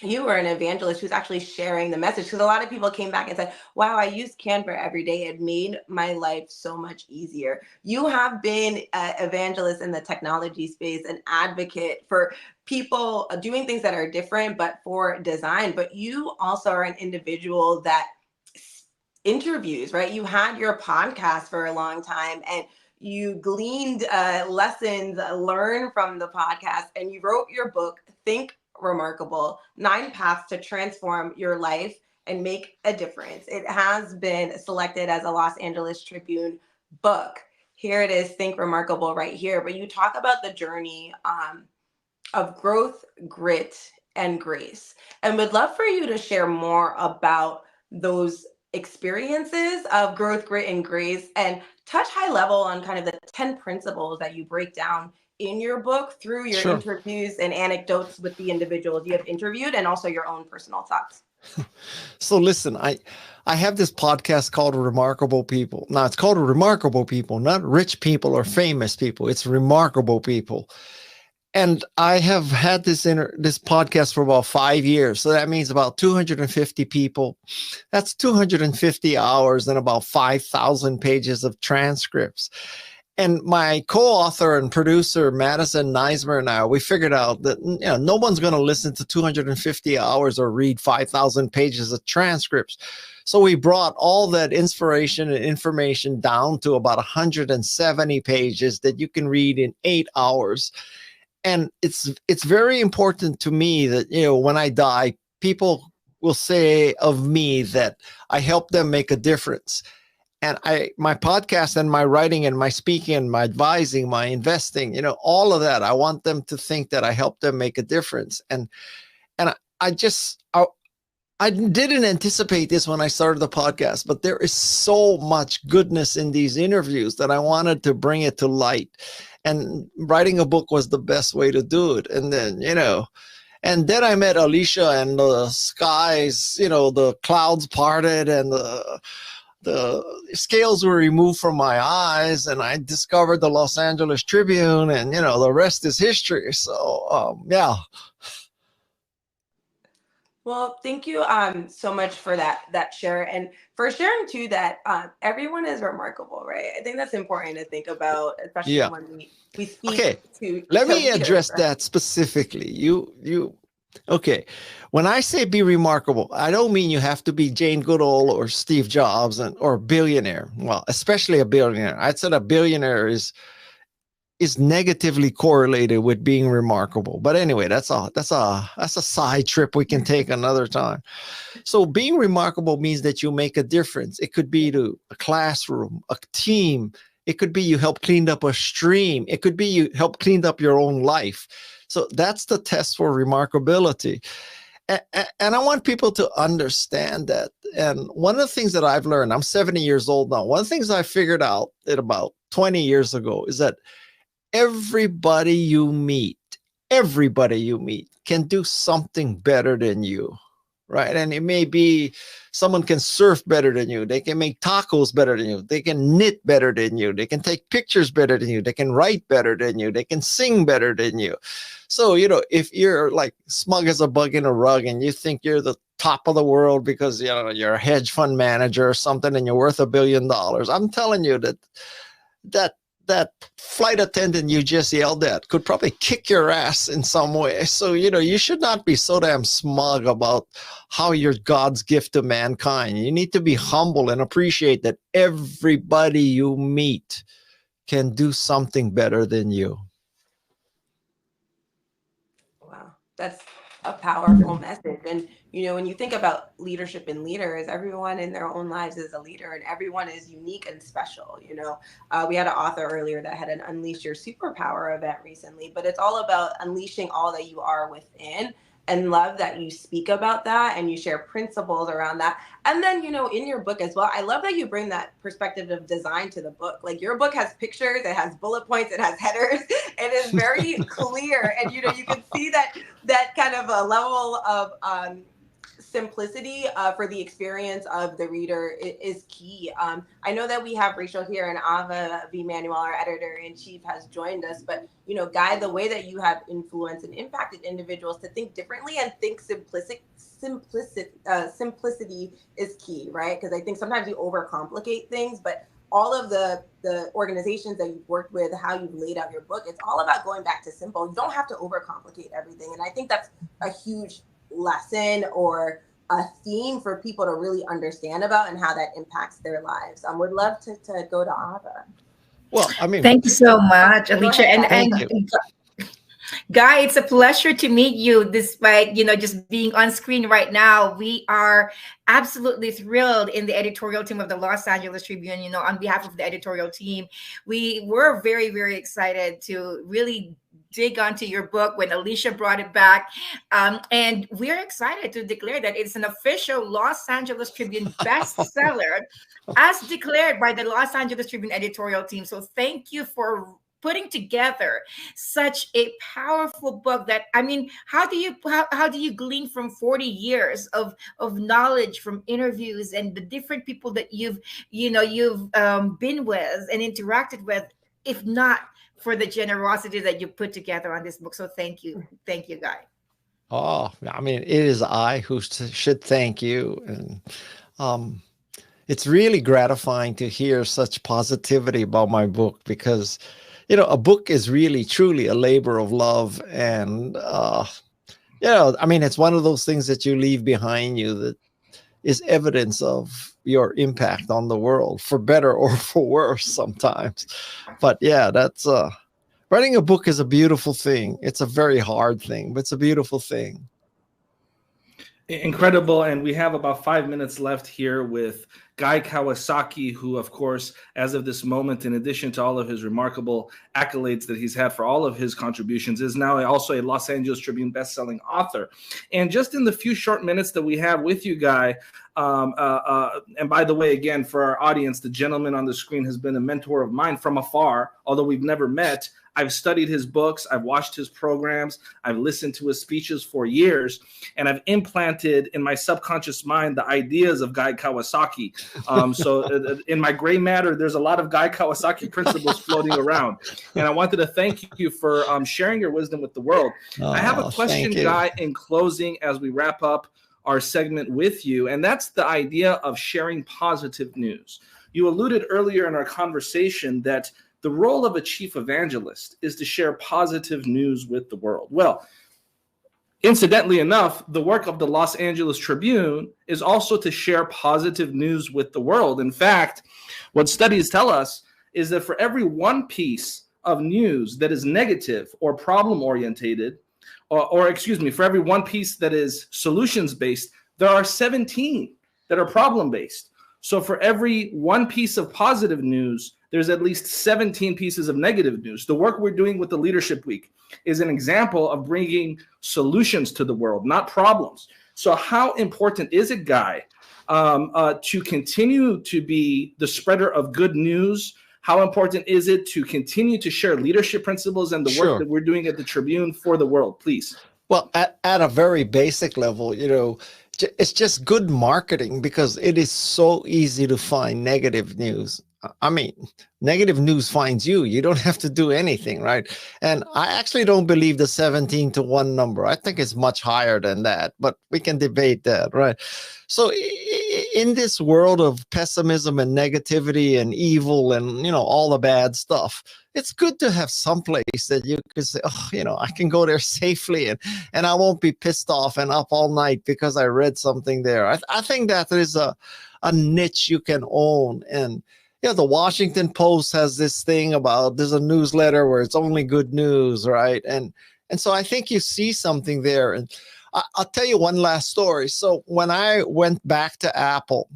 you were an evangelist who's actually sharing the message. Because a lot of people came back and said, wow, I use Canva every day. It made my life so much easier. You have been an evangelist in the technology space, an advocate for people doing things that are different, but for design. But you also are an individual that interviews, right? You had your podcast for a long time and you gleaned lessons, learned from the podcast, and you wrote your book, Think Remarkable, 9 Paths to Transform Your Life and Make a Difference. It has been selected as a Los Angeles Tribune book. Here it is, Think Remarkable right here. But you talk about the journey of growth, grit, and grace. And would love for you to share more about those experiences of growth, grit, and grace, and touch high level on kind of the 10 principles that you break down in your book through your Sure. interviews and anecdotes with the individuals you have interviewed, and also your own personal thoughts. So listen, I have this podcast called Remarkable People. Now it's called Remarkable People, not rich people or famous people. It's remarkable people. And I have had this podcast for about 5 years. So that means about 250 people. That's 250 hours and about 5,000 pages of transcripts. And my co-author and producer, Madison Neismer, and I, we figured out that no one's going to listen to 250 hours or read 5,000 pages of transcripts. So we brought all that inspiration and information down to about 170 pages that you can read in 8 hours. And it's very important to me that, when I die, people will say of me that I helped them make a difference. And my podcast and my writing and my speaking and my advising, my investing, all of that, I want them to think that I helped them make a difference. And I didn't anticipate this when I started the podcast, but there is so much goodness in these interviews that I wanted to bring it to light. And writing a book was the best way to do it. And then, and then I met Alicia, and the skies, the clouds parted and the scales were removed from my eyes, and I discovered the Los Angeles Tribune, and the rest is history. So yeah. Well, thank you so much for that share, and for sharing too that everyone is remarkable, right? I think that's important to think about, especially when we speak to. Let me leaders, address right? that specifically. Okay. When I say be remarkable, I don't mean you have to be Jane Goodall or Steve Jobs or a billionaire. Well, especially a billionaire. I'd say a billionaire is negatively correlated with being remarkable. But anyway, that's a side trip we can take another time. So being remarkable means that you make a difference. It could be to a classroom, a team. It could be you help clean up a stream. It could be you help clean up your own life. So that's the test for remarkability. And I want people to understand that. And one of the things that I've learned, I'm 70 years old now. One of the things I figured out at about 20 years ago is that everybody you meet can do something better than you, right? And it may be someone can surf better than you. They can make tacos better than you. They can knit better than you. They can take pictures better than you. They can write better than you. They can sing better than you. So, if you're like smug as a bug in a rug and you think you're the top of the world because, you're a hedge fund manager or something and you're worth $1 billion, I'm telling you that flight attendant you just yelled at could probably kick your ass in some way. So, you should not be so damn smug about how you're God's gift to mankind. You need to be humble and appreciate that everybody you meet can do something better than you. Wow, that's a powerful message. And when you think about leadership and leaders, everyone in their own lives is a leader, and everyone is unique and special. We had an author earlier that had an Unleash Your Superpower event recently, but it's all about unleashing all that you are within and love that you speak about that and you share principles around that. And then, you know, in your book as well, I love that you bring that perspective of design to the book. Like your book has pictures, it has bullet points, it has headers. It is very clear. And, you know, you can see that kind of a level of simplicity for the experience of the reader is key. I know that we have Rachel here, and Ava V. Manuel, our editor-in-chief, has joined us. But, you know, Guy, the way that you have influenced and impacted individuals to think differently and think simplicity is key, right? Because I think sometimes you overcomplicate things, but all of the organizations that you've worked with, how you've laid out your book, it's all about going back to simple. You don't have to overcomplicate everything. And I think that's a huge lesson or a theme for people to really understand about and how that impacts their lives. Would love to go to Ava. Well, I mean, thank you so much, Alicia. And Guy, it's a pleasure to meet you despite, you know, just being on screen right now. We are absolutely thrilled in the editorial team of the Los Angeles Tribune, you know, on behalf of the editorial team. We were very, very excited to really dig onto your book when Alicia brought it back. And we're excited to declare that it's an official Los Angeles Tribune bestseller as declared by the Los Angeles Tribune editorial team. So thank you for putting together such a powerful book that, I mean, how do you glean from 40 years of knowledge from interviews and the different people that you've been with and interacted with, if not for the generosity that you put together on this book. So thank you, Guy. Oh, I mean, it is I who should thank you. And it's really gratifying to hear such positivity about my book, because, you know, a book is really, truly a labor of love. And, you know, I mean, it's one of those things that you leave behind you that is evidence of your impact on the world, for better or for worse sometimes. But yeah, that's writing a book is a beautiful thing. It's a very hard thing, but it's a beautiful thing. Incredible. And we have about 5 minutes left here with Guy Kawasaki, who, of course, as of this moment, in addition to all of his remarkable accolades that he's had for all of his contributions, is now also a Los Angeles Tribune bestselling author. And just in the few short minutes that we have with you, Guy, and by the way, again, for our audience, the gentleman on the screen has been a mentor of mine from afar, although we've never met. I've studied his books, I've watched his programs, I've listened to his speeches for years, and I've implanted in my subconscious mind the ideas of Guy Kawasaki. So in my gray matter, there's a lot of Guy Kawasaki principles floating around. And I wanted to thank you for sharing your wisdom with the world. I have a question, Guy, in closing as we wrap up our segment with you, and that's the idea of sharing positive news. You alluded earlier in our conversation that the role of a chief evangelist is to share positive news with the world. Well, incidentally enough, the work of the Los Angeles Tribune is also to share positive news with the world. In fact, what studies tell us is that for every one piece of news that is negative or problem-orientated, or for every one piece that is solutions-based, there are 17 that are problem-based. So for every one piece of positive news, there's at least 17 pieces of negative news. The work we're doing with the Leadership Week is an example of bringing solutions to the world, not problems. So how important is it, Guy, to continue to be the spreader of good news? How important is it to continue to share leadership principles and the work that we're doing at the Tribune for the world, please? Well, at a very basic level, you know, it's just good marketing, because it is so easy to find negative news. I mean, negative news finds you. You don't have to do anything, right? And I actually don't believe the 17-1 number. I think it's much higher than that, but we can debate that, right? So in this world of pessimism and negativity and evil and, you know, all the bad stuff, it's good to have some place that you can say, oh, you know, I can go there safely and I won't be pissed off and up all night because I read something there. I think that is a niche you can own. And yeah, the Washington Post has this thing about there's a newsletter where it's only good news, right? And so I think you see something there. And I'll tell you one last story. So when I went back to Apple,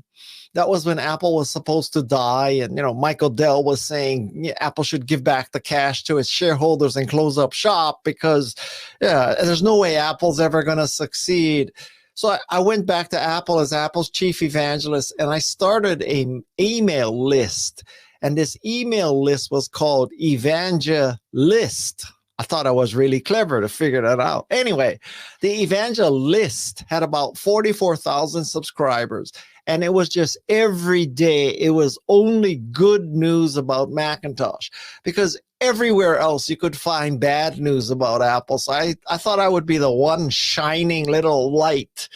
That was when Apple was supposed to die. And, Michael Dell was saying Apple should give back the cash to its shareholders and close up shop because there's no way Apple's ever going to succeed. So I went back to Apple as Apple's chief evangelist, and I started an email list. And this email list was called Evangelist. I thought I was really clever to figure that out. Anyway, the Evangelist had about 44,000 subscribers. And it was just every day, it was only good news about Macintosh, because everywhere else you could find bad news about Apple. So I thought I would be the one shining little light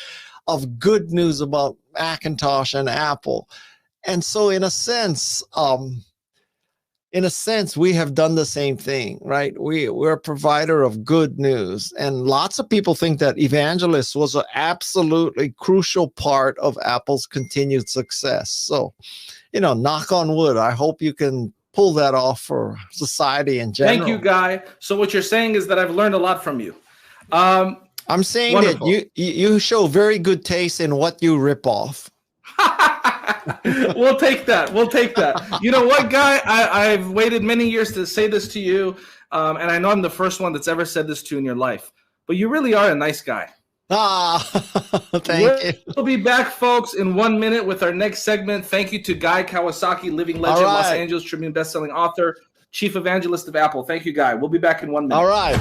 of good news about Macintosh and Apple. And so in a sense, we have done the same thing, right? We're a provider of good news. And lots of people think that Evangelist was an absolutely crucial part of Apple's continued success. So, knock on wood, I hope you can pull that off for society in general. Thank you, Guy. So what you're saying is that I've learned a lot from you. I'm saying wonderful. That you show very good taste in what you rip off. We'll take that. You know what, Guy? I've waited many years to say this to you, and I know I'm the first one that's ever said this to you in your life, but you really are a nice guy. Thank you. We'll be back, folks, in 1 minute with our next segment. Thank you to Guy Kawasaki, living legend, right. Los Angeles Tribune bestselling author, chief evangelist of Apple. Thank you, Guy. We'll be back in 1 minute. All right.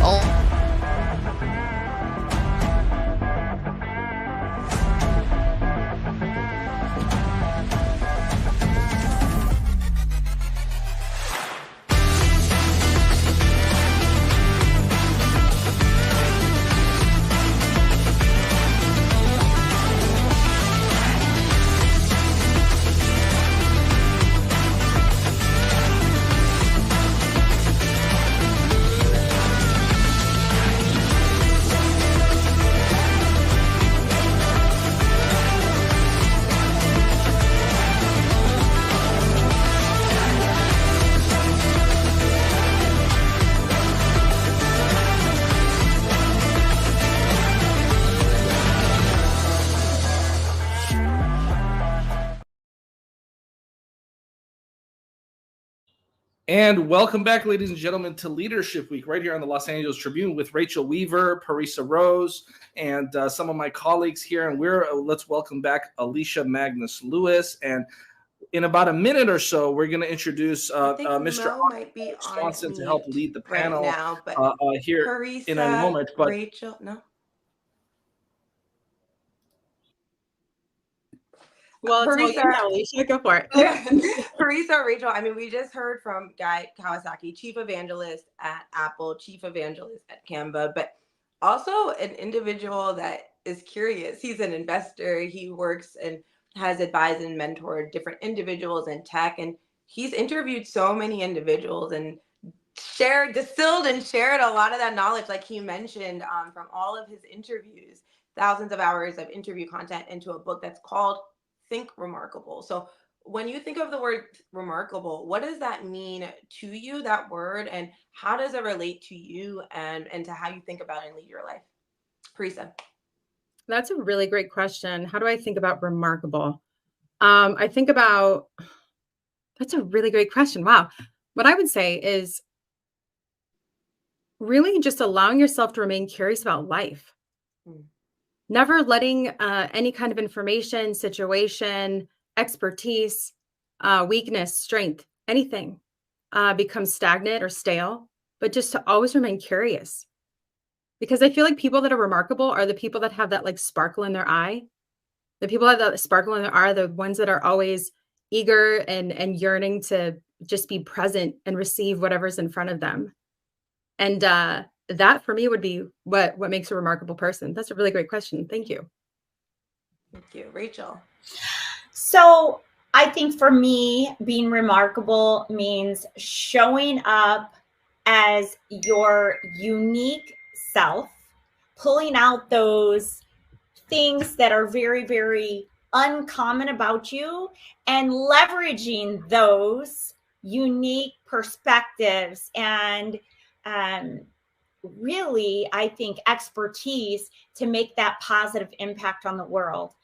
And welcome back, ladies and gentlemen, to Leadership Week right here on the Los Angeles Tribune with Rachel Weaver, Parisa Rose, and some of my colleagues here. And let's welcome back Alicia Magnus Lewis. And in about a minute or so, we're going to introduce Mr. Swanson to help lead the panel right now, but here Parisa, in a moment. But Rachel, no. Well, Parisa, Alicia, go for it. Parisa, Rachel, we just heard from Guy Kawasaki, chief evangelist at Apple, chief evangelist at Canva, but also an individual that is curious. He's an investor. He works and has advised and mentored different individuals in tech, and he's interviewed so many individuals and distilled and shared a lot of that knowledge, like he mentioned, from all of his interviews, thousands of hours of interview content into a book that's called Think Remarkable. So when you think of the word remarkable, what does that mean to you, that word, and how does it relate to you and to how you think about and lead your life? Parisa. That's a really great question. How do I think about remarkable? That's a really great question. Wow. What I would say is really just allowing yourself to remain curious about life. Never letting any kind of information, situation, expertise, weakness, strength, anything become stagnant or stale, but just to always remain curious. Because I feel like people that are remarkable are the people that have that like sparkle in their eye. The people that have that sparkle in their eye are the ones that are always eager and yearning to just be present and receive whatever's in front of them. And that for me would be what makes a remarkable person. That's a really great question. Thank you. Thank you. Rachel. So I think for me, being remarkable means showing up as your unique self, pulling out those things that are very, very uncommon about you and leveraging those unique perspectives and really, I think, expertise to make that positive impact on the world.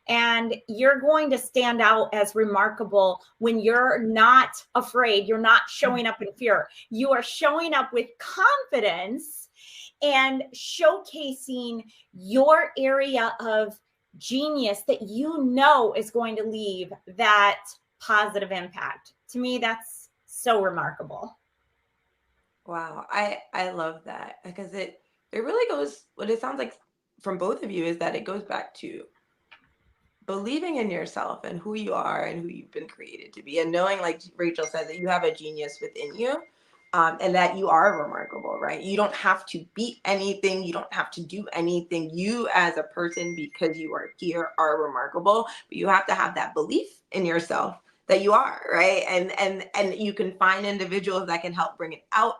And you're going to stand out as remarkable when you're not afraid. You're not showing up in fear. You are showing up with confidence and showcasing your area of genius that you know is going to leave that positive impact. To me, that's so remarkable. Wow, I love that, because it really goes, what it sounds like from both of you is that it goes back to believing in yourself and who you are and who you've been created to be, and knowing, like Rachel said, that you have a genius within you, and that you are remarkable, right? You don't have to be anything. You don't have to do anything. You as a person, because you are here, are remarkable, but you have to have that belief in yourself that you are, right? And you can find individuals that can help bring it out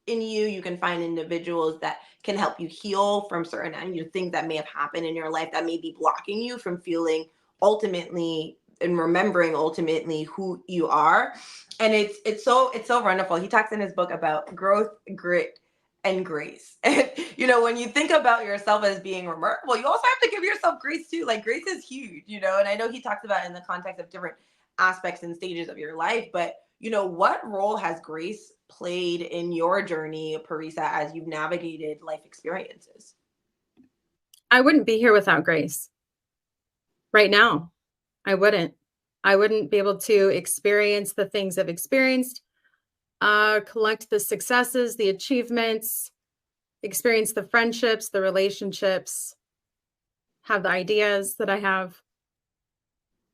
in you. You can find individuals that can help you heal from certain things that may have happened in your life that may be blocking you from feeling ultimately and remembering ultimately who you are. And it's so wonderful. He talks in his book about growth, grit, and grace. And when you think about yourself as being remarkable, you also have to give yourself grace too. Like, grace is huge, and I know he talks about it in the context of different aspects and stages of your life, but what role has grace played in your journey, Parisa, as you've navigated life experiences? I wouldn't be here without grace. Right now, I wouldn't be able to experience the things I've experienced, collect the successes, the achievements, experience the friendships, the relationships, have the ideas that I have.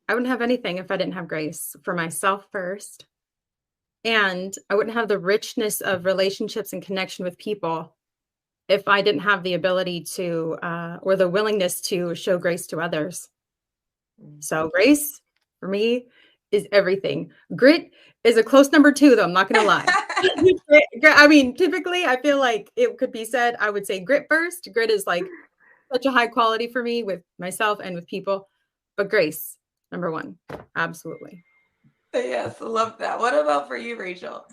I wouldn't have anything if I didn't have grace for myself first. And I wouldn't have the richness of relationships and connection with people if I didn't have the ability to, or the willingness to show grace to others. So grace for me is everything. Grit is a close number 2, though. I'm not going to lie. I mean, typically I feel like it could be said, I would say grit first. Grit is like such a high quality for me with myself and with people, but grace, number 1. Absolutely. Yes, I love that. What about for you, Rachel?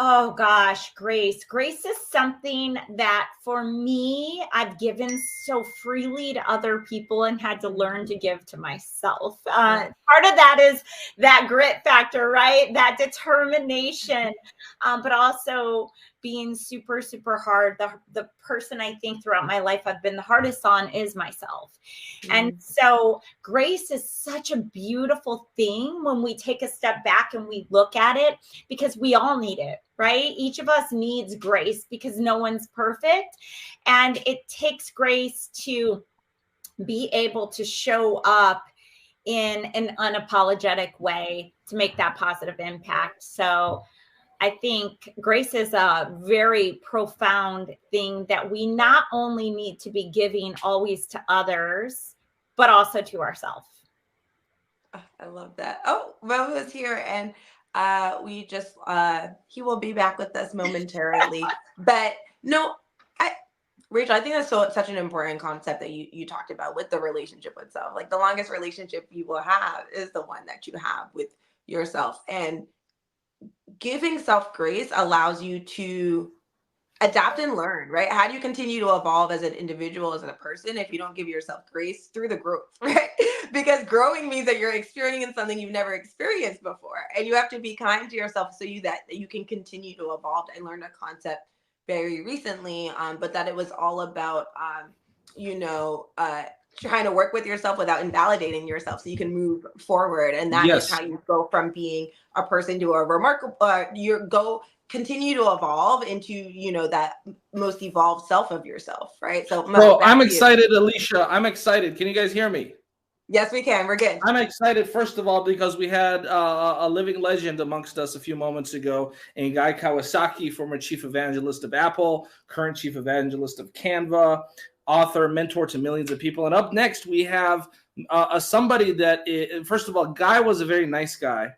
Oh gosh, grace. Grace is something that for me, I've given so freely to other people and had to learn to give to myself. Part of that is that grit factor, right? That determination, but also being super, super hard. The person I think throughout my life I've been the hardest on is myself. And so grace is such a beautiful thing when we take a step back and we look at it, because we all need it, right? Each of us needs grace because no one's perfect. And it takes grace to be able to show up in an unapologetic way to make that positive impact. So I think grace is a very profound thing that we not only need to be giving always to others, but also to ourselves. I love that. Oh, Mo is here, and we just he will be back with us momentarily. But no, Rachel, I think that's such an important concept that you talked about with the relationship with self. Like, the longest relationship you will have is the one that you have with yourself, and giving self grace allows you to adapt and learn, right? How do you continue to evolve as an individual, as a person, if you don't give yourself grace through the growth, right? Because growing means that you're experiencing something you've never experienced before, and you have to be kind to yourself so that you can continue to evolve. I learned a concept very recently, but that it was all about, trying to work with yourself without invalidating yourself so you can move forward. And that is how you go from being a person to a remarkable, continue to evolve into, that most evolved self of yourself, right? So Mo, I'm excited, Alicia. I'm excited. Can you guys hear me? Yes, we can. We're good. I'm excited, first of all, because we had a living legend amongst us a few moments ago, and Guy Kawasaki, former chief evangelist of Apple, current chief evangelist of Canva, author, mentor to millions of people. And up next, we have somebody that, first of all, Guy was a very nice guy,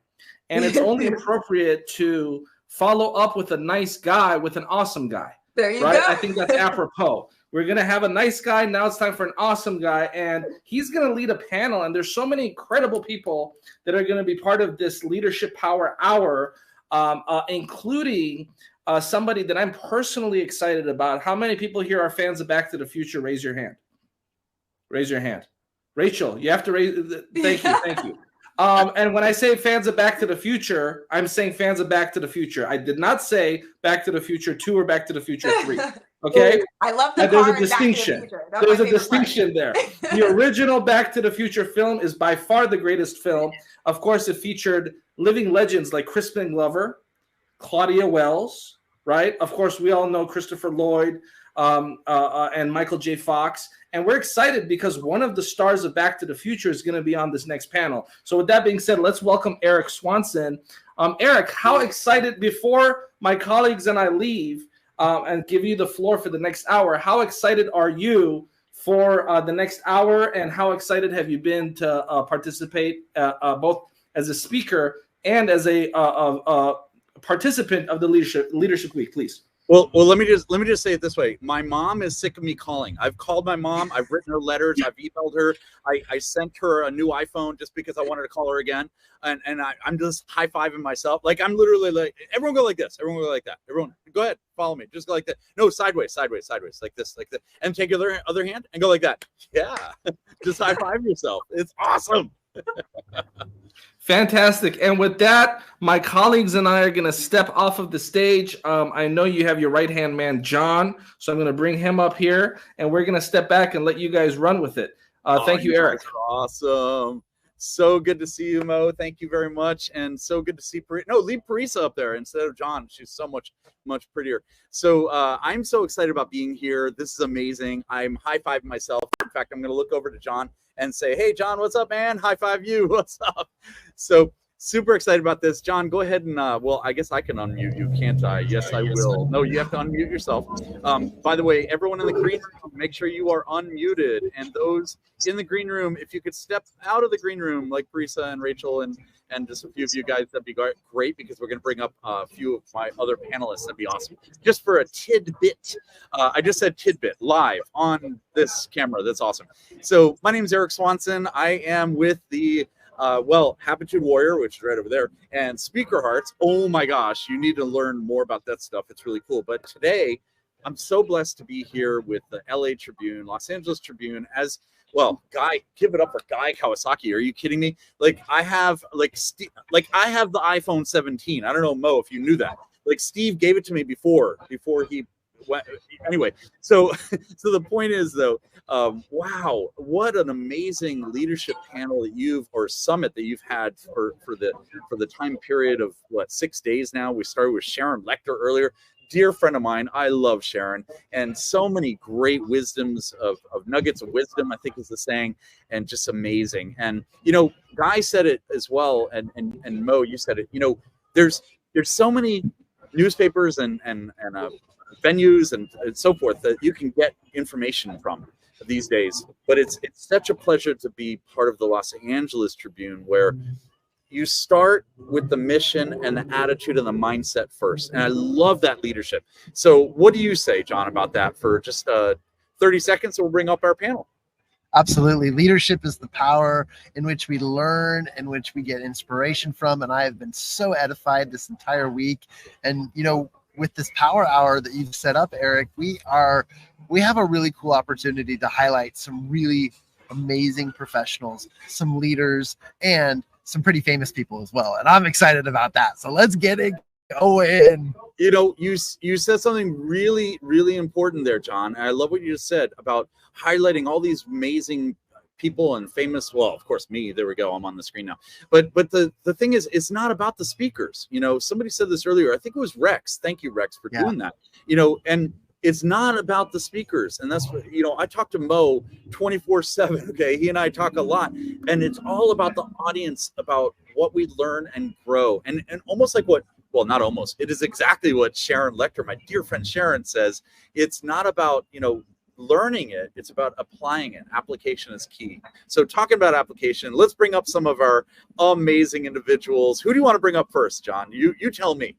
and it's only appropriate to follow up with a nice guy with an awesome guy. There you go. I think that's apropos. We're going to have a nice guy. Now it's time for an awesome guy. And he's going to lead a panel. And there's so many incredible people that are going to be part of this Leadership Power Hour, including somebody that I'm personally excited about. How many people here are fans of Back to the Future? Raise your hand. Raise your hand. Rachel, you have to raise. Thank you. Thank you. And when I say fans of Back to the Future, I'm saying fans of Back to the Future. I did not say Back to the Future 2 or Back to the Future 3. Okay? I love the there's car a in Back to the distinction. Future. That's There's my a favorite distinction there. The original Back to the Future film is by far the greatest film. Of course, it featured living legends like Crispin Glover, Claudia Wells, right? Of course, we all know Christopher Lloyd and Michael J. Fox. And we're excited because one of the stars of Back to the Future is going to be on this next panel. So with that being said, let's welcome Eric Swanson. Eric, how excited, before my colleagues and I leave and give you the floor for the next hour, how excited are you for the next hour, and how excited have you been to participate both as a speaker and as a participant of the Leadership Week, please? Well, let me just say it this way. My mom is sick of me calling. I've called my mom. I've written her letters. I've emailed her. I sent her a new iPhone just because I wanted to call her again. And I'm just high-fiving myself. Like, I'm literally like, everyone go like this. Everyone go like that. Everyone, go ahead. Follow me. Just go like that. No, sideways. Like this, like that. And take your other hand and go like that. Yeah. Just high-five yourself. It's awesome. Fantastic. And with that, my colleagues and I are going to step off of the stage. I know you have your right-hand man, John, so I'm going to bring him up here, and we're going to step back and let you guys run with it. Thank you, Eric. Awesome. So good to see you, Mo. Thank you very much. And so good to see leave Parisa up there instead of John. She's so much prettier. So I'm so excited about being here. This is amazing. I'm high-fiving myself. In fact, I'm going to look over to John and say, hey, John, what's up, man? High five you. What's up? So super excited about this. John, go ahead and, well, I guess I can unmute you, can't I? Yes, I will. No, you have to unmute yourself. By the way, everyone in the green room, make sure you are unmuted. And those in the green room, if you could step out of the green room, like Parisa and Rachel and just a few of you guys, that'd be great, because we're going to bring up a few of my other panelists. That'd be awesome. Just for a tidbit. I just said tidbit live on this camera. That's awesome. So my name is Eric Swanson. I am with the Habitude Warrior, which is right over there, and Speaker Hearts. Oh my gosh, you need to learn more about that stuff. It's really cool. But today, I'm so blessed to be here with the LA Tribune, Los Angeles Tribune, as well. Give it up for Guy Kawasaki. Are you kidding me? Like, I have the iPhone 17. I don't know, Mo, if you knew that. Like, Steve gave it to me before he went. Anyway, so the point is, though, wow, what an amazing leadership panel or summit that you've had for the time period of 6 days now. We started with Sharon Lechter earlier. Dear friend of mine, I love Sharon, and so many great wisdoms of nuggets of wisdom, I think is the saying, and just amazing. And Guy said it as well, and Mo, you said it. There's so many newspapers and venues and so forth that you can get information from these days, but it's such a pleasure to be part of the Los Angeles Tribune, where you start with the mission and the attitude and the mindset first. And I love that leadership. So what do you say, John, about that for just 30 seconds? So we'll bring up our panel. Absolutely. Leadership is the power in which we learn, in which we get inspiration from. And I have been so edified this entire week. And, with this power hour that you've set up, Eric, we have a really cool opportunity to highlight some really amazing professionals, some leaders, and some pretty famous people as well. And I'm excited about that. So let's get it going. You said something really, really important there, John. And I love what you just said about highlighting all these amazing people and famous, well, of course, me, there we go, I'm on the screen now. But the thing is, it's not about the speakers. Somebody said this earlier, I think it was Rex. Thank you, Rex, for doing that. And it's not about the speakers. And that's what, I talk to Mo 24/7. Okay. He and I talk a lot, and it's all about the audience, about what we learn and grow. And almost like not almost, it is exactly what Sharon Lechter, my dear friend Sharon, says. It's not about, learning it. It's about applying it. Application is key. So talking about application, let's bring up some of our amazing individuals. Who do you want to bring up first, John? You tell me.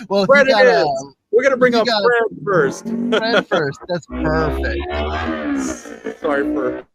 Well, Fred it is. We're going to bring up Fred first. Fred first. That's perfect. Sorry for a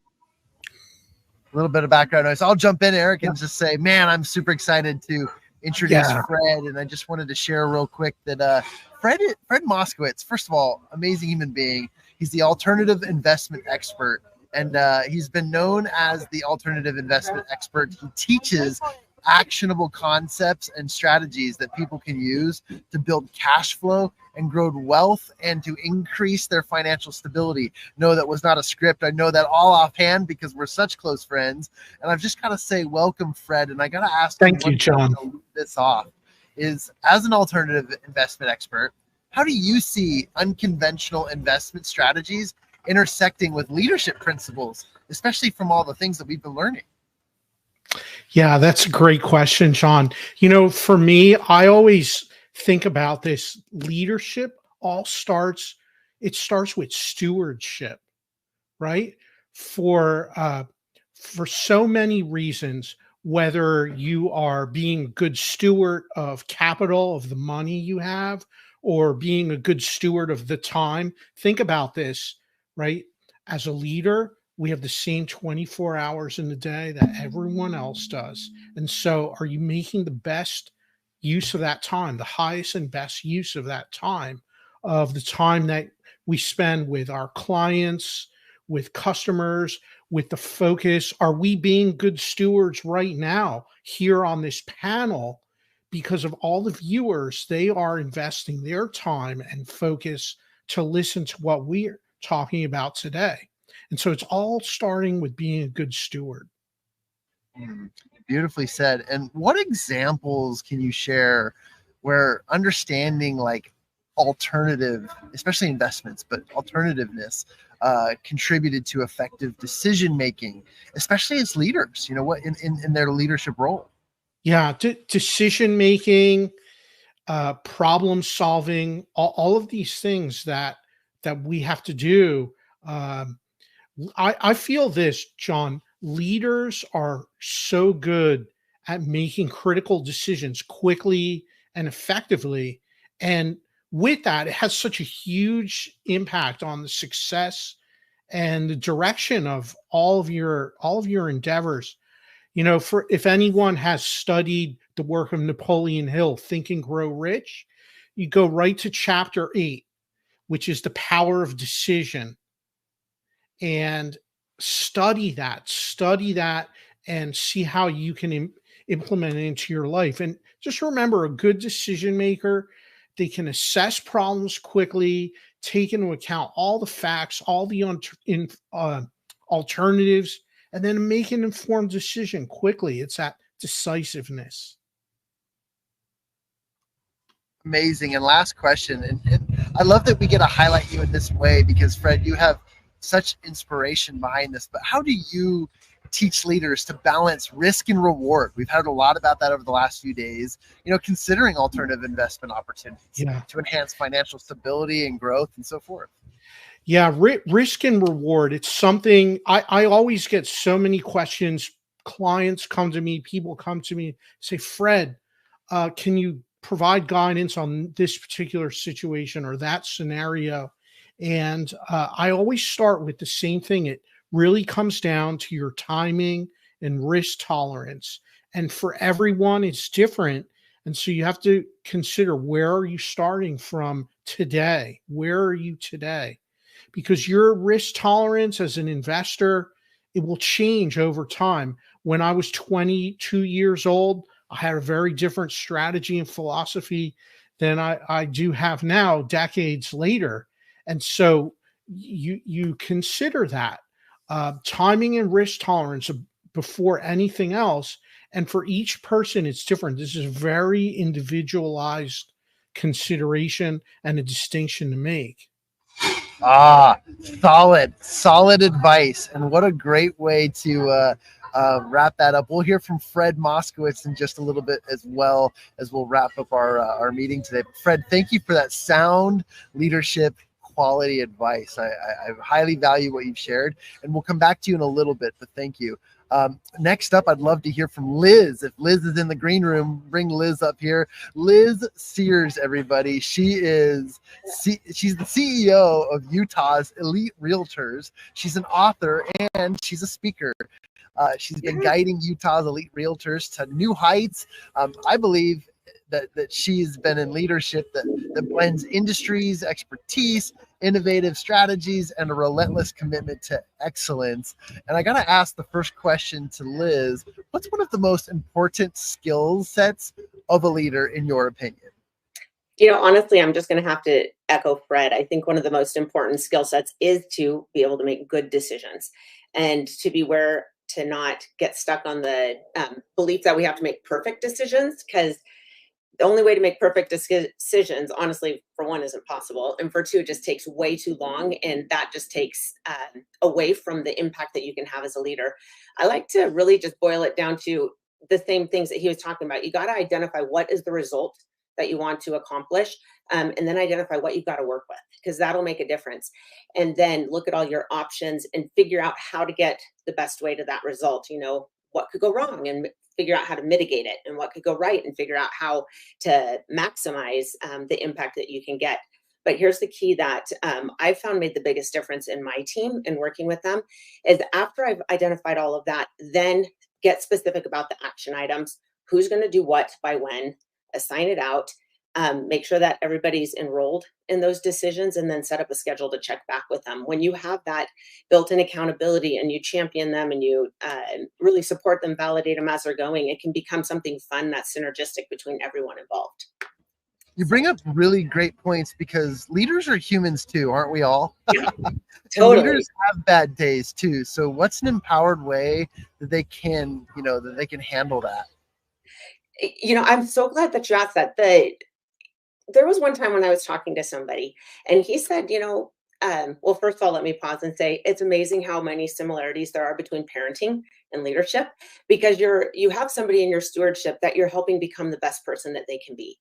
little bit of background noise. I'll jump in, Eric, and just say, man, I'm super excited to introduce Fred. And I just wanted to share real quick that Fred Moskowitz, first of all, amazing human being. He's the alternative investment expert, and he's been known as the alternative investment expert. He teaches actionable concepts and strategies that people can use to build cash flow and grow wealth and to increase their financial stability. No, that was not a script. I know that all offhand because we're such close friends. And I've just got to say, welcome, Fred. And I got to ask Thank you, John. To lead this off is, as an alternative investment expert, how do you see unconventional investment strategies intersecting with leadership principles, especially from all the things that we've been learning? Yeah, that's a great question, John. You know, for me, I always think about this. Leadership starts with stewardship, right? For so many reasons, whether you are being a good steward of capital, of the money you have, or being a good steward of the time. Think about this, right? As a leader, we have the same 24 hours in the day that everyone else does. And so are you making the best use of that time, the highest and best use of that time, of the time that we spend with our clients, with customers, with the focus? Are we being good stewards right now here on this panel? Because of all the viewers, they are investing their time and focus to listen to what we're talking about today. And so it's all starting with being a good steward. Beautifully said. And what examples can you share where understanding like alternative, especially investments, but alternativeness contributed to effective decision making, especially as leaders, you know, what in their leadership role? Yeah, decision making, problem solving, all of these things that we have to do. I feel this, John. Leaders are so good at making critical decisions quickly and effectively, and with that, it has such a huge impact on the success and the direction of all of your endeavors. You know, if anyone has studied the work of Napoleon Hill, Think and Grow Rich, you go right to chapter 8, which is the power of decision, and study that and see how you can implement it into your life. And just remember, a good decision maker, they can assess problems quickly, take into account all the facts, all the alternatives, and then make an informed decision quickly. It's that decisiveness. Amazing. And last question, and I love that we get to highlight you in this way because, Fred, you have such inspiration behind this. But how do you teach leaders to balance risk and reward? We've heard a lot about that over the last few days, you know, considering alternative investment opportunities to enhance financial stability and growth and so forth. Yeah, risk and reward. It's something I always get so many questions. Clients come to me, people come to me, say, Fred, can you provide guidance on this particular situation or that scenario? And I always start with the same thing. It really comes down to your timing and risk tolerance. And for everyone, it's different. And so you have to consider, where are you starting from today? Where are you today? Because your risk tolerance as an investor, it will change over time. When I was 22 years old, I had a very different strategy and philosophy than I do have now, decades later. And so you consider that timing and risk tolerance before anything else. And for each person, it's different. This is a very individualized consideration and a distinction to make. Solid advice. And what a great way to wrap that up. We'll hear from Fred Moskowitz in just a little bit, as well as we'll wrap up our meeting today. Fred, thank you for that sound leadership quality advice. I highly value what you've shared, and we'll come back to you in a little bit, but thank you. Next up, I'd love to hear from Liz. If Liz is in the green room, bring Liz up here. Liz Sears, everybody. She's the CEO of Utah's Elite Realtors. She's an author and she's a speaker. She's been guiding Utah's elite realtors to new heights. I believe that she's been in leadership that blends industries, expertise, innovative strategies, and a relentless commitment to excellence. And I got to ask the first question to Liz, what's one of the most important skill sets of a leader in your opinion? You know, honestly, I'm just going to have to echo Fred. I think one of the most important skill sets is to be able to make good decisions and to be aware to not get stuck on the belief that we have to make perfect decisions, because the only way to make perfect decisions, honestly, for one, isn't possible. And for two, it just takes way too long. And that just takes away from the impact that you can have as a leader. I like to really just boil it down to the same things that he was talking about. You got to identify what is the result that you want to accomplish, and then identify what you've got to work with, because that'll make a difference. And then look at all your options and figure out how to get the best way to that result. You know, what could go wrong, and figure out how to mitigate it, and what could go right, and figure out how to maximize the impact that you can get. But here's the key that I've found made the biggest difference in my team and working with them is after I've identified all of that, then get specific about the action items, who's going to do what by when, assign it out, make sure that everybody's enrolled in those decisions, and then set up a schedule to check back with them. When you have that built-in accountability and you champion them and you really support them, validate them as they're going, it can become something fun that's synergistic between everyone involved. You bring up really great points, because leaders are humans too, aren't we all? Yeah, and totally. leaders have bad days too. So what's an empowered way that they can, that they can handle that? You know, I'm so glad that you asked that. There was one time when I was talking to somebody and he said, well, first of all, let me pause and say, it's amazing how many similarities there are between parenting and leadership, because you have somebody in your stewardship that you're helping become the best person that they can be.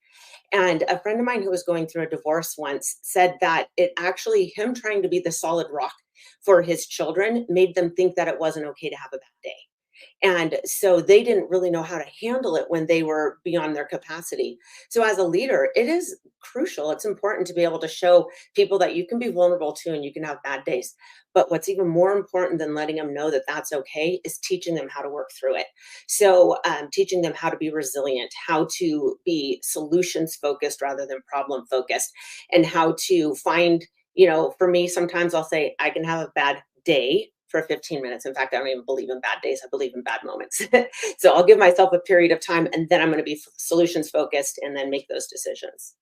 And a friend of mine who was going through a divorce once said that it actually, him trying to be the solid rock for his children, made them think that it wasn't okay to have a bad day. And so they didn't really know how to handle it when they were beyond their capacity. So as a leader, it is crucial. It's important to be able to show people that you can be vulnerable too, and you can have bad days. But what's even more important than letting them know that that's okay is teaching them how to work through it. So teaching them how to be resilient, how to be solutions focused rather than problem focused, and how to find, for me, sometimes I'll say I can have a bad day for 15 minutes. In fact, I don't even believe in bad days. I believe in bad moments. So I'll give myself a period of time, and then I'm going to be solutions focused and then make those decisions.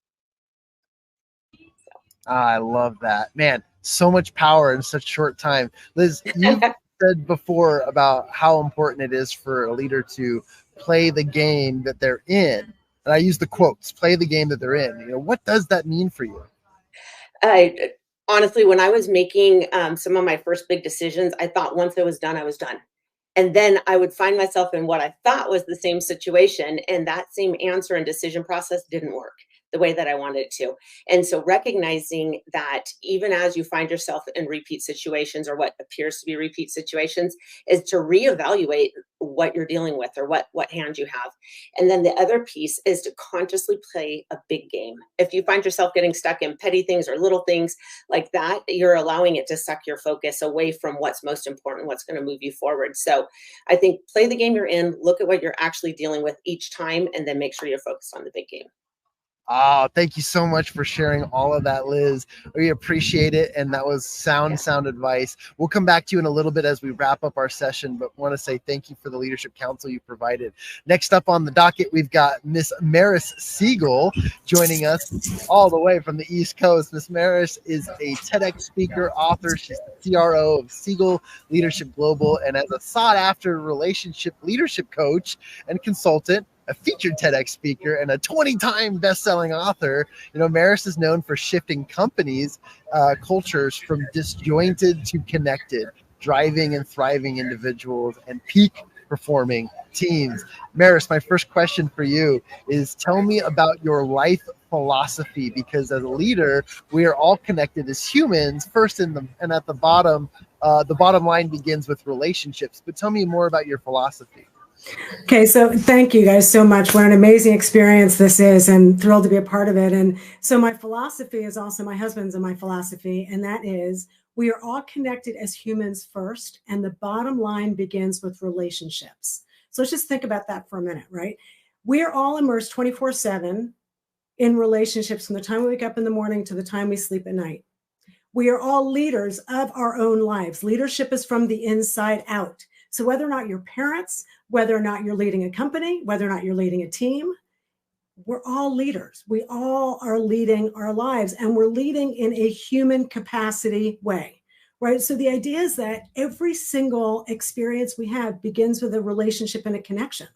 I love that. Man, so much power in such short time. Liz, you said before about how important it is for a leader to play the game that they're in. And I use the quotes, play the game that they're in. What does that mean for you? Honestly, when I was making some of my first big decisions, I thought once it was done, I was done. And then I would find myself in what I thought was the same situation, and that same answer and decision process didn't work the way that I wanted it to. And so recognizing that even as you find yourself in repeat situations, or what appears to be repeat situations, is to reevaluate what you're dealing with, or what hand you have. And then the other piece is to consciously play a big game. If you find yourself getting stuck in petty things or little things like that, you're allowing it to suck your focus away from what's most important, what's going to move you forward. So I think play the game you're in, look at what you're actually dealing with each time, and then make sure you're focused on the big game. Oh, thank you so much for sharing all of that, Liz. We appreciate it. And that was sound advice. We'll come back to you in a little bit as we wrap up our session, but want to say thank you for the leadership counsel you provided. Next up on the docket, we've got Miss Maris Siegel joining us all the way from the East Coast. Miss Maris is a TEDx speaker, author. She's the CRO of Siegel Leadership Global, and as a sought-after relationship leadership coach and consultant, a featured TEDx speaker, and a 20-time best-selling author. Maris is known for shifting companies' cultures from disjointed to connected, driving and thriving individuals, and peak performing teams. Maris, my first question for you is, tell me about your life philosophy, because as a leader, we are all connected as humans first, and at the bottom line begins with relationships. But tell me more about your philosophy. Okay, so thank you guys so much. What an amazing experience this is, and thrilled to be a part of it. And so my philosophy is also my husband's and my philosophy, and that is we are all connected as humans first, and the bottom line begins with relationships. So let's just think about that for a minute, right? We are all immersed 24/7 in relationships from the time we wake up in the morning to the time we sleep at night. We are all leaders of our own lives. Leadership is from the inside out. So whether or not you're parents, whether or not you're leading a company, whether or not you're leading a team, we're all leaders. We all are leading our lives, and we're leading in a human capacity way, right? So the idea is that every single experience we have begins with a relationship and a connection,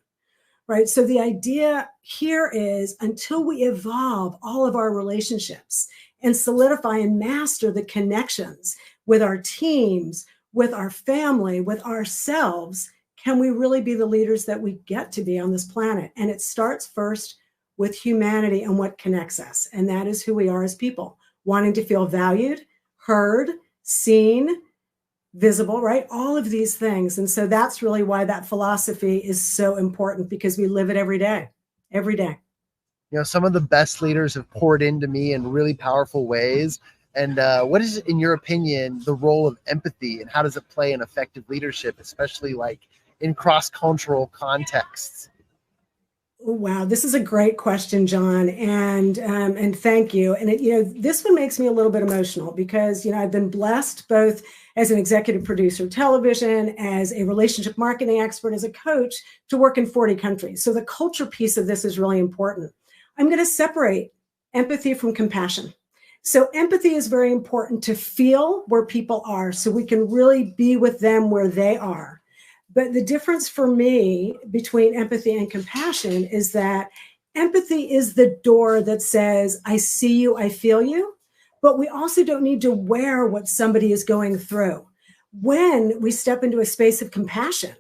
right? So the idea here is, until we evolve all of our relationships and solidify and master the connections with our teams, with our family, with ourselves, can we really be the leaders that we get to be on this planet? And it starts first with humanity and what connects us. And that is who we are as people, wanting to feel valued, heard, seen, visible, right? All of these things. And so that's really why that philosophy is so important, because we live it every day, every day. You know, some of the best leaders have poured into me in really powerful ways. And what is, in your opinion, the role of empathy, and how does it play in effective leadership, especially like in cross-cultural contexts? Oh, wow, this is a great question, John, and thank you. And this one makes me a little bit emotional, because I've been blessed both as an executive producer of television, as a relationship marketing expert, as a coach, to work in 40 countries. So the culture piece of this is really important. I'm going to separate empathy from compassion. So empathy is very important to feel where people are, so we can really be with them where they are. But the difference for me between empathy and compassion is that empathy is the door that says, I see you, I feel you, but we also don't need to wear what somebody is going through. When we step into a space of compassion,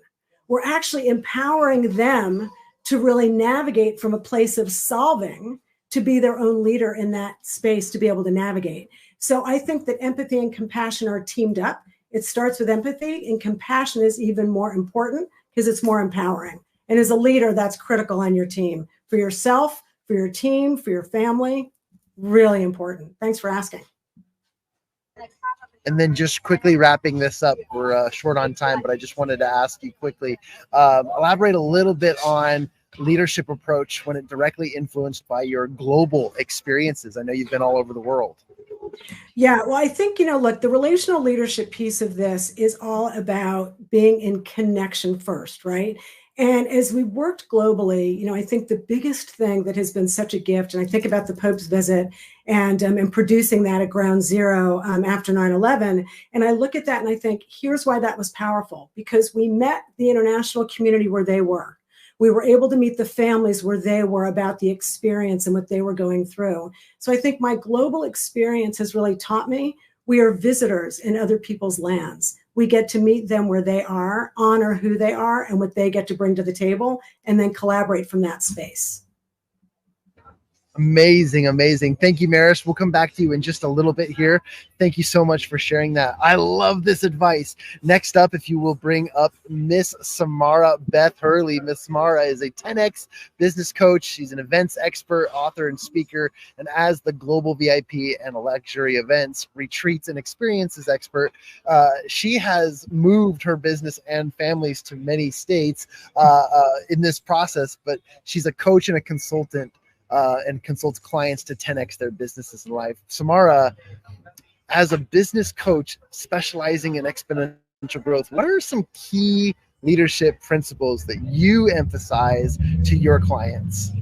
we're actually empowering them to really navigate from a place of solving, to be their own leader in that space, to be able to navigate. So I think that empathy and compassion are teamed up. It starts with empathy, and compassion is even more important because it's more empowering. And as a leader, that's critical on your team, for yourself, for your team, for your family. Really important. Thanks for asking. And then just quickly wrapping this up, we're short on time, but I just wanted to ask you quickly, elaborate a little bit on leadership approach when it directly influenced by your global experiences. I know you've been all over the world. Yeah, well, I think, look, the relational leadership piece of this is all about being in connection first, right? And as we worked globally, I think the biggest thing that has been such a gift, and I think about the Pope's visit and producing that at Ground Zero after 9/11, and I look at that and I think, here's why that was powerful, because we met the international community where they were. We were able to meet the families where they were about the experience and what they were going through. So I think my global experience has really taught me we are visitors in other people's lands. We get to meet them where they are, honor who they are and what they get to bring to the table, and then collaborate from that space. Amazing, amazing. Thank you, Maris. We'll come back to you in just a little bit here. Thank you so much for sharing that. I love this advice. Next up, if you will bring up Miss Samara Beth Hurley. Miss Samara is a 10X business coach. She's an events expert, author, and speaker. And as the global VIP and luxury events, retreats, and experiences expert, she has moved her business and families to many states in this process. But she's a coach and a consultant, and consults clients to 10X their businesses in life. Samara, as a business coach specializing in exponential growth, what are some key leadership principles that you emphasize to your clients?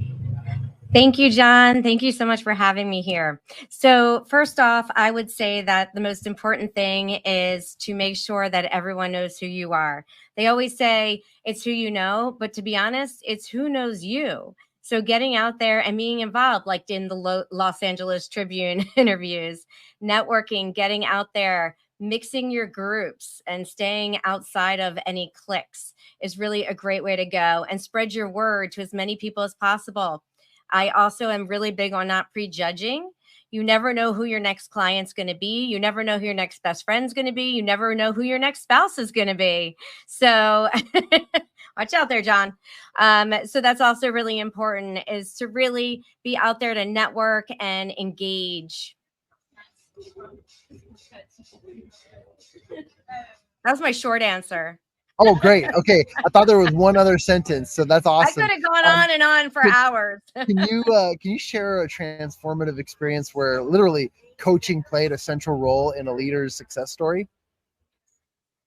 Thank you, John. Thank you so much for having me here. So first off, I would say that the most important thing is to make sure that everyone knows who you are. They always say it's who you know, but to be honest, it's who knows you. So getting out there and being involved, like in the Los Angeles Tribune interviews, networking, getting out there, mixing your groups and staying outside of any cliques is really a great way to go, and spread your word to as many people as possible. I also am really big on not prejudging. You never know who your next client's going to be. You never know who your next best friend's going to be. You never know who your next spouse is going to be. So watch out there, John. So that's also really important, is to really be out there to network and engage. That was my short answer. Oh, great. Okay. I thought there was one other sentence, so that's awesome. I could have gone on and on for hours. Can you share a transformative experience where literally coaching played a central role in a leader's success story?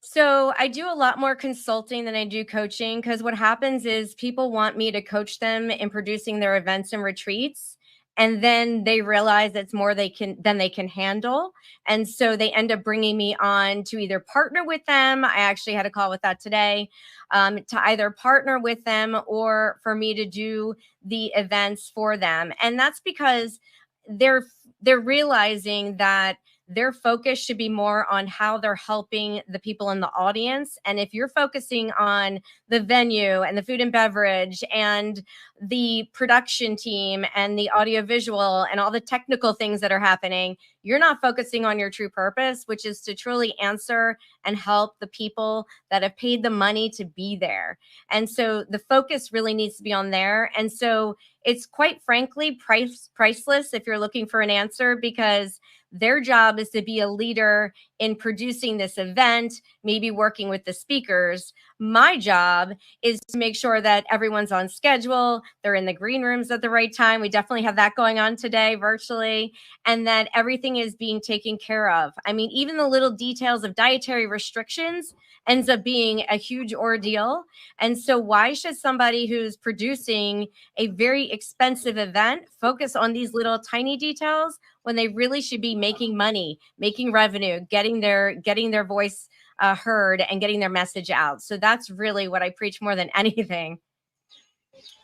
So I do a lot more consulting than I do coaching, because what happens is people want me to coach them in producing their events and retreats. And then they realize it's more than they can handle. And so they end up bringing me on to either partner with them. I actually had a call with that today, to either partner with them or for me to do the events for them. And that's because they're realizing that their focus should be more on how they're helping the people in the audience. And if you're focusing on the venue and the food and beverage and the production team and the audiovisual and all the technical things that are happening, you're not focusing on your true purpose, which is to truly answer and help the people that have paid the money to be there. And so the focus really needs to be on there. And so it's quite frankly priceless if you're looking for an answer, because their job is to be a leader in producing this event, maybe working with the speakers. My job is to make sure that everyone's on schedule, they're in the green rooms at the right time. We definitely have that going on today virtually, and that everything is being taken care of. I mean, even the little details of dietary restrictions ends up being a huge ordeal. And so why should somebody who's producing a very expensive event focus on these little tiny details when they really should be making money, making revenue, getting their voice heard and getting their message out? So that's really what I preach more than anything.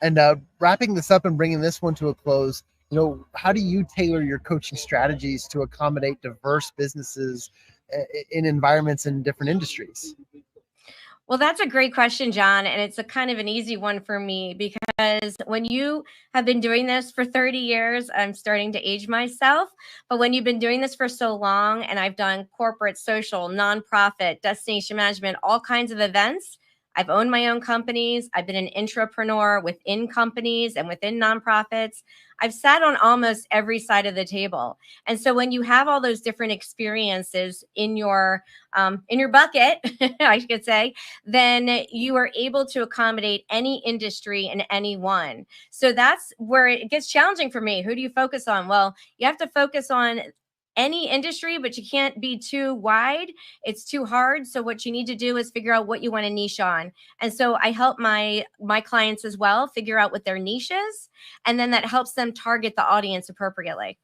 And wrapping this up and bringing this one to a close, how do you tailor your coaching strategies to accommodate diverse businesses in environments in different industries? Well, that's a great question, John. And it's a kind of an easy one for me, because when you have been doing this for 30 years, I'm starting to age myself. But when you've been doing this for so long, and I've done corporate, social, nonprofit, destination management, all kinds of events, I've owned my own companies. I've been an intrapreneur within companies and within nonprofits. I've sat on almost every side of the table. And so when you have all those different experiences in your bucket, I should say, then you are able to accommodate any industry and anyone. So that's where it gets challenging for me. Who do you focus on? Well, you have to focus on any industry, but you can't be too wide. It's too hard. So what you need to do is figure out what you want to niche on. And so I help my clients as well figure out what their niche is, and then that helps them target the audience appropriately.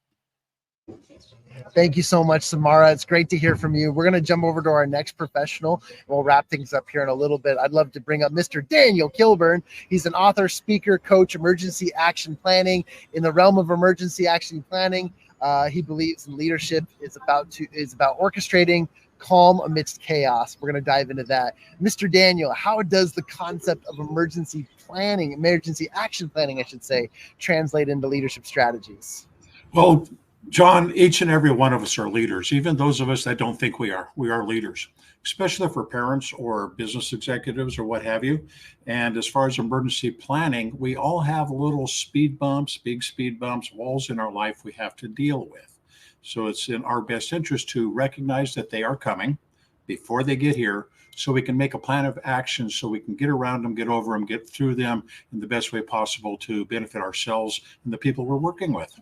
Thank you so much, Samara. It's great to hear from you. We're going to jump over to our next professional. We'll wrap things up here in a little bit. I'd love to bring up Mr. Daniel Kilburn. He's an author, speaker, coach, emergency action planning. In the realm of emergency action planning, he believes in leadership is about orchestrating calm amidst chaos. We're going to dive into that. Mr. Daniel, how does the concept of emergency action planning, I should say, translate into leadership strategies? Well, John, each and every one of us are leaders, even those of us that don't think we are. We are leaders, especially for parents or business executives or what have you. And as far as emergency planning, we all have little speed bumps, big speed bumps, walls in our life we have to deal with. So it's in our best interest to recognize that they are coming before they get here, so we can make a plan of action so we can get around them, get over them, get through them in the best way possible to benefit ourselves and the people we're working with.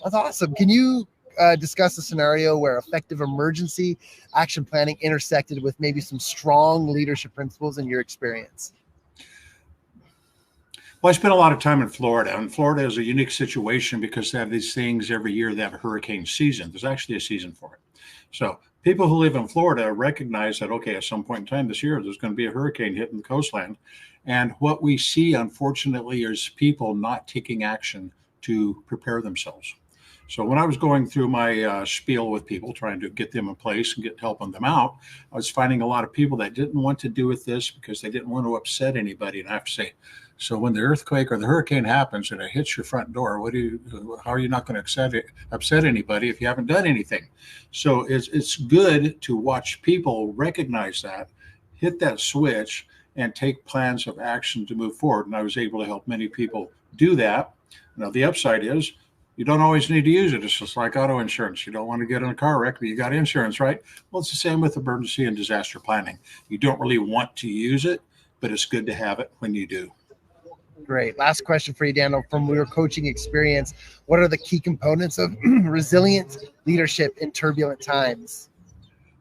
That's awesome. Can you discuss a scenario where effective emergency action planning intersected with maybe some strong leadership principles in your experience? Well, I spent a lot of time in Florida, and Florida is a unique situation because they have these things every year. They have a hurricane season. There's actually a season for it. So people who live in Florida recognize that, okay, at some point in time this year, there's going to be a hurricane hitting the coastline. And what we see, unfortunately, is people not taking action to prepare themselves. So when I was going through my spiel with people, trying to get them in place and helping them out, I was finding a lot of people that didn't want to do with this because they didn't want to upset anybody. And I have to say, so when the earthquake or the hurricane happens and it hits your front door, how are you not going to upset anybody if you haven't done anything? So it's good to watch people recognize that, hit that switch, and take plans of action to move forward. And I was able to help many people do that. Now, the upside is, you don't always need to use it. It's just like auto insurance. You don't want to get in a car wreck, but you got insurance, right? Well, it's the same with emergency and disaster planning. You don't really want to use it, but it's good to have it when you do. Great. Last question for you, Daniel. From your coaching experience, what are the key components of resilient leadership in turbulent times?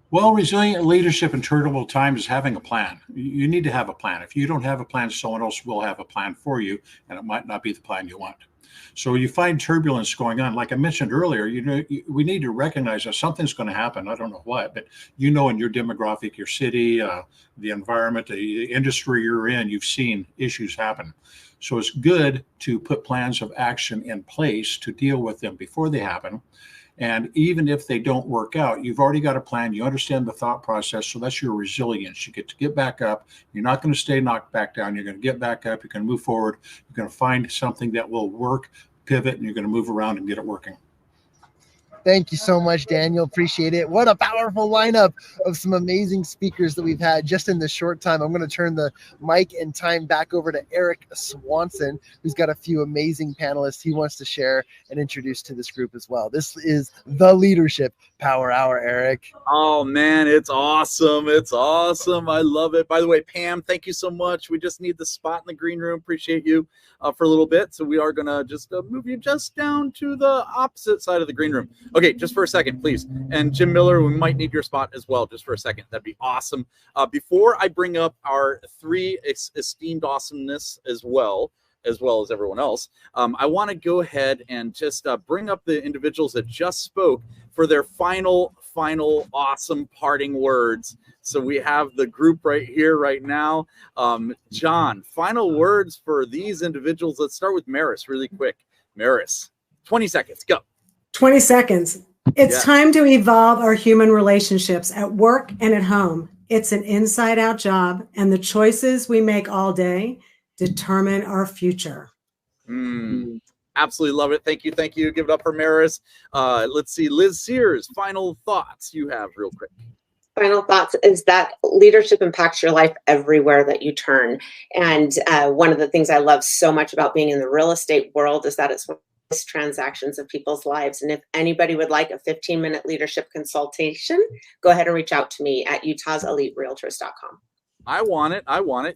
Well, resilient leadership in turbulent times is having a plan. You need to have a plan. If you don't have a plan, someone else will have a plan for you, and it might not be the plan you want. So you find turbulence going on. Like I mentioned earlier, we need to recognize that something's going to happen. I don't know what, but in your demographic, your city, the environment, the industry you're in, you've seen issues happen. So it's good to put plans of action in place to deal with them before they happen. And even if they don't work out, you've already got a plan. You understand the thought process. So that's your resilience. You get to get back up. You're not going to stay knocked back down. You're going to get back up. You're going to move forward. You're going to find something that will work, pivot, and you're going to move around and get it working. Thank you so much, Daniel. Appreciate it. What a powerful lineup of some amazing speakers that we've had just in this short time. I'm going to turn the mic and time back over to Eric Swanson, who's got a few amazing panelists he wants to share and introduce to this group as well. This is the Leadership Power Hour, Eric. Oh, man, it's awesome. It's awesome. I love it. By the way, Pam, thank you so much. We just need the spot in the green room. Appreciate you for a little bit. So we are going to just move you just down to the opposite side of the green room. Okay, just for a second, please. And Jim Miller, we might need your spot as well, just for a second. That'd be awesome. Before I bring up our three esteemed awesomeness as well as everyone else, I want to go ahead and just bring up the individuals that just spoke for their final awesome parting words. So we have the group right here right now. John, final words for these individuals. Let's start with Maris really quick. Maris, 20 seconds, go. 20 seconds. It's time to evolve our human relationships at work and at home. It's an inside-out job, and the choices we make all day determine our future. Absolutely love it. Thank you. Give it up for Maris. Let's see, Liz Sears, final thoughts you have real quick. Final thoughts is that leadership impacts your life everywhere that you turn. And one of the things I love so much about being in the real estate world is that it's transactions of people's lives. And if anybody would like a 15-minute leadership consultation, go ahead and reach out to me at utahseliterealtors.com. I want it.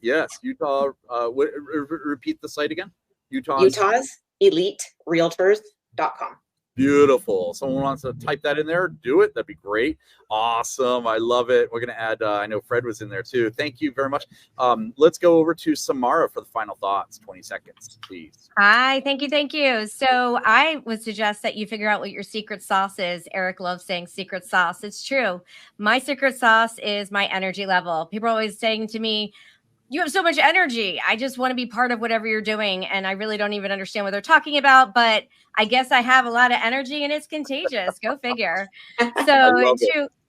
Yes. Utah, repeat the site again. utahseliterealtors.com. Beautiful. Someone wants to type that in there, do it. That'd be great. Awesome. I love it. We're going to add, I know Fred was in there too. Thank you very much. Let's go over to Samara for the final thoughts. 20 seconds, please. Hi, thank you. So I would suggest that you figure out what your secret sauce is. Eric loves saying secret sauce. It's true. My secret sauce is my energy level. People are always saying to me, you have so much energy. I just want to be part of whatever you're doing. And I really don't even understand what they're talking about, I guess I have a lot of energy and it's contagious. Go figure. So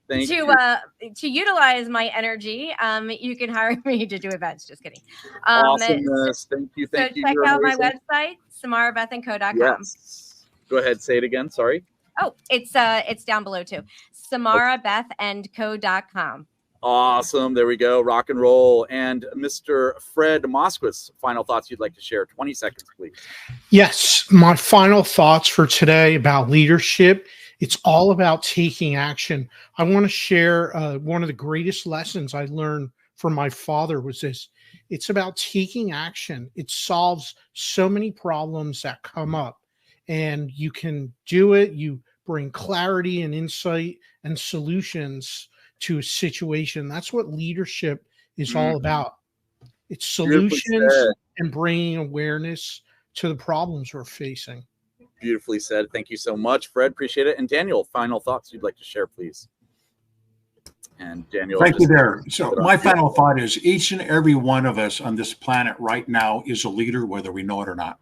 to utilize my energy, you can hire me to do events. Just kidding. Awesomeness. Thank you. So check out my website, samarabethandco.com. Yes. Go ahead. Say it again. Sorry. Oh, it's down below too. samarabethandco.com. Awesome. There we go. Rock and roll. And Mr. Fred Moskowitz, final thoughts you'd like to share. 20 seconds, please. Yes. My final thoughts for today about leadership. It's all about taking action. I want to share one of the greatest lessons I learned from my father was this. It's about taking action. It solves so many problems that come up, and you can do it. You bring clarity and insight and solutions to a situation. That's what leadership is all about. It's solutions and bringing awareness to the problems we're facing. Beautifully said. Thank you so much, Fred. Appreciate it. And Daniel, final thoughts you'd like to share, please. And Daniel. Thank you there. So my final thought is each and every one of us on this planet right now is a leader, whether we know it or not.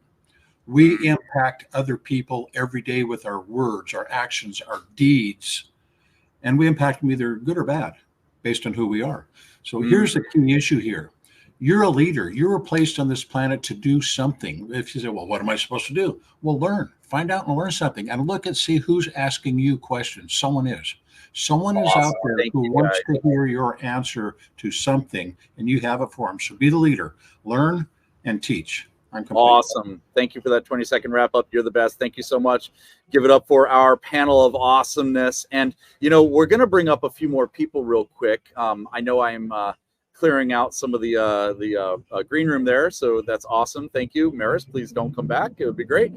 We impact other people every day with our words, our actions, our deeds. And we impact them either good or bad based on who we are. So here's the key issue here. You're a leader. You were placed on this planet to do something. If you say, well, what am I supposed to do? Well, learn. Find out and learn something. And look and see who's asking you questions. Someone is. Someone is out there who wants to hear your answer to something, and you have it for them. So be the leader. Learn and teach. Awesome. Thank you for that 20-second wrap up. You're the best. Thank you so much. Give it up for our panel of awesomeness. And, we're going to bring up a few more people real quick. I know I'm clearing out some of the green room there. So that's awesome. Thank you, Maris. Please don't come back. It would be great.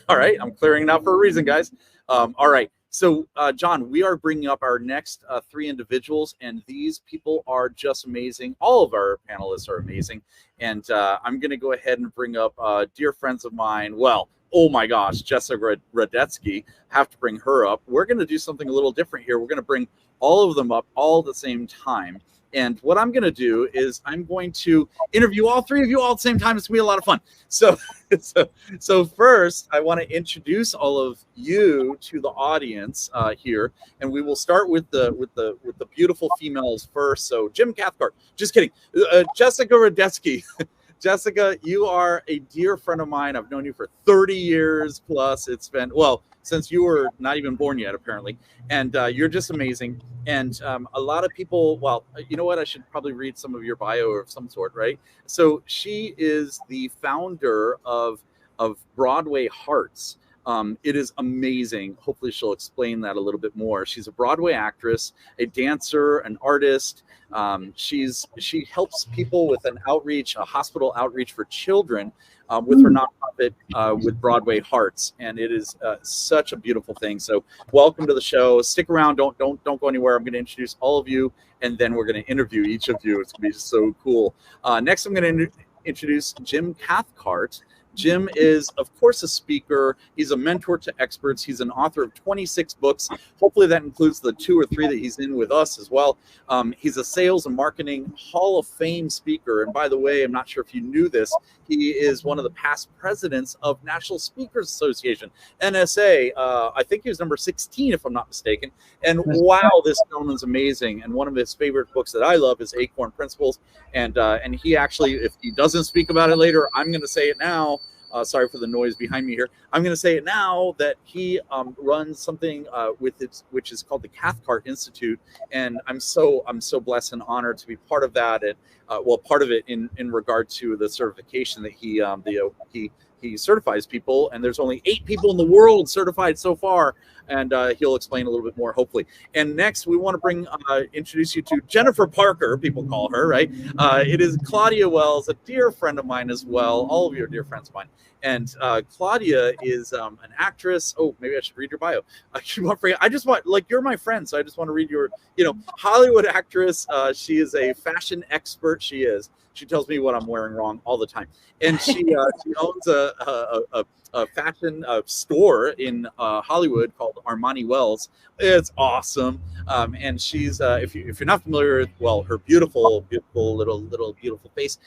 All right, I'm clearing it out for a reason, guys. All right. So, John, we are bringing up our next 3 individuals, and these people are just amazing. All of our panelists are amazing. And I'm going to go ahead and bring up dear friends of mine. Well, oh my gosh, Jessica Radetsky. Have to bring her up. We're going to do something a little different here. We're going to bring all of them up all at the same time. And what I'm going to do is I'm going to interview all 3 of you all at the same time. It's going to be a lot of fun. So first, I want to introduce all of you to the audience here, and we will start with the beautiful females first. So Jim Cathcart, just kidding, Jessica Radetsky. Jessica, you are a dear friend of mine. I've known you for 30 years plus. It's been, well, since you were not even born yet, apparently. And you're just amazing. And a lot of people, well, you know what? I should probably read some of your bio of some sort, right? So she is the founder of Broadway Hearts. It is amazing. Hopefully she'll explain that a little bit more. She's a Broadway actress, a dancer, an artist. She helps people with an outreach, a hospital outreach for children with her nonprofit with Broadway Hearts, and it is such a beautiful thing. So welcome to the show. Stick around. Don't go anywhere. I'm going to introduce all of you, and then we're going to interview each of you. It's going to be so cool. Next, I'm going to introduce Jim Cathcart. Jim is, of course, a speaker. He's a mentor to experts. He's an author of 26 books. Hopefully that includes the 2 or 3 that he's in with us as well. He's a sales and marketing Hall of Fame speaker. And by the way, I'm not sure if you knew this, he is one of the past presidents of National Speakers Association, NSA. I think he was number 16, if I'm not mistaken. And wow, this gentleman's amazing. And one of his favorite books that I love is Acorn Principles. And he actually, if he doesn't speak about it later, I'm going to say it now. Sorry for the noise behind me here. I'm going to say it now that he runs something which is called the Cathcart Institute, and I'm so blessed and honored to be part of that, and part of it in regard to the certification that he certifies people, and there's only 8 people in the world certified so far, and he'll explain a little bit more hopefully. And next we want to introduce you to Jennifer Parker, people call her, right? It is Claudia Wells, a dear friend of mine as well. All of you are dear friends of mine. And Claudia is an actress. Oh, maybe I should read your bio. I just want, like, you're my friend, so I just want to read your, Hollywood actress. She is a fashion expert. She tells me what I'm wearing wrong all the time. And she owns a fashion store in Hollywood called Armani Wells. It's awesome. And she's, if you're not familiar with, well, her beautiful little face.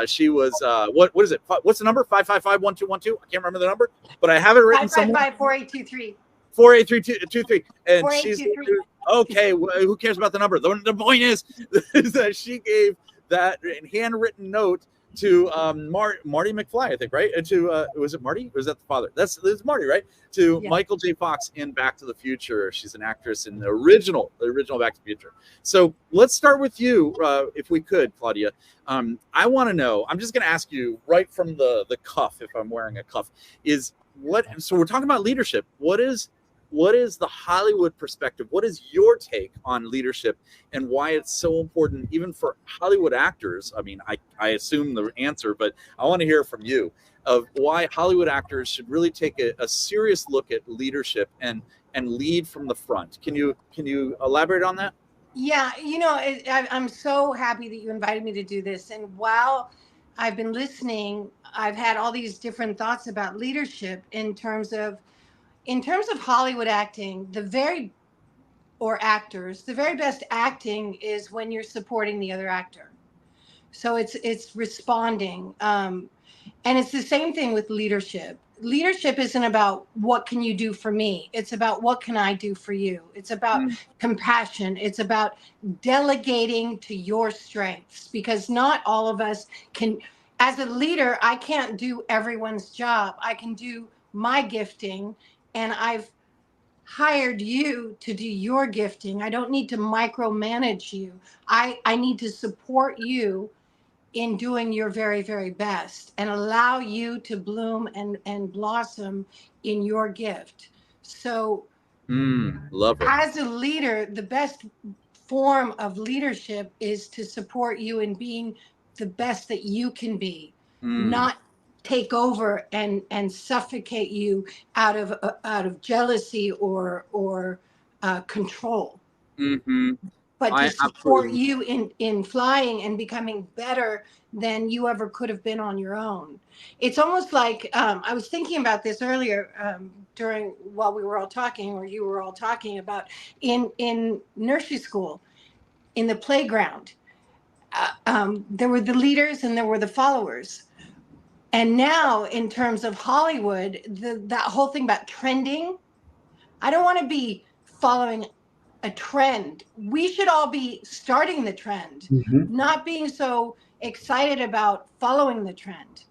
She was, what is it? What's the number? 555-1212. I can't remember the number, but I have it written somewhere. 555-4823. 4823. And she's, 4823. okay, who cares about the number? The point is that she gave that handwritten note to Marty McFly, I think, right? And to was it Marty? Or was that the father? That's Marty, right? To Michael J. Fox in Back to the Future. She's an actress in the original Back to the Future. So let's start with you, if we could, Claudia. I want to know. I'm just going to ask you right from the cuff, if I'm wearing a cuff, is what? So we're talking about leadership. What is the Hollywood perspective? What is your take on leadership and why it's so important, even for Hollywood actors? I mean, I assume the answer, but I want to hear from you of why Hollywood actors should really take a serious look at leadership and lead from the front. Can you elaborate on that? Yeah, I'm so happy that you invited me to do this. And while I've been listening, I've had all these different thoughts about leadership in terms of Hollywood acting, the very best acting is when you're supporting the other actor. So it's responding. And it's the same thing with leadership. Leadership isn't about what can you do for me? It's about what can I do for you? It's about compassion. It's about delegating to your strengths, because not all of us can. As a leader, I can't do everyone's job. I can do my gifting, and I've hired you to do your gifting. I don't need to micromanage you. I need to support you in doing your very, very best and allow you to bloom and blossom in your gift. So love it. As a leader, the best form of leadership is to support you in being the best that you can be, not take over and suffocate you out of jealousy or control. But to support you in flying and becoming better than you ever could have been on your own. It's almost like I was thinking about this earlier while we were all talking, or you were all talking about in nursery school, in the playground. There were the leaders and there were the followers. And now in terms of Hollywood, that whole thing about trending, I don't want to be following a trend. We should all be starting the trend, not being so excited about following the trend.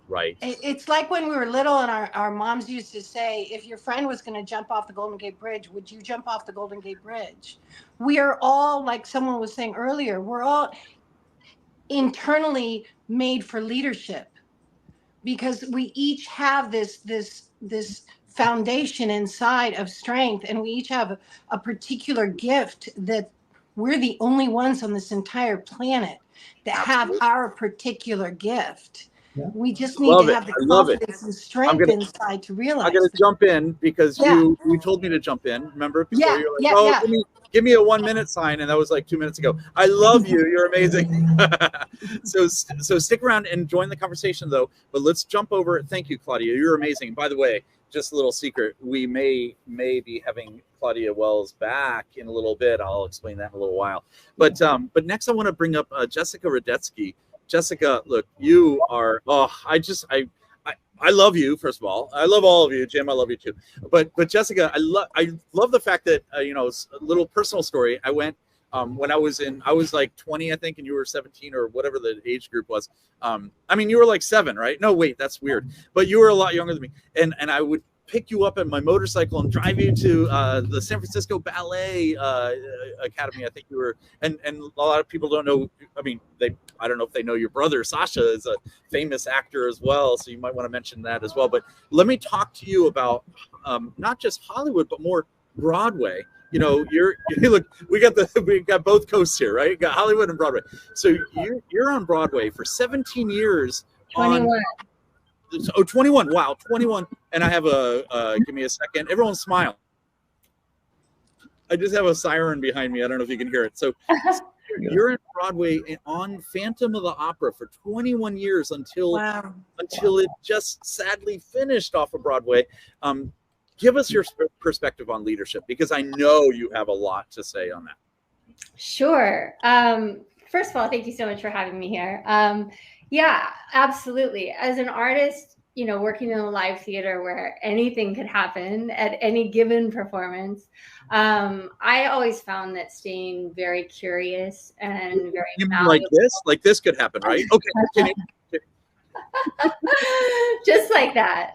Right. It's like when we were little and our moms used to say, if your friend was going to jump off the Golden Gate Bridge, would you jump off the Golden Gate Bridge? We are all, like someone was saying earlier, we're all internally made for leadership, because we each have this foundation inside of strength, and we each have a particular gift that we're the only ones on this entire planet that have our particular gift. We just need to have the confidence and strength inside to realize. I'm going to jump in because you told me to jump in. Remember? Before you were like, give me a 1 minute sign, and that was like 2 minutes ago. I love you. You're amazing. So stick around and join the conversation, though. But let's jump over. Thank you, Claudia. You're amazing. By the way, just a little secret: we may be having Claudia Wells back in a little bit. I'll explain that in a little while. But next, I want to bring up Jessica Radetsky. Jessica, look, you are, I love you, first of all. I love all of you. Jim, I love you too. But Jessica, I love the fact that, a little personal story. I went, when I was like 20, I think, and you were 17 or whatever the age group was. You were like 7, right? No, wait, that's weird. But you were a lot younger than me. And I would pick you up on my motorcycle and drive you to the San Francisco Ballet Academy. I think you were, and a lot of people don't know. I don't know if they know your brother Sasha is a famous actor as well, so you might want to mention that as well. But let me talk to you about not just Hollywood, but more Broadway. Look, we got both coasts here, right? You got Hollywood and Broadway. So you're on Broadway for 17 years. 21. 21. Wow, 21. And I have give me a second. Everyone smile. I just have a siren behind me. I don't know if you can hear it. So you're in Broadway on Phantom of the Opera for 21 years until it just sadly finished off of Broadway. Give us your perspective on leadership, because I know you have a lot to say on that. Sure. First of all, thank you so much for having me here. Yeah, absolutely. As an artist, working in a live theater where anything could happen at any given performance, I always found that staying very curious and very malleable. Like this could happen, right? Okay. Just like that.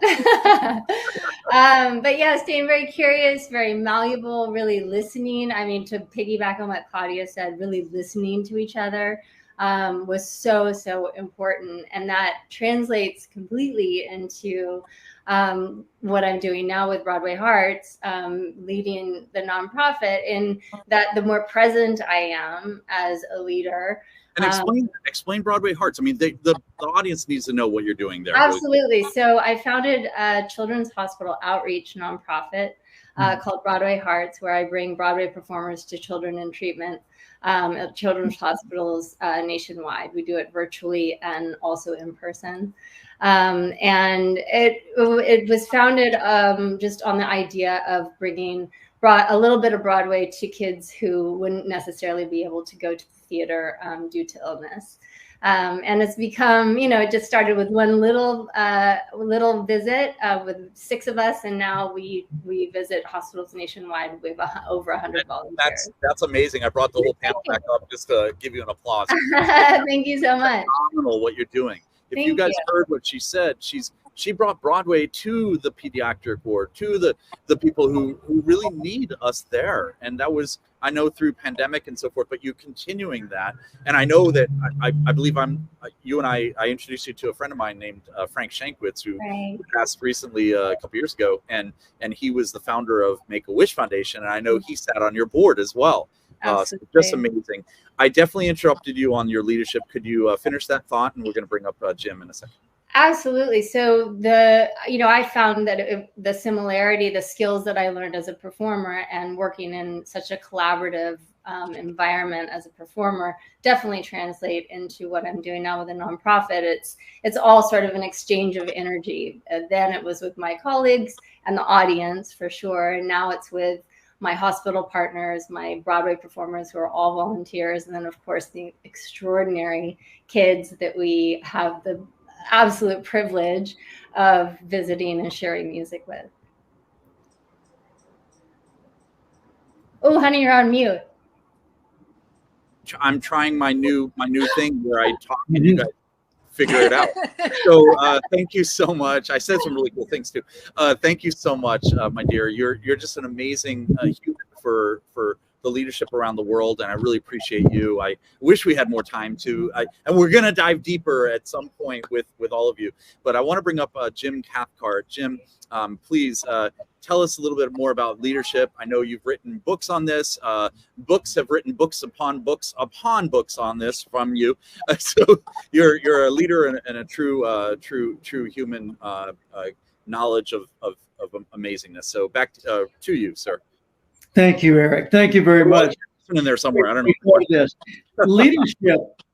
But yeah, staying very curious, very malleable, really listening. To piggyback on what Claudia said, really listening to each other was so important. And that translates completely into what I'm doing now with Broadway Hearts, leading the nonprofit, in that the more present I am as a leader. And explain Broadway Hearts. The audience needs to know what you're doing there. Absolutely. So I founded a children's hospital outreach nonprofit called Broadway Hearts, where I bring Broadway performers to children in treatment at children's hospitals nationwide. We do it virtually and also in person. And it was founded just on the idea of bringing a little bit of Broadway to kids who wouldn't necessarily be able to go to the theater due to illness. And it's become, it just started with one little visit with 6 of us, and now we visit hospitals nationwide with over 100 volunteers. That's amazing. I brought the whole panel back up just to give you an applause. Thank you so much. Phenomenal what you're doing. If you guys heard what she said, she brought Broadway to the pediatric ward, to the people who really need us there. And that was, I know, through pandemic and so forth, but you continuing that. And I know that I believe you and I introduced you to a friend of mine named Frank Shankwitz, who passed recently a couple years ago. And he was the founder of Make-A-Wish Foundation. And I know he sat on your board as well. So just amazing. I definitely interrupted you on your leadership. Could you finish that thought? And we're going to bring up Jim in a second. Absolutely. So I found that the similarity, the skills that I learned as a performer and working in such a collaborative environment as a performer definitely translate into what I'm doing now with a nonprofit. It's all sort of an exchange of energy. Then it was with my colleagues and the audience for sure. And now it's with my hospital partners, my Broadway performers who are all volunteers. And then of course the extraordinary kids that we have the absolute privilege of visiting and sharing music with. Oh, honey, you're on mute. I'm trying my new thing where I talk and you guys figure it out. So thank you so much. I said some really cool things too. Thank you so much, my dear. You're just an amazing human for the leadership around the world, and I really appreciate you. I wish we had more time to, and we're gonna dive deeper at some point with all of you. But I want to bring up Jim Cathcart. Jim, please tell us a little bit more about leadership. I know you've written books on this. Books have written books upon books on this from you. So you're a leader and a true human knowledge of amazingness. So back to you, sir. Thank you, Eric. Thank you very much. In there somewhere, I don't know. This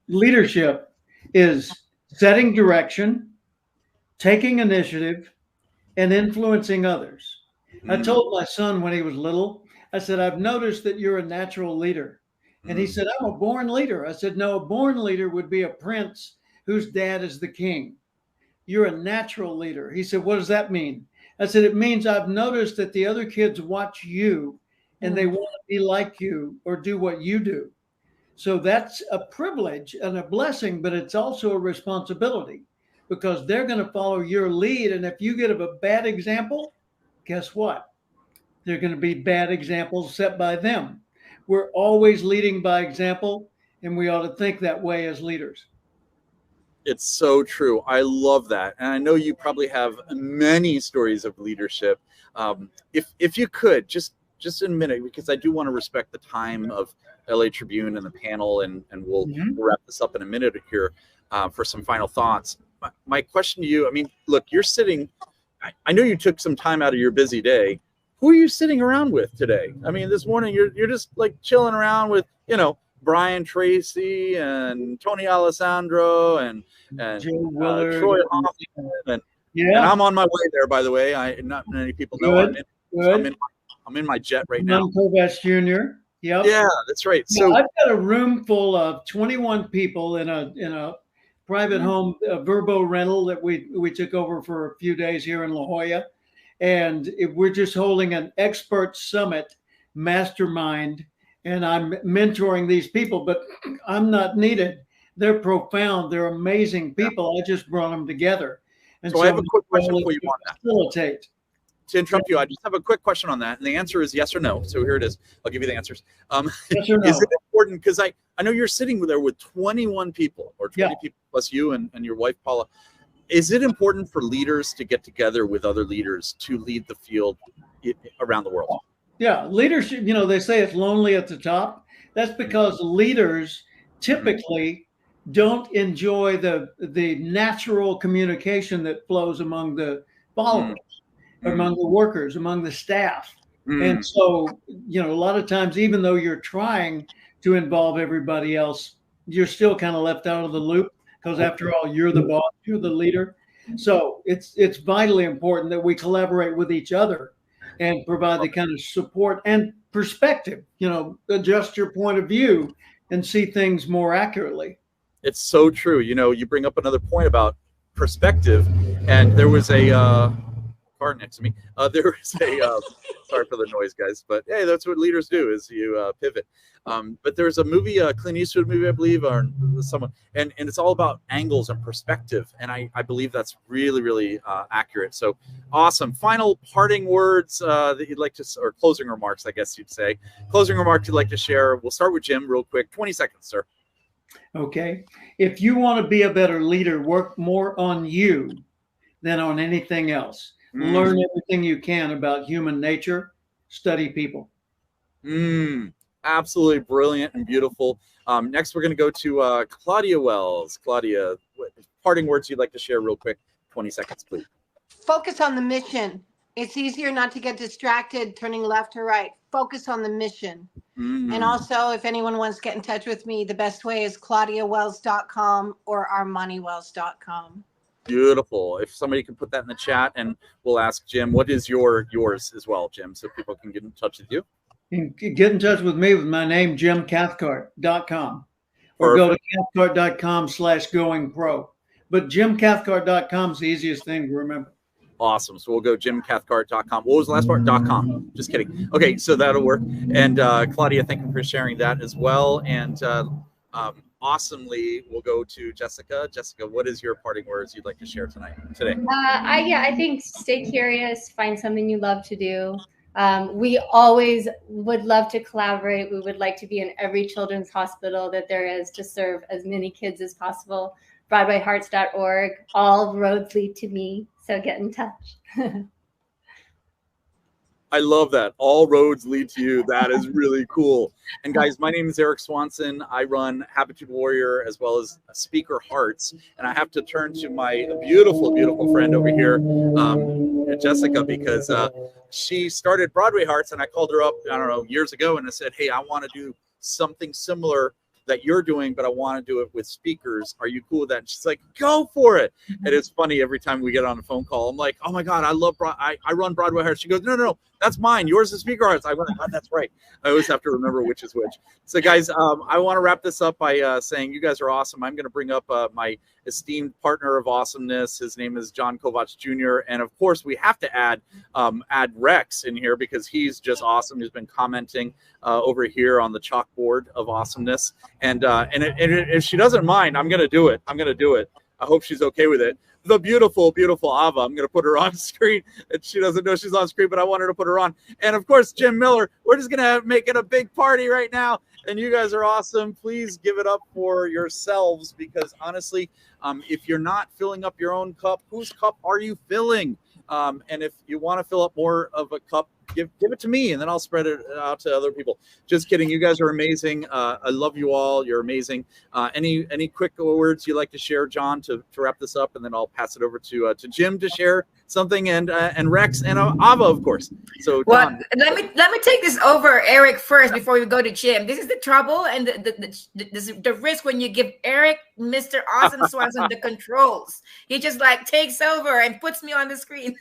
leadership is setting direction, taking initiative, and influencing others. I told my son when he was little, I said, I've noticed that you're a natural leader. And he said, I'm a born leader. I said, no, a born leader would be a prince whose dad is the king. You're a natural leader. He said, what does that mean? I said, it means I've noticed that the other kids watch you and they want to be like you or do what you do. So that's a privilege and a blessing, but it's also a responsibility because they're going to follow your lead. And if you give a bad example, guess what? They're going to be bad examples set by them. We're always leading by example, and we ought to think that way as leaders. It's so true. I love that. And I know you probably have many stories of leadership. If you could, just in a minute, because I do want to respect the time of LA Tribune and the panel, and we'll wrap this up in a minute here for some final thoughts. My question to you, I mean, look, you're sitting, I know you took some time out of your busy day. Who are you sitting around with today? I mean, this morning you're just like chilling around with, Brian Tracy and Tony Alessandro and Troy Hoffman, and I'm on my way there. By the way, not many people know I'm in my jet right now. Kovacs Jr. Yep. Yeah, that's right. So I've got a room full of 21 people in a private home, a Verbo rental that we took over for a few days here in La Jolla, and we're just holding an expert summit mastermind. And I'm mentoring these people, but I'm not needed. They're profound. They're amazing people. I just brought them together. And so I have a quick question for you on that. Facilitate. To interrupt you, I just have a quick question on that. And the answer is yes or no. So here it is. I'll give you the answers. Yes or no. Is it important? Because I know you're sitting there with 21 people or 20 people plus you and your wife, Paula. Is it important for leaders to get together with other leaders to lead the field around the world? Yeah, leadership, they say it's lonely at the top. That's because leaders typically don't enjoy the natural communication that flows among the followers, among the workers, among the staff. And so, a lot of times, even though you're trying to involve everybody else, you're still kind of left out of the loop because after all, you're the boss, you're the leader. So it's vitally important that we collaborate with each other and provide the kind of support and perspective, adjust your point of view and see things more accurately. It's so true. You bring up another point about perspective, and there was a car next to me. There was a, sorry for the noise, guys, but hey, that's what leaders do is you pivot. But there's a movie, Clint Eastwood movie, I believe, or someone, and it's all about angles and perspective. And I believe that's really, really accurate. So awesome. Final parting words that you'd like to, or closing remarks, I guess you'd say. Closing remarks you'd like to share. We'll start with Jim real quick. 20 seconds, sir. Okay. If you want to be a better leader, work more on you than on anything else. Learn everything you can about human nature. Study people. absolutely brilliant and beautiful. Next, we're going to go to Claudia Wells. Claudia, what parting words you'd like to share real quick? 20 seconds, please. Focus on the mission. It's easier not to get distracted turning left or right. Focus on the mission. And also, if anyone wants to get in touch with me, the best way is claudiawells.com or armaniwells.com. Beautiful. If somebody can put that in the chat, and we'll ask Jim, what is yours as well, Jim, so people can get in touch with you? You can get in touch with me with my name, jimcathcart.com, or go to cathcart.com/goingpro. But jimcathcart.com is the easiest thing to remember. Awesome. So we'll go jimcathcart.com. What was the last part? .com. Just kidding. Okay, so that'll work. And Claudia, thank you for sharing that as well. And awesomely, we'll go to Jessica. Jessica, what is your parting words you'd like to share today? I think stay curious, find something you love to do. We always would love to collaborate. We would like to be in every children's hospital that there is to serve as many kids as possible. BroadwayHearts.org. All roads lead to me. So get in touch. I love that. All roads lead to you. That is really cool. And guys, my name is Eric Swanson. I run Habitude Warrior as well as Speaker Hearts. And I have to turn to my beautiful, beautiful friend over here, Jessica, because she started Broadway Hearts, and I called her up, I don't know, years ago, and I said, hey, I want to do something similar that you're doing, but I want to do it with speakers. Are you cool with that? And she's like, go for it. And it's funny, every time we get on a phone call, I'm like, oh my God, I run Broadway Hearts. She goes, no, that's mine. Yours is Speaker Hearts. I went, oh, that's right. I always have to remember which is which. So guys, I want to wrap this up by saying you guys are awesome. I'm going to bring up my esteemed partner of awesomeness. His name is John Kovacs Jr. And of course, we have to add Rex in here because he's just awesome. He's been commenting over here on the chalkboard of awesomeness. And if she doesn't mind, I'm going to do it. I hope she's okay with it. The beautiful, beautiful Ava. I'm going to put her on screen. And she doesn't know she's on screen, but I want her to put her on. And of course, Jim Miller. We're just going to make it a big party right now. And you guys are awesome. Please give it up for yourselves, because honestly, if you're not filling up your own cup, whose cup are you filling? And if you want to fill up more of a cup, give it to me, and then I'll spread it out to other people. Just kidding. You guys are amazing. I love you all. You're amazing. Any quick words you'd like to share, John, to wrap this up, and then I'll pass it over to Jim to share something, and Rex and Ava, of course. So, well, John, let me take this over, Eric, first before we go to Jim. This is the trouble and the risk when you give Eric, Mr. Awesome Swanson, the controls. He just like takes over and puts me on the screen.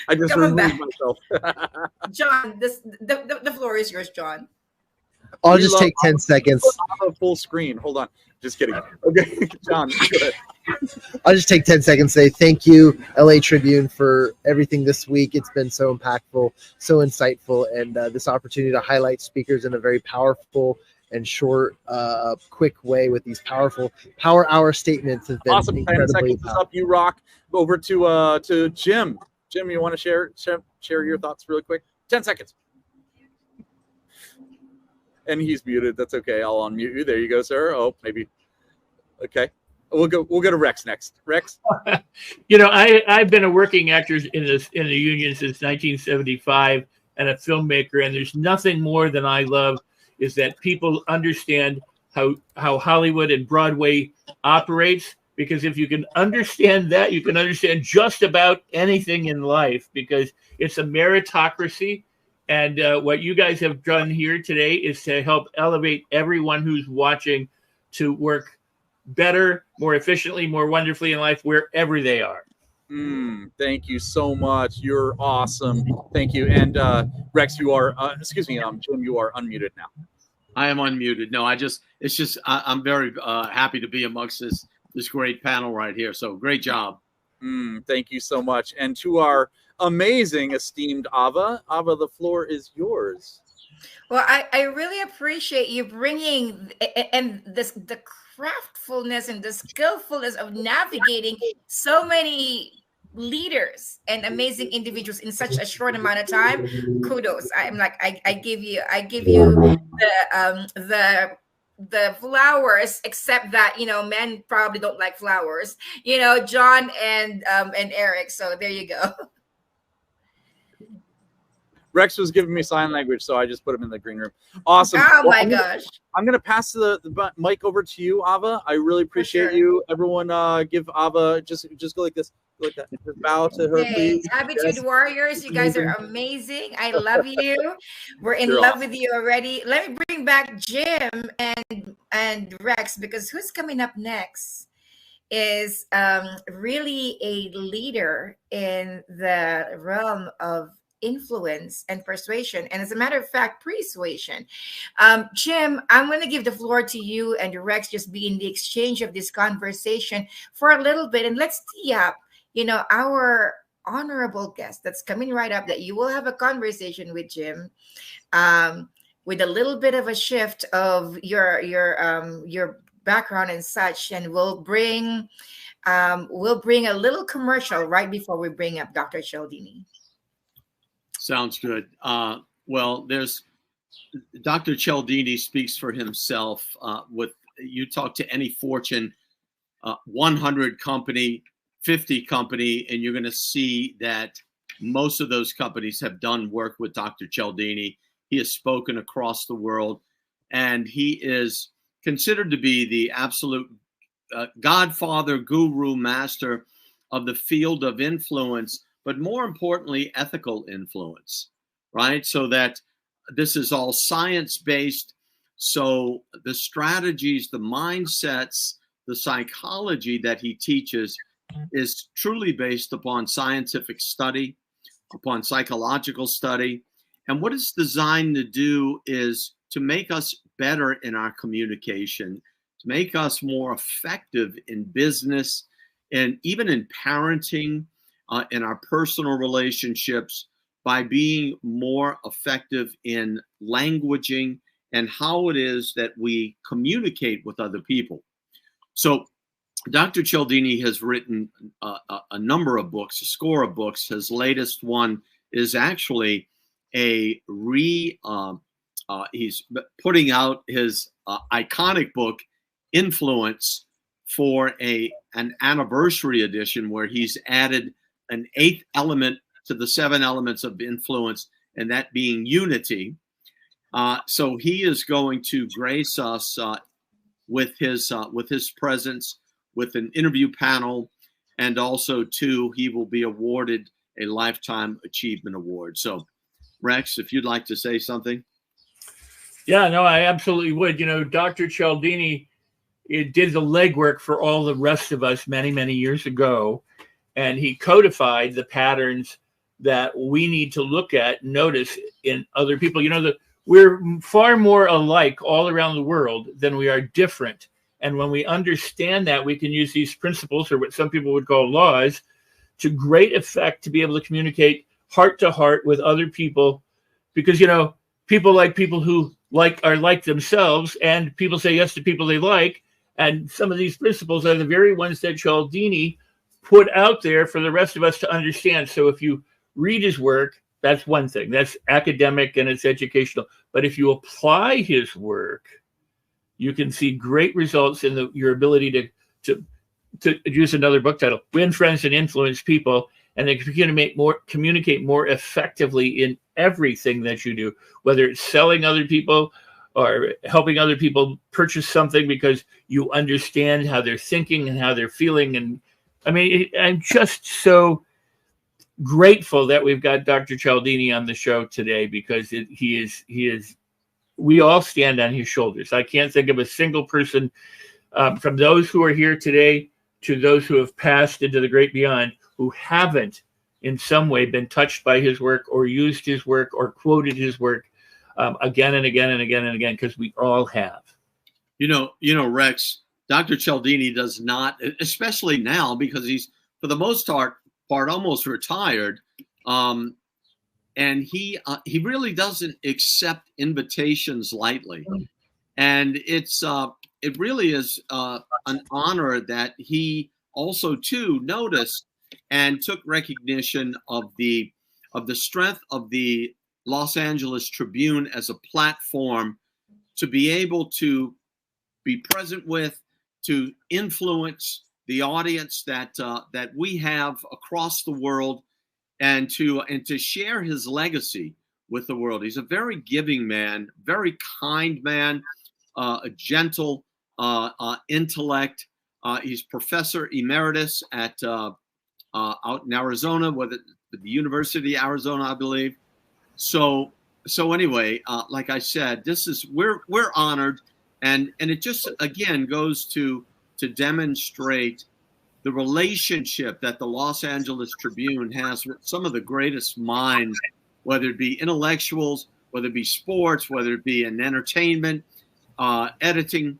I just removed myself. John, the floor is yours, John. I'll just take 10 seconds. Full screen. Hold on. Just kidding. Okay, John, go ahead. I'll just take 10 seconds to say thank you, LA Tribune, for everything this week. It's been so impactful, so insightful, and this opportunity to highlight speakers in a very powerful and short, quick way with these powerful power hour statements has been awesome. 10 seconds is up. You rock. Over to Jim. Jim, you want to share your thoughts really quick? 10 seconds. And he's muted. That's okay. I'll unmute you. There you go, sir. Oh, maybe. Okay. We'll go to Rex next. Rex. I've been a working actor in the union since 1975 and a filmmaker, and there's nothing more than I love is that people understand how Hollywood and Broadway operates. Because if you can understand that, you can understand just about anything in life, because it's a meritocracy. And what you guys have done here today is to help elevate everyone who's watching to work better, more efficiently, more wonderfully in life, wherever they are. Thank you so much. You're awesome. Thank you. And Rex, you are, Jim, you are unmuted now. I am unmuted. No, I'm very happy to be amongst this great panel right here. So great job. Thank you so much. And to our amazing, esteemed Ava, the floor is yours. Well, I really appreciate you bringing the craftfulness and the skillfulness of navigating so many leaders and amazing individuals in such a short amount of time. Kudos. I'm like, I give you the flowers, except that men probably don't like flowers, John and Eric. So there you go. Rex was giving me sign language, so I just put him in the green room. Awesome. Oh Well, my I'm gonna- gosh. I'm going to pass the mic over to you, Ava. I really appreciate you. Everyone give Ava, just go like this. Go like that. Just bow to her, Hey, please. Attitude Yes. Warriors, you guys are amazing. I love you. We're in You're love awesome. with you already. Let me bring back Jim and Rex, because who's coming up next is really a leader in the realm of influence and persuasion, and as a matter of fact, persuasion. Jim, I'm going to give the floor to you and Rex, just be in the exchange of this conversation for a little bit, and let's tee up, our honorable guest that's coming right up, that you will have a conversation with Jim, with a little bit of a shift of your background and such, and we'll bring a little commercial right before we bring up Dr. Cialdini. Sounds good. Well, there's Dr. Cialdini speaks for himself. With you talk to any Fortune 100 company, 50 company, and you're going to see that most of those companies have done work with Dr. Cialdini. He has spoken across the world, and he is considered to be the absolute godfather, guru, master of the field of influence, but more importantly, ethical influence, right? So that this is all science-based. So the strategies, the mindsets, the psychology that he teaches is truly based upon scientific study, upon psychological study. And what it's designed to do is to make us better in our communication, to make us more effective in business, and even in parenting, in our personal relationships, by being more effective in languaging and how it is that we communicate with other people. So Dr. Cialdini has written a number of books, a score of books. His latest one is actually he's putting out his iconic book, Influence, for an anniversary edition, where he's added an 8th element to the 7 elements of influence, and that being unity. So he is going to grace us with his presence, with an interview panel, and also too, he will be awarded a Lifetime Achievement Award. So, Rex, if you'd like to say something. Yeah, no, I absolutely would. Dr. Cialdini, it did the legwork for all the rest of us many, many years ago. And he codified the patterns that we need to look at, notice in other people. We're far more alike all around the world than we are different. And when we understand that, we can use these principles, or what some people would call laws, to great effect to be able to communicate heart to heart with other people. Because, people like people who are like themselves, and people say yes to people they like. And some of these principles are the very ones that Cialdini put out there for the rest of us to understand. So if you read his work, that's one thing. That's academic and it's educational. But if you apply his work, you can see great results in your ability to use another book title, Win Friends and Influence People, and then communicate more effectively in everything that you do, whether it's selling other people or helping other people purchase something because you understand how they're thinking and how they're feeling. And I mean, I'm just so grateful that we've got Dr. Cialdini on the show today, because he is, we all stand on his shoulders. I can't think of a single person, from those who are here today to those who have passed into the great beyond, who haven't in some way been touched by his work or used his work or quoted his work again and again and again and again, because we all have. Rex, Dr. Cialdini does not, especially now, because he's, for the most part almost retired, and he really doesn't accept invitations lightly. And it really is an honor that he also too noticed and took recognition of the strength of the Los Angeles Tribune as a platform to be able to be present with, to influence the audience that we have across the world, and to share his legacy with the world. He's a very giving man, very kind man, a gentle intellect. He's professor emeritus at out in Arizona, with the University of Arizona, I believe. So anyway, like I said, we're honored, and it just again goes to demonstrate the relationship that the Los Angeles Tribune has with some of the greatest minds, whether it be intellectuals, whether it be sports, whether it be in entertainment, editing,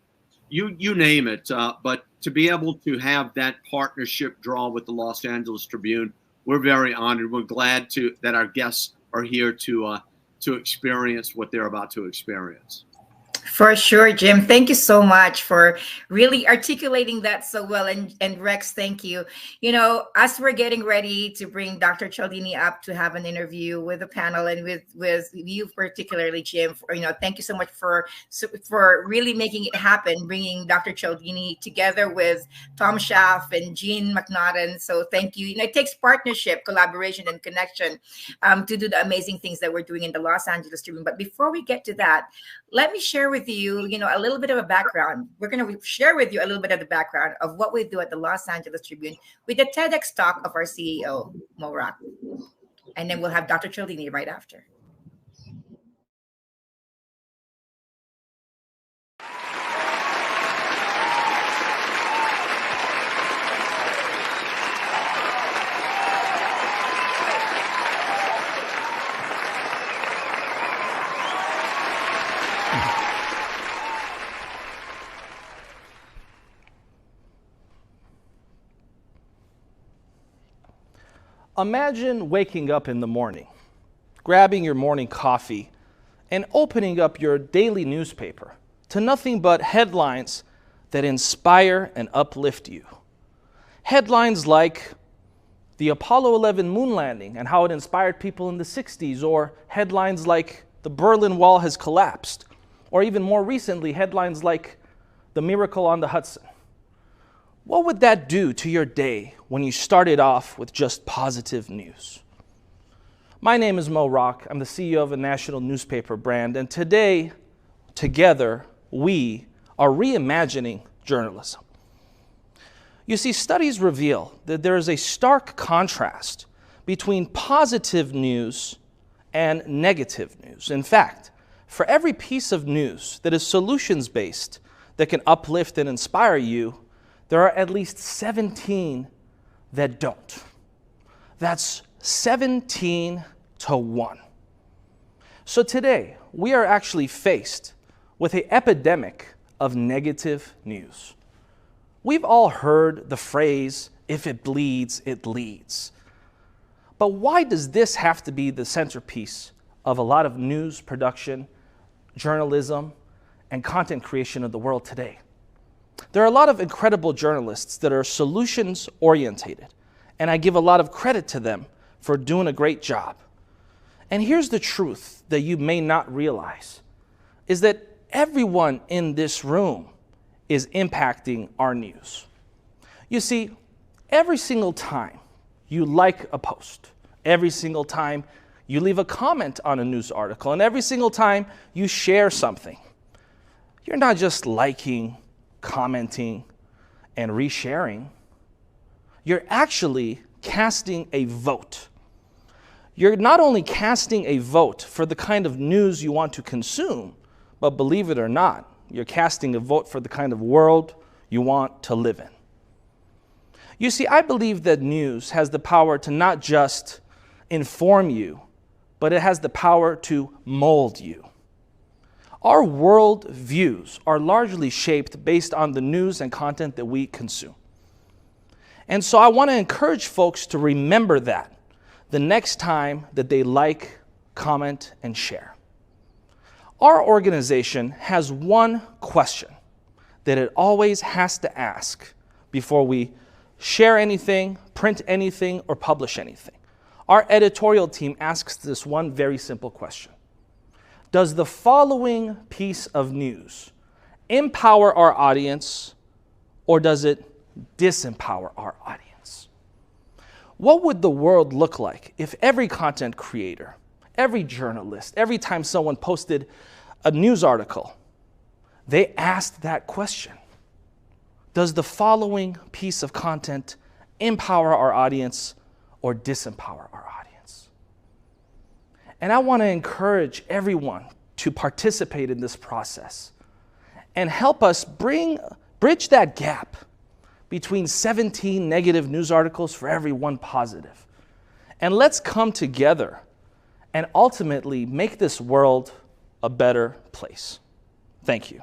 you name it. But to be able to have that partnership draw with the Los Angeles Tribune, we're very honored. We're glad that our guests are here to experience what they're about to experience. For sure, Jim. Thank you so much for really articulating that so well. And Rex, thank you. You know, as we're getting ready to bring Dr. Cialdini up to have an interview with the panel and with you particularly, Jim, thank you so much for really making it happen, bringing Dr. Cialdini together with Tom Schaff and Jean McNaughton. So thank you. It takes partnership, collaboration, and connection to do the amazing things that we're doing in the Los Angeles Tribune. But before we get to that, let me share with you, a little bit of a background. We're going to share with you a little bit of the background of what we do at the Los Angeles Tribune with the TEDx talk of our CEO, Mo Rock. And then we'll have Dr. Cialdini right after. Imagine waking up in the morning, grabbing your morning coffee, and opening up your daily newspaper to nothing but headlines that inspire and uplift you. Headlines like the Apollo 11 moon landing and how it inspired people in the 60s, or headlines like the Berlin Wall has collapsed, or even more recently, headlines like the miracle on the Hudson. What would that do to your day when you started off with just positive news? My name is Mo Rock. I'm the CEO of a national newspaper brand, and today, together, we are reimagining journalism. You see, studies reveal that there is a stark contrast between positive news and negative news. In fact, for every piece of news that is solutions-based, that can uplift and inspire you, there are at least 17 that don't. That's 17 to 1. So today, we are actually faced with an epidemic of negative news. We've all heard the phrase, if it bleeds, it leads. But why does this have to be the centerpiece of a lot of news production, journalism, and content creation of the world today? There are a lot of incredible journalists that are solutions orientated, and I give a lot of credit to them for doing a great job. And here's the truth that you may not realize, is that everyone in this room is impacting our news. You see, every single time you like a post, every single time you leave a comment on a news article, and every single time you share something, you're not just liking, commenting, and resharing. You're actually casting a vote. You're not only casting a vote for the kind of news you want to consume, but believe it or not, you're casting a vote for the kind of world you want to live in. You see, I believe that news has the power to not just inform you, but it has the power to mold you. Our world views are largely shaped based on the news and content that we consume. And so I want to encourage folks to remember that the next time that they like, comment, and share. Our organization has one question that it always has to ask before we share anything, print anything, or publish anything. Our editorial team asks this one very simple question. Does the following piece of news empower our audience, or does it disempower our audience? What would the world look like if every content creator, every journalist, every time someone posted a news article, they asked that question. Does the following piece of content empower our audience or disempower our audience? And I want to encourage everyone to participate in this process and help us bridge that gap between 17 negative news articles for every one positive. And let's come together and ultimately make this world a better place. Thank you.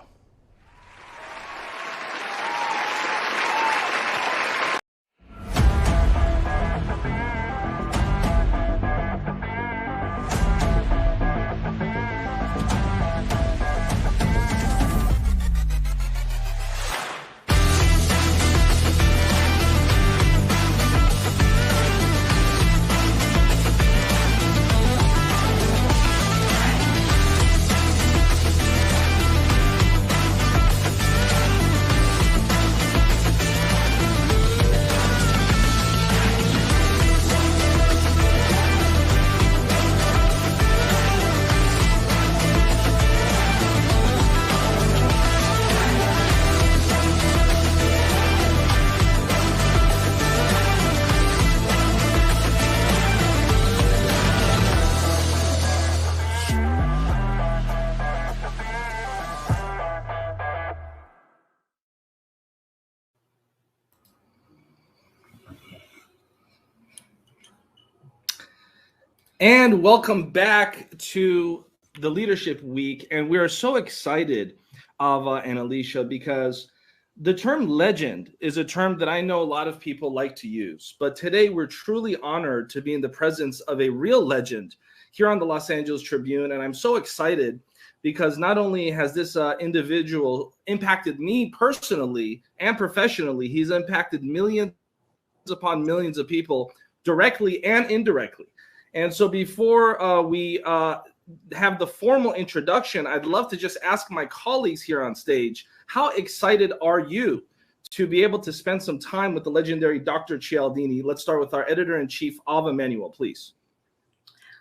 And welcome back to the Leadership Week. And we are so excited, Ava and Alicia, because the term legend is a term that I know a lot of people like to use. But today we're truly honored to be in the presence of a real legend here on the Los Angeles Tribune. And I'm so excited because not only has this individual impacted me personally and professionally, he's impacted millions upon millions of people directly and indirectly. And so before we have the formal introduction, I'd love to just ask my colleagues here on stage, how excited are you to be able to spend some time with the legendary Dr. Cialdini? Let's start with our editor-in-chief, Ava Manuel, please.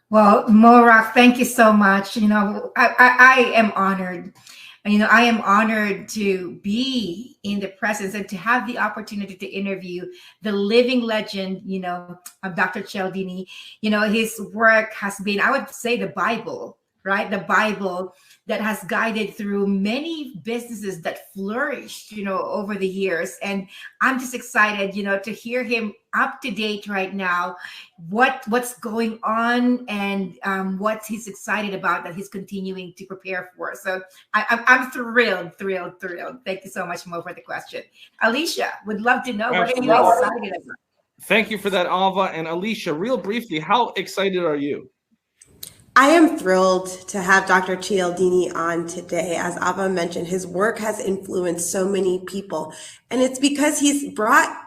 Well, Morak, thank you so much. You know, I am honored. You know, I am honored to be in the presence and to have the opportunity to interview the living legend, you know, of Dr. Cialdini. You know, his work has been, I would say, the Bible, right? The Bible that has guided through many businesses that flourished, you know, over the years. And I'm just excited, you know, to hear him up to date right now, what's going on and what he's excited about that he's continuing to prepare for. So I'm thrilled. Thank you so much, Mo, for the question. Alicia, would love to know what are you excited about? Thank you for that, Ava. And Alicia, real briefly, how excited are you? I am thrilled to have Dr. Cialdini on today. As Ava mentioned, his work has influenced so many people, and it's because he's brought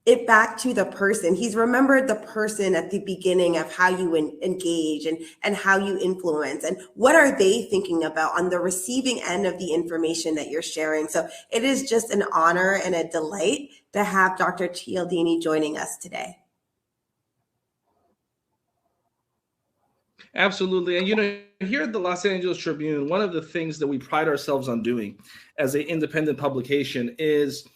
it back to the person. He's remembered the person at the beginning of how you engage and how you influence and what are they thinking about on the receiving end of the information that you're sharing. So it is just an honor and a delight to have Dr. Cialdini joining us today. Absolutely. And, you know, here at the Los Angeles Tribune, one of the things that we pride ourselves on doing as an independent publication is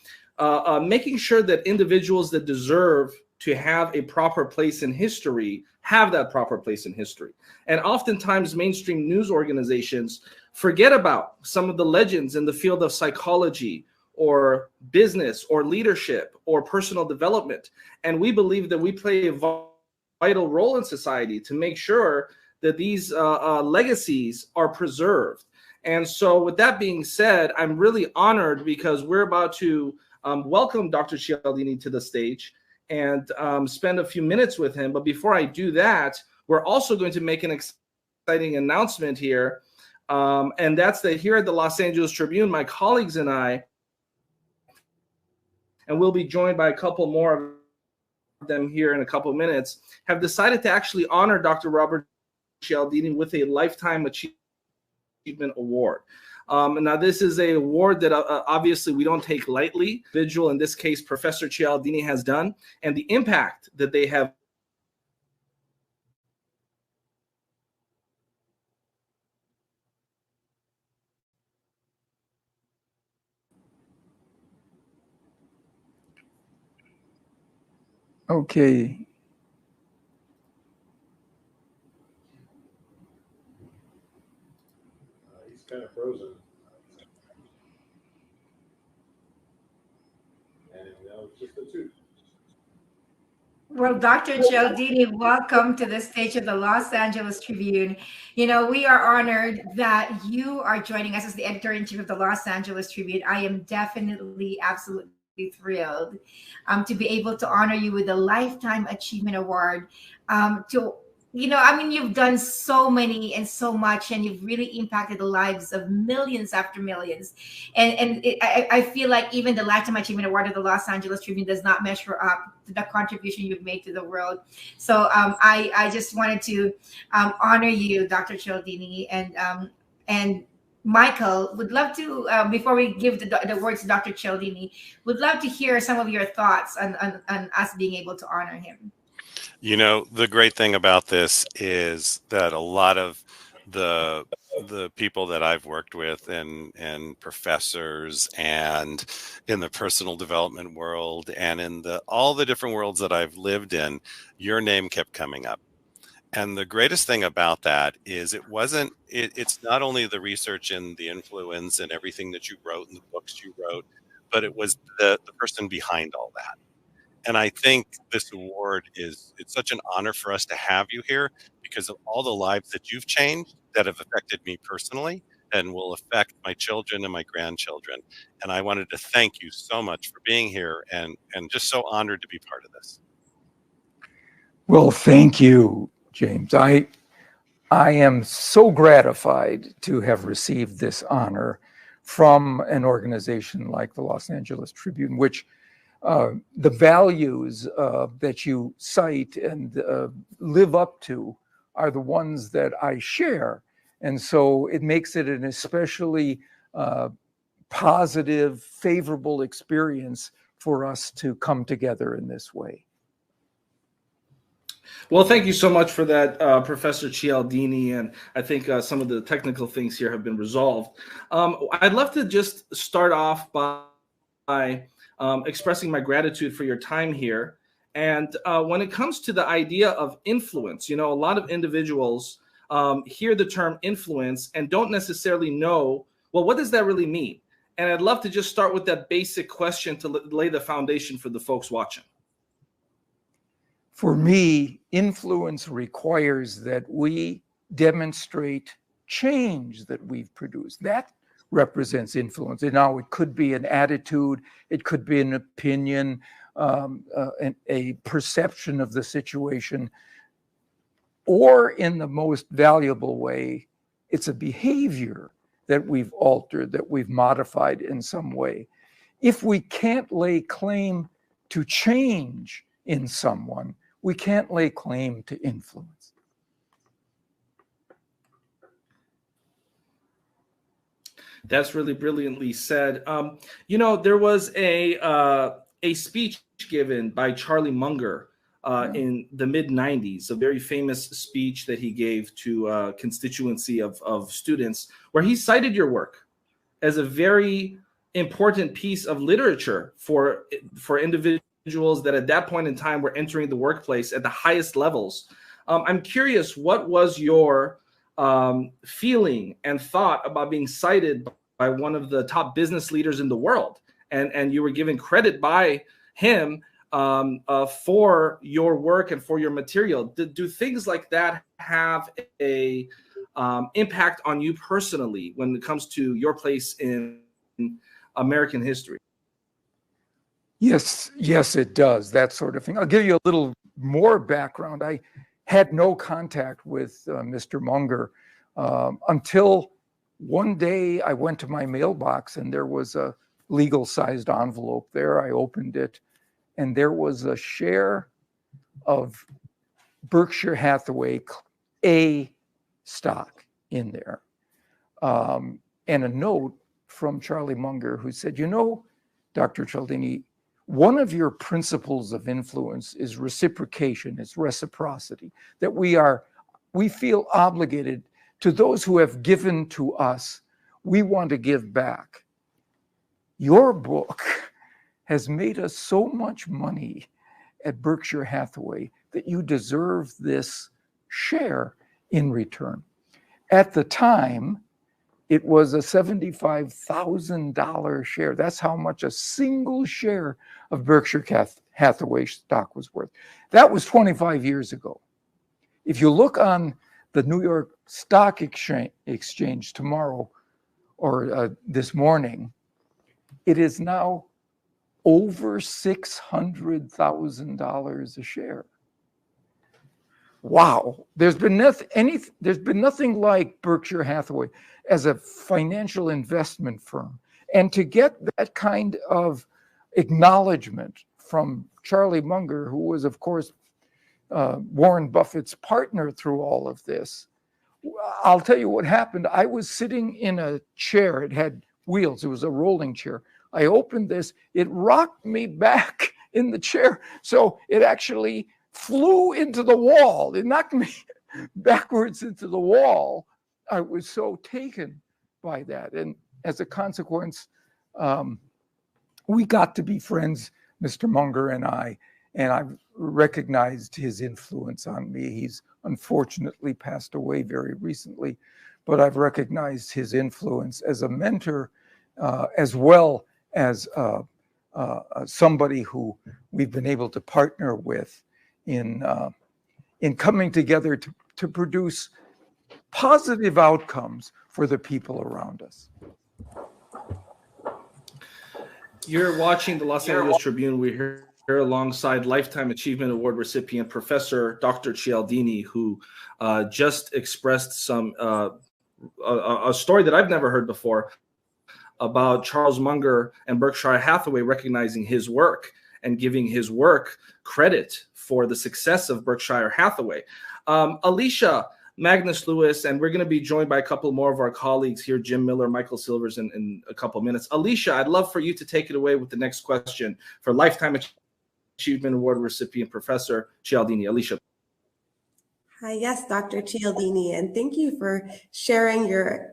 making sure that individuals that deserve to have a proper place in history have that proper place in history. And oftentimes mainstream news organizations forget about some of the legends in the field of psychology or business or leadership or personal development. And we believe that we play a vital role in society to make sure that these legacies are preserved. And so with that being said, I'm really honored because we're about to welcome Dr. Cialdini to the stage and spend a few minutes with him. But before I do that, we're also going to make an exciting announcement here. And that's that here at the Los Angeles Tribune, my colleagues and I, and we'll be joined by a couple more of them here in a couple of minutes, have decided to actually honor Dr. Robert Cialdini with a Lifetime Achievement Award. Now, this is an award that obviously we don't take lightly. Individual, in this case, Professor Cialdini, has done, and the impact that they have Okay. He's kind of frozen. And now it's just the two. Well, Dr. Cialdini, welcome to the stage of the Los Angeles Tribune. You know, we are honored that you are joining us as the editor-in-chief of the Los Angeles Tribune. I am definitely, absolutely thrilled to be able to honor you with the Lifetime Achievement Award. I mean, you've done so many and so much, and you've really impacted the lives of millions after millions. I feel like even the Lifetime Achievement Award of the Los Angeles Tribune does not measure up to the contribution you've made to the world. So I just wanted to honor you, Dr. Cialdini, and Michael, would love to, before we give the words to Dr. Cialdini, would love to hear some of your thoughts on us being able to honor him. You know, the great thing about this is that a lot of the people that I've worked with and professors and in the personal development world and in all the different worlds that I've lived in, your name kept coming up. And the greatest thing about that is it's not only the research and the influence and everything that you wrote and the books you wrote, but it was the person behind all that. And I think this award it's such an honor for us to have you here because of all the lives that you've changed that have affected me personally and will affect my children and my grandchildren. And I wanted to thank you so much for being here and just so honored to be part of this. Well, thank you, James. I am so gratified to have received this honor from an organization like the Los Angeles Tribune, which the values that you cite and live up to are the ones that I share. And so it makes it an especially positive, favorable experience for us to come together in this way. Well, thank you so much for that, Professor Cialdini. And I think some of the technical things here have been resolved. I'd love to just start off by expressing my gratitude for your time here. And when it comes to the idea of influence, you know, a lot of individuals hear the term influence and don't necessarily know, well, what does that really mean? And I'd love to just start with that basic question to lay the foundation for the folks watching. For me, influence requires that we demonstrate change that we've produced. That represents influence. And now it could be an attitude, it could be an opinion, a perception of the situation, or in the most valuable way, it's a behavior that we've altered, that we've modified in some way. If we can't lay claim to change in someone, we can't lay claim to influence. That's really brilliantly said. You know, there was a speech given by Charlie Munger in the mid-90s, a very famous speech that he gave to a constituency of students, where he cited your work as a very important piece of literature for individuals that at that point in time were entering the workplace at the highest levels. I'm curious, what was your feeling and thought about being cited by one of the top business leaders in the world, and you were given credit by him for your work and for your material? Do things like that have a impact on you personally when it comes to your place in American history? Yes, it does, that sort of thing. I'll give you a little more background. I had no contact with Mr. Munger until one day I went to my mailbox and there was a legal-sized envelope there. I opened it and there was a share of Berkshire Hathaway A stock in there, and a note from Charlie Munger who said, you know, Dr. Cialdini, one of your principles of influence is reciprocation, it's reciprocity, that we feel obligated to those who have given to us, we want to give back. Your book has made us so much money at Berkshire Hathaway that you deserve this share in return. At the time, it was a $75,000 share. That's how much a single share of Berkshire Hathaway stock was worth. That was 25 years ago. If you look on the New York Stock Exchange tomorrow or this morning, it is now over $600,000 a share. Wow, there's been nothing like Berkshire Hathaway as a financial investment firm. And to get that kind of acknowledgement from Charlie Munger, who was, of course, Warren Buffett's partner through all of this, I'll tell you what happened. I was sitting in a chair. It had wheels. It was a rolling chair. I opened this. It rocked me back in the chair. So it actually flew into the wall. It knocked me backwards into the wall. I was so taken by that. And as a consequence, we got to be friends, Mr. Munger and I've recognized his influence on me. He's unfortunately passed away very recently, but I've recognized his influence as a mentor, as well as somebody who we've been able to partner with in coming together to produce positive outcomes for the people around us. You're watching the Los Angeles Tribune. We're here alongside Lifetime Achievement Award recipient Professor Dr. Cialdini, who just expressed some a story that I've never heard before about Charles Munger and Berkshire Hathaway recognizing his work and giving his work credit for the success of Berkshire Hathaway. Alicia Magnus Lewis, and we're going to be joined by a couple more of our colleagues here, Jim Miller, Michael Silvers, in a couple minutes. Alicia, I'd love for you to take it away with the next question for Lifetime Achievement Award recipient Professor Cialdini. Alicia. Hi, yes, Dr. Cialdini, and thank you for sharing your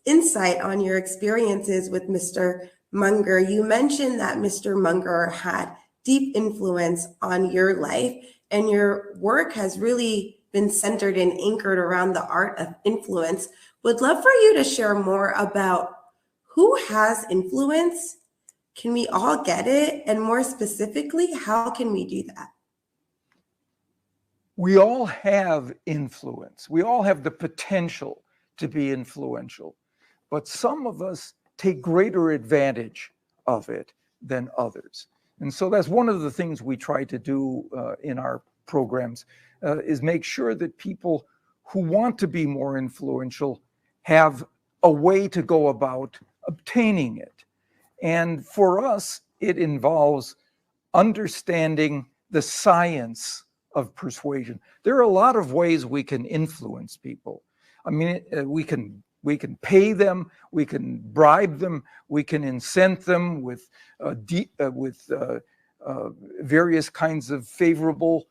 insight on your experiences with Mr. Munger. You mentioned that Mr. Munger had deep influence on your life, and your work has really been centered and anchored around the art of influence. Would love for you to share more about who has influence. Can we all get it? And more specifically, how can we do that? We all have influence. We all have the potential to be influential, but some of us take greater advantage of it than others. And so that's one of the things we try to do in our programs, is make sure that people who want to be more influential have a way to go about obtaining it. And for us, it involves understanding the science of persuasion. There are a lot of ways we can influence people. I mean, we can pay them, we can bribe them, we can incent them with various kinds of favorable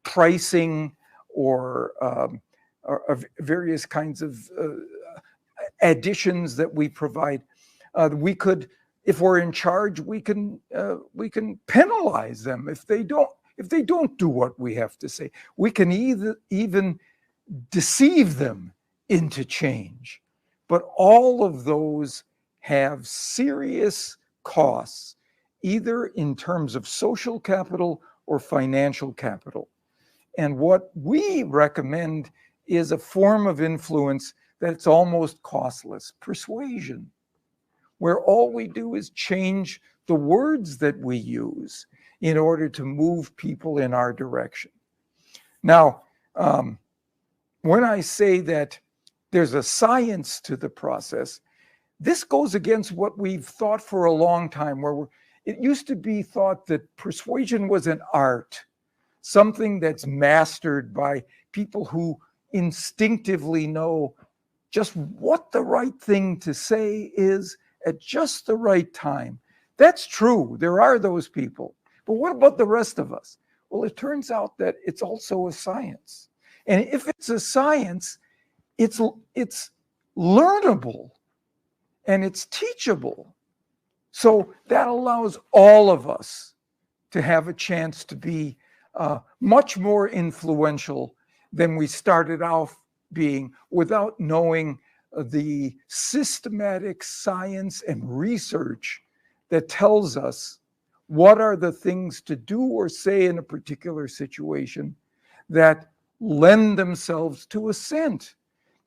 pricing or various kinds of additions that we provide. We could, if we're in charge, we can penalize them if they don't do what we have to say. We can even deceive them into change. But all of those have serious costs, either in terms of social capital or financial capital. And what we recommend is a form of influence that's almost costless, persuasion, where all we do is change the words that we use in order to move people in our direction. Now, when I say that there's a science to the process, this goes against what we've thought for a long time, where it used to be thought that persuasion was an art, something that's mastered by people who instinctively know just what the right thing to say is at just the right time. That's true. There are those people. But what about the rest of us? Well, it turns out that it's also a science. And if it's a science, it's learnable and it's teachable. So that allows all of us to have a chance to be much more influential than we started off being without knowing the systematic science and research that tells us what are the things to do or say in a particular situation that lend themselves to assent,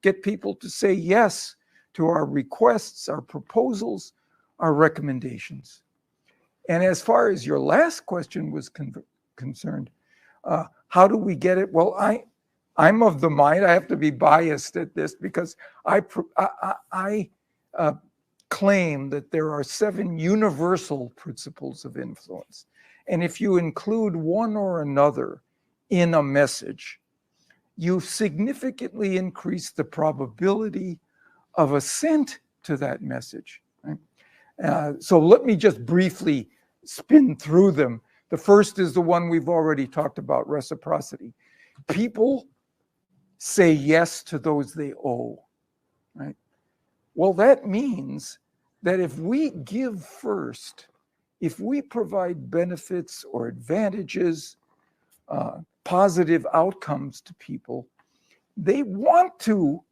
get people to say yes to our requests, our proposals, our recommendations. And as far as your last question was concerned, how do we get it? Well, I'm of the mind, I have to be biased at this because I claim that there are 7 universal principles of influence. And if you include one or another in a message, you significantly increase the probability of assent to that message. Right? So let me just briefly spin through them. The first is the one we've already talked about, reciprocity. People say yes to those they owe, right? Well, that means that if we give first, if we provide benefits or advantages, positive outcomes to people, they want to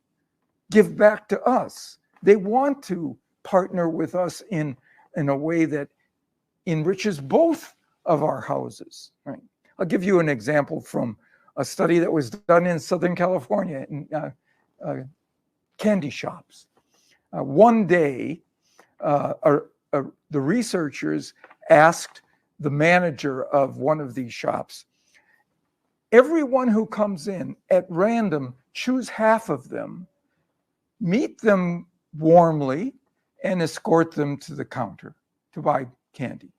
give back to us. They want to partner with us in a way that enriches both of our houses, right? I'll give you an example from a study that was done in Southern California in candy shops. One day, the researchers asked the manager of one of these shops, everyone who comes in at random, choose half of them, meet them warmly, and escort them to the counter to buy candy.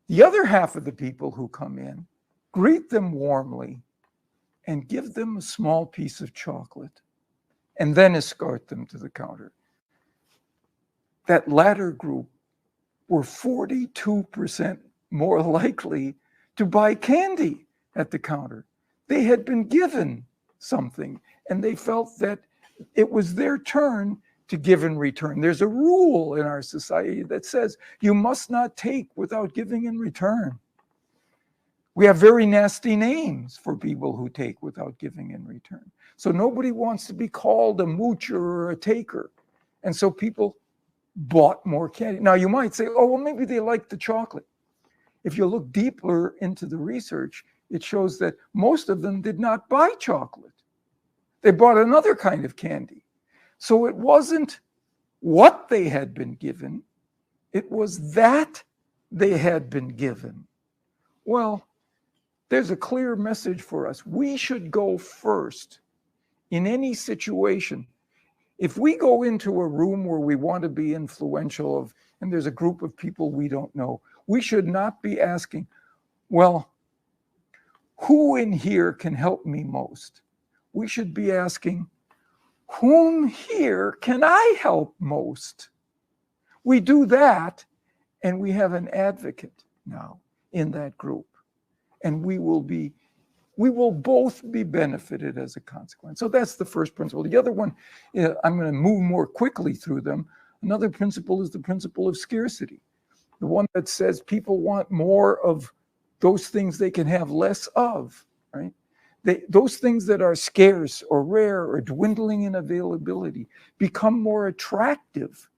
The other half of the people who come in, greet them warmly and give them a small piece of chocolate, and then escort them to the counter. That latter group were 42% more likely to buy candy at the counter. They had been given something, and they felt that it was their turn to give in return. There's a rule in our society that says you must not take without giving in return. We have very nasty names for people who take without giving in return. So nobody wants to be called a moocher or a taker. And so people bought more candy. Now you might say, oh, well, maybe they like the chocolate. If you look deeper into the research, it shows that most of them did not buy chocolate. They bought another kind of candy. So it wasn't what they had been given, it was that they had been given. Well, there's a clear message for us. We should go first in any situation. If we go into a room where we want to be influential and there's a group of people we don't know, we should not be asking, well, who in here can help me most? We should be asking, whom here can I help most? We do that, and we have an advocate now in that group. And we will both be benefited as a consequence. So that's the first principle. The other one, I'm going to move more quickly through them. Another principle is the principle of scarcity. The one that says people want more of those things they can have less of, right? Those things that are scarce or rare or dwindling in availability become more attractive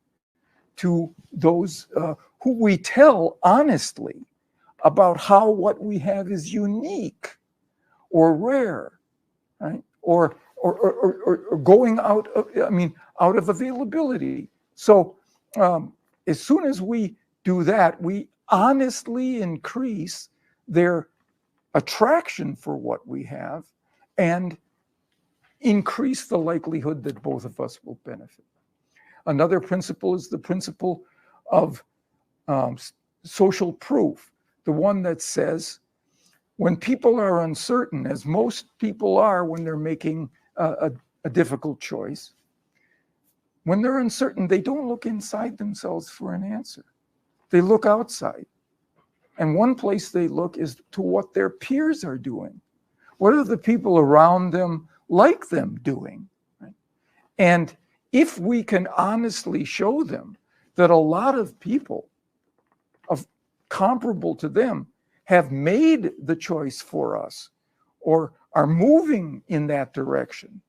to those who we tell honestly about how what we have is unique or rare, right? Or going out of availability. So as soon as we do that, we honestly increase their attraction for what we have and increase the likelihood that both of us will benefit. Another principle is the principle of social proof, the one that says when people are uncertain, as most people are when they're making a difficult choice, when they're uncertain, they don't look inside themselves for an answer. They look outside. And one place they look is to what their peers are doing. What are the people around them like them doing? Right? And if we can honestly show them that a lot of people comparable to them have made the choice for us or are moving in that direction,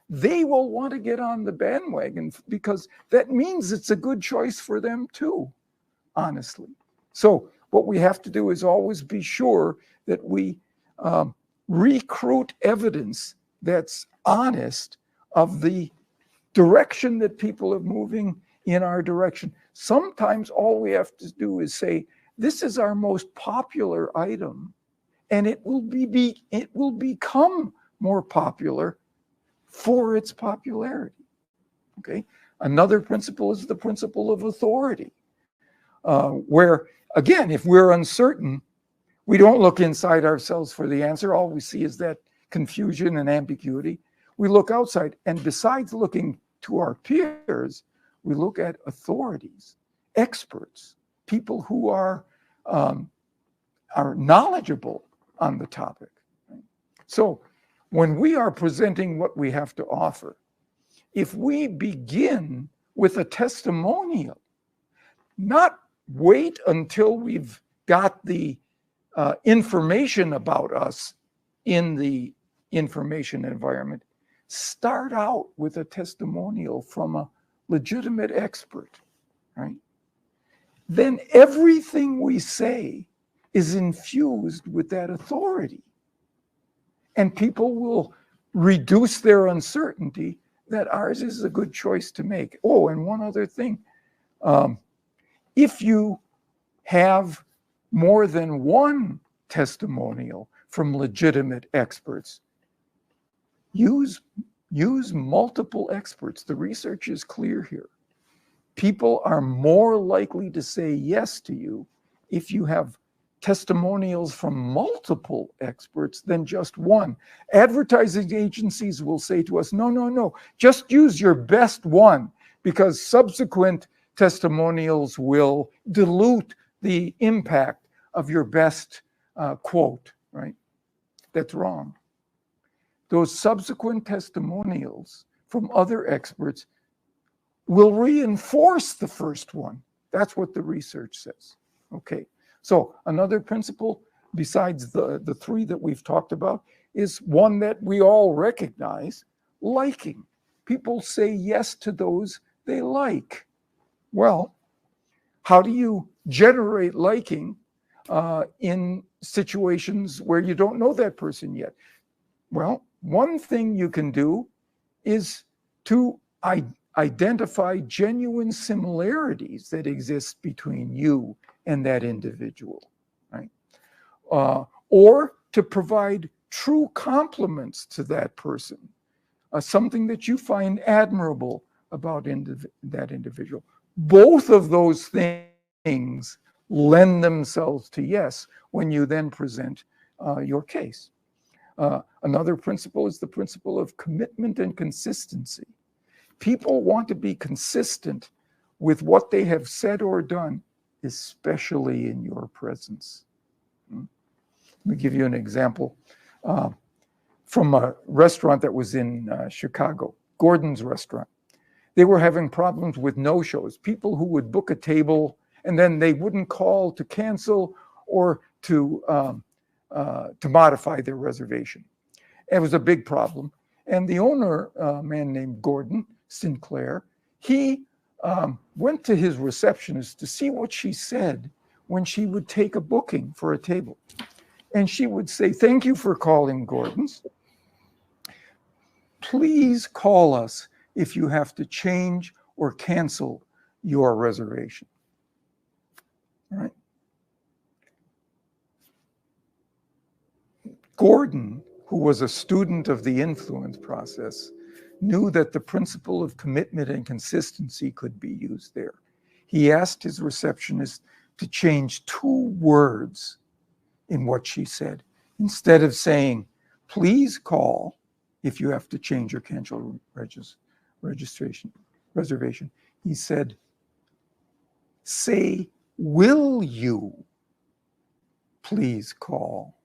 they will want to get on the bandwagon because that means it's a good choice for them too, honestly. So what we have to do is always be sure that we recruit evidence that's honest of the direction that people are moving in our direction. Sometimes all we have to do is say, this is our most popular item, and it will become more popular for its popularity. Okay. Another principle is the principle of authority, where, again, if we're uncertain, we don't look inside ourselves for the answer. All we see is that confusion and ambiguity. We look outside, and besides looking to our peers, we look at authorities, experts, people who are knowledgeable on the topic. So when we are presenting what we have to offer, if we begin with a testimonial, not wait until we've got the information about us in the information environment, start out with a testimonial from a legitimate expert, right? Then everything we say is infused with that authority. And people will reduce their uncertainty that ours is a good choice to make. Oh, and one other thing. If you have more than one testimonial from legitimate experts, use multiple experts. The research is clear here. People are more likely to say yes to you if you have testimonials from multiple experts than just one. Advertising agencies will say to us, no, just use your best one, because subsequent testimonials will dilute the impact of your best quote, right? That's wrong. Those subsequent testimonials from other experts will reinforce the first one. That's what the research says. Okay. So another principle, besides the three that we've talked about, is one that we all recognize: liking. People say yes to those they like. Well, how do you generate liking in situations where you don't know that person yet? Well, one thing you can do is to identify genuine similarities that exist between you and that individual, right? Or to provide true compliments to that person, something that you find admirable about that individual. Both of those things lend themselves to yes when you then present your case. Another principle is the principle of commitment and consistency. People want to be consistent with what they have said or done, especially in your presence. Let me give you an example from a restaurant that was in Chicago, Gordon's Restaurant. They were having problems with no-shows, people who would book a table and then they wouldn't call to cancel or to modify their reservation. It was a big problem. And the owner, a man named Gordon Sinclair, he went to his receptionist to see what she said when she would take a booking for a table. And she would say, "Thank you for calling Gordon's. Please call us if you have to change or cancel your reservation." All right. Gordon, who was a student of the influence process, knew that the principle of commitment and consistency could be used there. He asked his receptionist to change 2 words in what she said. Instead of saying, "Please call if you have to change or cancel reservation," he said, "Say, will you please call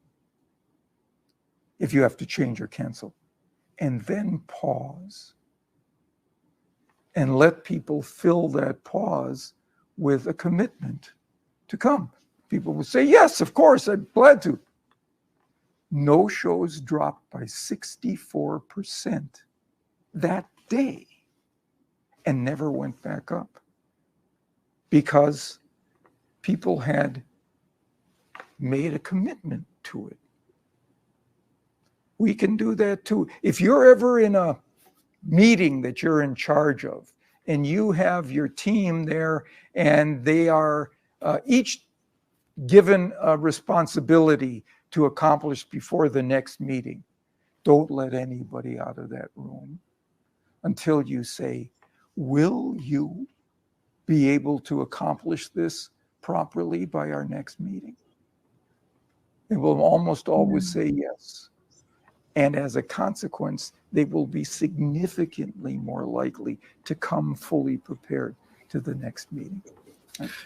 if you have to change or cancel," and then pause and let people fill that pause with a commitment to come. People would say, yes, of course, I'm glad to. No shows dropped by 64% that day and never went back up because people had made a commitment to it. We can do that too. If you're ever in a meeting that you're in charge of and you have your team there and they are each given a responsibility to accomplish before the next meeting, don't let anybody out of that room until you say, will you be able to accomplish this properly by our next meeting? They will almost always say yes. And as a consequence, they will be significantly more likely to come fully prepared to the next meeting.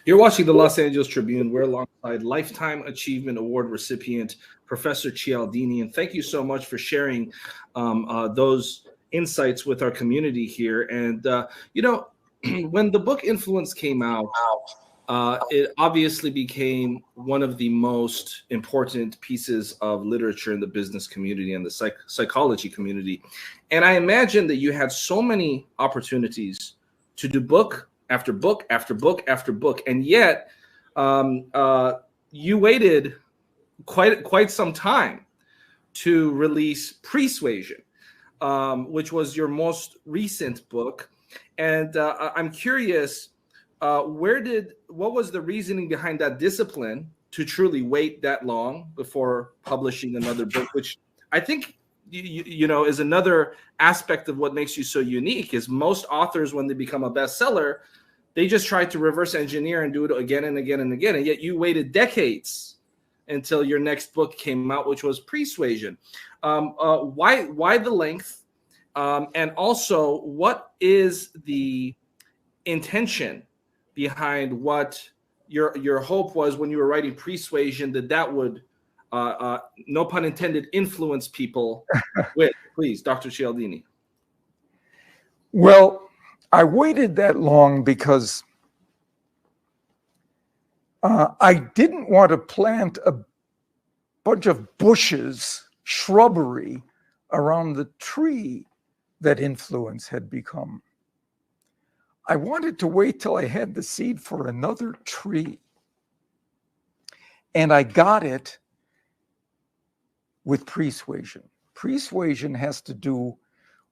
You're watching the Los Angeles Tribune. We're alongside Lifetime Achievement Award recipient, Professor Cialdini. And thank you so much for sharing those insights with our community here. And, when the book Influence came out, it obviously became one of the most important pieces of literature in the business community and the psychology community. And I imagine that you had so many opportunities to do book after book after book after book, and yet you waited quite some time to release Persuasion, which was your most recent book. And I'm curious, what was the reasoning behind that discipline to truly wait that long before publishing another book, which I think is another aspect of what makes you so unique. Is most authors, when they become a bestseller, they just try to reverse engineer and do it again and again and again. And yet you waited decades until your next book came out, which was Persuasion. Why the length? And also, what is the intention behind what your hope was when you were writing Persuasion, that would, no pun intended, influence people with? Please, Dr. Cialdini. Well, I waited that long because I didn't want to plant a bunch of bushes, shrubbery around the tree that Influence had become. I wanted to wait till I had the seed for another tree. And I got it with Persuasion. Persuasion has to do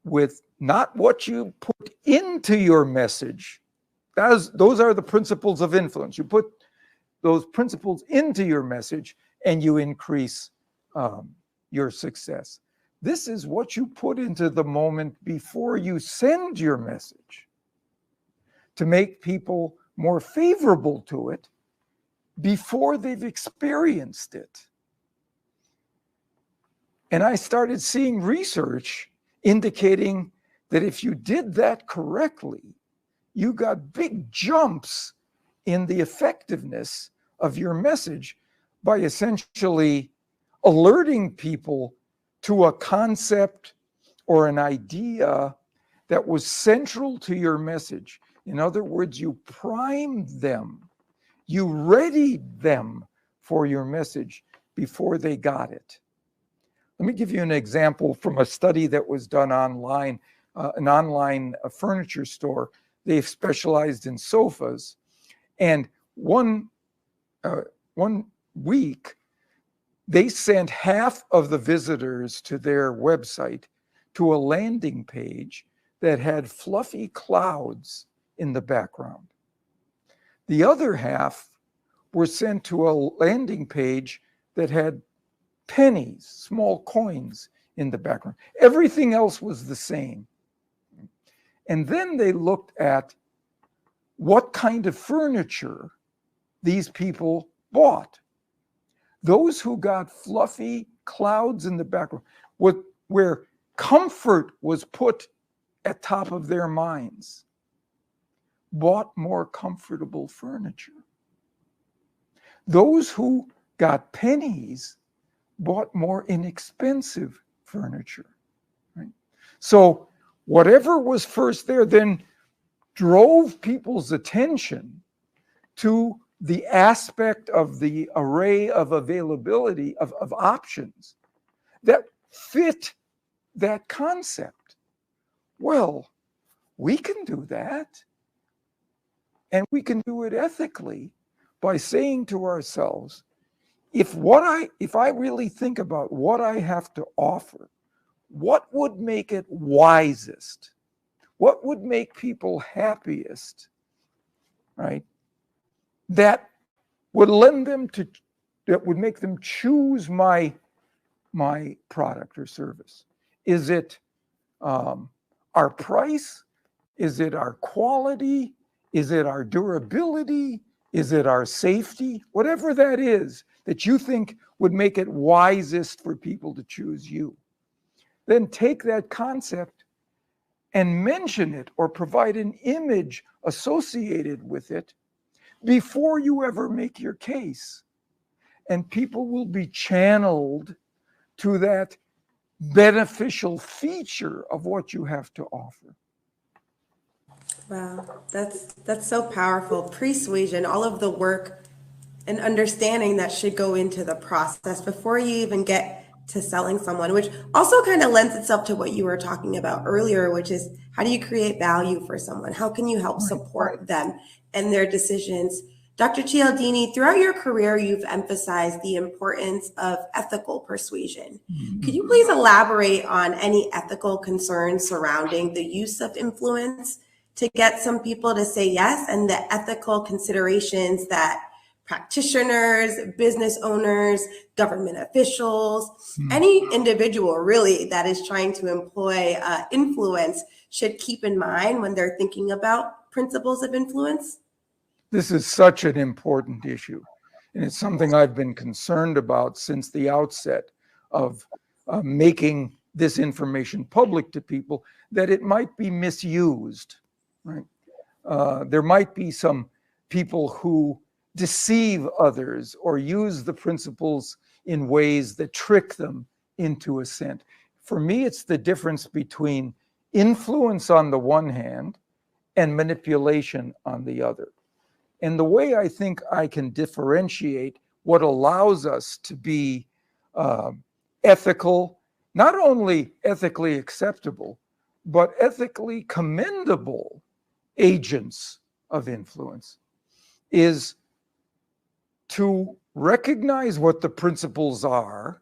with not what you put into your message. Those are the principles of influence. You put those principles into your message and you increase your success. This is what you put into the moment before you send your message to make people more favorable to it before they've experienced it. And I started seeing research indicating that if you did that correctly, you got big jumps in the effectiveness of your message by essentially alerting people to a concept or an idea that was central to your message. In other words, you primed them, you readied them for your message before they got it. Let me give you an example from a study that was done online, an online furniture store. They've specialized in sofas. And one week, they sent half of the visitors to their website to a landing page that had fluffy clouds in the background. The other half were sent to a landing page that had pennies, small coins in the background. Everything else was the same. And then they looked at what kind of furniture these people bought. Those who got fluffy clouds in the background, where comfort was put at top of their minds, bought more comfortable furniture. Those who got pennies bought more inexpensive furniture. Right? So whatever was first there then drove people's attention to the aspect of the array of availability of options that fit that concept. Well, we can do that. And we can do it ethically by saying to ourselves, if I really think about what I have to offer, what would make it wisest? What would make people happiest, right? That would that would make them choose my product or service. Is it our price? Is it our quality? Is it our durability? Is it our safety? Whatever that is that you think would make it wisest for people to choose you. Then take that concept and mention it or provide an image associated with it before you ever make your case. And people will be channeled to that beneficial feature of what you have to offer. Wow, that's so powerful. Persuasion, all of the work and understanding that should go into the process before you even get to selling someone, which also kind of lends itself to what you were talking about earlier, which is how do you create value for someone? How can you help support them and their decisions? Dr. Cialdini, throughout your career, you've emphasized the importance of ethical persuasion. Could you please elaborate on any ethical concerns surrounding the use of influence to get some people to say yes, and the ethical considerations that practitioners, business owners, government officials, any individual really that is trying to employ influence should keep in mind when they're thinking about principles of influence? This is such an important issue, and it's something I've been concerned about since the outset of making this information public to people, that it might be misused. Right? There might be some people who deceive others or use the principles in ways that trick them into assent. For me, it's the difference between influence on the one hand and manipulation on the other. And the way I think I can differentiate what allows us to be ethical, not only ethically acceptable, but ethically commendable agents of influence, is to recognize what the principles are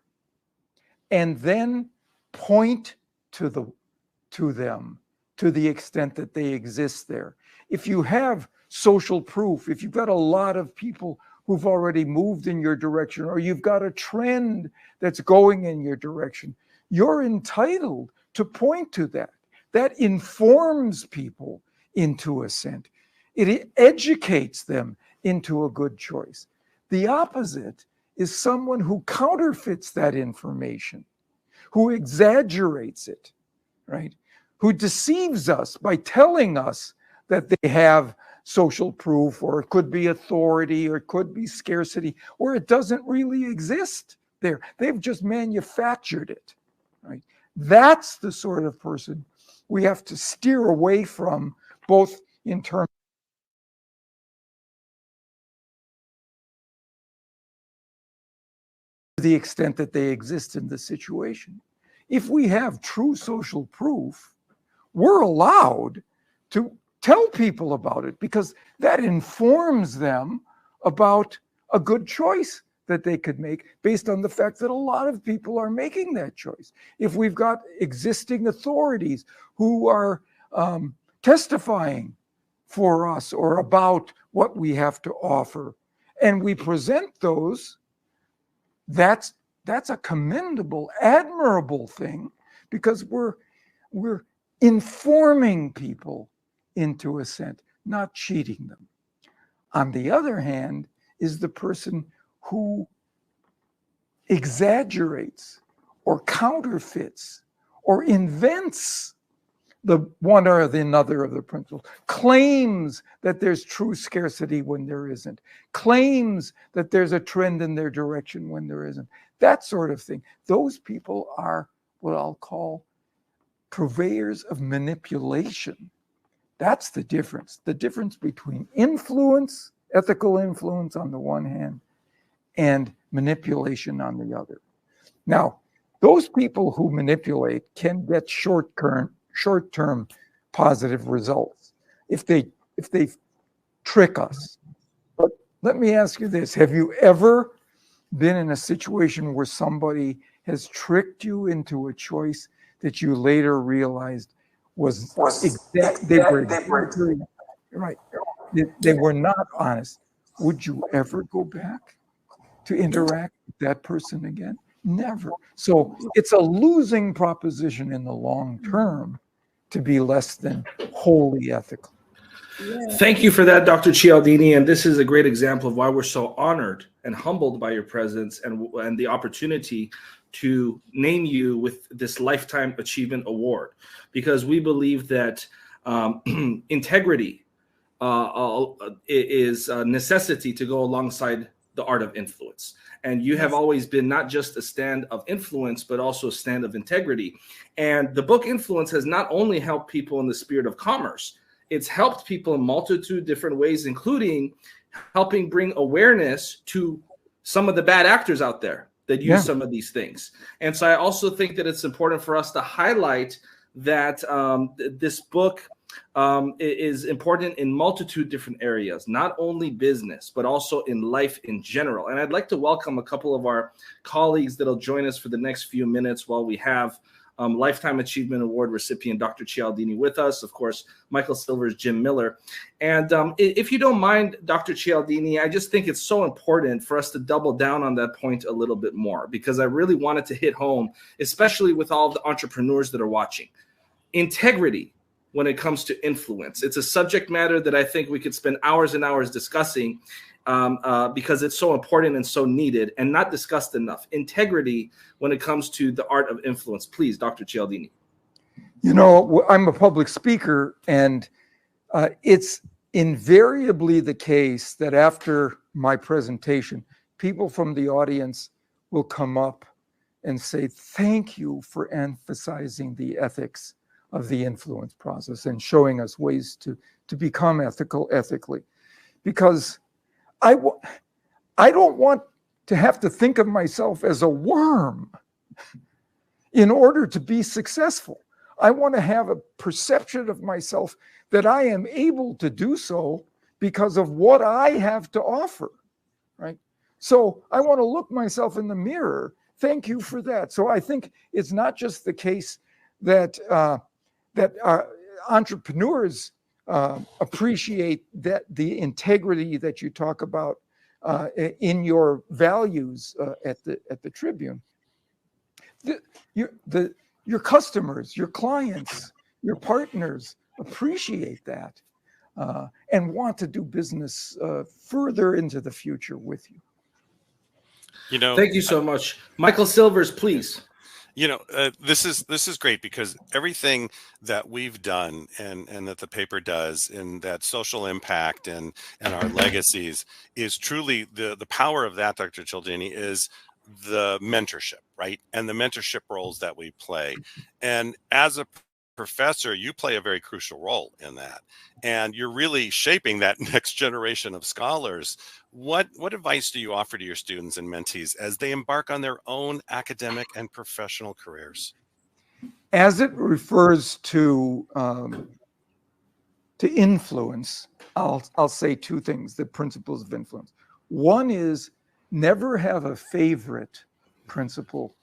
and then point to them to the extent that they exist there. If you have social proof, if you've got a lot of people who've already moved in your direction, or you've got a trend that's going in your direction, you're entitled to point to that. That informs people into assent. It educates them into a good choice. The opposite is someone who counterfeits that information, who exaggerates it, right? Who deceives us by telling us that they have social proof, or it could be authority, or it could be scarcity, or it doesn't really exist there. They've just manufactured it, right? That's the sort of person we have to steer away from, both in terms to the extent that they exist in the situation. If we have true social proof, we're allowed to tell people about it, because that informs them about a good choice that they could make based on the fact that a lot of people are making that choice. If we've got existing authorities who are testifying for us or about what we have to offer, and we present those, that's a commendable, admirable thing, because we're informing people into assent, not cheating them. On the other hand is the person who exaggerates or counterfeits or invents the one or the another of the principles, claims that there's true scarcity when there isn't, claims that there's a trend in their direction when there isn't, that sort of thing. Those people are what I'll call purveyors of manipulation. That's the difference between influence ethical influence on the one hand and manipulation on the other. Now, those people who manipulate can get short-term positive results if they trick us. But let me ask you this. Have you ever been in a situation where somebody has tricked you into a choice that you later realized was they were not honest? Would you ever go back to interact with that person again? Never. So it's a losing proposition in the long term to be less than wholly ethical. Thank you for that, Dr. Cialdini. And this is a great example of why we're so honored and humbled by your presence and the opportunity to name you with this Lifetime Achievement Award, because we believe that integrity is a necessity to go alongside the art of influence. And you have always been not just a stand of influence, but also a stand of integrity. And the book Influence has not only helped people in the spirit of commerce, it's helped people in multitude different ways, including helping bring awareness to some of the bad actors out there that use some of these things. And so I also think that it's important for us to highlight that this book is important in multitude different areas, not only business, but also in life in general. And I'd like to welcome a couple of our colleagues that'll join us for the next few minutes while we have Lifetime Achievement Award recipient Dr. Cialdini with us, of course, Michael Silver's Jim Miller. And if you don't mind, Dr. Cialdini, I just think it's so important for us to double down on that point a little bit more, because I really wanted to hit home, especially with all of the entrepreneurs that are watching. Integrity when it comes to influence. It's a subject matter that I think we could spend hours and hours discussing because it's so important and so needed and not discussed enough. Integrity when it comes to the art of influence. Please, Dr. Cialdini. You know, I'm a public speaker, and it's invariably the case that after my presentation, people from the audience will come up and say, thank you for emphasizing the ethics of the influence process and showing us ways to become ethically. Because I don't want to have to think of myself as a worm in order to be successful. I want to have a perception of myself that I am able to do so because of what I have to offer, right? So I want to look myself in the mirror. Thank you for that. So I think it's not just the case that entrepreneurs appreciate that the integrity that you talk about in your values at the Tribune. Your customers, your clients, your partners appreciate that and want to do business further into the future with you. You know, thank you so much, Michael Silvers. Please. You know, this is great, because everything that we've done and that the paper does, and that social impact and our legacies, is truly the power of that, Dr. Cialdini, is the mentorship, right? And the mentorship roles that we play. And as a professor, you play a very crucial role in that. And you're really shaping that next generation of scholars. What advice do you offer to your students and mentees as they embark on their own academic and professional careers? As it refers to influence, I'll say two things, the principles of influence. One is never have a favorite principle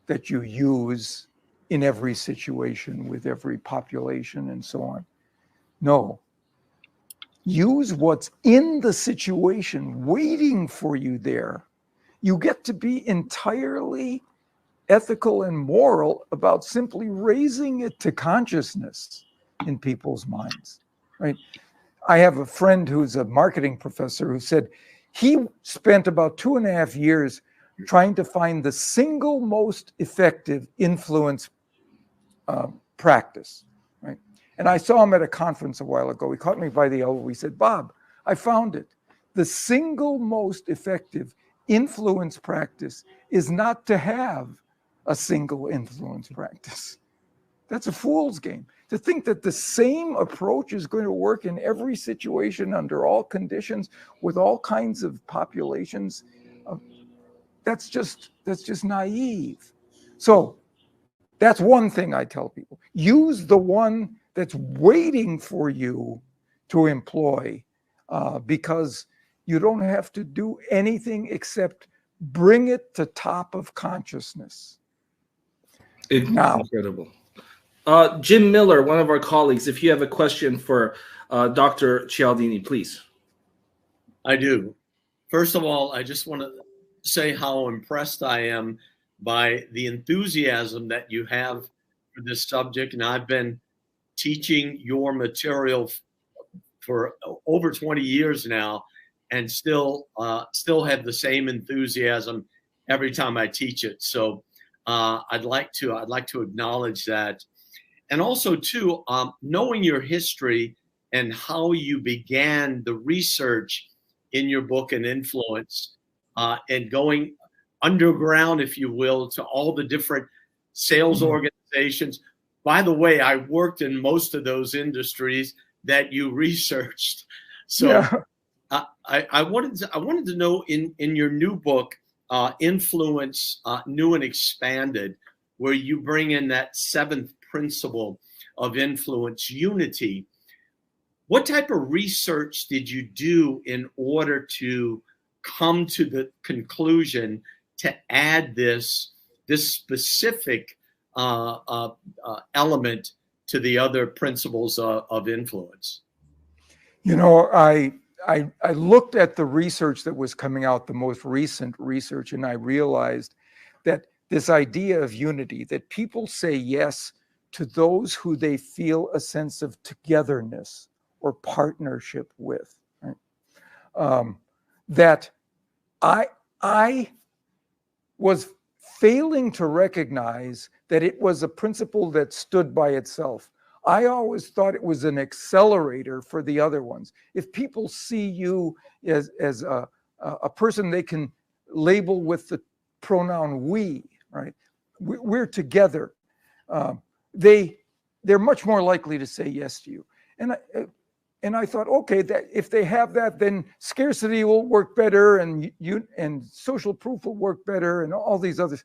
that you use in every situation with every population and so on. No. Use what's in the situation waiting for you there. You get to be entirely ethical and moral about simply raising it to consciousness in people's minds, right? I have a friend who's a marketing professor who said he spent about 2.5 years trying to find the single most effective influence practice, right? And I saw him at a conference a while ago. He caught me by the elbow. He said, Bob, I found it. The single most effective influence practice is not to have a single influence practice. That's a fool's game. To think that the same approach is going to work in every situation under all conditions with all kinds of populations, that's just naive. So that's one thing I tell people. Use the one that's waiting for you to employ, because you don't have to do anything except bring it to top of consciousness. Incredible. Jim Miller, one of our colleagues, if you have a question for Dr. Cialdini, please. I do. First of all, I just want to say how impressed I am by the enthusiasm that you have for this subject. And I've been teaching your material for over 20 years now, and still have the same enthusiasm every time I teach it. So I'd like to acknowledge that. And also too, knowing your history and how you began the research in your book and influence, and going underground, if you will, to all the different sales organizations. By the way, I worked in most of those industries that you researched. So yeah. I wanted to know in your new book, Influence, New and Expanded, where you bring in that 7th principle of influence, unity. What type of research did you do in order to come to the conclusion to add this specific element to the other principles of influence? You know, I looked at the research that was coming out, the most recent research, and I realized that this idea of unity, that people say yes to those who they feel a sense of togetherness or partnership with, right? That I was failing to recognize that it was a principle that stood by itself. I always thought it was an accelerator for the other ones. If people see you as a person they can label with the pronoun we, right? We're together. They're much more likely to say yes to you. And I thought, okay, that if they have that, then scarcity will work better, and social proof will work better, and all these others.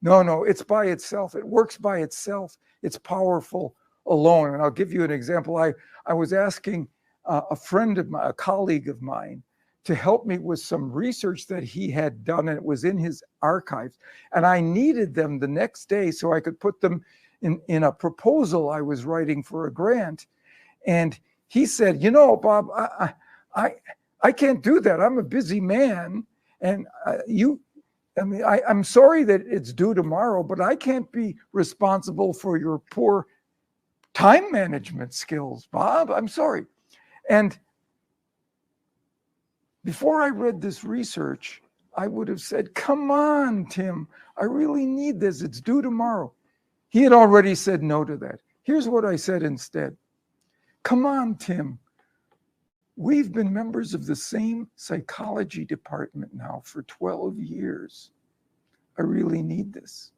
No, it's by itself. It works by itself. It's powerful alone. And I'll give you an example. I was asking a friend of mine, a colleague of mine, to help me with some research that he had done, and it was in his archives. And I needed them the next day so I could put them in a proposal I was writing for a grant. And he said, you know, Bob, I can't do that. I'm a busy man. And I'm sorry that it's due tomorrow, but I can't be responsible for your poor time management skills, Bob. I'm sorry. And before I read this research, I would have said, come on, Tim, I really need this. It's due tomorrow. He had already said no to that. Here's what I said instead. Come on, Tim. We've been members of the same psychology department now for 12 years. I really need this.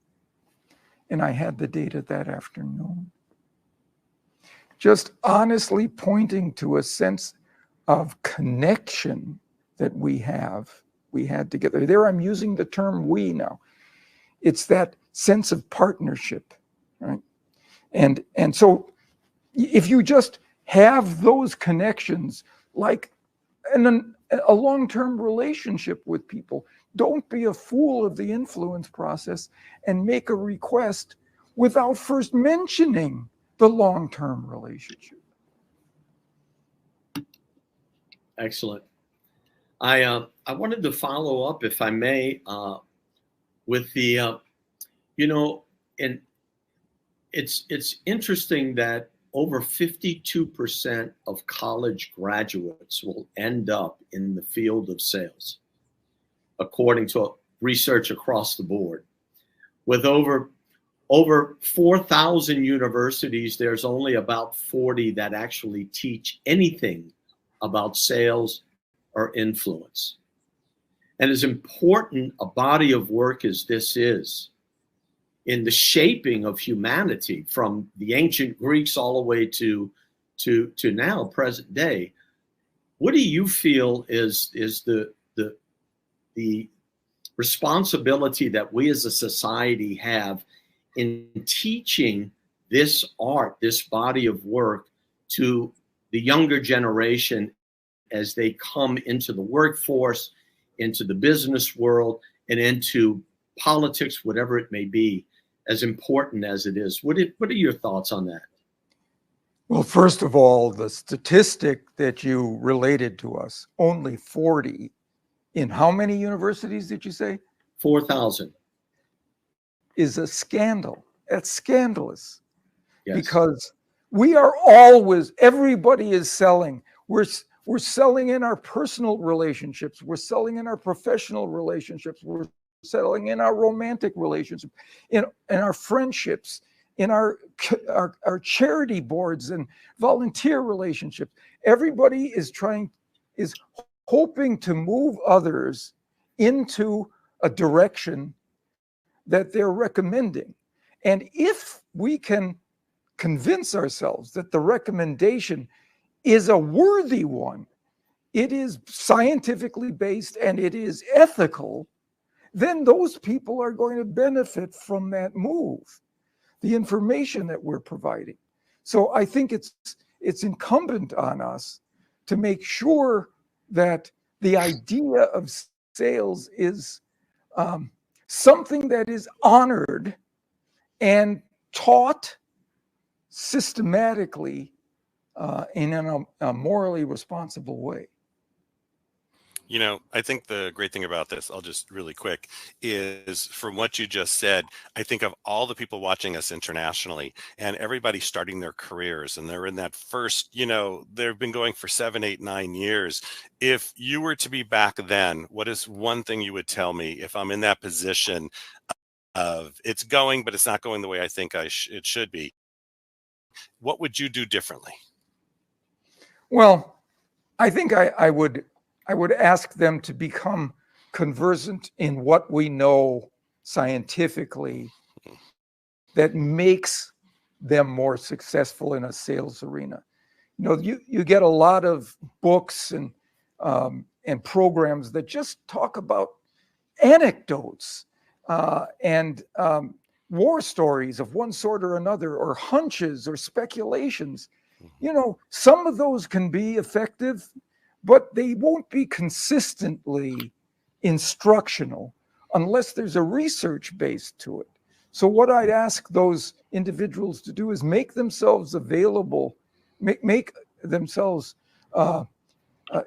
And I had the data that afternoon. Just honestly pointing to a sense of connection that we had together. There I'm using the term we now. It's that sense of partnership, right? And so if you just have those connections, like a long-term relationship with people, don't be a fool of the influence process and make a request without first mentioning the long-term relationship. Excellent. I wanted to follow up, if I may, with the, and it's interesting that over 52% of college graduates will end up in the field of sales, according to research across the board. With over 4,000 universities, there's only about 40 that actually teach anything about sales or influence. And as important a body of work as this is, in the shaping of humanity from the ancient Greeks all the way to now, present day. What do you feel is the responsibility that we as a society have in teaching this art, this body of work, to the younger generation as they come into the workforce, into the business world, and into politics, whatever it may be, as important as it is? What are your thoughts on that? Well, first of all, the statistic that you related to us, only 40 in how many universities did you say? 4,000. Is a scandal. That's scandalous. Yes. Because we are always, everybody is selling. We're selling in our personal relationships. We're selling in our professional relationships. We're selling in our romantic relationships, in our friendships, in our charity boards and volunteer relationships. Everybody is hoping to move others into a direction that they're recommending. And if we can convince ourselves that the recommendation is a worthy one, it is scientifically based and it is ethical, then those people are going to benefit from that move, the information that we're providing. So I think it's incumbent on us to make sure that the idea of sales is something that is honored and taught systematically in a morally responsible way. You know, I think the great thing about this, I'll just really quick, is from what you just said, I think of all the people watching us internationally and everybody starting their careers, and they're in that first, you know, they've been going for 7, 8, 9 years. If you were to be back then, what is one thing you would tell me if I'm in that position of it's going, but it's not going the way I think it should be? What would you do differently? Well, I think I would ask them to become conversant in what we know scientifically that makes them more successful in a sales arena. You know, you get a lot of books and programs that just talk about anecdotes and war stories of one sort or another, or hunches or speculations. You know, some of those can be effective, but they won't be consistently instructional unless there's a research base to it. So what I'd ask those individuals to do is make themselves available, make themselves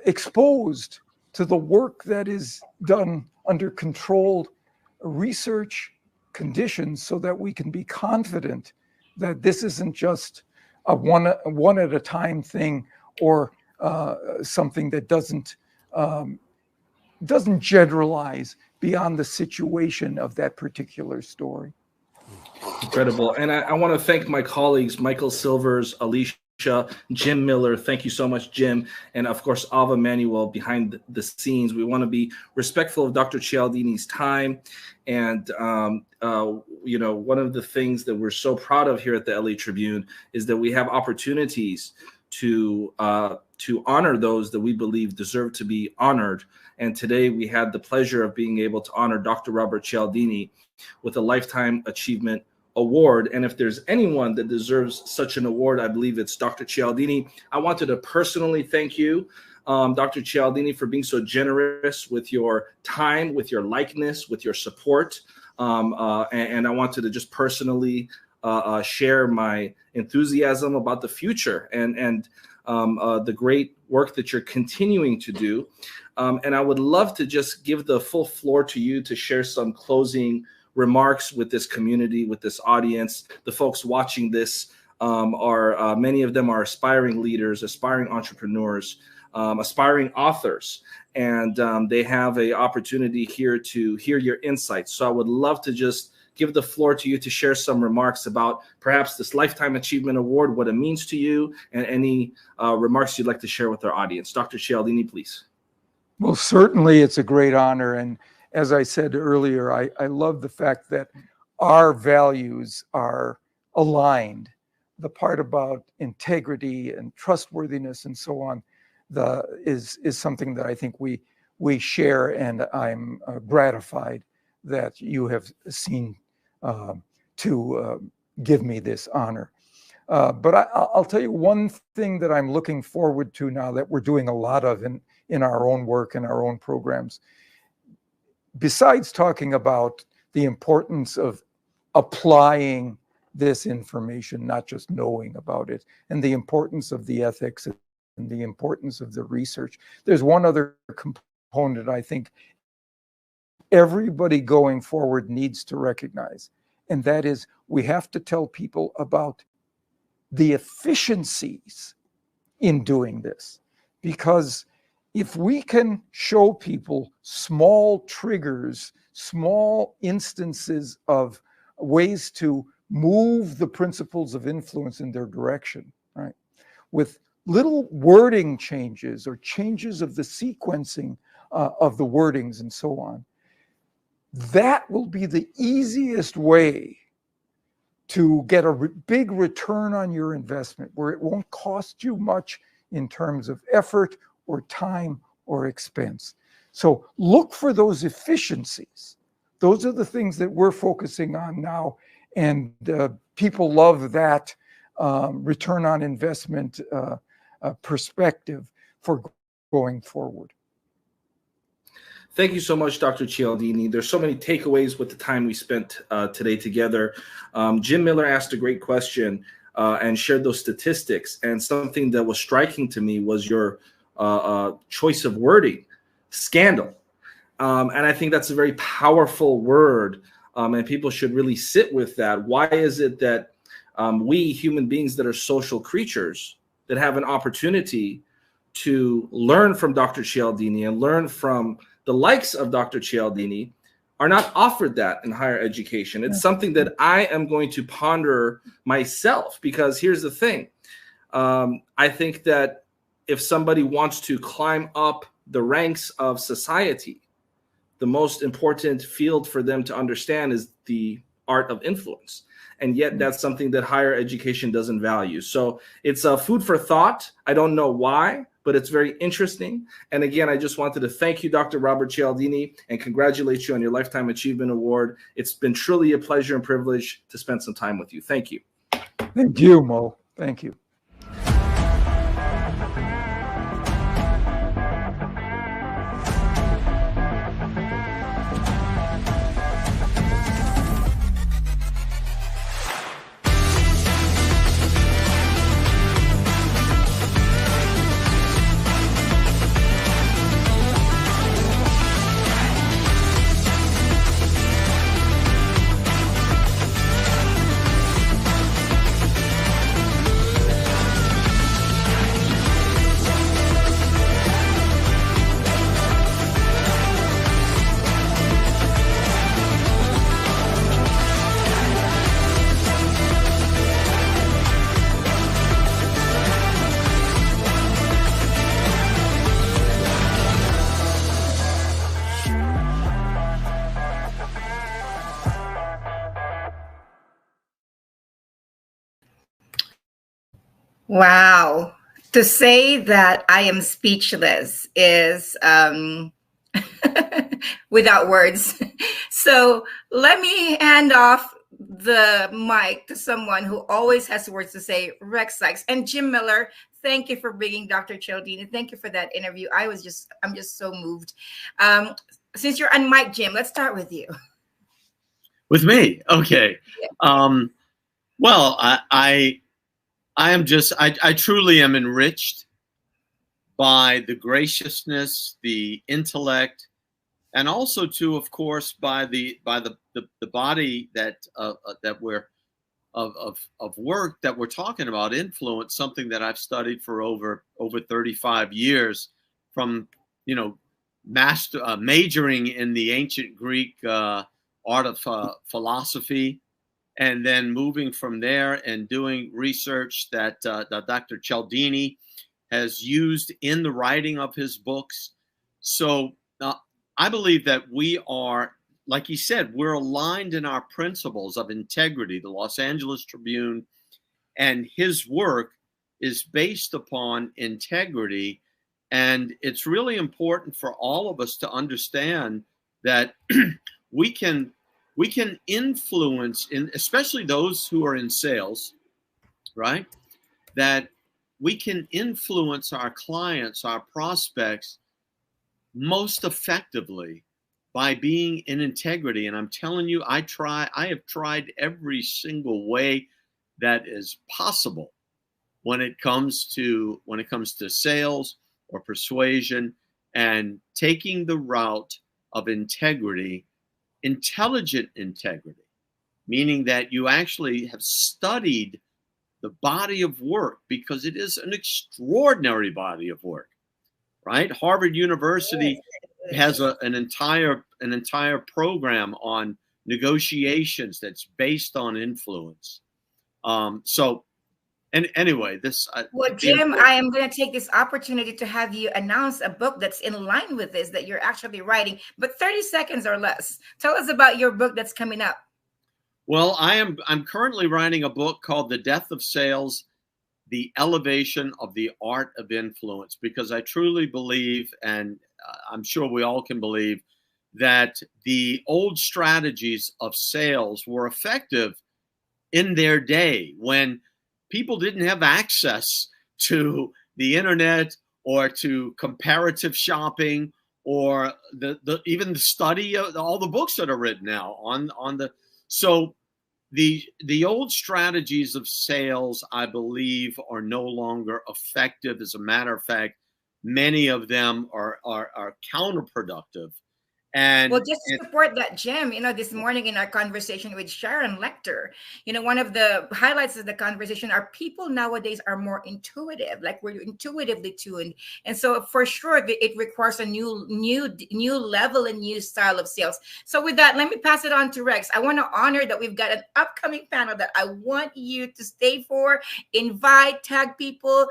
exposed to the work that is done under controlled research conditions, so that we can be confident that this isn't just a one at a time thing, or something that doesn't generalize beyond the situation of that particular story. Incredible. And I want to thank my colleagues, Michael Silvers, Alicia, Jim Miller. Thank you so much, Jim. And of course, Ava Manuel behind the scenes. We want to be respectful of Dr. Cialdini's time. And, you know, one of the things that we're so proud of here at the LA Tribune is that we have opportunities to honor those that we believe deserve to be honored. And today we had the pleasure of being able to honor Dr. Robert Cialdini with a Lifetime Achievement Award. And if there's anyone that deserves such an award, I believe it's Dr. Cialdini. I wanted to personally thank you, Dr. Cialdini, for being so generous with your time, with your likeness, with your support. And I wanted to just personally share my enthusiasm about the future and the great work that you're continuing to do. And I would love to just give the full floor to you to share some closing remarks with this community, with this audience. The folks watching this are many of them are aspiring leaders, aspiring entrepreneurs, aspiring authors, and they have an opportunity here to hear your insights. So I would love to just give the floor to you to share some remarks about perhaps this Lifetime Achievement Award, what it means to you, and any remarks you'd like to share with our audience. Dr. Cialdini, please. Well, certainly it's a great honor. And as I said earlier, I love the fact that our values are aligned, the part about integrity and trustworthiness and so on, is something that I think we share, and I'm gratified that you have seen to give me this honor. But I'll tell you one thing that I'm looking forward to now that we're doing a lot of in our own work and our own programs. Besides talking about the importance of applying this information, not just knowing about it, and the importance of the ethics and the importance of the research, there's one other component I think everybody going forward needs to recognize, and that is we have to tell people about the efficiencies in doing this. Because if we can show people small triggers, small instances of ways to move the principles of influence in their direction, right, with little wording changes or changes of the sequencing of the wordings and so on, that will be the easiest way to get a big return on your investment, where it won't cost you much in terms of effort or time or expense. So look for those efficiencies. Those are the things that we're focusing on now, and people love that return on investment perspective for going forward. Thank you so much, Dr. Cialdini. There's so many takeaways with the time we spent today together. Jim Miller asked a great question and shared those statistics. And something that was striking to me was your choice of wording, scandal. And I think that's a very powerful word, and people should really sit with that. Why is it that we human beings that are social creatures that have an opportunity to learn from Dr. Cialdini and learn from the likes of Dr. Cialdini are not offered that in higher education? It's something that I am going to ponder myself, because here's the thing. I think that if somebody wants to climb up the ranks of society, the most important field for them to understand is the art of influence. And yet that's something that higher education doesn't value. So it's a food for thought. I don't know why, but it's very interesting. And again, I just wanted to thank you, Dr. Robert Cialdini, and congratulate you on your Lifetime Achievement Award. It's been truly a pleasure and privilege to spend some time with you. Thank you. Thank you, Mo. Thank you. Wow. To say that I am speechless is without words. So let me hand off the mic to someone who always has words to say, Rex Sykes. And Jim Miller, thank you for bringing Dr. Cialdini. Thank you for that interview. I'm just so moved. Since you're on mic, Jim, let's start with you. With me? Okay. Well, I truly am enriched by the graciousness, the intellect, and also too, of course, by the body that we're of work that we're talking about, influence, something that I've studied for over 35 years, from majoring in the ancient Greek art of philosophy, and then moving from there and doing research that Dr. Cialdini has used in the writing of his books. So I believe that we are like he said, we're aligned in our principles of integrity. The Los Angeles Tribune and his work is based upon integrity. And it's really important for all of us to understand that we can influence, especially those who are in sales, right? That we can influence our clients, our prospects, most effectively by being in integrity. And I'm telling you, I have tried every single way that is possible when it comes to sales or persuasion, and taking the route of integrity, intelligent integrity, meaning that you actually have studied the body of work, because it is an extraordinary body of work, right? Harvard University has an entire program on negotiations that's based on influence. And anyway, well, Jim, I am going to take this opportunity to have you announce a book that's in line with this that you're actually writing, but 30 seconds or less. Tell us about your book that's coming up. Well, I'm currently writing a book called The Death of Sales, The Elevation of the Art of Influence, because I truly believe, and I'm sure we all can believe, that the old strategies of sales were effective in their day when people didn't have access to the internet or to comparative shopping or even the study of all the books that are written now on the. So the old strategies of sales, I believe, are no longer effective. As a matter of fact, many of them are counterproductive. And well, just to support that, Jim, this morning in our conversation with Sharon Lecter, one of the highlights of the conversation are people nowadays are more intuitive, like we're intuitively tuned. And so for sure, it requires a new level and new style of sales. So with that, let me pass it on to Rex. I want to honor that we've got an upcoming panel that I want you to stay for, invite, tag people.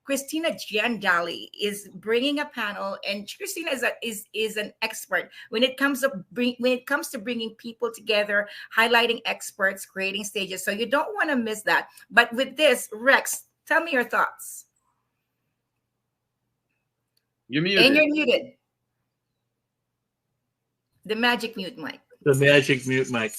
Christina Giandali is bringing a panel, and Christina is an expert when it comes to bringing people together, highlighting experts, creating stages. So you don't want to miss that. But with this, Rex, tell me your thoughts. You're muted. And you're muted. The magic mute mic. The magic mute mic.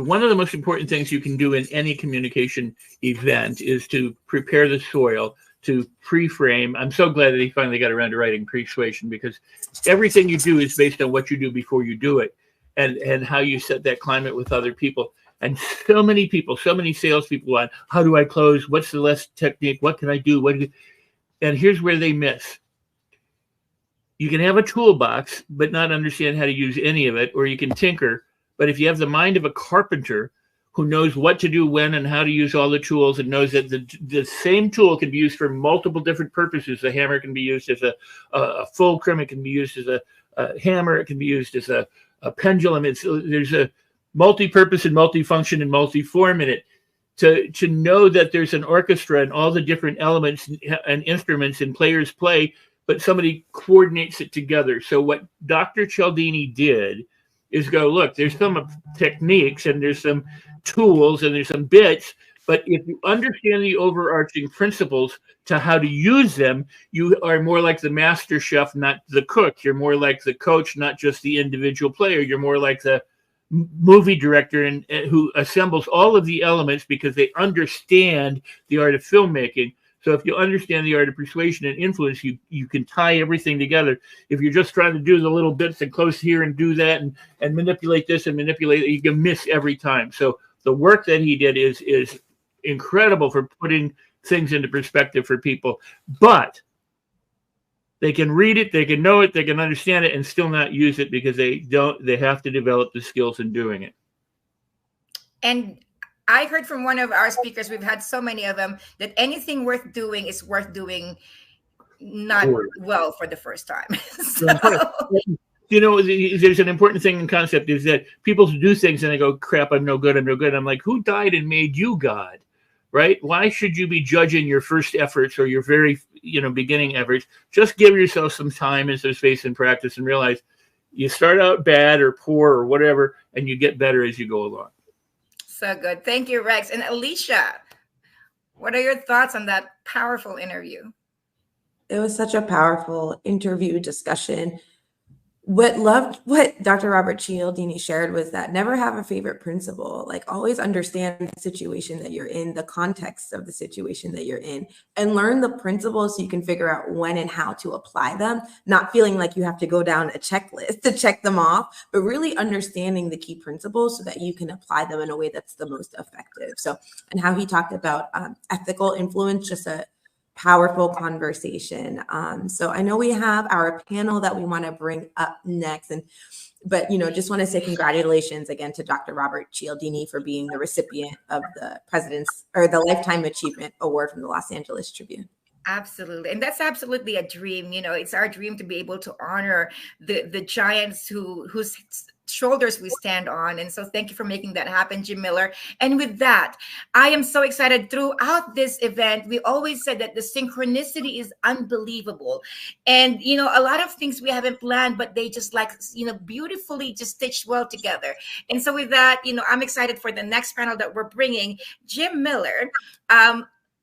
One of the most important things you can do in any communication event is to prepare the soil, to pre-frame. I'm so glad that he finally got around to writing persuasion, because everything you do is based on what you do before you do it, and how you set that climate with other people. And so many people, so many salespeople on how do I close? What's the last technique? What can I do? And here's where they miss. You can have a toolbox, but not understand how to use any of it, or you can tinker. But if you have the mind of a carpenter who knows what to do when and how to use all the tools, and knows that the same tool can be used for multiple different purposes. The hammer can be used as a fulcrum. It can be used as a hammer. It can be used as a pendulum. There's a multi-purpose and multi-function and multi-form in it. To know that there's an orchestra and all the different elements and instruments and players play, but somebody coordinates it together. So what Dr. Cialdini did is go, look, there's some techniques and there's some tools and there's some bits, but if you understand the overarching principles to how to use them, you are more like the master chef, not the cook. You're more like the coach, not just the individual player. You're more like the movie director and who assembles all of the elements because they understand the art of filmmaking. So if you understand the art of persuasion and influence, you can tie everything together. If you're just trying to do the little bits and close here and do that and manipulate this and manipulate it, you can miss every time. So the work that he did is incredible for putting things into perspective for people. But they can read it, they can know it, they can understand it, and still not use it because they have to develop the skills in doing it. And I heard from one of our speakers, we've had so many of them, that anything worth doing is worth doing not well for the first time. You know, there's an important thing in concept is that people do things and they go, crap, I'm no good, I'm no good. I'm like, who died and made you God, right? Why should you be judging your first efforts or your very, beginning efforts? Just give yourself some time and some space and practice and realize You start out bad or poor or whatever, and you get better as you go along. So good. Thank you, Rex. And Alicia, what are your thoughts on that powerful interview? It was such a powerful interview discussion. What Dr. Robert Cialdini shared was that never have a favorite principle. Like, always understand the situation that you're in, the context of the situation that you're in, and learn the principles so you can figure out when and how to apply them, not feeling like you have to go down a checklist to check them off, but really understanding the key principles so that you can apply them in a way that's the most effective. So, and how he talked about ethical influence, just a powerful conversation. So I know we have our panel that we want to bring up next, but just want to say congratulations again to Dr. Robert Cialdini for being the recipient of the the Lifetime Achievement Award from the Los Angeles Tribune. Absolutely. And that's absolutely a dream. It's our dream to be able to honor the giants whose shoulders we stand on. And so thank you for making that happen, Jim Miller. And with that, I am so excited. Throughout this event, we always said that the synchronicity is unbelievable. And, a lot of things we haven't planned, but they just beautifully just stitched well together. And so with that, I'm excited for the next panel that we're bringing, Jim Miller.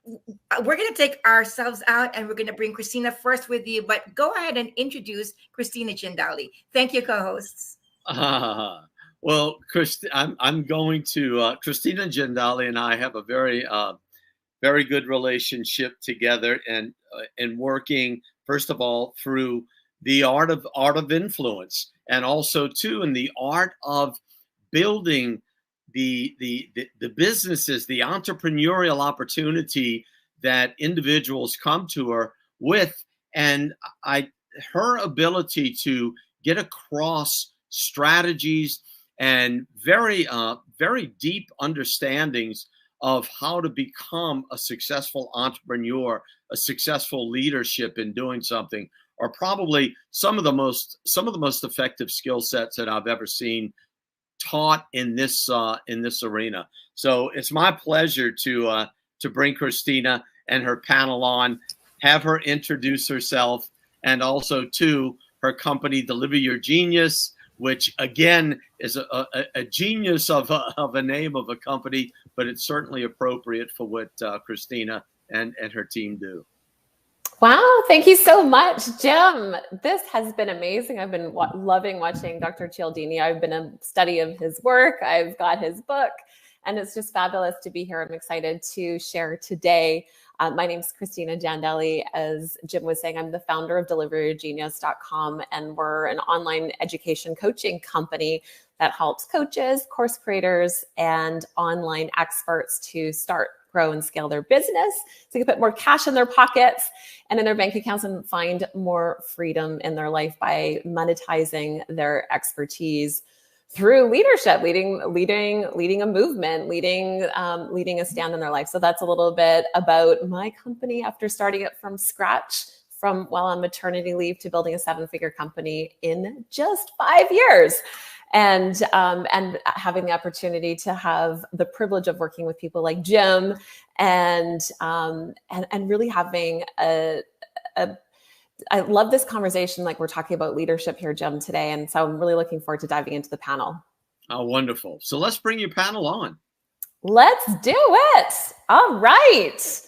We're going to take ourselves out and we're going to bring Christina first with you, but go ahead and introduce Christina Jandali. Thank you, co-hosts. Well, I'm going to Christina Jandali and I have a very very good relationship together, and working first of all through the art of influence, and also too in the art of building the businesses, the entrepreneurial opportunity that individuals come to her with, and her ability to get across strategies and very deep understandings of how to become a successful entrepreneur, a successful leadership in doing something, are probably some of the most effective skill sets that I've ever seen taught in this arena. So it's my pleasure to bring Christina and her panel on, have her introduce herself, and also to her company, Deliver Your Genius, which again is a genius of a name of a company, but it's certainly appropriate for what Christina and her team do. Wow, thank you so much, Jim. This has been amazing. I've been loving watching Dr. Cialdini. I've been a study of his work. I've got his book, and it's just fabulous to be here. I'm excited to share today. My name is Christina Jandali. As Jim was saying, I'm the founder of deliveryourgenius.com, and we're an online education coaching company that helps coaches, course creators, and online experts to start, grow, and scale their business so they can put more cash in their pockets and in their bank accounts and find more freedom in their life by monetizing their expertise through leadership, leading a movement, leading a stand in their life. So that's a little bit about my company after starting it from scratch, from while on maternity leave to building a 7-figure company in just 5 years. And having the opportunity to have the privilege of working with people like Jim and really having I love this conversation. Like, we're talking about leadership here, Jim, today. And so I'm really looking forward to diving into the panel. Oh, wonderful. So let's bring your panel on. Let's do it. All right.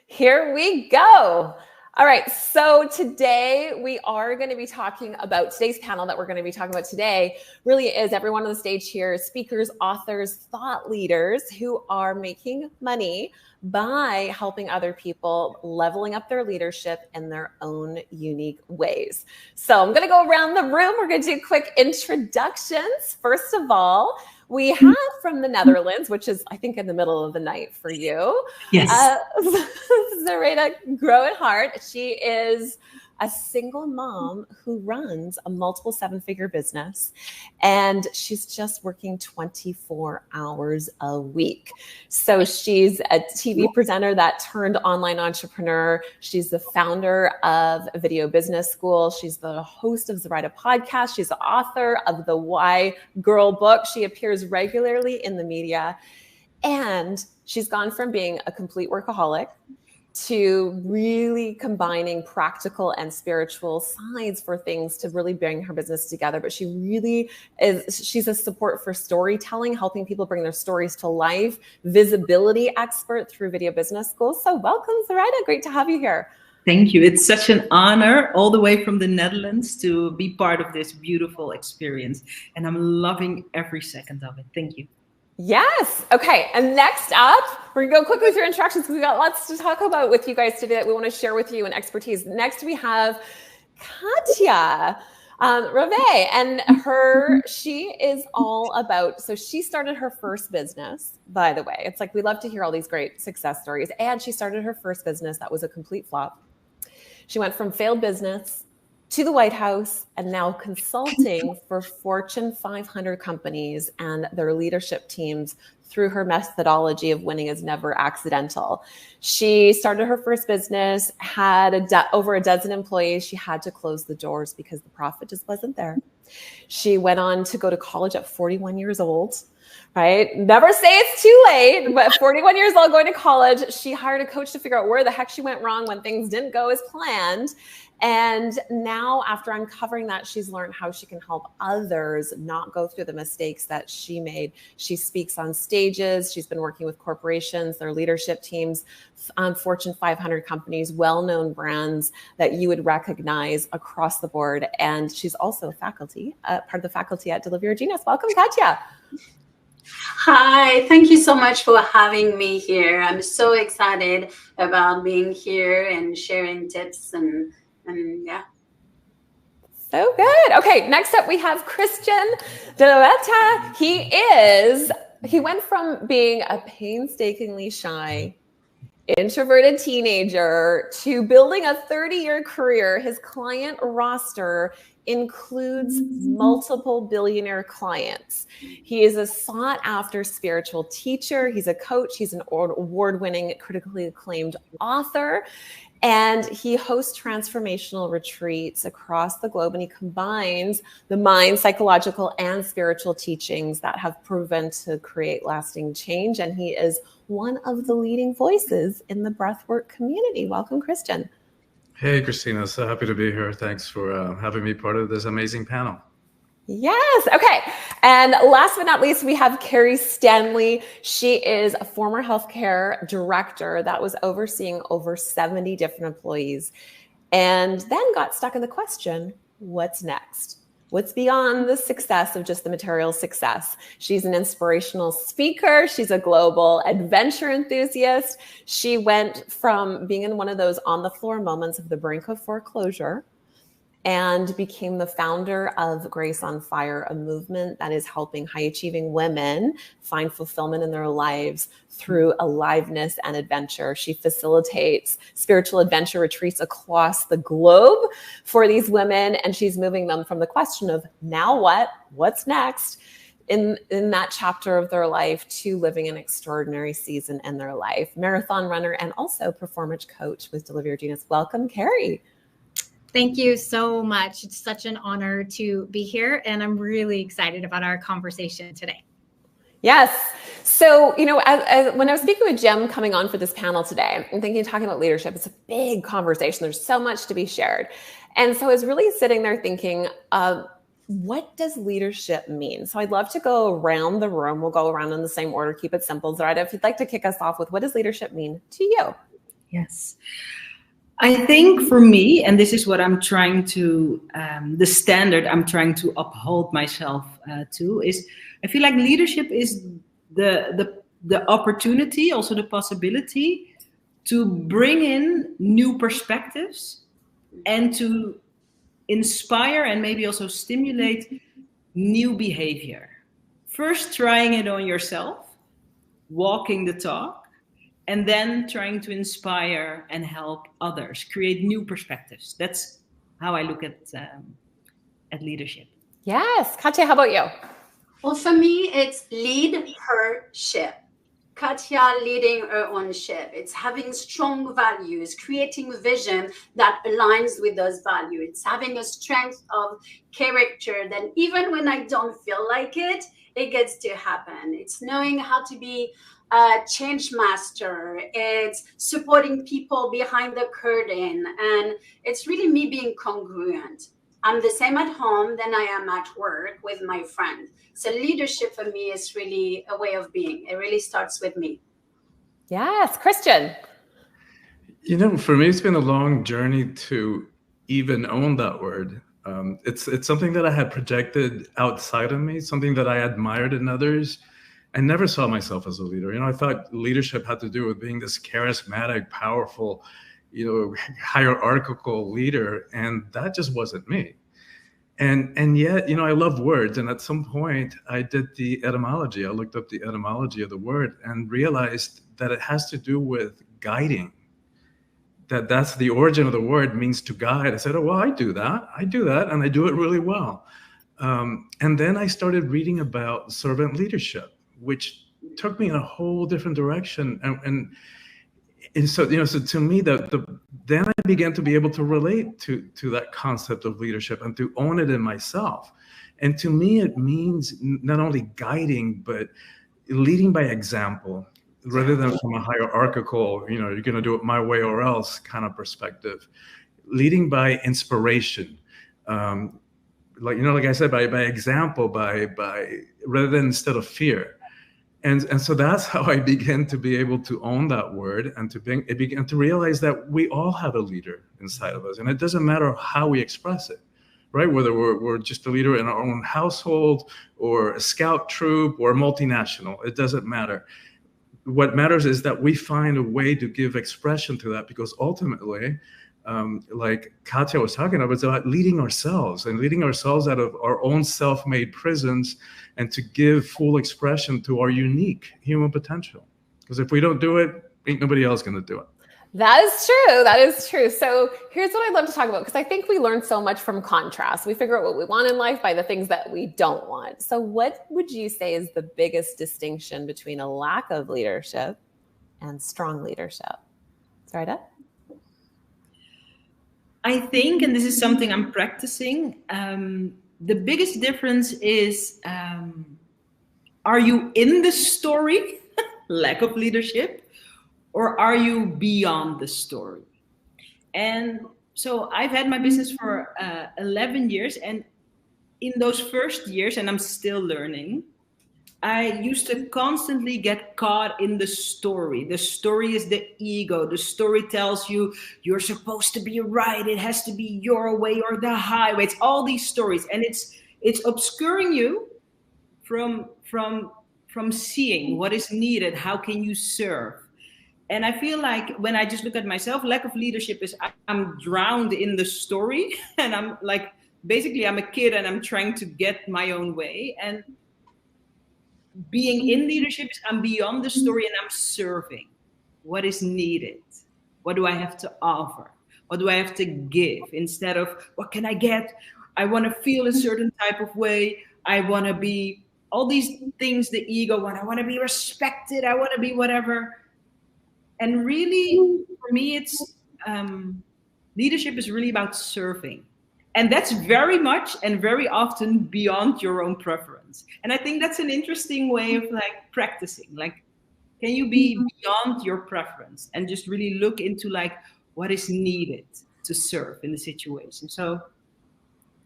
Here we go. All right. So today we are going to be talking about today's panel that we're going to be talking about today really is everyone on the stage here, speakers, authors, thought leaders who are making money by helping other people leveling up their leadership in their own unique ways. So I'm going to go around the room. We're going to do quick introductions. First of all, we have from the Netherlands, which is, I think, in the middle of the night for you. Yes. Zareta Groenhart. She is a single mom who runs a multiple 7-figure business, and she's just working 24 hours a week. So she's a TV presenter that turned online entrepreneur. She's the founder of Video Business School. She's the host of Zareta Podcast. She's the author of the Why Girl book. She appears regularly in the media, and she's gone from being a complete workaholic to really combining practical and spiritual sides for things to really bring her business together. But she really she's a support for storytelling, helping people bring their stories to life, visibility expert through Video Business School. So welcome, Zaretta. Great to have you here. Thank you. It's such an honor all the way from the Netherlands to be part of this beautiful experience. And I'm loving every second of it. Thank you. Yes. Okay. And next up, we're going to go quickly through introductions. We've got lots to talk about with you guys today that we want to share with you and expertise. Next, we have Katja Reve, and she is all about, so she started her first business, by the way. It's like, we love to hear all these great success stories. And she started her first business that was a complete flop. She went from failed business to the White House and now consulting for Fortune 500 companies and their leadership teams through her methodology of winning is never accidental. She started her first business, had over a dozen employees. She had to close the doors because the profit just wasn't there. She went on to go to college at 41 years old. Right? Never say it's too late, but 41 years old going to college, she hired a coach to figure out where the heck she went wrong when things didn't go as planned. And now after uncovering that, she's learned how she can help others not go through the mistakes that she made. She speaks on stages. She's been working with corporations, their leadership teams, Fortune 500 companies, well-known brands that you would recognize across the board. And she's also a faculty, part of the faculty at Deliver Your Genius. Welcome, Katja. Hi, thank you so much for having me here. I'm so excited about being here and sharing tips and yeah. So good. Okay, next up we have Christian Deloretta. He went from being a painstakingly shy, introverted teenager to building a 30-year career. His client roster includes multiple billionaire clients. He is a sought-after spiritual teacher. He's a coach. He's an award-winning, critically acclaimed author. And he hosts transformational retreats across the globe, and he combines the mind, psychological, and spiritual teachings that have proven to create lasting change. And he is one of the leading voices in the breathwork community. Welcome, Christian. Hey, Christina. So happy to be here. Thanks for having me part of this amazing panel. Yes. Okay. And last but not least, we have Carrie Stanley. She is a former healthcare director that was overseeing over 70 different employees and then got stuck in the question, what's next? What's beyond the success of just the material success? She's an inspirational speaker. She's a global adventure enthusiast. She went from being in one of those on the floor moments of the brink of foreclosure and became the founder of Grace on Fire, a movement that is helping high-achieving women find fulfillment in their lives through aliveness and adventure. She facilitates spiritual adventure retreats across the globe for these women, and she's moving them from the question of now what, what's next, in that chapter of their life to living an extraordinary season in their life. Marathon runner and also performance coach with Deliver Your Genius. Welcome, Carrie. Thank you so much. It's such an honor to be here, and I'm really excited about our conversation today. Yes. So, you know, as when I was speaking with Jim coming on for this panel today, I'm talking about leadership. It's a big conversation. There's so much to be shared. And so I was really sitting there thinking, what does leadership mean? So I'd love to go around the room. We'll go around in the same order, keep it simple. Zaretta, if you'd like to kick us off with what does leadership mean to you? Yes. I think for me, and this is what I'm trying to, the standard I'm trying to uphold myself to, is I feel like leadership is the opportunity, also the possibility to bring in new perspectives and to inspire and maybe also stimulate new behavior. First, trying it on yourself, walking the talk, and then trying to inspire and help others, create new perspectives. That's how I look at leadership. Yes. Katja, how about you? Well, for me, it's lead her ship. Katja leading her own ship. It's having strong values, creating vision that aligns with those values. It's having a strength of character that even when I don't feel like it, it gets to happen. It's knowing how to be change master. It's supporting people behind the curtain. And it's really me being congruent. I'm the same at home than I am at work with my friends. So leadership for me is really a way of being. It really starts with me. Yes, Christian. You know, for me, it's been a long journey to even own that word. It's something that I had projected outside of me, something that I admired in others. I never saw myself as a leader. You know, I thought leadership had to do with being this charismatic, powerful, you know, hierarchical leader, and that just wasn't me. And yet, you know, I love words, and at some point I did the etymology. I looked up the etymology of the word and realized that it has to do with guiding. That's the origin of the word, means to guide. I said, oh, well, I do that, and I do it really well. And then I started reading about servant leadership, which took me in a whole different direction. And so, you know, so to me, then I began to be able to relate to that concept of leadership and to own it in myself. And to me, it means not only guiding, but leading by example, rather than from a hierarchical, you know, you're going to do it my way or else kind of perspective. Leading by inspiration, like, you know, like I said, by example, by rather than instead of fear. And so that's how I began to be able to own that word and it began to realize that we all have a leader inside of us. And it doesn't matter how we express it, right? Whether we're just a leader in our own household or a scout troop or multinational, it doesn't matter. What matters is that we find a way to give expression to that, because ultimately, like Katya was talking about, it's about leading ourselves out of our own self-made prisons and to give full expression to our unique human potential. Because if we don't do it, ain't nobody else going to do it. That is true. That is true. So here's what I'd love to talk about, because I think we learn so much from contrast. We figure out what we want in life by the things that we don't want. So what would you say is the biggest distinction between a lack of leadership and strong leadership? Sarita? I think, and this is something I'm practicing, the biggest difference is, are you in the story, lack of leadership, or are you beyond the story? And so I've had my business for 11 years. And in those first years, and I'm still learning, I used to constantly get caught in the story. The story is the ego. The story tells you you're supposed to be right. It has to be your way or the highway. It's all these stories. And it's obscuring you from seeing what is needed. How can you serve? And I feel like when I just look at myself, lack of leadership is I'm drowned in the story. And I'm like, basically I'm a kid and I'm trying to get my own way. And being in leadership is I'm beyond the story and I'm serving what is needed. What do I have to offer? What do I have to give? Instead of what can I get? I want to feel a certain type of way. I want to be all these things the ego want. I want to be respected. I want to be whatever. And really, for me, it's leadership is really about serving. And that's very much and very often beyond your own preference. And I think that's an interesting way of like practicing. Like, can you be beyond your preference and just really look into like what is needed to serve in the situation? So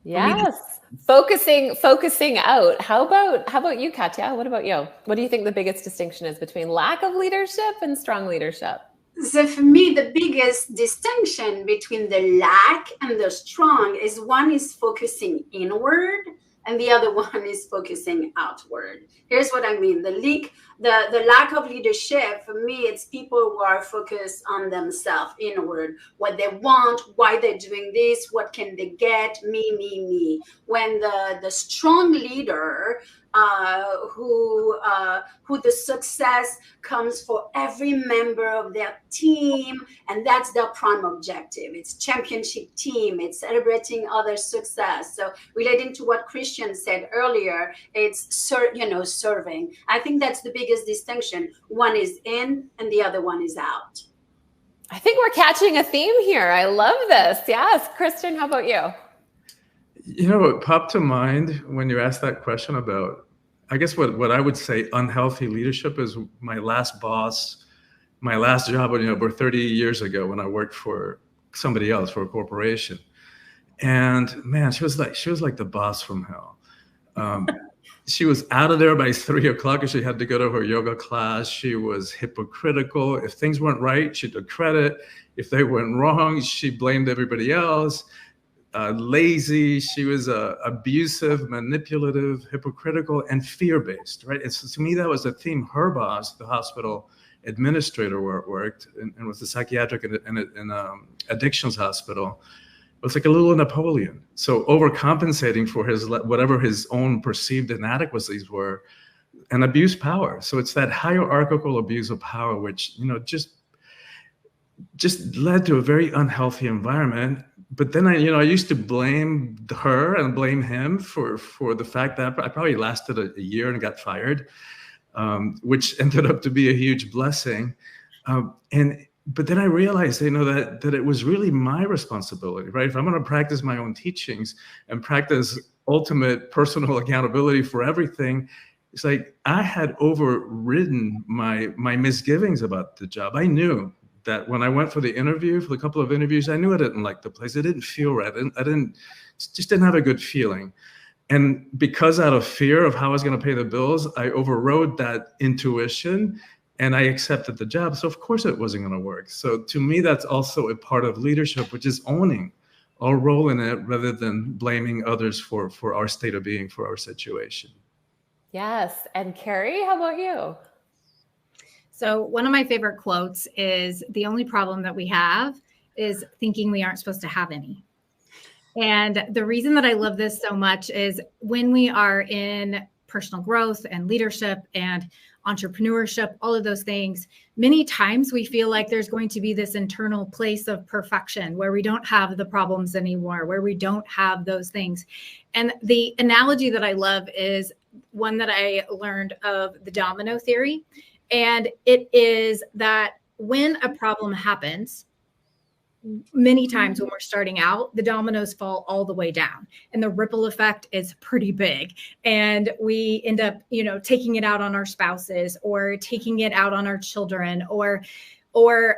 yes, focusing out. How about you, Katya? What about you? What do you think the biggest distinction is between lack of leadership and strong leadership? So for me, the biggest distinction between the lack and the strong is one is focusing inward and the other one is focusing outward. Here's what I mean. The lack of leadership, for me, it's people who are focused on themselves, inward, what they want, why they're doing this, what can they get, me. When the strong leader, who the success comes for every member of their team, and that's their prime objective. It's championship team. It's celebrating other success. So relating to what Christian said earlier, it's serving. I think that's the biggest distinction. One is in, and the other one is out. I think we're catching a theme here. I love this. Yes, Christian, how about you? You know, what popped to mind when you asked that question about I guess what I would say unhealthy leadership is my last boss, my last job, over 30 years ago when I worked for somebody else, for a corporation. And man, she was like the boss from hell. She was out of there by 3 o'clock and she had to go to her yoga class. She was hypocritical. If things went right, she took credit. If they went wrong, she blamed everybody else. Lazy. She was abusive, manipulative, hypocritical, and fear-based, right? And so to me, that was a theme. Her boss, the hospital administrator where it worked, and was the psychiatric and addictions hospital, was like a little Napoleon. So overcompensating for whatever his own perceived inadequacies were, and abuse power. So it's that hierarchical abuse of power, which just led to a very unhealthy environment. But then I used to blame her and blame him for the fact that I probably lasted a year and got fired, which ended up to be a huge blessing. But then I realized, that it was really my responsibility, right? If I'm going to practice my own teachings and practice ultimate personal accountability for everything, it's like I had overridden my misgivings about the job. I knew that when I went for the couple of interviews, I knew I didn't like the place. It didn't feel right. I just didn't have a good feeling. And because out of fear of how I was going to pay the bills, I overrode that intuition and I accepted the job. So of course it wasn't going to work. So to me, that's also a part of leadership, which is owning our role in it rather than blaming others for our state of being, for our situation. Yes. And Carrie, how about you? So one of my favorite quotes is, the only problem that we have is thinking we aren't supposed to have any. And the reason that I love this so much is when we are in personal growth and leadership and entrepreneurship, all of those things, many times we feel like there's going to be this internal place of perfection where we don't have the problems anymore, where we don't have those things. And the analogy that I love is one that I learned of the domino theory. And it is that when a problem happens, many times when we're starting out, the dominoes fall all the way down and the ripple effect is pretty big. And we end up, taking it out on our spouses or taking it out on our children or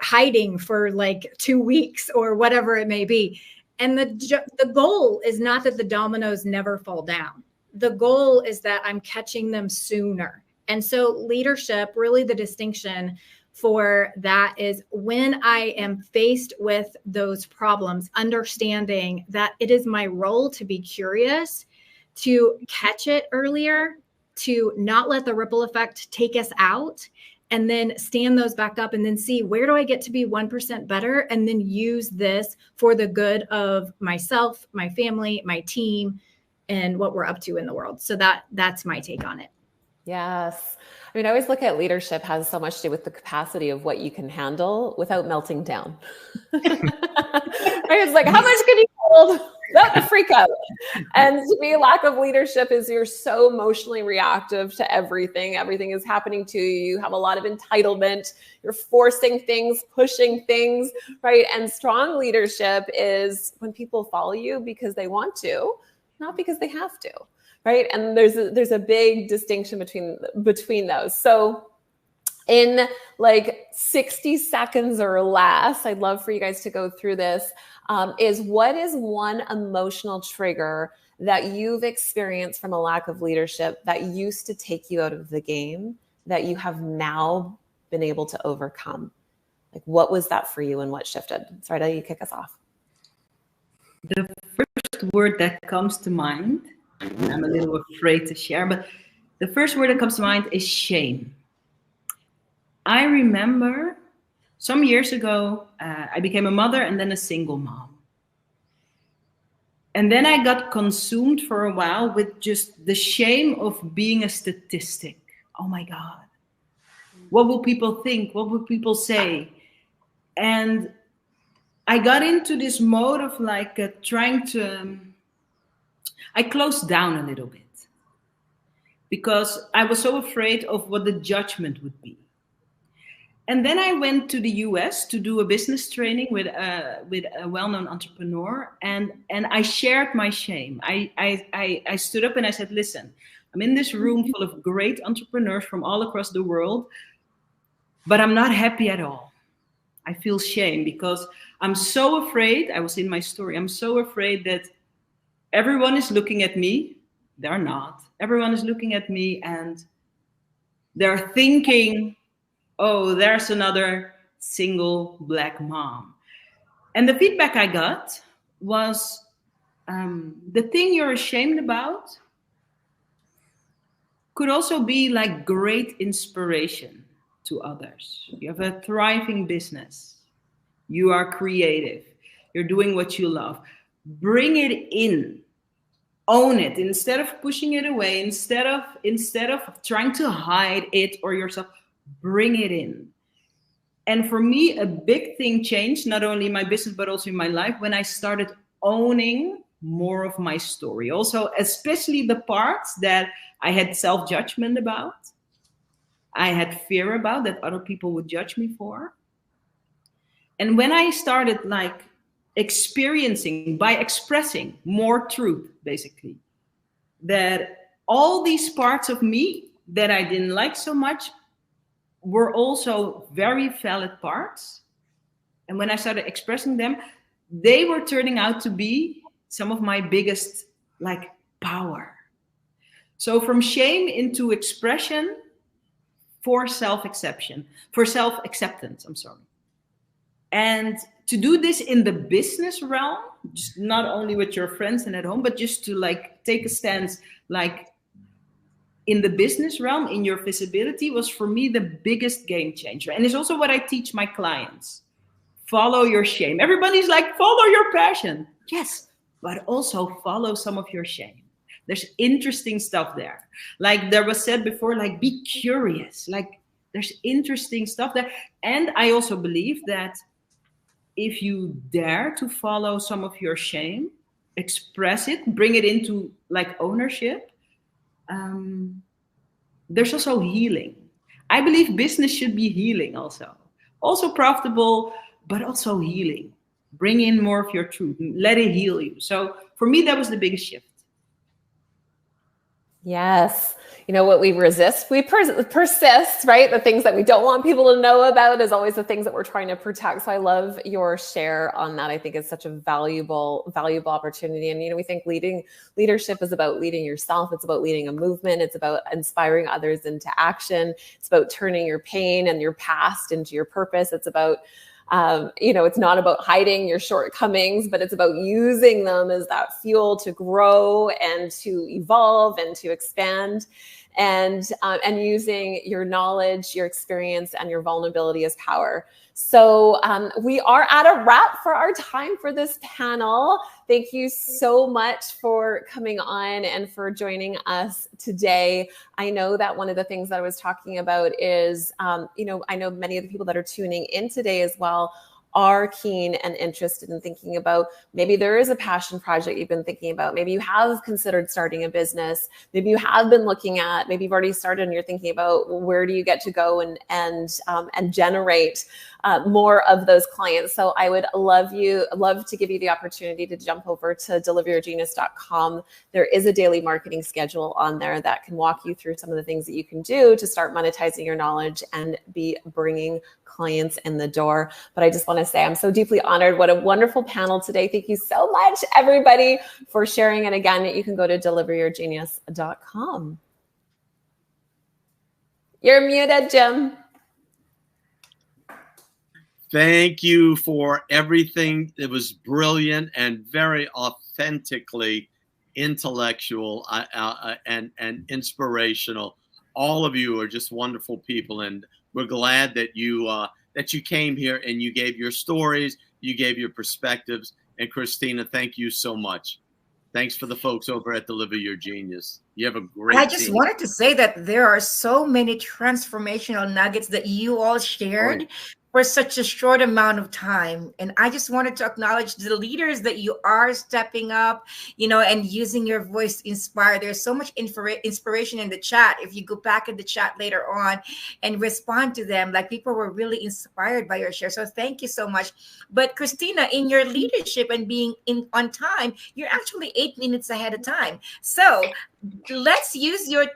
hiding for like 2 weeks or whatever it may be. And the goal is not that the dominoes never fall down. The goal is that I'm catching them sooner. And so leadership, really the distinction for that is when I am faced with those problems, understanding that it is my role to be curious, to catch it earlier, to not let the ripple effect take us out, and then stand those back up and then see, where do I get to be 1% better? And then use this for the good of myself, my family, my team, and what we're up to in the world. So that's my take on it. Yes. I always look at leadership has so much to do with the capacity of what you can handle without melting down. Right? It's like, how much can you hold without the freak out? And to me, lack of leadership is you're so emotionally reactive to everything. Everything is happening to you. You have a lot of entitlement. You're forcing things, pushing things, right? And strong leadership is when people follow you because they want to, not because they have to. Right. And there's a big distinction between those. So in like 60 seconds or less, I'd love for you guys to go through this, is what is one emotional trigger that you've experienced from a lack of leadership that used to take you out of the game that you have now been able to overcome? Like, what was that for you and what shifted? Sarita, you kick us off. The first word that comes to mind, I'm a little afraid to share, but the first word that comes to mind is shame. I remember some years ago, I became a mother and then a single mom. And then I got consumed for a while with just the shame of being a statistic. Oh my God. What will people think? What will people say? And I got into this mode of like trying to... I closed down a little bit because I was so afraid of what the judgment would be. And then I went to the US to do a business training with a well-known entrepreneur, and I shared my shame. I stood up and I said, listen, I'm in this room full of great entrepreneurs from all across the world, but I'm not happy at all. I feel shame because I'm so afraid. I was in my story. I'm so afraid that everyone is looking at me. They're not. Everyone is looking at me and they're thinking, oh, there's another single Black mom. And the feedback I got was, the thing you're ashamed about could also be like great inspiration to others. You have a thriving business. You are creative. You're doing what you love. Bring it in. Own it instead of pushing it away, instead of trying to hide it or yourself. Bring it in. And for me, a big thing changed, not only in my business, but also in my life, when I started owning more of my story. Also, especially the parts that I had self-judgment about, I had fear about that other people would judge me for. And when I started like experiencing, by expressing more truth, basically, that all these parts of me that I didn't like so much were also very valid parts. And when I started expressing them, they were turning out to be some of my biggest like power. So from shame into expression for self-acceptance, I'm sorry. And to do this in the business realm, just not only with your friends and at home, but just to like take a stance, like in the business realm, in your visibility, was for me the biggest game changer. And it's also what I teach my clients. Follow your shame. Everybody's like, follow your passion. Yes, but also follow some of your shame. There's interesting stuff there. Like there was said before, like be curious. Like there's interesting stuff there. And I also believe that if you dare to follow some of your shame, express it, bring it into like ownership, there's also healing. I believe business should be healing also profitable, but also healing. Bring in more of your truth, let it heal you. So for me, that was the biggest shift. Yes. You know what we resist, we persist, right? The things that we don't want people to know about is always the things that we're trying to protect. So I love your share on that. I think it's such a valuable opportunity. And, you know, we think leadership is about leading yourself. It's about leading a movement. It's about inspiring others into action. It's about turning your pain and your past into your purpose. It's about it's not about hiding your shortcomings, but it's about using them as that fuel to grow and to evolve and to expand, and using your knowledge, your experience, and your vulnerability as power. So we are at a wrap for our time for this panel. Thank you so much for coming on and for joining us today. I know that one of the things that I was talking about is, I know many of the people that are tuning in today as well are keen and interested in thinking about, maybe there is a passion project you've been thinking about. Maybe you have considered starting a business. Maybe you have been looking at, maybe you've already started and you're thinking about where do you get to go and generate more of those clients. So I would love to give you the opportunity to jump over to deliveryourgenius.com. There is a daily marketing schedule on there that can walk you through some of the things that you can do to start monetizing your knowledge and be bringing clients in the door. But I just want to say I'm so deeply honored. What a wonderful panel today. Thank you so much, everybody, for sharing. And again, you can go to deliveryourgenius.com. You're muted, Jim. Thank you for everything. It was brilliant and very authentically intellectual and inspirational. All of you are just wonderful people, and we're glad that you came here and you gave your stories, you gave your perspectives. And Christina, thank you so much. Thanks for the folks over at Deliver Your Genius. You have a great I just team. wanted to say that there are so many transformational nuggets that you all shared for such a short amount of time. And I just wanted to acknowledge the leaders that you are stepping up, and using your voice to inspire. There's so much inspiration in the chat. If you go back in the chat later on and respond to them, like people were really inspired by your share. So thank you so much. But Christina, in your leadership and being on time, you're actually 8 minutes ahead of time. So let's use your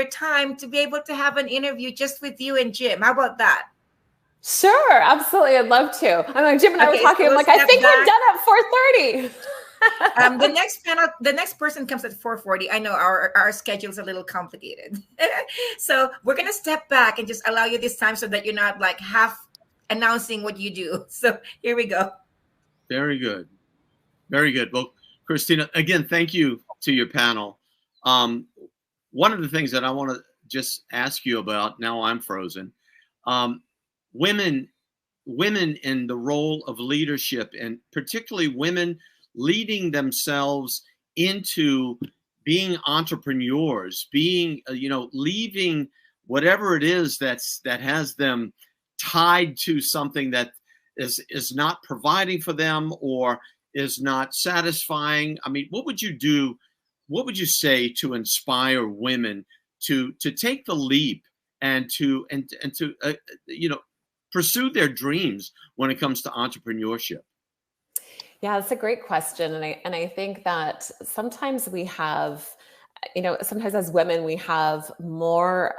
time to be able to have an interview just with you and Jim. How about that? Sure, absolutely. I'd love to. I'm like, Jim and I were talking. So I'm like, I think we're done at 4:30. The next person comes at 4:40. I know our schedule's a little complicated. So we're going to step back and just allow you this time so that you're not like half announcing what you do. So here we go. Very good. Very good. Well, Christina, again, thank you to your panel. One of the things that I want to just ask you about, now I'm frozen, women in the role of leadership, and particularly women leading themselves into being entrepreneurs, being, leaving whatever it is that has them tied to something that is not providing for them or is not satisfying. I mean, what would you do? What would you say to inspire women to take the leap and to pursue their dreams when it comes to entrepreneurship? Yeah, that's a great question. And I think that sometimes we have, sometimes as women, we have more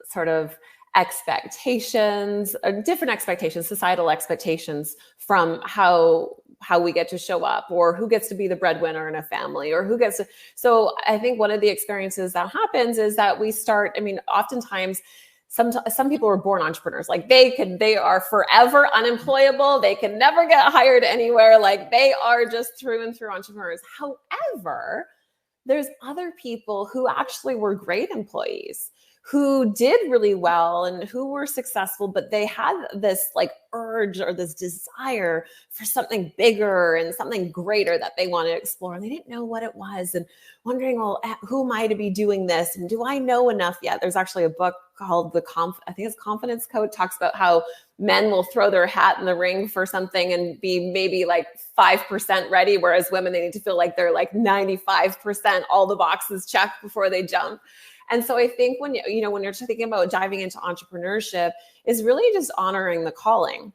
sort of expectations, different expectations, societal expectations from how we get to show up, or who gets to be the breadwinner in a family, or who gets to. So I think one of the experiences that happens is that we start, oftentimes some people are born entrepreneurs. Like they are forever unemployable. They can never get hired anywhere. Like they are just through and through entrepreneurs. However, there's other people who actually were great employees, who did really well and who were successful, but they had this like urge or this desire for something bigger and something greater that they wanted to explore. And they didn't know what it was, and wondering, well, who am I to be doing this? And do I know enough yet? There's actually a book called I think it's Confidence Code, talks about how men will throw their hat in the ring for something and be maybe like 5% ready, whereas women, they need to feel like they're like 95%, all the boxes checked before they jump. And so I think when you're thinking about diving into entrepreneurship, is really just honoring the calling,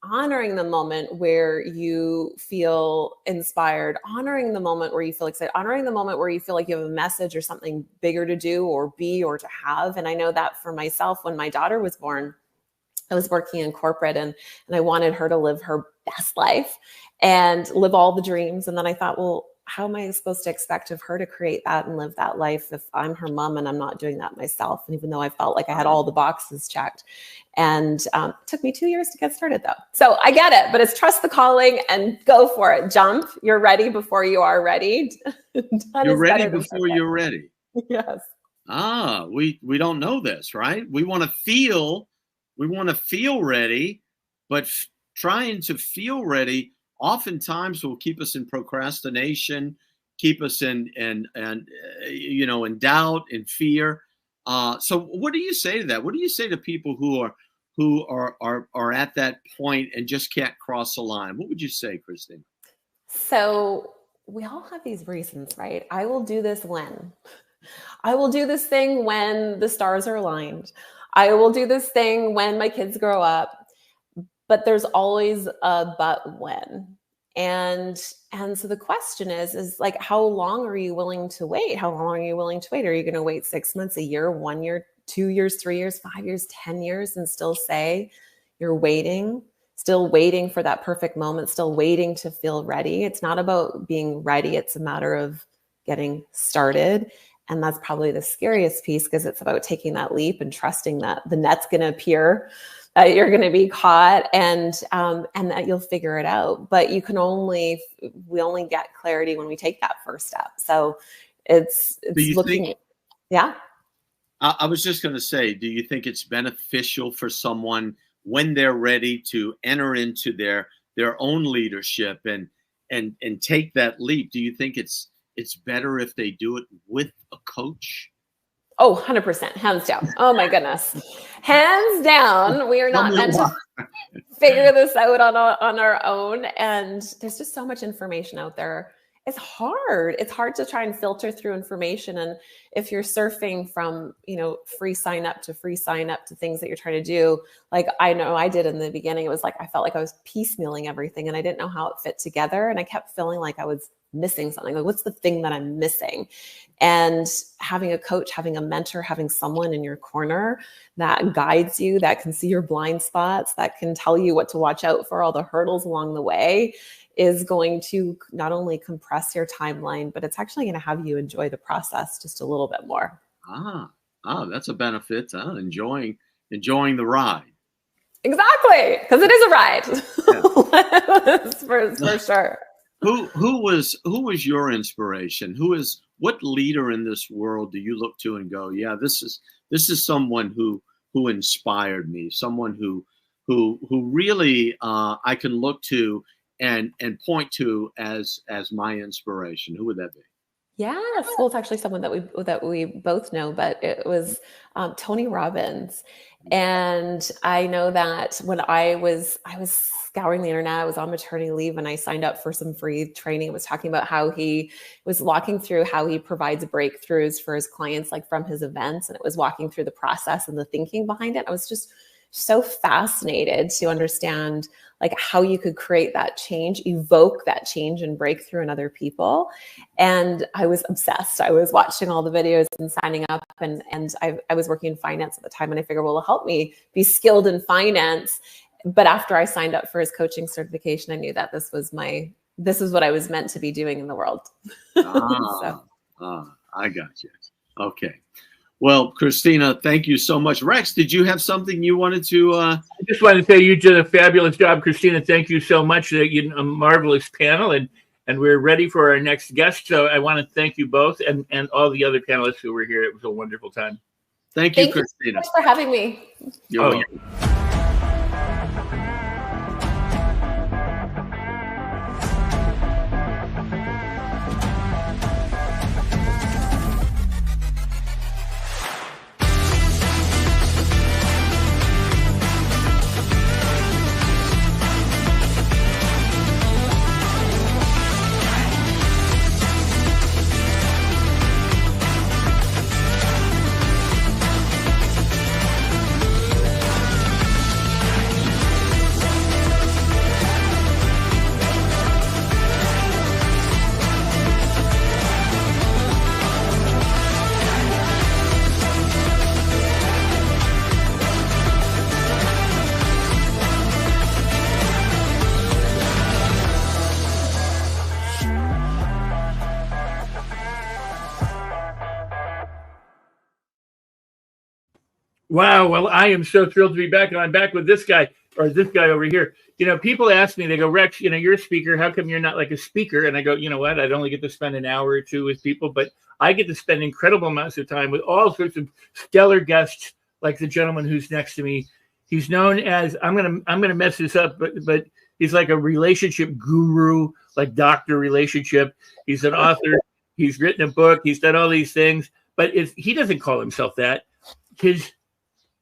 honoring the moment where you feel inspired, honoring the moment where you feel excited, honoring the moment where you feel like you have a message or something bigger to do or be or to have. And I know that for myself, when my daughter was born, I was working in corporate and I wanted her to live her best life and live all the dreams. And then I thought, well, how am I supposed to expect of her to create that and live that life if I'm her mom and I'm not doing that myself? And even though I felt like I had all the boxes checked, and it took me 2 years to get started though. So I get it, but it's trust the calling and go for it. Jump. You're ready before you are ready. You're ready before you're ready. Yes. We don't know this, right? We want to feel ready, but trying to feel ready oftentimes will keep us in procrastination, keep us in doubt and fear. So what do you say to that? What do you say to people who are at that point and just can't cross the line? What would you say, Christine? So we all have these reasons, right? I will do this when. I will do this thing when the stars are aligned. I will do this thing when my kids grow up. But there's always a but when. And so the question is like, how long are you willing to wait? How long are you willing to wait? Are you going to wait 6 months, a year, 1 year, 2 years, 3 years, 5 years, 10 years, and still say you're waiting, still waiting for that perfect moment, still waiting to feel ready? It's not about being ready. It's a matter of getting started. And that's probably the scariest piece, because it's about taking that leap and trusting that the net's going to appear, that you're going to be caught, and that you'll figure it out. But we only get clarity when we take that first step. So it's looking. Yeah. I was just going to say, do you think it's beneficial for someone when they're ready to enter into their own leadership and take that leap? Do you think it's better if they do it with a coach? Oh, 100%, hands down. Oh my goodness. Hands down. We are not meant to figure this out on our own. And there's just so much information out there. It's hard. It's hard to try and filter through information. And if you're surfing from, free sign up to things that you're trying to do, like I know I did in the beginning, it was like, I felt like I was piecemealing everything and I didn't know how it fit together. And I kept feeling like I was missing something. Like, what's the thing that I'm missing? And having a coach, having a mentor, having someone in your corner that guides you, that can see your blind spots, that can tell you what to watch out for, all the hurdles along the way, is going to not only compress your timeline, but it's actually going to have you enjoy the process just a little bit more. That's a benefit. Enjoying the ride. Exactly, because it is a ride. for sure. Who was your inspiration? What leader in this world do you look to and go, yeah, this is someone who inspired me, someone who really I can look to and point to as my inspiration? Who would that be? Yes, well, it's actually someone that we both know, but it was Tony Robbins. And I know that when I was scouring the internet, I was on maternity leave, and I signed up for some free training. It was talking about how he was walking through how he provides breakthroughs for his clients, like from his events, and it was walking through the process and the thinking behind it. I was just so fascinated to understand like how you could create that change, evoke that change and breakthrough in other people. And I was obsessed. I was watching all the videos and signing up, and I was working in finance at the time, and I figured, well, it'll help me be skilled in finance. But after I signed up for his coaching certification, I knew that this is what I was meant to be doing in the world. I got you. Okay. Well, Christina, thank you so much. Rex, did you have something you wanted to? I just wanted to say you did a fabulous job, Christina. Thank you so much. You a marvelous panel, and we're ready for our next guest. So I want to thank you both and all the other panelists who were here. It was a wonderful time. Thank you, Christina. Thanks for having me. You're welcome. Wow. Well, I am so thrilled to be back. And I'm back with this guy over here. You know, people ask me, they go, Rex, you know, you're a speaker. How come you're not like a speaker? And I go, you know what? I'd only get to spend an hour or two with people, but I get to spend incredible amounts of time with all sorts of stellar guests, like the gentleman who's next to me. He's known as, I'm gonna mess this up, but he's like a relationship guru, like Dr. Relationship. He's an author. He's written a book. He's done all these things, but he doesn't call himself that. His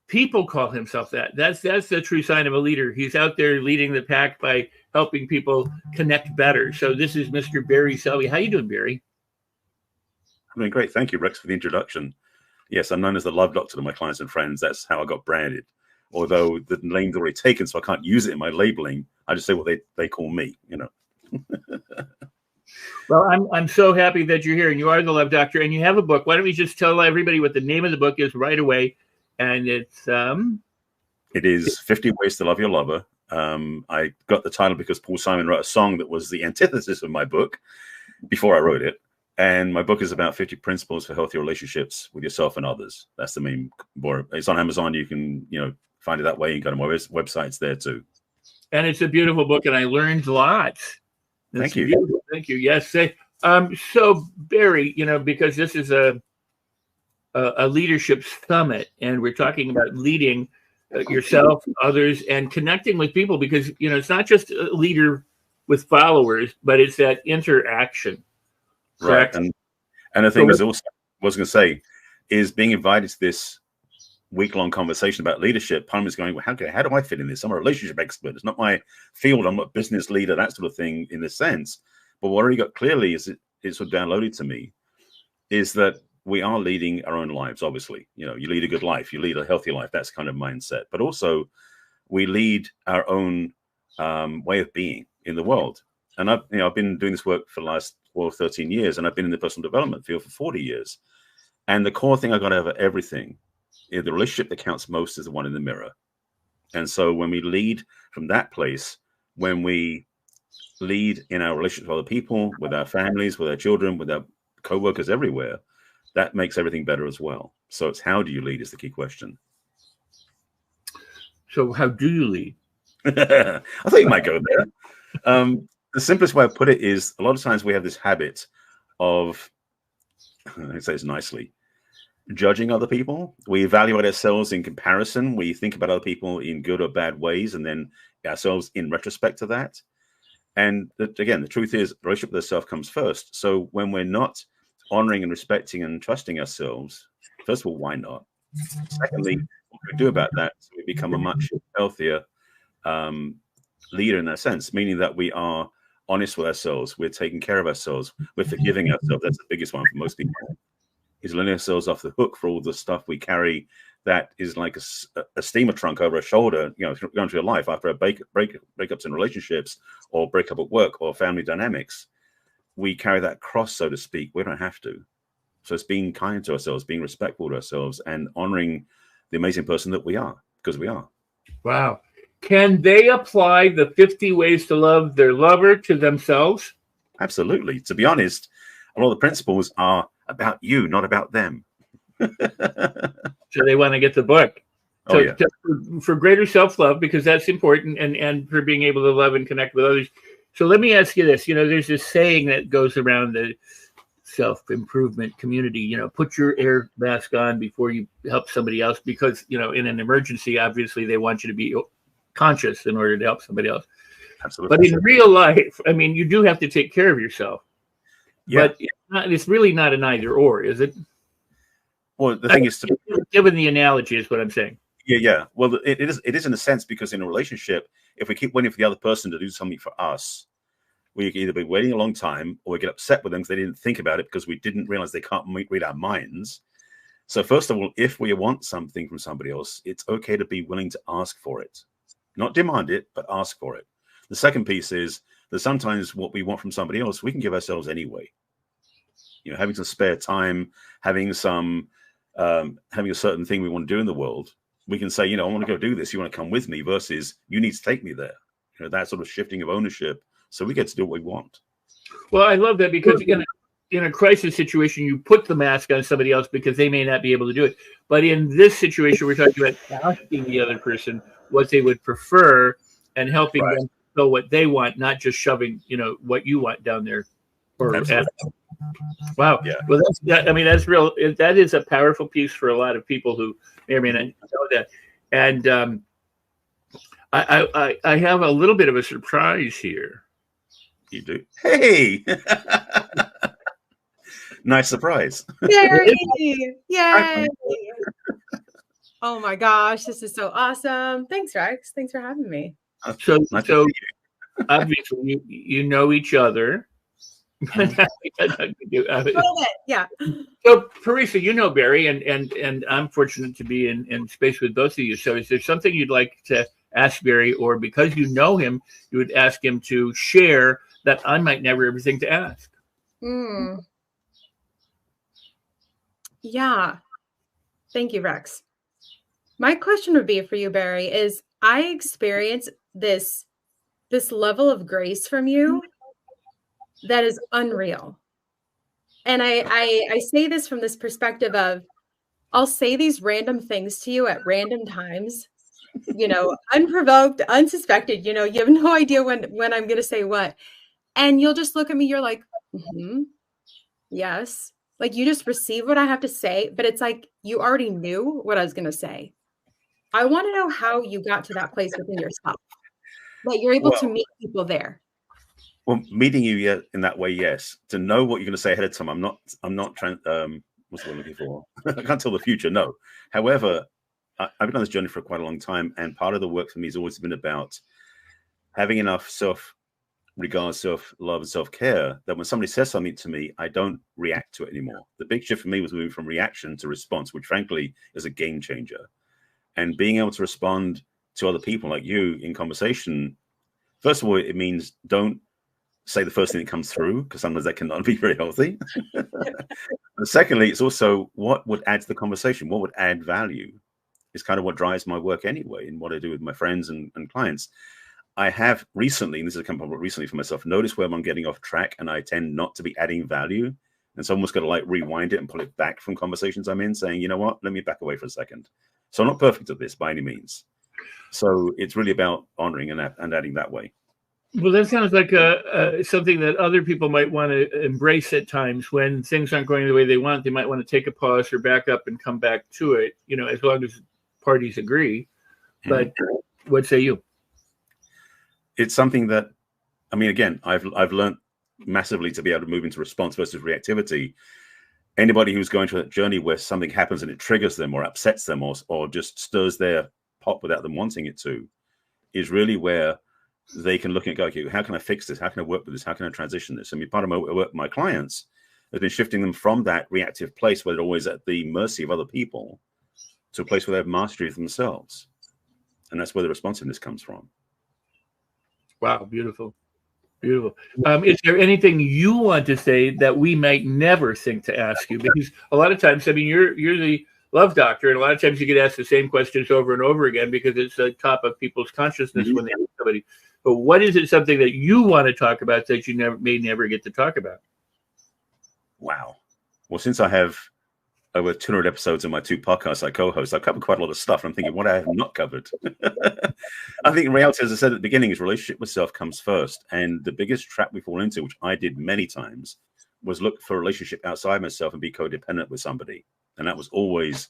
people call himself that. That's the true sign of a leader. He's out there leading the pack by helping people connect better. So this is Mr. Barry Selby. How you doing, Barry? I'm doing great. Thank you, Rex, for the introduction. Yes, I'm known as the love doctor to my clients and friends. That's how I got branded. Although the name's already taken, so I can't use it in my labeling. I just say what they call me, you know. Well, I'm so happy that you're here, and you are the love doctor, and you have a book. Why don't we just tell everybody what the name of the book is right away? And it's it is 50 Ways to Love Your Lover. I got the title because Paul Simon wrote a song that was the antithesis of my book before I wrote it. And my book is about 50 principles for healthy relationships with yourself and others. That's the main board. It's on Amazon. You can, find it that way. You can go to my websites there too. And it's a beautiful book, and I learned lots. Thank you. Beautiful. Thank you. Yes. So Barry, because this is a leadership summit, and we're talking about leading yourself, others, and connecting with people, because it's not just a leader with followers, but it's that interaction. Right. And the thing is also, I was going to say, is being invited to this week-long conversation about leadership. Part of me is going, well, how do I fit in this? I'm a relationship expert. It's not my field. I'm not a business leader, that sort of thing in this sense. But what I already got clearly is it's sort of downloaded to me is that we are leading our own lives, obviously. You lead a good life, you lead a healthy life. That's kind of mindset. But also we lead our own way of being in the world. And I've been doing this work for the last 12, 13 years, and I've been in the personal development field for 40 years. And the core thing I got over everything is the relationship that counts most is the one in the mirror. And so when we lead from that place, when we lead in our relationships with other people, with our families, with our children, with our co-workers everywhere, that makes everything better as well. So it's how do you lead is the key question. So how do you lead? I thought you might go there. The simplest way I put it is a lot of times we have this habit of, I say this nicely, judging other people. We evaluate ourselves in comparison. We think about other people in good or bad ways, and then ourselves in retrospect to that. And again, the truth is, the relationship with ourselves comes first. So when we're not honoring and respecting and trusting ourselves, first of all, why not? Secondly, what we do about that, so we become a much healthier leader in that sense, meaning that we are honest with ourselves, we're taking care of ourselves, we're forgiving ourselves. That's the biggest one for most people, is letting ourselves off the hook for all the stuff we carry that is like a steamer trunk over our shoulder, you know, going through your life after breakups in relationships or breakup at work or family dynamics. We carry that cross, so to speak. We don't have to. So it's being kind to ourselves, being respectful to ourselves, and honoring the amazing person that we are, because we are. Wow. Can they apply the 50 ways to love their lover to themselves? Absolutely. To be honest, a lot of the principles are about you, not about them. So they want to get the book. So Oh, yeah. for greater self-love, because that's important, and for being able to love and connect with others. So let me ask you this. You know, there's this saying that goes around the self-improvement community, you know, put your air mask on before you help somebody else, because, you know, in an emergency, obviously they want you to be conscious in order to help somebody else. Absolutely. But in real life, I mean, you do have to take care of yourself. Yeah. But it's really not an either or, is it? Well, the thing is, given the analogy is what I'm saying. Yeah. Well, it is in a sense, because in a relationship, if we keep waiting for the other person to do something for us, we can either be waiting a long time, or we get upset with them because they didn't think about it, because we didn't realize they can't read our minds. So first of all, if we want something from somebody else, it's okay to be willing to ask for it. Not demand it, but ask for it. The second piece is that sometimes what we want from somebody else, we can give ourselves anyway. You know, having some spare time, having some, having a certain thing we want to do in the world, we can say, you know, I want to go do this. You want to come with me, versus you need to take me there. You know, that sort of shifting of ownership. So we get to do what we want. Well, I love that, because in a crisis situation, you put the mask on somebody else because they may not be able to do it. But in this situation, we're talking about asking the other person what they would prefer and helping them know what they want, not just shoving, you know, what you want down there. Wow. Yeah. Well, that's real. That is a powerful piece for a lot of people who may or may not know that. And I have a little bit of a surprise here. You do? Hey! Nice surprise. Yay! Yay! Oh my gosh, this is so awesome. Thanks, Rex. Thanks for having me. So obviously you know each other. Yeah. So Parisa, you know Barry, and I'm fortunate to be in space with both of you. So is there something you'd like to ask Barry, or because you know him, you would ask him to share that I might never ever think to ask? Yeah. Thank you, Rex. My question would be for you, Barry, is I experience this level of grace from you that is unreal. And I say this from this perspective of, I'll say these random things to you at random times, you know, unprovoked, unsuspected, you know, you have no idea when I'm going to say what. And you'll just look at me, you're like, yes. Like you just receive what I have to say, but it's like you already knew what I was going to say. I want to know how you got to that place within yourself, that you're able to meet people there. Well, meeting you in that way, yes. To know what you're going to say ahead of time, I'm not what's what I'm looking for? I can't tell the future, no. However, I've been on this journey for quite a long time, and part of the work for me has always been about having enough self-regard, self-love, and self-care that when somebody says something to me, I don't react to it anymore. The big shift for me was moving from reaction to response, which frankly is a game changer. And being able to respond to other people like you in conversation, first of all, it means don't say the first thing that comes through, because sometimes that cannot be very healthy. And secondly, it's also what would add to the conversation, what would add value. Is kind of what drives my work anyway, and what I do with my friends and clients. I have recently, and this has come up recently for myself, noticed where I'm getting off track, and I tend not to be adding value. And so I'm almost got to like rewind it and pull it back from conversations I'm in, saying, you know what, let me back away for a second. So I'm not perfect at this by any means. So it's really about honoring and adding that way. Well, that sounds like something that other people might want to embrace at times when things aren't going the way they want. They might want to take a pause or back up and come back to it, you know, as long as parties agree. But what say you? It's something that, I mean, again, I've learned massively to be able to move into response versus reactivity. Anybody who's going through that journey where something happens and it triggers them or upsets them or just stirs their pot without them wanting it to, is really where they can look and go, okay, how can I fix this? How can I work with this? How can I transition this? I mean, part of my work with my clients has been shifting them from that reactive place where they're always at the mercy of other people to a place where they have mastery of themselves. And that's where the responsiveness comes from. Wow, beautiful. Beautiful. Is there anything you want to say that we might never think to ask you? Because a lot of times, I mean, you're the love doctor, and a lot of times you get asked the same questions over and over again because it's the top of people's consciousness when they meet somebody. But what is it something that you want to talk about that you may never get to talk about? Wow. Well, since I have over 200 episodes of my 2 podcasts I co-host, I've covered quite a lot of stuff. I'm thinking what I have not covered. I think in reality, as I said at the beginning, is relationship with self comes first. And the biggest trap we fall into, which I did many times, was look for a relationship outside myself and be codependent with somebody. And that was always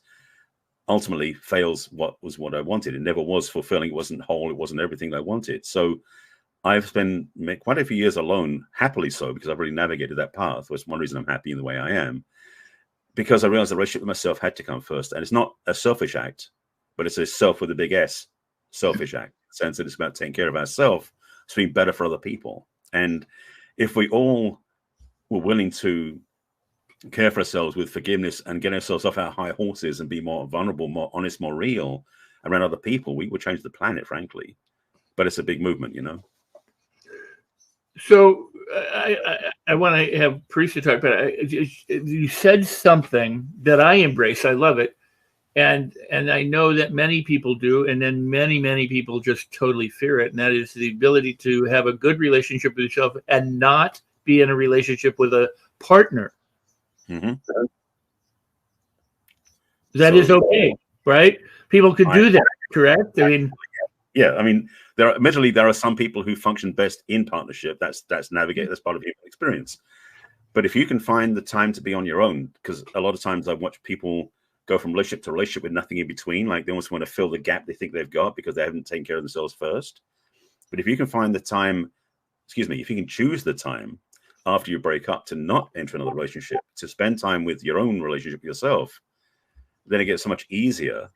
ultimately fails what I wanted. It never was fulfilling. It wasn't whole. It wasn't everything I wanted. So I've spent quite a few years alone, happily so, because I've really navigated that path. That's one reason I'm happy in the way I am. Because I realized the relationship with myself had to come first. And it's not a selfish act, but it's a self with a big S, selfish act. In the sense that it's about taking care of ourselves, so being better for other people. And if we all were willing to care for ourselves with forgiveness and get ourselves off our high horses and be more vulnerable, more honest, more real around other people, we would change the planet, frankly. But it's a big movement, you know? So I want to have Parisa talk about it. You said something that I embrace. I love it. And I know that many people do. And then many people just totally fear it. And that is the ability to have a good relationship with yourself and not be in a relationship with a partner. Mm-hmm. That is okay, right? People could do that, correct? I mean, yeah. I mean, admittedly, there are some people who function best in partnership. That's navigate. That's part of human experience. But if you can find the time to be on your own, because a lot of times I watch people go from relationship to relationship with nothing in between, like they almost want to fill the gap they think they've got because they haven't taken care of themselves first. But if you can find the time, if you can choose the time after you break up to not enter another relationship, to spend time with your own relationship with yourself, then it gets so much easier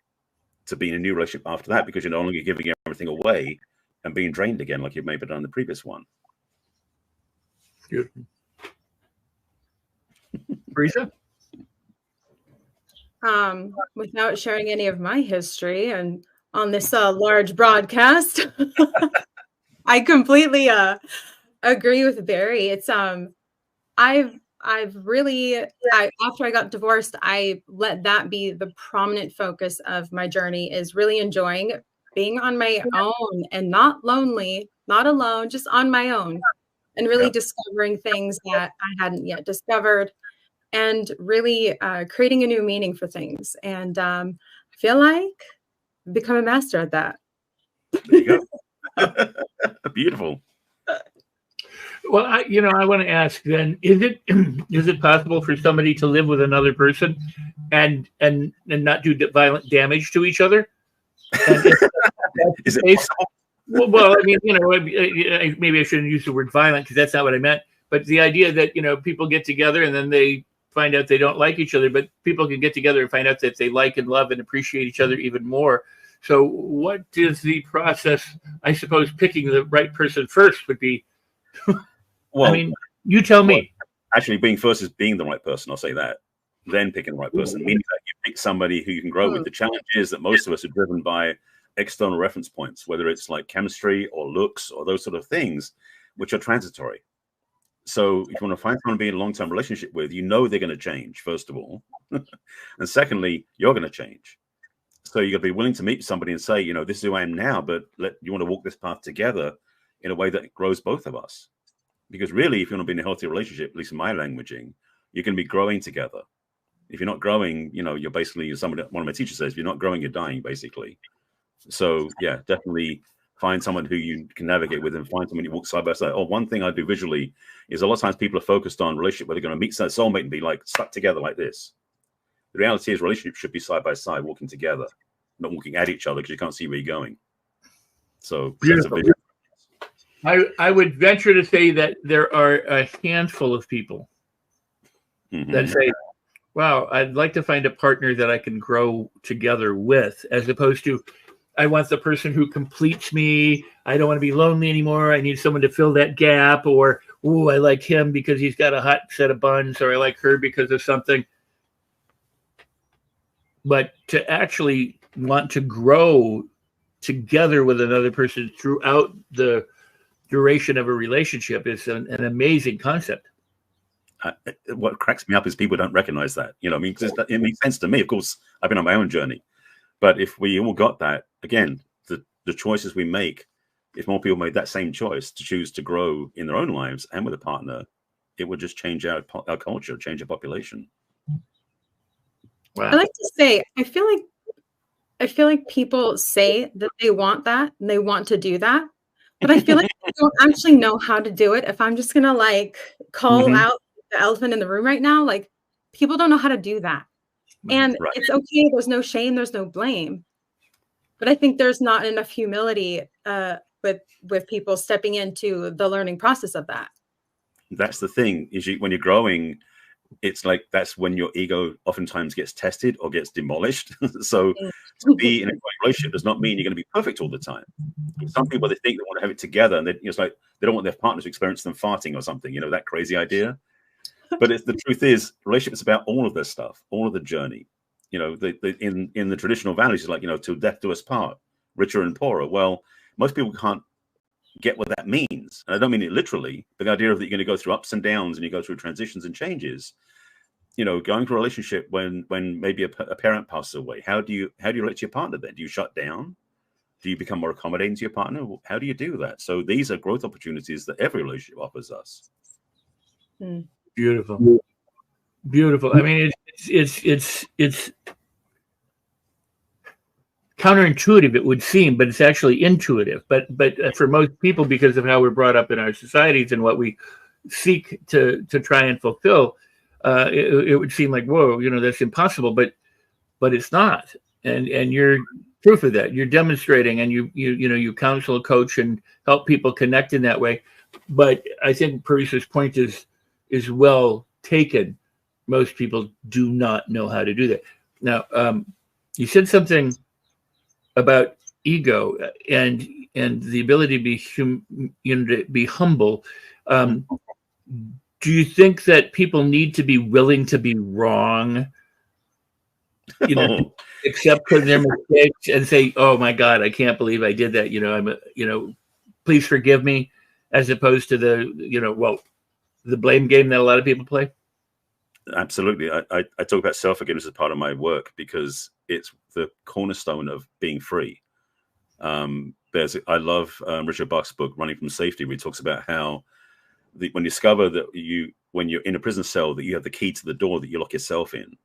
to be in a new relationship after that, because you're no longer giving everything away and being drained again like you've maybe done in the previous one. Good. Parisa? Without sharing any of my history and on this large broadcast, I completely agree with Barry. It's I've really after I got divorced, I let that be the prominent focus of my journey, is really enjoying being on my own and not lonely, not alone, just on my own, and really discovering things that I hadn't yet discovered, and really creating a new meaning for things. And I feel like I've become a master at that. There you go. Beautiful. Well, I want to ask then: is it possible for somebody to live with another person and not do violent damage to each other? Is it possible? Well, I mean, maybe I shouldn't use the word violent because that's not what I meant. But the idea that people get together and then they find out they don't like each other, but people can get together and find out that they like and love and appreciate each other even more. So, what is the process? I suppose picking the right person first would be. Well, I mean, you tell me. Actually, being first is being the right person. I'll say that. Then picking the right person, meaning that you pick somebody who you can grow with. The challenge is that most of us are driven by external reference points, whether it's like chemistry or looks or those sort of things, which are transitory. So if you want to find someone to be in a long-term relationship with, you know they're going to change, first of all. And secondly, you're going to change. So you got to be willing to meet somebody and say, this is who I am now, but you want to walk this path together in a way that grows both of us. Because really, if you want to be in a healthy relationship, at least in my languaging, you can be growing together. If you're not growing, you're basically, one of my teachers says, if you're not growing, you're dying, basically. So yeah, definitely find someone who you can navigate with and find someone you walk side by side. One thing I do visually is a lot of times people are focused on relationship where they're going to meet their soulmate and be like stuck together like this. The reality is relationships should be side by side, walking together, not walking at each other because you can't see where you're going. So that's a big... I would venture to say that there are a handful of people that say, wow, I'd like to find a partner that I can grow together with, as opposed to, I want the person who completes me. I don't want to be lonely anymore. I need someone to fill that gap. Or, oh, I like him because he's got a hot set of buns, or I like her because of something. But to actually want to grow together with another person throughout the duration of a relationship is an amazing concept. What cracks me up is people don't recognize that. It makes sense to me. Of course, I've been on my own journey. But if we all got that, again, the choices we make, if more people made that same choice to choose to grow in their own lives and with a partner, it would just change our culture, change our population. Wow. I like to say, I feel like people say that they want that and they want to do that, but I feel like they don't actually know how to do it. If I'm just gonna call out the elephant in the room right now, people don't know how to do that. And it's okay. There's no shame. There's no blame. But I think there's not enough humility with people stepping into the learning process of that. That's the thing, is when you're growing, it's like that's when your ego oftentimes gets tested or gets demolished. So to be in a relationship does not mean you're going to be perfect all the time. Some people, they think they want to have it together, and it's like they don't want their partner to experience them farting or something, that crazy idea. But the truth is, relationship is about all of this stuff, all of the journey. In the traditional values, it's like, till death do us part, richer and poorer. Well, most people can't get what that means. And I don't mean it literally, but the idea of that you're going to go through ups and downs and you go through transitions and changes. Going through a relationship when maybe a parent passes away, how do you relate to your partner then? Do you shut down? Do you become more accommodating to your partner? How do you do that? So these are growth opportunities that every relationship offers us. Beautiful. I mean, it's counterintuitive, it would seem, but it's actually intuitive. But for most people, because of how we're brought up in our societies and what we seek to try and fulfill, it would seem like, whoa, that's impossible. But it's not. And you're proof of that. You're demonstrating, and you counsel, coach, and help people connect in that way. But I think Paris's point is well taken. Most people do not know how to do that. Now, you said something about ego and the ability to be humble. Do you think that people need to be willing to be wrong? Accept their mistakes and say, "Oh my God, I can't believe I did that." Please forgive me, as opposed to the blame game that a lot of people play. Absolutely. I talk about self-forgiveness as part of my work because it's the cornerstone of being free. I love Richard Bach's book, Running from Safety, where he talks about how when you discover that when you're in a prison cell, that you have the key to the door that you lock yourself in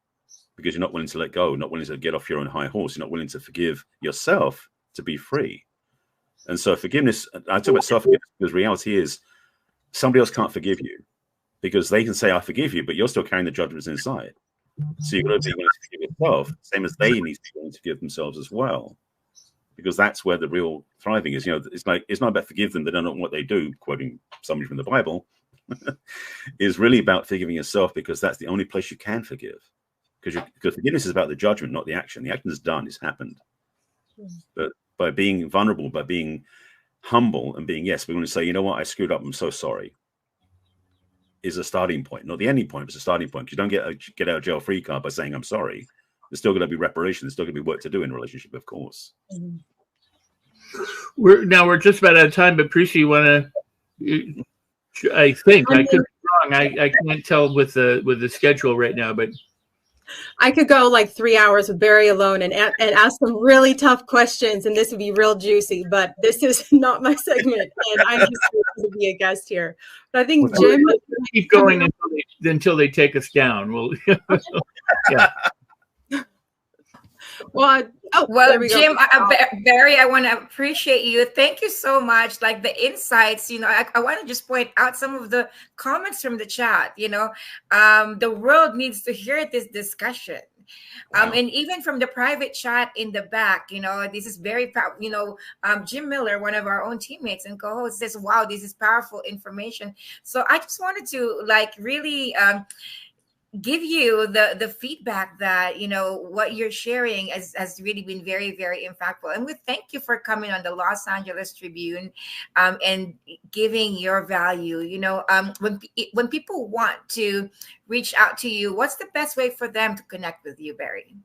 because you're not willing to let go, not willing to get off your own high horse. You're not willing to forgive yourself to be free. And so forgiveness, I talk about self-forgiveness because reality is somebody else can't forgive you. Because they can say, I forgive you, but you're still carrying the judgments inside. So you've got to be willing to forgive yourself, same as they need to be willing to forgive themselves as well. Because that's where the real thriving is. It's not about forgive them, they don't know what they do, quoting somebody from the Bible. Is really about forgiving yourself, because that's the only place you can forgive. Because forgiveness is about the judgment, not the action. The action is done, it's happened. But by being vulnerable, by being humble and being, yes, we're going to say, you know what, I screwed up, I'm so sorry, is a starting point, not the ending point, but it's a starting point. Because you don't get out of jail free card by saying I'm sorry. There's still going to be reparation. There's still going to be work to do in a relationship, of course. We're just about out of time, but Prissy, you want to I think I could be wrong. I can't tell with the schedule right now, but I could go like 3 hours with Barry alone and ask some really tough questions, and this would be real juicy. But this is not my segment, and I'm just here to be a guest here. But I think Jim, let's keep going until they take us down. We'll, yeah. Well, well, Jim, Barry, I want to appreciate you. Thank you so much. Like the insights, I want to just point out some of the comments from the chat. The world needs to hear this discussion. And even from the private chat in the back, this is very powerful. Jim Miller, one of our own teammates and co-host, says, wow, this is powerful information. So I just wanted to really give you the feedback that what you're sharing has really been very, very impactful. And we thank you for coming on the Los Angeles Tribune and giving your value. When people want to reach out to you, what's the best way for them to connect with you, Barry?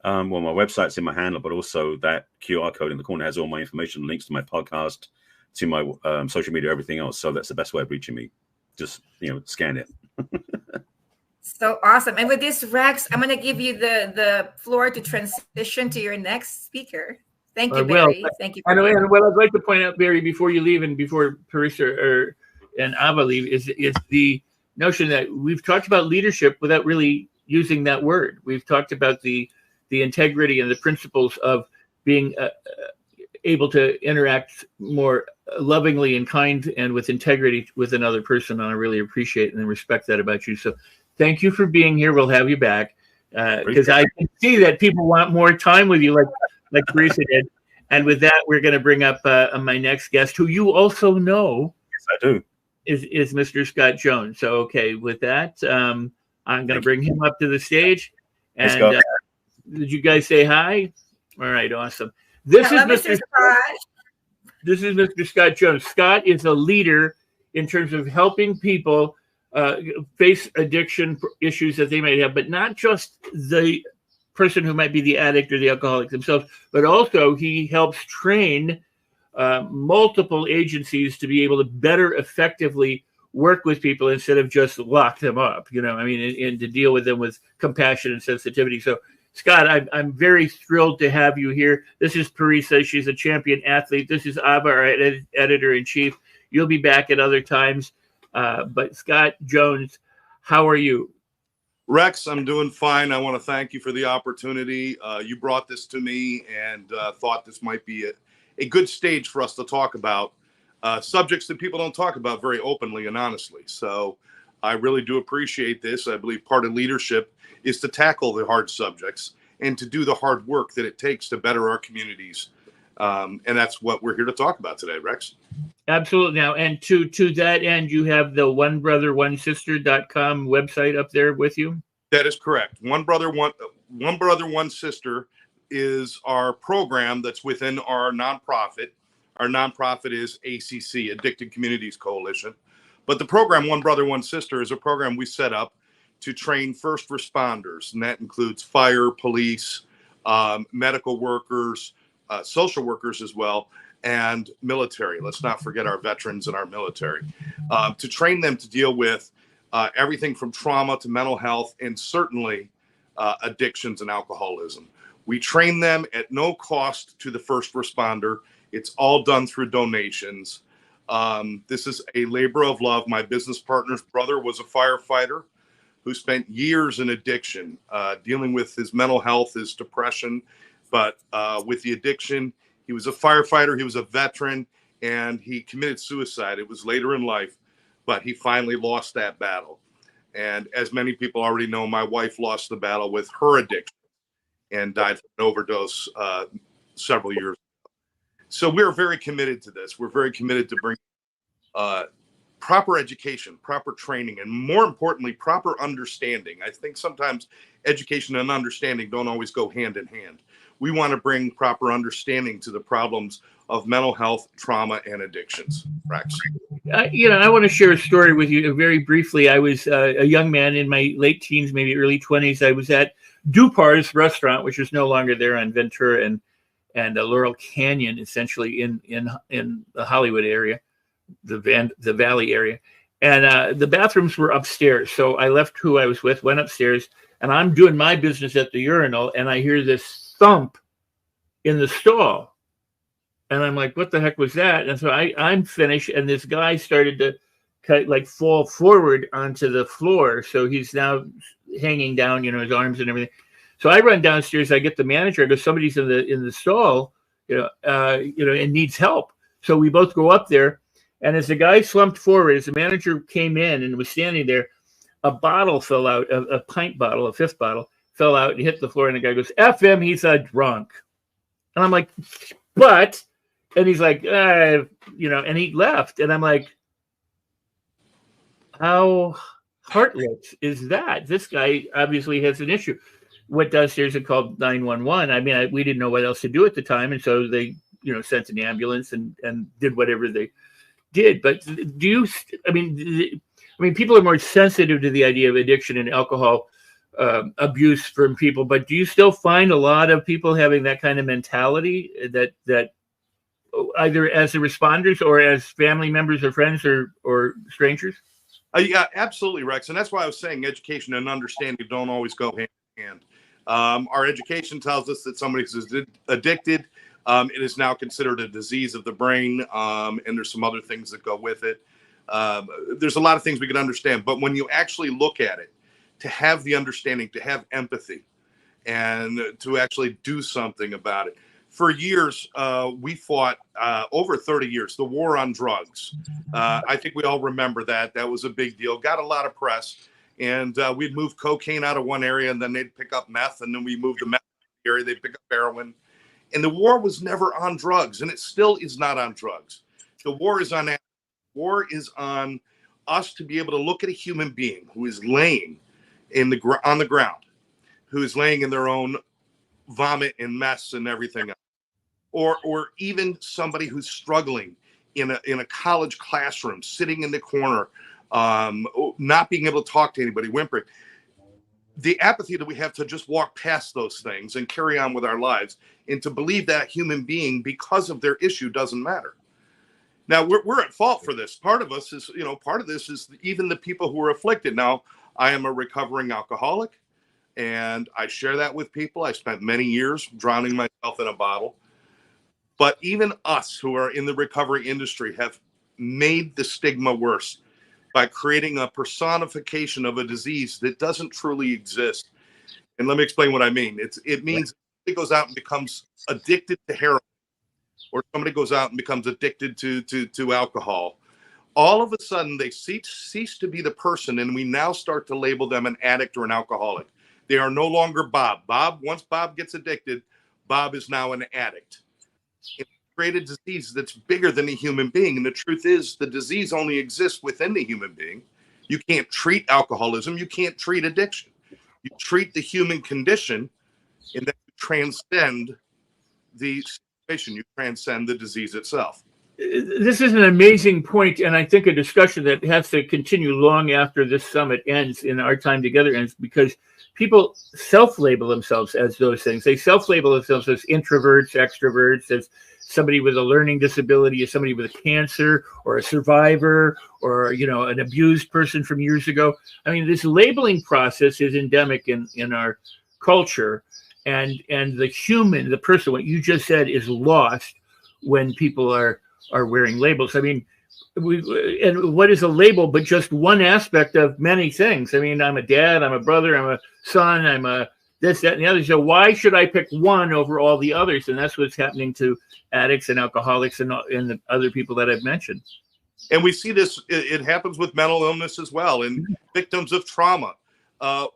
Well, my website's in my handle, but also that QR code in the corner has all my information, links to my podcast, to my social media, everything else. So that's the best way of reaching me. Just scan it. So awesome. And with this, Rex, I'm going to give you the floor to transition to your next speaker. Thank you, Barry. Thank you. And what I'd like to point out, Barry, before you leave and before Parisa and Ava leave, is the notion that we've talked about leadership without really using that word. We've talked about the integrity and the principles of being able to interact more lovingly and kind and with integrity with another person. And I really appreciate and respect that about you. So thank you for being here. We'll have you back because I can see that people want more time with you, like Teresa did. And with that, we're going to bring up my next guest, who you also know. Yes, I do. Is Mr. Scott Jones. So, okay, with that, I'm going to bring him up to the stage. And did you guys say hi? All right, awesome. This is Mr. Scott. This is Mr. Scott Jones. Scott is a leader in terms of helping people face addiction issues that they might have, but not just the person who might be the addict or the alcoholic themselves, but also he helps train multiple agencies to be able to better effectively work with people instead of just lock them up, and to deal with them with compassion and sensitivity. So, Scott, I'm very thrilled to have you here. This is Parisa. She's a champion athlete. This is Ava, our editor-in-chief. You'll be back at other times. But Scott Jones, how are you? Rex, I'm doing fine. I want to thank you for the opportunity. You brought this to me and thought this might be a good stage for us to talk about subjects that people don't talk about very openly and honestly. So I really do appreciate this. I believe part of leadership is to tackle the hard subjects and to do the hard work that it takes to better our communities. And that's what we're here to talk about today, Rex. Absolutely. Now, and to that end, you have the onebrother1sister.com website up there with you? That is correct. One Brother, One Sister is our program that's within our nonprofit. Our nonprofit is ACC, Addicted Communities Coalition. But the program One Brother, One Sister is a program we set up to train first responders, and that includes fire, police, medical workers, social workers as well, and military. Let's not forget our veterans and our military. To train them to deal with everything from trauma to mental health and certainly addictions and alcoholism. We train them at no cost to the first responder. It's all done through donations. This is a labor of love. My business partner's brother was a firefighter who spent years in addiction, dealing with his mental health, his depression, but with the addiction, he was a firefighter, he was a veteran, and he committed suicide. It was later in life, but he finally lost that battle. And as many people already know, my wife lost the battle with her addiction and died from an overdose several years ago. So we're very committed to this. We're very committed to bring proper education, proper training, and more importantly, proper understanding. I think sometimes education and understanding don't always go hand in hand. We want to bring proper understanding to the problems of mental health, trauma, and addictions. Rex. I want to share a story with you very briefly. I was a young man in my late teens, maybe early 20s. I was at Dupar's restaurant, which is no longer there, on Ventura and Laurel Canyon, essentially in the Hollywood area, the Valley area. And the bathrooms were upstairs. So I left who I was with, went upstairs, and I'm doing my business at the urinal, and I hear this thump in the stall. And I'm like, what the heck was that? And so I'm finished, and this guy started to fall forward onto the floor. So he's now hanging down, his arms and everything. So I run downstairs. I get the manager. I go, somebody's in the stall, and needs help. So we both go up there. And as the guy slumped forward, as the manager came in and was standing there, a bottle fell out, a pint bottle, a fifth bottle, fell out and hit the floor. And the guy goes, F him, he's a drunk. And I'm like, what? And he's like, and he left. And I'm like, how heartless is that? This guy obviously has an issue. Went downstairs and called 911. I mean, we didn't know what else to do at the time. And so they, sent an ambulance and did whatever they did. But people are more sensitive to the idea of addiction and alcohol abuse from people, but do you still find a lot of people having that kind of mentality that either as the responders or as family members or friends or strangers? Yeah, absolutely, Rex. And that's why I was saying education and understanding don't always go hand in hand. Our education tells us that somebody who's addicted, it is now considered a disease of the brain, and there's some other things that go with it. There's a lot of things we can understand, but when you actually look at it, to have the understanding, to have empathy, and to actually do something about it. For years, we fought, over 30 years, the war on drugs. I think we all remember that. That was a big deal. Got a lot of press. And we'd move cocaine out of one area, and then they'd pick up meth. And then we moved the meth area, they'd pick up heroin. And the war was never on drugs, and it still is not on drugs. The war is on us to be able to look at a human being who is laying on the ground, who is laying in their own vomit and mess and everything else. Or even somebody who's struggling in a college classroom, sitting in the corner, not being able to talk to anybody, whimpering. The apathy that we have to just walk past those things and carry on with our lives, and to believe that human being, because of their issue, doesn't matter. Now, we're at fault for this. Part of us is, part of this is even the people who are afflicted. Now, I am a recovering alcoholic, and I share that with people. I spent many years drowning myself in a bottle. But even us who are in the recovery industry have made the stigma worse by creating a personification of a disease that doesn't truly exist. And let me explain what I mean. It means somebody goes out and becomes addicted to heroin, or somebody goes out and becomes addicted to alcohol. All of a sudden, they cease to be the person, and we now start to label them an addict or an alcoholic. They are no longer Bob. Once Bob gets addicted, Bob is now an addict. It's created a disease that's bigger than a human being. And the truth is, the disease only exists within the human being. You can't treat alcoholism. You can't treat addiction. You treat the human condition, and then you transcend the situation. You transcend the disease itself. This is an amazing point, and I think a discussion that has to continue long after this summit ends, and our time together ends, because people self-label themselves as those things. They self-label themselves as introverts, extroverts, as somebody with a learning disability, as somebody with cancer, or a survivor, or an abused person from years ago. I mean, this labeling process is endemic in our culture, and the person, what you just said, is lost when people are wearing labels. I mean, and what is a label but just one aspect of many things? I mean, I'm a dad, I'm a brother, I'm a son, I'm a this, that, and the other. So why should I pick one over all the others? And that's what's happening to addicts and alcoholics and the other people that I've mentioned. And we see this, it happens with mental illness as well, and victims of trauma.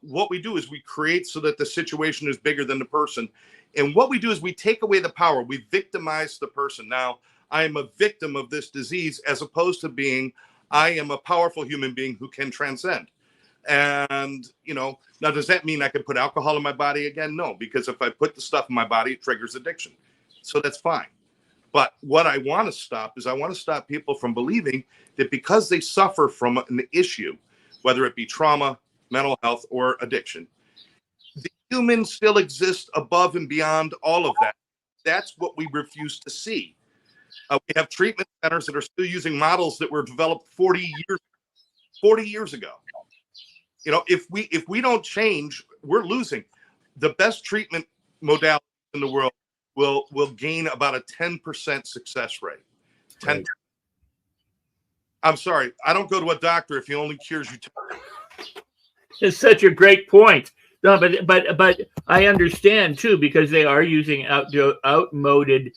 What we do is we create so that the situation is bigger than the person. And what we do is we take away the power. We victimize the person. Now, I am a victim of this disease, as opposed to being, I am a powerful human being who can transcend. And, now does that mean I can put alcohol in my body again? No, because if I put the stuff in my body, it triggers addiction. So that's fine. But what I want to stop is I want to stop people from believing that because they suffer from an issue, whether it be trauma, mental health, or addiction, the human still exists above and beyond all of that. That's what we refuse to see. We have treatment centers that are still using models that were developed 40 years ago. 40 years ago. You know, if we don't change, we're losing. The best treatment modality in the world will gain about a 10% success rate. 10. Right. I'm sorry, I don't go to a doctor if he only cures you. It's such a great point. No, but I understand too, because they are using outmoded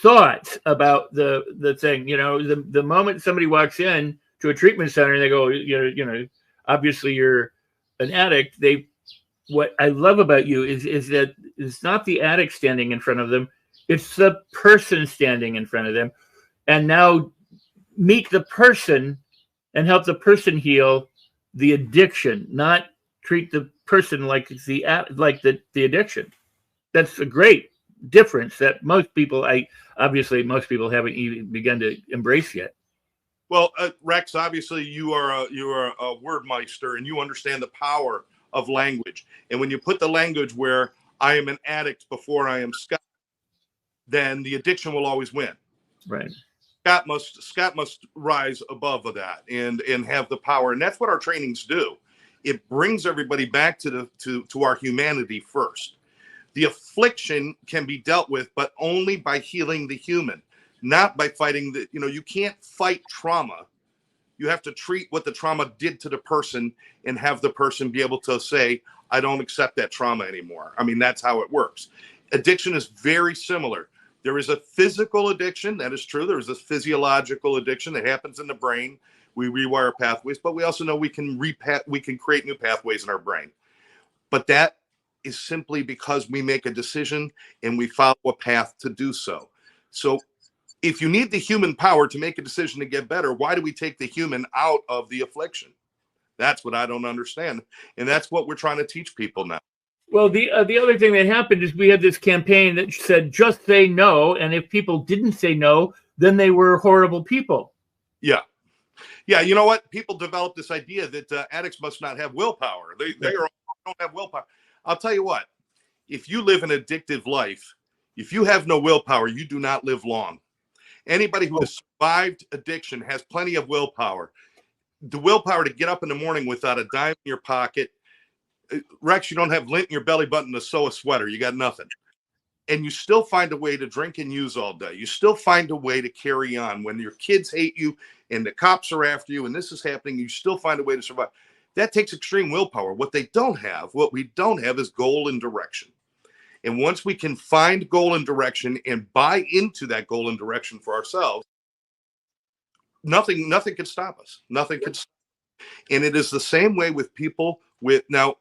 thoughts about the thing. You know, the moment somebody walks in to a treatment center and they go, you know, obviously you're an addict. What I love about you is that it's not the addict standing in front of them, it's the person standing in front of them, and now meet the person and help the person heal the addiction, not treat the person like the addiction. That's a great difference that most people haven't even begun to embrace yet. Well, Rex, obviously you are a word meister, and you understand the power of language. And when you put the language where I am an addict before I am Scott, then the addiction will always win. Right. Scott must rise above of that and have the power, and that's what our trainings do. It brings everybody back to our humanity first. The affliction can be dealt with, but only by healing the human, not by fighting the. You know, you can't fight trauma. You have to treat what the trauma did to the person and have the person be able to say, I don't accept that trauma anymore. I mean, that's how it works. Addiction is very similar. There is a physical addiction. That is true. There is a physiological addiction that happens in the brain. We rewire pathways, but we also know we can create new pathways in our brain. But that is simply because we make a decision and we follow a path to do so. So if you need the human power to make a decision to get better, why do we take the human out of the affliction? That's what I don't understand. And that's what we're trying to teach people now. Well, the other thing that happened is we had this campaign that said, just say no. And if people didn't say no, then they were horrible people. Yeah. Yeah. You know what? People developed this idea that addicts must not have willpower. They don't have willpower. I'll tell you what, if you live an addictive life, if you have no willpower, you do not live long. Anybody who has survived addiction has plenty of willpower. The willpower to get up in the morning without a dime in your pocket. Rex, you don't have lint in your belly button to sew a sweater. You got nothing. And you still find a way to drink and use all day. You still find a way to carry on. When your kids hate you and the cops are after you and this is happening, you still find a way to survive. That takes extreme willpower. What we don't have is goal and direction. And once we can find goal and direction and buy into that goal and direction for ourselves, nothing can stop us. Nothing can stop. And it is the same way with people now,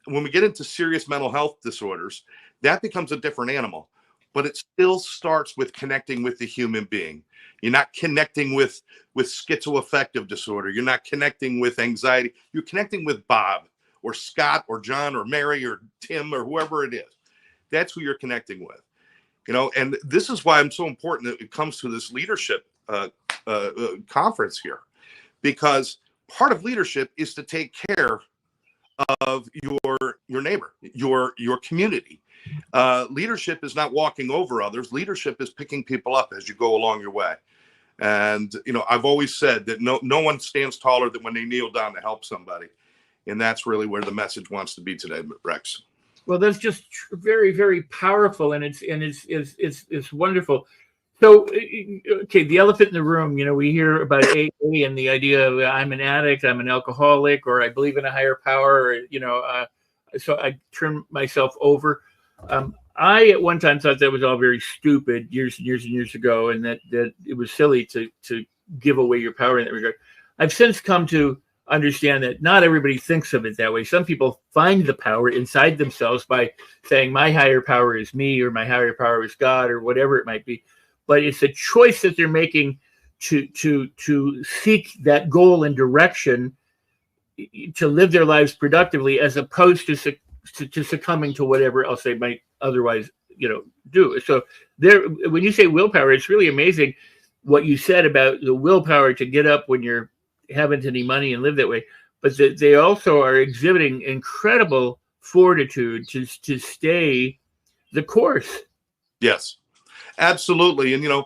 when we get into serious mental health disorders, that becomes a different animal, but it still starts with connecting with the human being. You're not connecting with schizoaffective disorder. You're not connecting with anxiety. You're connecting with Bob or Scott or John or Mary or Tim or whoever it is. That's who you're connecting with, you know. And this is why I'm so important that it comes to this leadership conference here, because part of leadership is to take care of your neighbor, your community. Leadership is not walking over others. Leadership is picking people up as you go along your way. And you know, I've always said that no one stands taller than when they kneel down to help somebody, and that's really where the message wants to be today, Rex. Well, that's just very, very powerful, and it's wonderful. So, okay, the elephant in the room, you know, we hear about AA and the idea of I'm an addict, I'm an alcoholic, or I believe in a higher power, or, you know, so I turn myself over. I at one time thought that was all very stupid years and years and years ago, and that it was silly to give away your power in that regard. I've since come to understand that not everybody thinks of it that way. Some people find the power inside themselves by saying my higher power is me, or my higher power is God, or whatever it might be. But it's a choice that they're making to seek that goal and direction to live their lives productively, as opposed to succumbing to whatever else they might otherwise, you know, do. So there, when you say willpower, it's really amazing what you said about the willpower to get up when you're haven't any money and live that way. But they also are exhibiting incredible fortitude to stay the course. Yes. Absolutely. And, you know,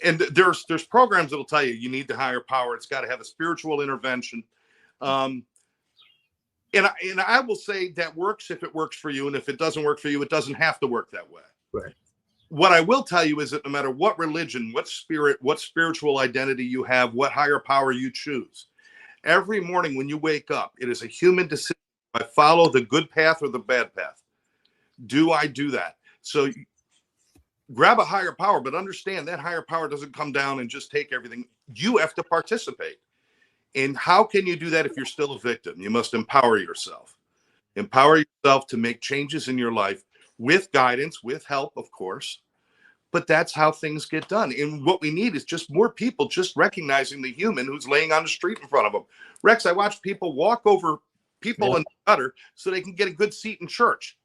and there's programs that'll tell you need to higher power. It's got to have a spiritual intervention. And I will say that works if it works for you, and if it doesn't work for you, it doesn't have to work that way. Right. What I will tell you is that no matter what religion, what spirit, what spiritual identity you have, what higher power you choose, every morning when you wake up, it is a human decision. I follow the good path or the bad path. Do I do that? So grab a higher power, but understand that higher power doesn't come down and just take everything. You have to participate. And how can you do that if you're still a victim? You must empower yourself. Empower yourself to make changes in your life with guidance, with help, of course. But that's how things get done. And what we need is just more people just recognizing the human who's laying on the street in front of them. Rex, I watch people walk over people in the gutter so they can get a good seat in church.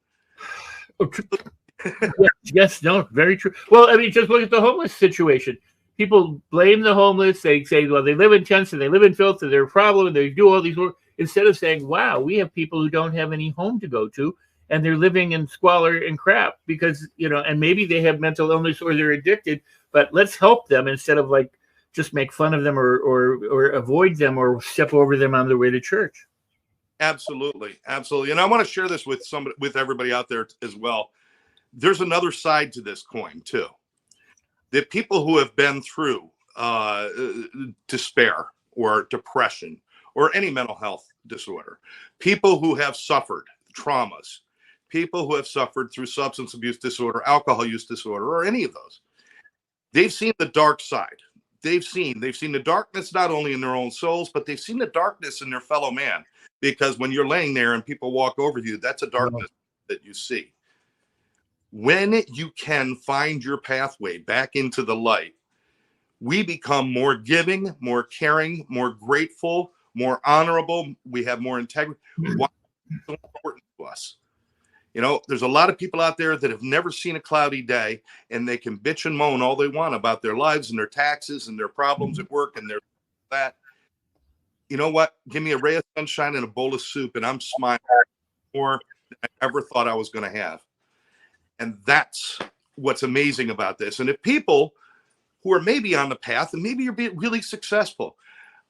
Yes, no, very true. Well, I mean, just look at the homeless situation. People blame the homeless. They say, well, they live in tents and they live in filth and they're a problem and they do all these work. Instead of saying, wow, we have people who don't have any home to go to and they're living in squalor and crap because, you know, and maybe they have mental illness or they're addicted, but let's help them instead of like just make fun of them or avoid them or step over them on their way to church. Absolutely. Absolutely. And I want to share this with everybody out there as well. There's another side to this coin too. The people who have been through despair or depression or any mental health disorder, people who have suffered traumas, people who have suffered through substance abuse disorder, alcohol use disorder, or any of those, they've seen the dark side. They've seen the darkness not only in their own souls, but they've seen the darkness in their fellow man. Because when you're laying there and people walk over you, that's a darkness that you see. When you can find your pathway back into the light, we become more giving, more caring, more grateful, more honorable. We have more integrity. Why is it so important to us? You know, there's a lot of people out there that have never seen a cloudy day, and they can bitch and moan all they want about their lives and their taxes and their problems at work and their that. You know what? Give me a ray of sunshine and a bowl of soup, and I'm smiling more than I ever thought I was going to have. And that's what's amazing about this. And if people who are maybe on the path and maybe you're being really successful,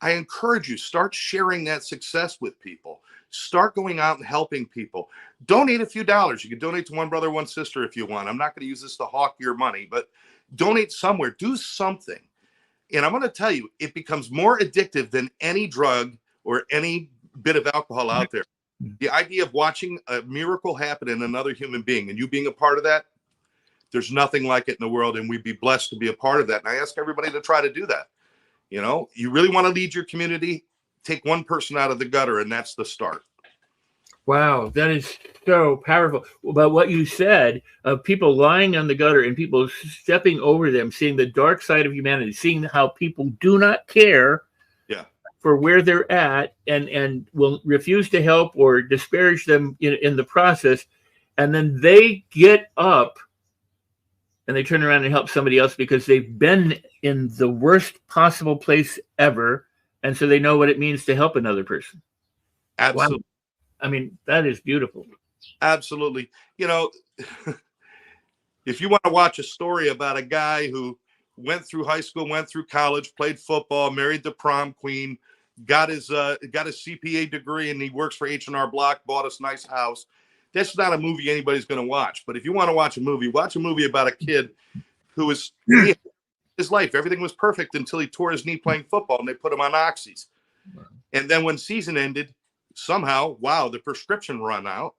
I encourage you, start sharing that success with people. Start going out and helping people. Donate a few dollars. You can donate to One Brother, One Sister if you want. I'm not going to use this to hawk your money, but donate somewhere. Do something. And I'm going to tell you, it becomes more addictive than any drug or any bit of alcohol out there. The idea of watching a miracle happen in another human being and you being a part of that, there's nothing like it in the world. And we'd be blessed to be a part of that. And I ask everybody to try to do that. You know, you really want to lead your community, take one person out of the gutter, and that's the start. Wow, that is so powerful. But what you said of people lying on the gutter and people stepping over them, seeing the dark side of humanity, seeing how people do not care for where they're at and will refuse to help or disparage them in the process. And then they get up and they turn around and help somebody else because they've been in the worst possible place ever. And so they know what it means to help another person. Absolutely. Wow. I mean, that is beautiful. Absolutely. You know, if you want to watch a story about a guy who went through high school, went through college, played football, married the prom queen, got his CPA degree, and he works for H&R Block, bought us a nice house. That's not a movie anybody's going to watch. But if you want to watch a movie about a kid who was his life, everything was perfect until he tore his knee playing football, and they put him on oxys. And then when season ended, somehow, wow, the prescription run out.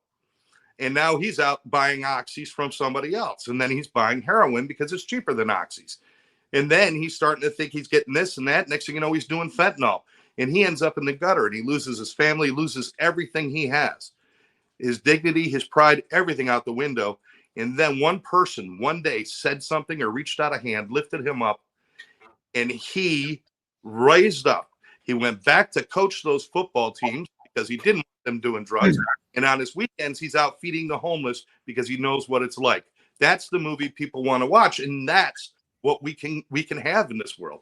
And now he's out buying oxys from somebody else. And then he's buying heroin because it's cheaper than oxys. And then he's starting to think he's getting this and that. Next thing you know, he's doing fentanyl. And he ends up in the gutter and he loses his family, loses everything he has. His dignity, his pride, everything out the window. And then one person one day said something or reached out a hand, lifted him up, and he raised up. He went back to coach those football teams because he didn't want them doing drugs. And on his weekends, he's out feeding the homeless because he knows what it's like. That's the movie people want to watch. And that's what we can have in this world.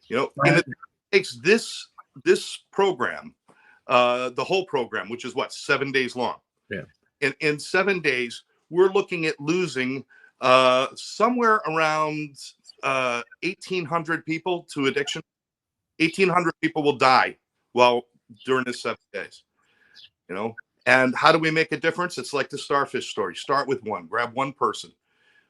You know, and it takes this program, the whole program, which is what, 7 days long. Yeah. And in 7 days, we're looking at losing somewhere around 1,800 people to addiction. 1,800 people will die during this 7 days. You know, and how do we make a difference? It's like the starfish story. Start with one. Grab one person.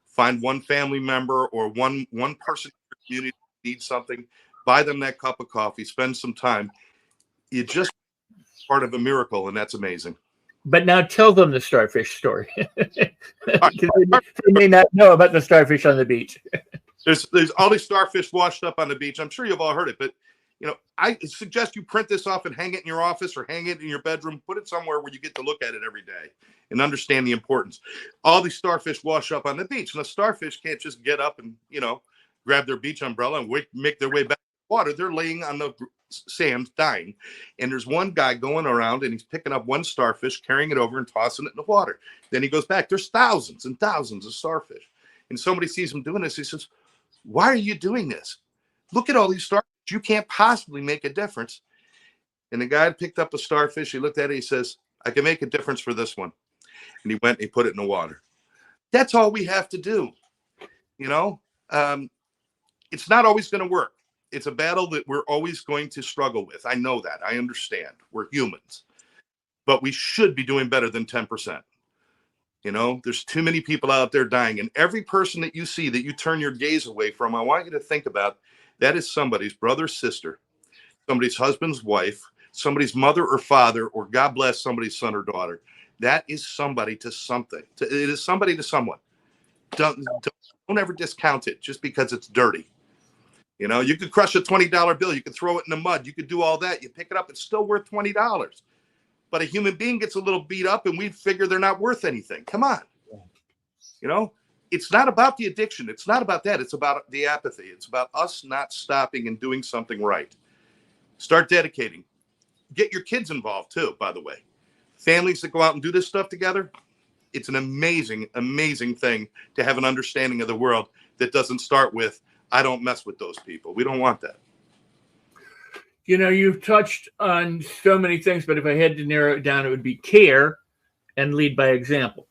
Find one family member or one person in your community who needs something. Buy them that cup of coffee. Spend some time. You just part of a miracle, and that's amazing. But now tell them the starfish story. They may not know about the starfish on the beach. There's all these starfish washed up on the beach. I'm sure you've all heard it, but you know, I suggest you print this off and hang it in your office or hang it in your bedroom. Put it somewhere where you get to look at it every day and understand the importance. All these starfish wash up on the beach, and the starfish can't just get up and, you know, grab their beach umbrella and make their way back to the water. They're laying on the sand dying. And there's one guy going around and he's picking up one starfish, carrying it over and tossing it in the water. Then he goes back. There's thousands and thousands of starfish. And somebody sees him doing this. He says, "Why are you doing this? Look at all these starfish. You can't possibly make a difference." And the guy picked up a starfish. He looked at it. He says, "I can make a difference for this one." And he went and he put it in the water. That's all we have to do. You know, it's not always going to work. It's a battle that we're always going to struggle with. I know that. I understand. We're humans. But we should be doing better than 10%. You know, there's too many people out there dying. And every person that you see that you turn your gaze away from, I want you to think about that is somebody's brother, sister, somebody's husband's wife, somebody's mother or father, or God bless somebody's son or daughter. That is somebody to something. It is somebody to someone. Don't ever discount it just because it's dirty. You know, you could crush a $20 bill. You could throw it in the mud. You could do all that. You pick it up. It's still worth $20. But a human being gets a little beat up and we figure they're not worth anything. Come on. You know, it's not about the addiction. It's not about that. It's about the apathy. It's about us not stopping and doing something right. Start dedicating. Get your kids involved too, by the way. Families that go out and do this stuff together, it's an amazing, amazing thing to have an understanding of the world that doesn't start with, "I don't mess with those people." We don't want that. You know, you've touched on so many things, but if I had to narrow it down, it would be care and lead by example.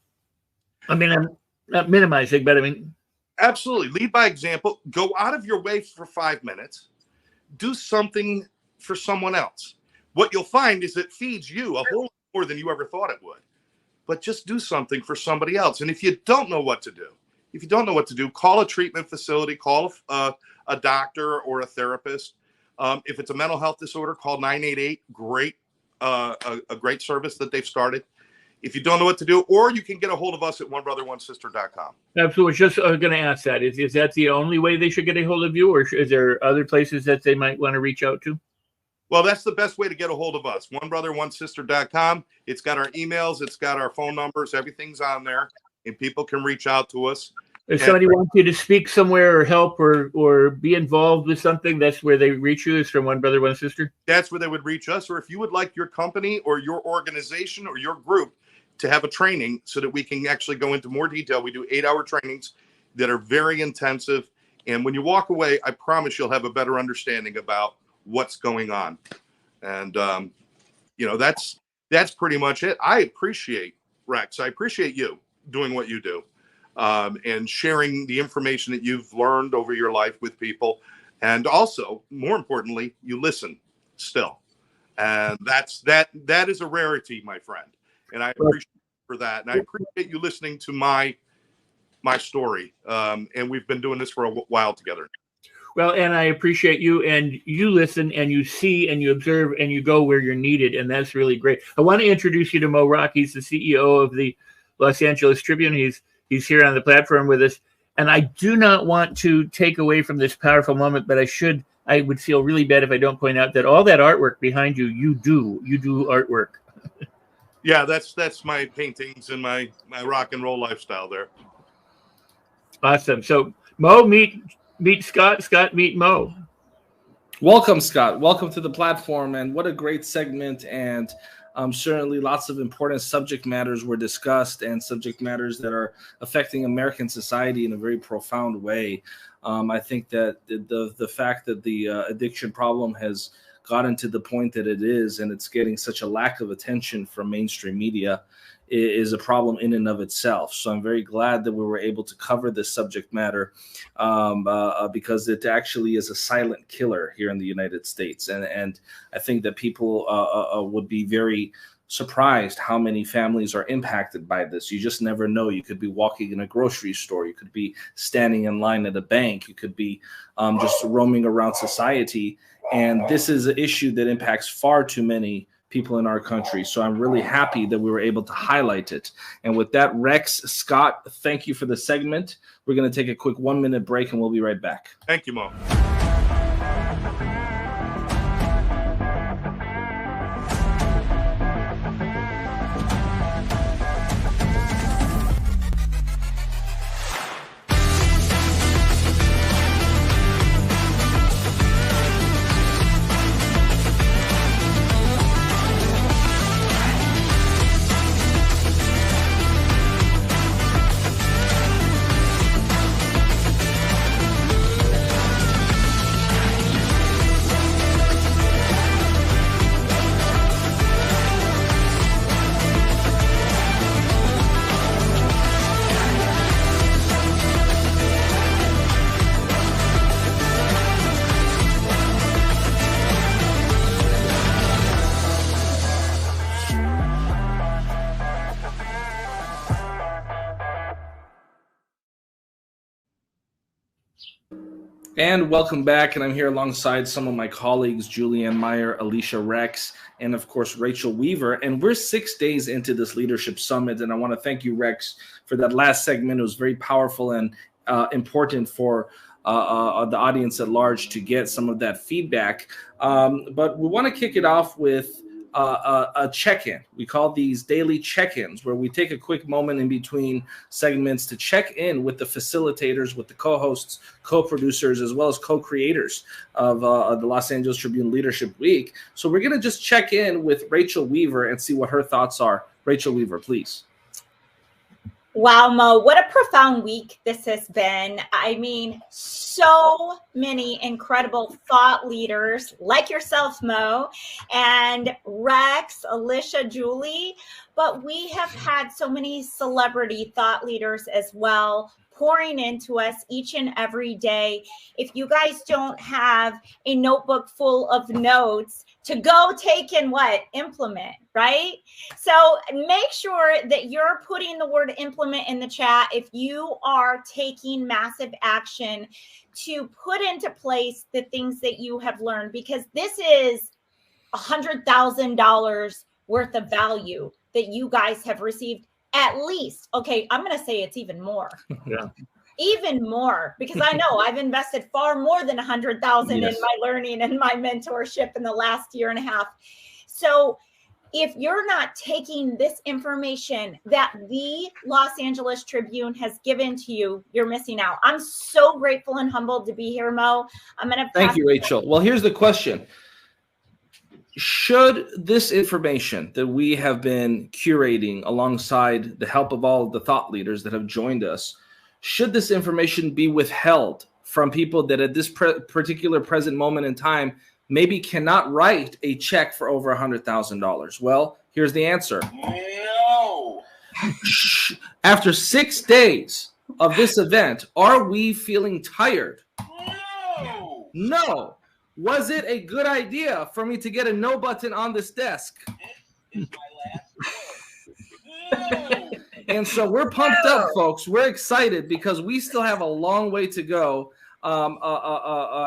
I mean, I'm not minimizing, but I mean. Absolutely. Lead by example. Go out of your way for 5 minutes. Do something for someone else. What you'll find is it feeds you a whole lot more than you ever thought it would. But just do something for somebody else. And if you don't know what to do, call a treatment facility, call a doctor or a therapist. If it's a mental health disorder, call 988. Great, a great service that they've started. If you don't know what to do, or you can get a hold of us at onebrother1sister.com. Absolutely. Just going to ask that. Is that the only way they should get a hold of you, or is there other places that they might want to reach out to? Well, that's the best way to get a hold of us. onebrother1sister.com. It's got our emails. It's got our phone numbers. Everything's on there, and people can reach out to us. If somebody wants you to speak somewhere or help or be involved with something, that's where they reach you, is from One Brother, One Sister? That's where they would reach us. Or if you would like your company or your organization or your group to have a training so that we can actually go into more detail, we do 8-hour trainings that are very intensive. And when you walk away, I promise you'll have a better understanding about what's going on. And, you know, that's pretty much it. I appreciate, Rex, I appreciate you doing what you do. And sharing the information that you've learned over your life with people. And also, more importantly, you listen still. And that is a rarity, my friend. And I appreciate you for that. And I appreciate you listening to my story. And we've been doing this for a while together. Well, and I appreciate you, and you listen and you see and you observe and you go where you're needed. And that's really great. I want to introduce you to Mo Rock. He's the CEO of the Los Angeles Tribune. He's here on the platform with us. And I do not want to take away from this powerful moment, but I would feel really bad if I don't point out that all that artwork behind you, you do artwork. Yeah, that's my paintings and my rock and roll lifestyle there. Awesome. So Mo, meet Scott. Scott, meet Mo. Welcome, Scott. Welcome to the platform. And what a great segment. And certainly lots of important subject matters were discussed, and subject matters that are affecting American society in a very profound way. I think that the fact that the addiction problem has gotten to the point that it is, and it's getting such a lack of attention from mainstream media, is a problem in and of itself. So I'm very glad that we were able to cover this subject matter because it actually is a silent killer here in the United States. And I think that people would be very surprised how many families are impacted by this. You just never know. You could be walking in a grocery store. You could be standing in line at a bank. You could be just roaming around society. And this is an issue that impacts far too many people in our country. So I'm really happy that we were able to highlight it. And with that, Rex, Scott, thank you for the segment. We're going to take a quick 1-minute break and we'll be right back. Thank you, Mo. And welcome back. And I'm here alongside some of my colleagues, Julianne Meyer, Alicia Rex, and of course, Rachel Weaver. And we're 6 days into this leadership summit. And I want to thank you, Rex, for that last segment. It was very powerful and important for the audience at large to get some of that feedback. But we want to kick it off with a check-in. We call these daily check-ins, where we take a quick moment in between segments to check in with the facilitators, with the co-hosts, co-producers, as well as co-creators of the Los Angeles Tribune Leadership Week. So we're going to just check in with Rachel Weaver and see what her thoughts are. Rachel Weaver, please. Wow, Mo, what a profound week this has been. I mean, so many incredible thought leaders like yourself, Mo, and Rex, Alicia, Julie, but we have had so many celebrity thought leaders as well pouring into us each and every day. If you guys don't have a notebook full of notes to go take and implement, right? So make sure that you're putting the word implement in the chat if you are taking massive action to put into place the things that you have learned, because this is $100,000 worth of value that you guys have received. At least, okay, I'm going to say it's even more. Yeah. Even more, because I know I've invested far more than 100,000 Yes. in my learning and my mentorship in the last year and a half. So if you're not taking this information that the Los Angeles Tribune has given to you, you're missing out. I'm so grateful and humbled to be here, Mo. I'm going to Thank you, Rachel. Well, here's the question. Should this information that we have been curating alongside the help of all of the thought leaders that have joined us, should this information be withheld from people that at this particular present moment in time maybe cannot write a check for over $100,000? Well, here's the answer. No. After 6 days of this event, are we feeling tired? No. No. Was it a good idea for me to get a no button on this desk? And so we're pumped up, folks. We're excited because we still have a long way to go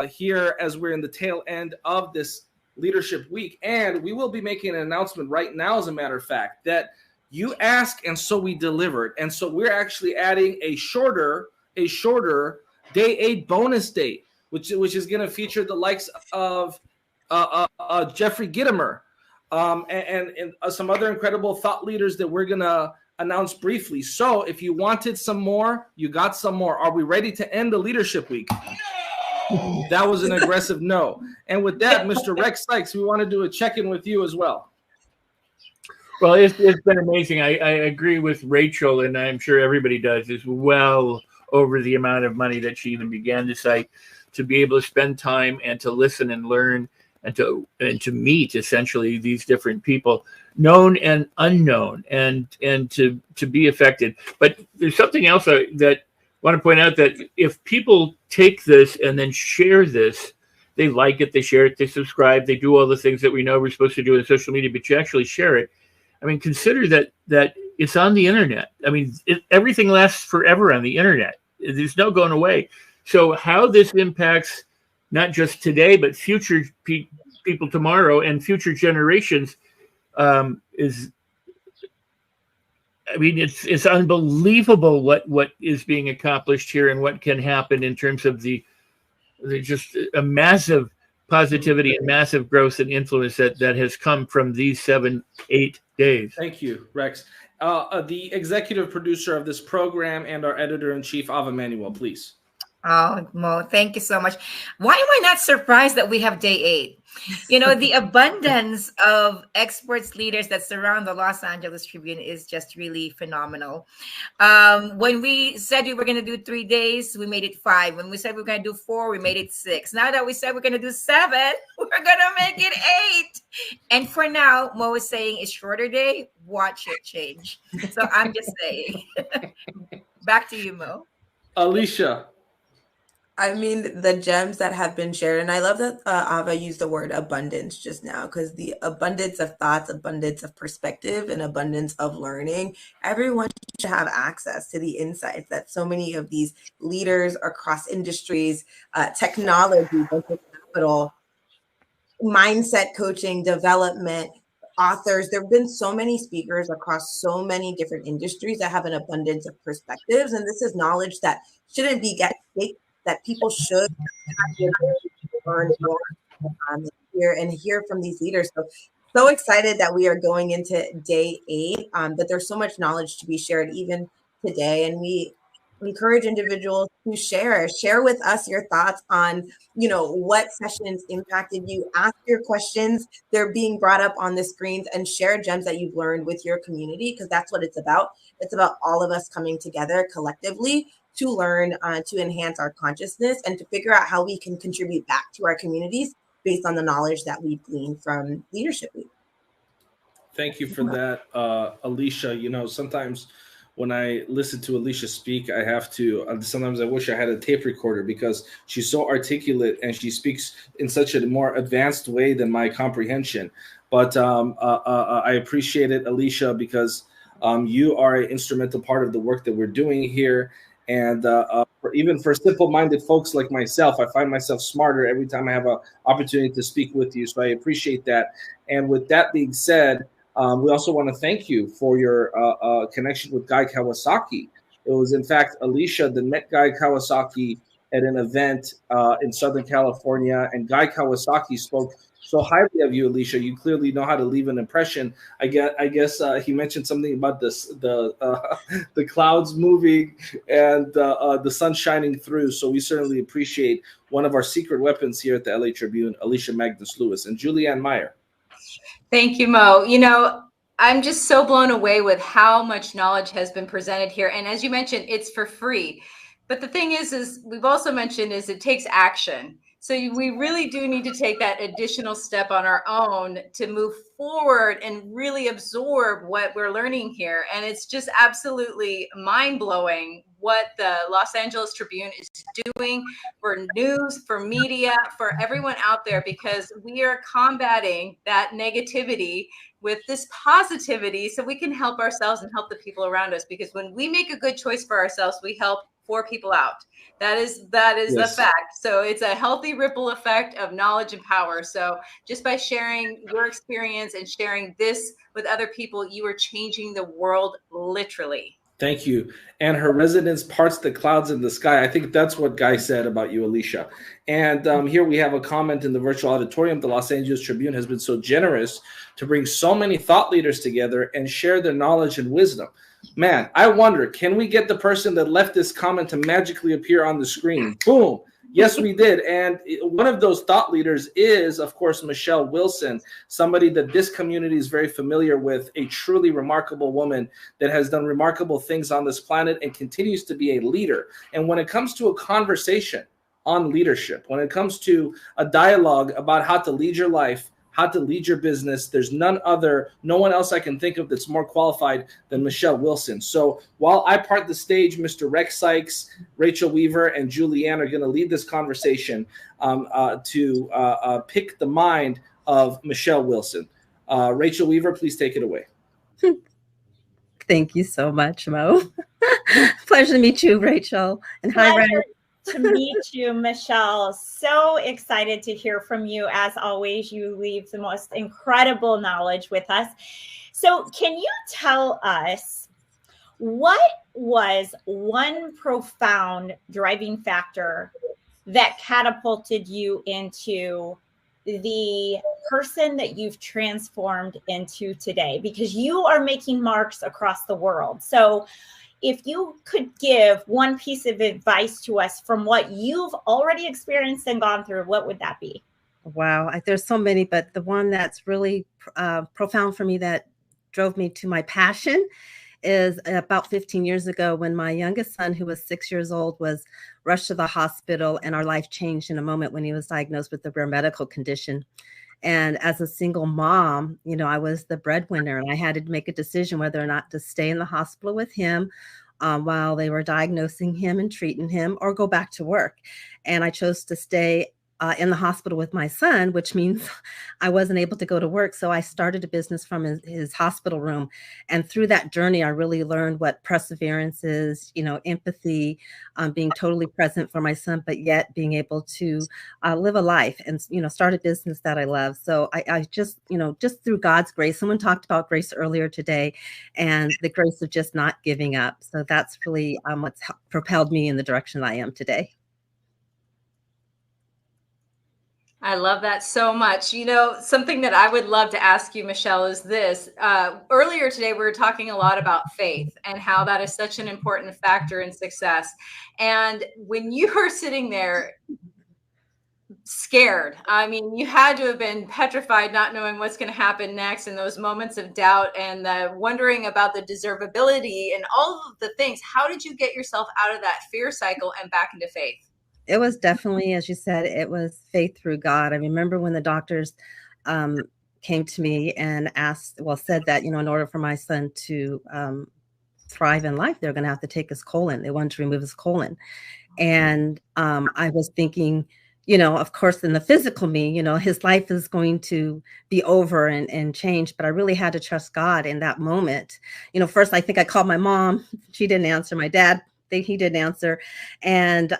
here as we're in the tail end of this Leadership Week. And we will be making an announcement right now, as a matter of fact, that you ask and so we delivered. And so we're actually adding a shorter day 8 bonus date, which is going to feature the likes of Jeffrey Gitomer and some other incredible thought leaders that we're going to announce briefly. So if you wanted some more, you got some more. Are we ready to end the Leadership Week? No. That was an aggressive no. And with that, Mr. Rex Sykes, we want to do a check-in with you as well. Well, it's been amazing. I agree with Rachel, and I'm sure everybody does, is well over the amount of money that she even began to cite, to be able to spend time and to listen and learn to meet essentially these different people, known and unknown, and to be affected. But there's something else that I want to point out, that if people take this and then share this, they like it, they share it, they subscribe, they do all the things that we know we're supposed to do in social media, but you actually share it. I mean, consider that it's on the internet. I mean, everything lasts forever on the internet. There's no going away. So how this impacts not just today, but future people tomorrow and future generations is, I mean, it's unbelievable what is being accomplished here and what can happen in terms of the just a massive positivity and massive growth and influence that has come from these 7-8 days. Thank you, Rex. The executive producer of this program and our editor-in-chief, Ava Manuel, please. Oh, Mo, thank you so much. Why am I not surprised that we have day 8? You know, the abundance of experts, leaders that surround the Los Angeles Tribune is just really phenomenal. When we said we were going to do 3 days, we made it 5. When we said we were going to do 4, we made it 6. Now that we said we're going to do 7, we're going to make it 8. And for now, Mo is saying it's shorter day. Watch it change. So I'm just saying. Back to you, Mo. Alicia. I mean, the gems that have been shared, and I love that Ava used the word abundance just now, because the abundance of thoughts, abundance of perspective, and abundance of learning, everyone should have access to the insights that so many of these leaders across industries, technology, venture capital, mindset coaching, development, authors. There have been so many speakers across so many different industries that have an abundance of perspectives, and this is knowledge that shouldn't be that people should have the ability to learn more and hear from these leaders. So excited that we are going into day 8, but there's so much knowledge to be shared even today. And we encourage individuals to share with us your thoughts on, you know, what sessions impacted you. Ask your questions. They're being brought up on the screens, and share gems that you've learned with your community, because that's what it's about. It's about all of us coming together collectively to learn, to enhance our consciousness, and to figure out how we can contribute back to our communities based on the knowledge that we've gleaned from Leadership Week. Thank you for that, Alicia. You know, sometimes when I listen to Alicia speak, I have to, sometimes I wish I had a tape recorder, because she's so articulate and she speaks in such a more advanced way than my comprehension. But I appreciate it, Alicia, because you are an instrumental part of the work that we're doing here. And even for simple-minded folks like myself, I find myself smarter every time I have an opportunity to speak with you. So I appreciate that. And with that being said, we also want to thank you for your connection with Guy Kawasaki. It was, in fact, Alicia that met Guy Kawasaki at an event in Southern California, and Guy Kawasaki spoke so highly of you, Alicia. You clearly know how to leave an impression. I guess he mentioned something about the clouds moving and the sun shining through. So we certainly appreciate one of our secret weapons here at the LA Tribune, Alicia Magnus Lewis. And Julianne Meyer. Thank you, Mo. You know, I'm just so blown away with how much knowledge has been presented here. And as you mentioned, it's for free. But the thing is we've also mentioned is it takes action. So we really do need to take that additional step on our own to move forward and really absorb what we're learning here. And it's just absolutely mind-blowing what the Los Angeles Tribune is doing for news, for media, for everyone out there, because we are combating that negativity with this positivity so we can help ourselves and help the people around us. Because when we make a good choice for ourselves, we help 4 people out. That is yes. The fact. So it's a healthy ripple effect of knowledge and power. So just by sharing your experience and sharing this with other people, you are changing the world literally. Thank you. And her resonance parts the clouds in the sky. I think that's what Guy said about you, Alicia. And here we have a comment in the virtual auditorium. The Los Angeles Tribune has been so generous to bring so many thought leaders together and share their knowledge and wisdom. Man, I wonder, can we get the person that left this comment to magically appear on the screen? Boom. Yes, we did. And one of those thought leaders is, of course, Michelle Wilson, somebody that this community is very familiar with, a truly remarkable woman that has done remarkable things on this planet and continues to be a leader. And when it comes to a conversation on leadership. When it comes to a dialogue about how to lead your life, how to lead your business, there's no one else I can think of that's more qualified than Michelle Wilson. So while I part the stage, Mr. Rex Sykes, Rachel Weaver, and Julianne are going to lead this conversation to pick the mind of Michelle Wilson. Rachel Weaver, please take it away. Thank you so much, Mo. Pleasure to meet you, Rachel. And hi, Rex. To meet you, Michelle. So excited to hear from you. As always, you leave the most incredible knowledge with us. So can you tell us what was one profound driving factor that catapulted you into the person that you've transformed into today? Because you are making marks across the world. So if you could give one piece of advice to us from what you've already experienced and gone through, what would that be? Wow, there's so many, but the one that's really profound for me that drove me to my passion is about 15 years ago when my youngest son, who was 6 years old, was rushed to the hospital, and our life changed in a moment when he was diagnosed with a rare medical condition. And as a single mom, I was the breadwinner, and I had to make a decision whether or not to stay in the hospital with him while they were diagnosing him and treating him, or go back to work. And I chose to stay in the hospital with my son, which means I wasn't able to go to work. So I started a business from his hospital room. And through that journey, I really learned what perseverance is, empathy, being totally present for my son, but yet being able to live a life and, start a business that I love. So I just, just through God's grace, someone talked about grace earlier today, and the grace of just not giving up. So that's really what's propelled me in the direction I am today. I love that so much. Something that I would love to ask you, Michelle, is this. Earlier today, we were talking a lot about faith and how that is such an important factor in success. And when you were sitting there scared, you had to have been petrified, not knowing what's going to happen next, and those moments of doubt and wondering about the deservability and all of the things. How did you get yourself out of that fear cycle and back into faith? It was definitely, as you said, it was faith through God. I remember when the doctors came to me and said that, in order for my son to thrive in life, they're going to have to take his colon. They wanted to remove his colon. And I was thinking, of course, in the physical me, his life is going to be over and change. But I really had to trust God in that moment. First, I think I called my mom. She didn't answer. My dad, he didn't answer. And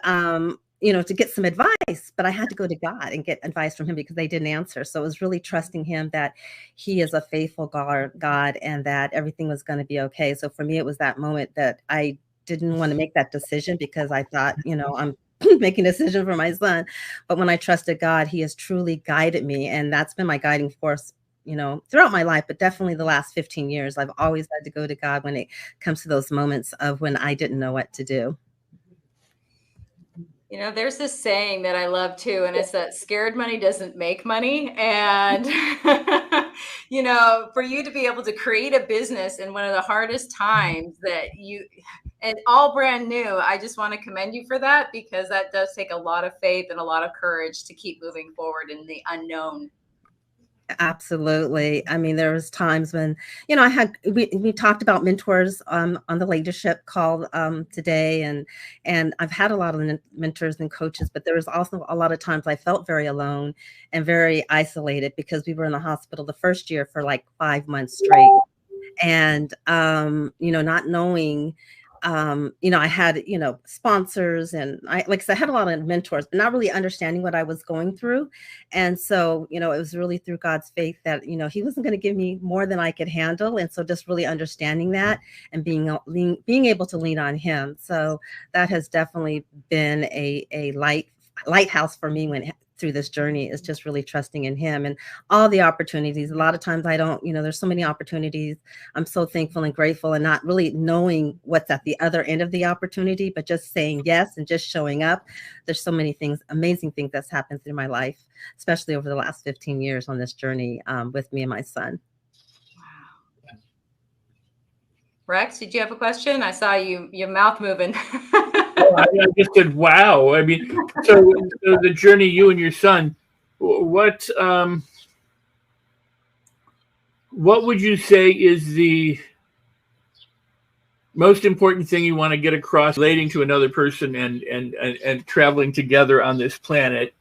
to get some advice, but I had to go to God and get advice from him because they didn't answer. So it was really trusting him that he is a faithful God and that everything was going to be okay. So for me, it was that moment that I didn't want to make that decision because I thought, I'm making a decision for my son. But when I trusted God, he has truly guided me. And that's been my guiding force, throughout my life, but definitely the last 15 years. I've always had to go to God when it comes to those moments of when I didn't know what to do. There's this saying that I love too, and it's that scared money doesn't make money. And, for you to be able to create a business in one of the hardest times and all brand new, I just want to commend you for that, because that does take a lot of faith and a lot of courage to keep moving forward in the unknown. Absolutely. There was times when, we talked about mentors on the leadership call today, and I've had a lot of mentors and coaches, but there was also a lot of times I felt very alone and very isolated because we were in the hospital the first year for like 5 months straight, and not knowing. I had, sponsors, and I had a lot of mentors, but not really understanding what I was going through. And so, it was really through God's faith that, he wasn't going to give me more than I could handle. And so just really understanding that and being able to lean on him. So that has definitely been a lighthouse for me through this journey, is just really trusting in him and all the opportunities. A lot of times I don't, there's so many opportunities. I'm so thankful and grateful, and not really knowing what's at the other end of the opportunity, but just saying yes and just showing up. There's so many things, amazing things that's happened through my life, especially over the last 15 years on this journey with me and my son. Wow. Rex, did you have a question? I saw your mouth moving. I just said, wow. I mean, so the journey, you and your son, what would you say is the most important thing you want to get across relating to another person and traveling together on this planet?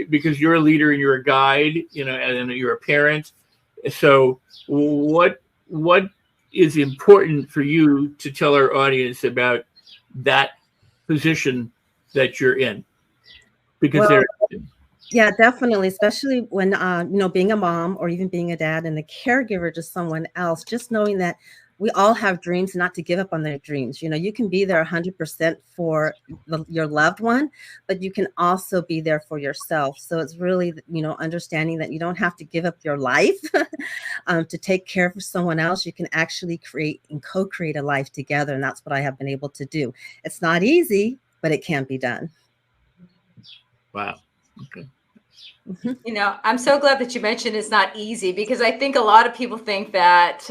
Because you're a leader and you're a guide, and you're a parent. So what is important for you to tell our audience about that position that you're in? Because yeah, definitely, especially when being a mom or even being a dad and a caregiver to someone else, just knowing that we all have dreams, not to give up on their dreams. You can be there 100% for your loved one, but you can also be there for yourself. So it's really, understanding that you don't have to give up your life to take care of someone else. You can actually create and co-create a life together. And that's what I have been able to do. It's not easy, but it can be done. Wow. Okay. I'm so glad that you mentioned it's not easy, because I think a lot of people think that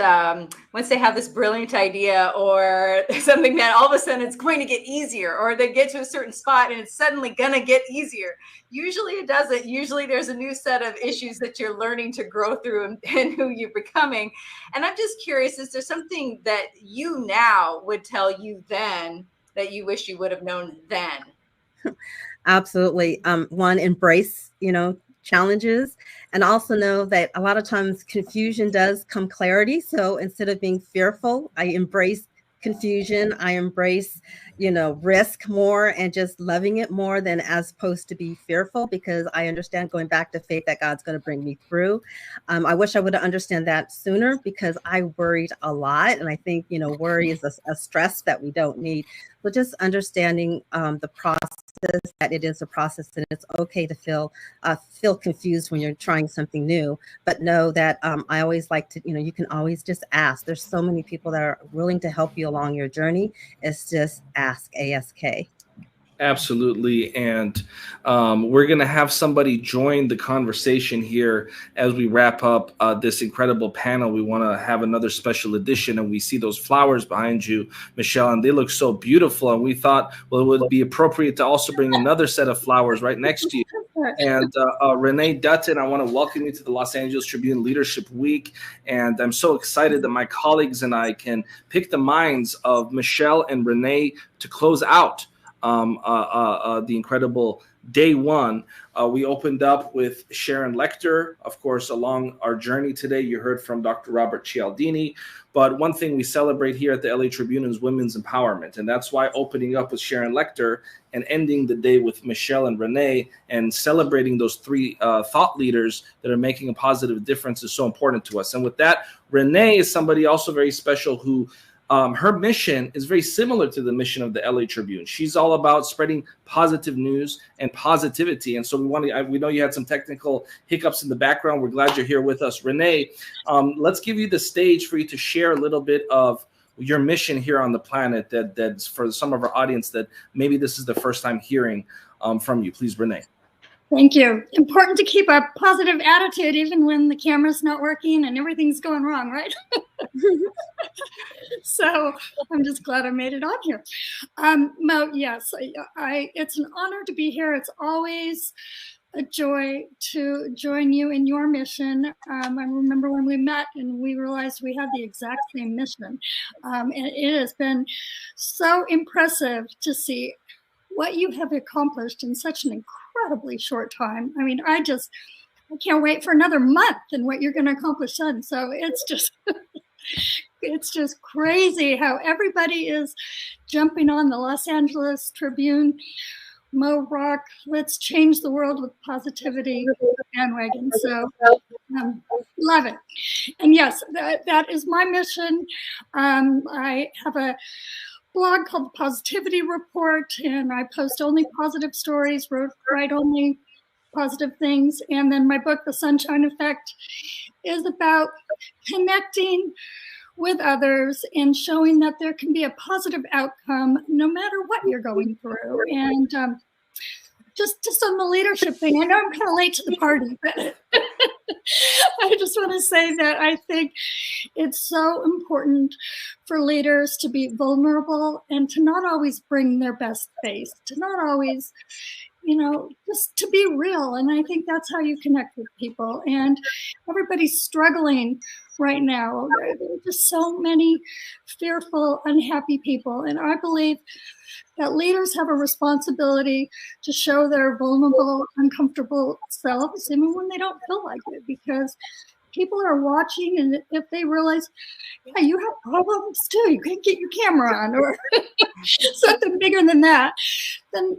once they have this brilliant idea or something, that all of a sudden it's going to get easier, or they get to a certain spot and it's suddenly going to get easier. Usually it doesn't. Usually there's a new set of issues that you're learning to grow through and who you're becoming. And I'm just curious, is there something that you now would tell you then that you wish you would have known then? Absolutely. One, embrace, challenges, and also know that a lot of times confusion does come clarity. So instead of being fearful, I embrace confusion. I embrace, risk more and just loving it more than as opposed to be fearful, because I understand, going back to faith, that God's going to bring me through. I wish I would have understood that sooner, because I worried a lot. And I think, worry is a stress that we don't need. But just understanding the process, that it is a process, and it's okay to feel confused when you're trying something new, but know that I always like to, you can always just ask. There's so many people that are willing to help you along your journey. It's just ask, ASK. Absolutely. And we're going to have somebody join the conversation here as we wrap up this incredible panel. We want to have another special edition, and we see those flowers behind you, Michelle, and they look so beautiful. And we thought, well, it would be appropriate to also bring another set of flowers right next to you. And Renee Dutton, I want to welcome you to the Los Angeles Tribune Leadership Week. And I'm so excited that my colleagues and I can pick the minds of Michelle and Renee to close out the incredible day one. We opened up with Sharon Lecter. Of course, along our journey today, you heard from Dr. Robert Cialdini. But one thing we celebrate here at the LA Tribune is women's empowerment. And that's why opening up with Sharon Lecter and ending the day with Michelle and Renee and celebrating those three thought leaders that are making a positive difference is so important to us. And with that, Renee is somebody also very special who her mission is very similar to the mission of the LA Tribune. She's all about spreading positive news and positivity. And so we know you had some technical hiccups in the background. We're glad you're here with us. Renee, let's give you the stage for you to share a little bit of your mission here on the planet that's for some of our audience that maybe this is the first time hearing from you. Please, Renee. Thank you. Important to keep a positive attitude even when the camera's not working and everything's going wrong, right? So I'm just glad I made it on here. Mo, yes, it's an honor to be here. It's always a joy to join you in your mission. I remember when we met and we realized we had the exact same mission. And it has been so impressive to see what you have accomplished in such an incredibly short time. I mean, I can't wait for another month and what you're going to accomplish then. So it's just, it's just crazy how everybody is jumping on the Los Angeles Tribune, Mo Rock, let's change the world with positivity bandwagon. So love it. And yes, that is my mission. I have a blog called The Positivity Report, and I post only positive stories, write only positive things. And then my book, The Sunshine Effect, is about connecting with others and showing that there can be a positive outcome no matter what you're going through. And just on the leadership thing, I know I'm kind of late to the party, but I just want to say that I think it's so important for leaders to be vulnerable and to not always bring their best face, to not always, just to be real. And I think that's how you connect with people. And everybody's struggling right now. There are just so many fearful, unhappy people. And I believe that leaders have a responsibility to show their vulnerable, uncomfortable selves, even when they don't feel like it, because people are watching, and if they realize, yeah, you have problems too, you can't get your camera on, or something bigger than that, then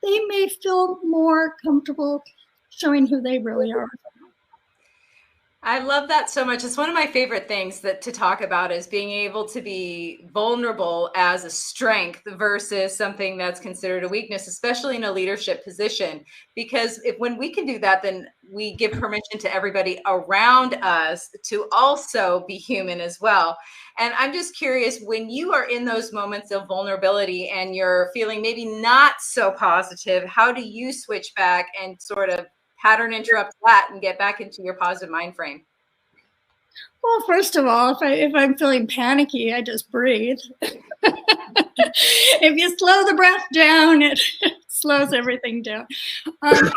they may feel more comfortable showing who they really are. I love that so much. It's one of my favorite things to talk about, is being able to be vulnerable as a strength versus something that's considered a weakness, especially in a leadership position. Because when we can do that, then we give permission to everybody around us to also be human as well. And I'm just curious, when you are in those moments of vulnerability and you're feeling maybe not so positive, how do you switch back and sort of pattern interrupt that and get back into your positive mind frame? Well, first of all, if I'm feeling panicky, I just breathe. If you slow the breath down, it slows everything down. I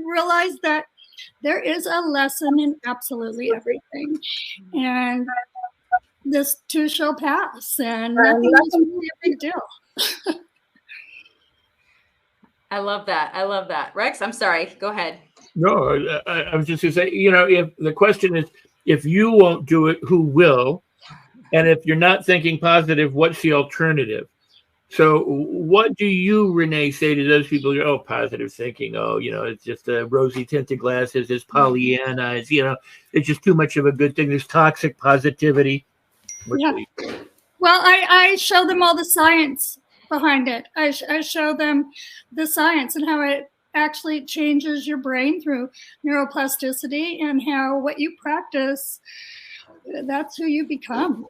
realize that there is a lesson in absolutely everything, and this too shall pass, and nothing is really a big deal. I love that. I love that. Rex, I'm sorry. Go ahead. No, I was just going to say, if the question is, if you won't do it, who will? And if you're not thinking positive, what's the alternative? So what do you, Renee, say to those people? Oh, positive thinking. Oh, it's just a rosy tinted glasses. It's Pollyanna. It's, it's just too much of a good thing. There's toxic positivity. Yeah. Well, I show them all the science behind it. I show them the science and how it actually changes your brain through neuroplasticity, and how what you practice, that's who you become.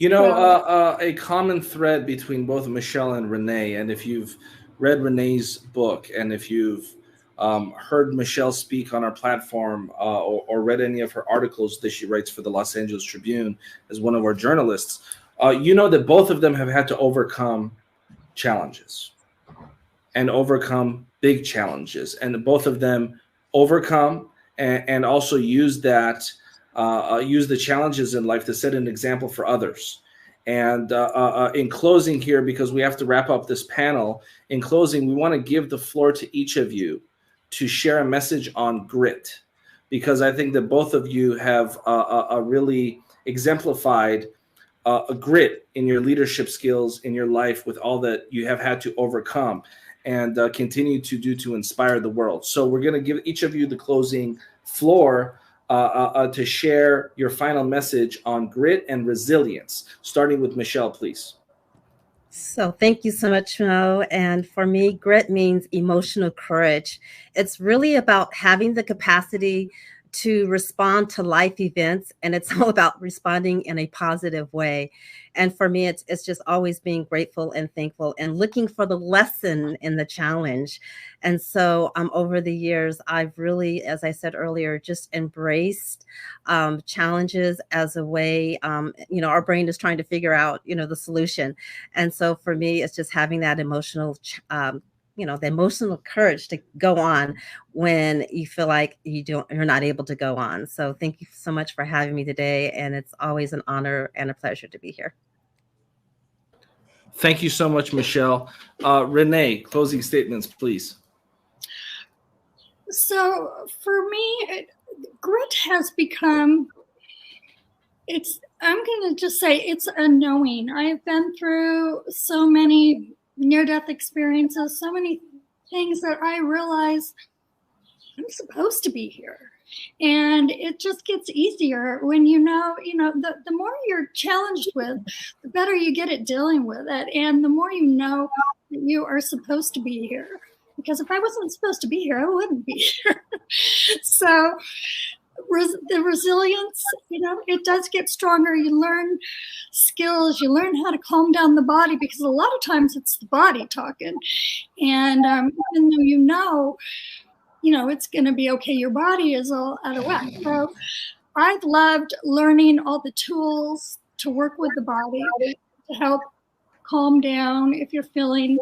A common thread between both Michelle and Renee, and if you've read Renee's book, and if you've heard Michelle speak on our platform, or read any of her articles that she writes for the Los Angeles Tribune as one of our journalists, that both of them have had to overcome challenges and overcome big challenges, and both of them overcome and also use that use the challenges in life to set an example for others. And in closing here, because we have to wrap up this panel, in closing, we want to give the floor to each of you to share a message on grit, because I think that both of you have really exemplified a grit in your leadership skills in your life, with all that you have had to overcome and continue to do to inspire the world. So we're going to give each of you the closing floor to share your final message on grit and resilience, starting with Michelle, please. So thank you so much, Mo. And for me, grit means emotional courage. It's really about having the capacity to respond to life events, and it's all about responding in a positive way. And for me, it's just always being grateful and thankful and looking for the lesson in the challenge. And so over the years, I've really, as I said earlier, just embraced challenges as a way, our brain is trying to figure out, the solution. And so for me, it's just having that emotional the emotional courage to go on when you feel like you're not able to go on. So thank you so much for having me today. And it's always an honor and a pleasure to be here. Thank you so much, Michelle. Renee, closing statements, please. So for me, grit has become, I'm going to just say it's a knowing. I've been through so many near-death experiences, so many things that I realize I'm supposed to be here. And it just gets easier when the more you're challenged with, the better you get at dealing with it. And the more you know that you are supposed to be here. Because if I wasn't supposed to be here, I wouldn't be here. So the resilience, it does get stronger. You learn skills, you learn how to calm down the body, because a lot of times it's the body talking. And even though it's going to be okay. Your body is all out of whack. So I've loved learning all the tools to work with the body to help calm down if you're feeling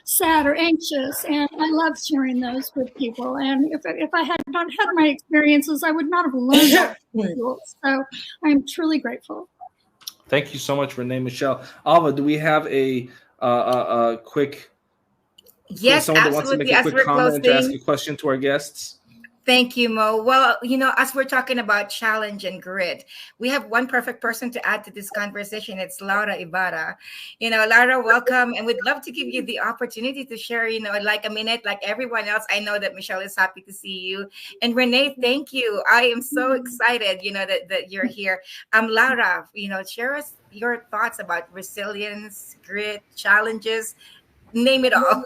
sad or anxious. And I love sharing those with people. And if I had not had my experiences, I would not have learned those tools. So I'm truly grateful. Thank you so much, Renee Michelle. Alva, do we have a quick? Yes, someone that wants to make absolutely. a As quick we're comment and to ask closing, a question to our guests? thank you, Mo. Well, as we're talking about challenge and grit, we have one perfect person to add to this conversation. It's Laura Ibarra. Laura, welcome. And we'd love to give you the opportunity to share, like a minute, like everyone else. I know that Michelle is happy to see you. And Renee, thank you. I am so excited, that you're here. Laura, share us your thoughts about resilience, grit, challenges, name it all.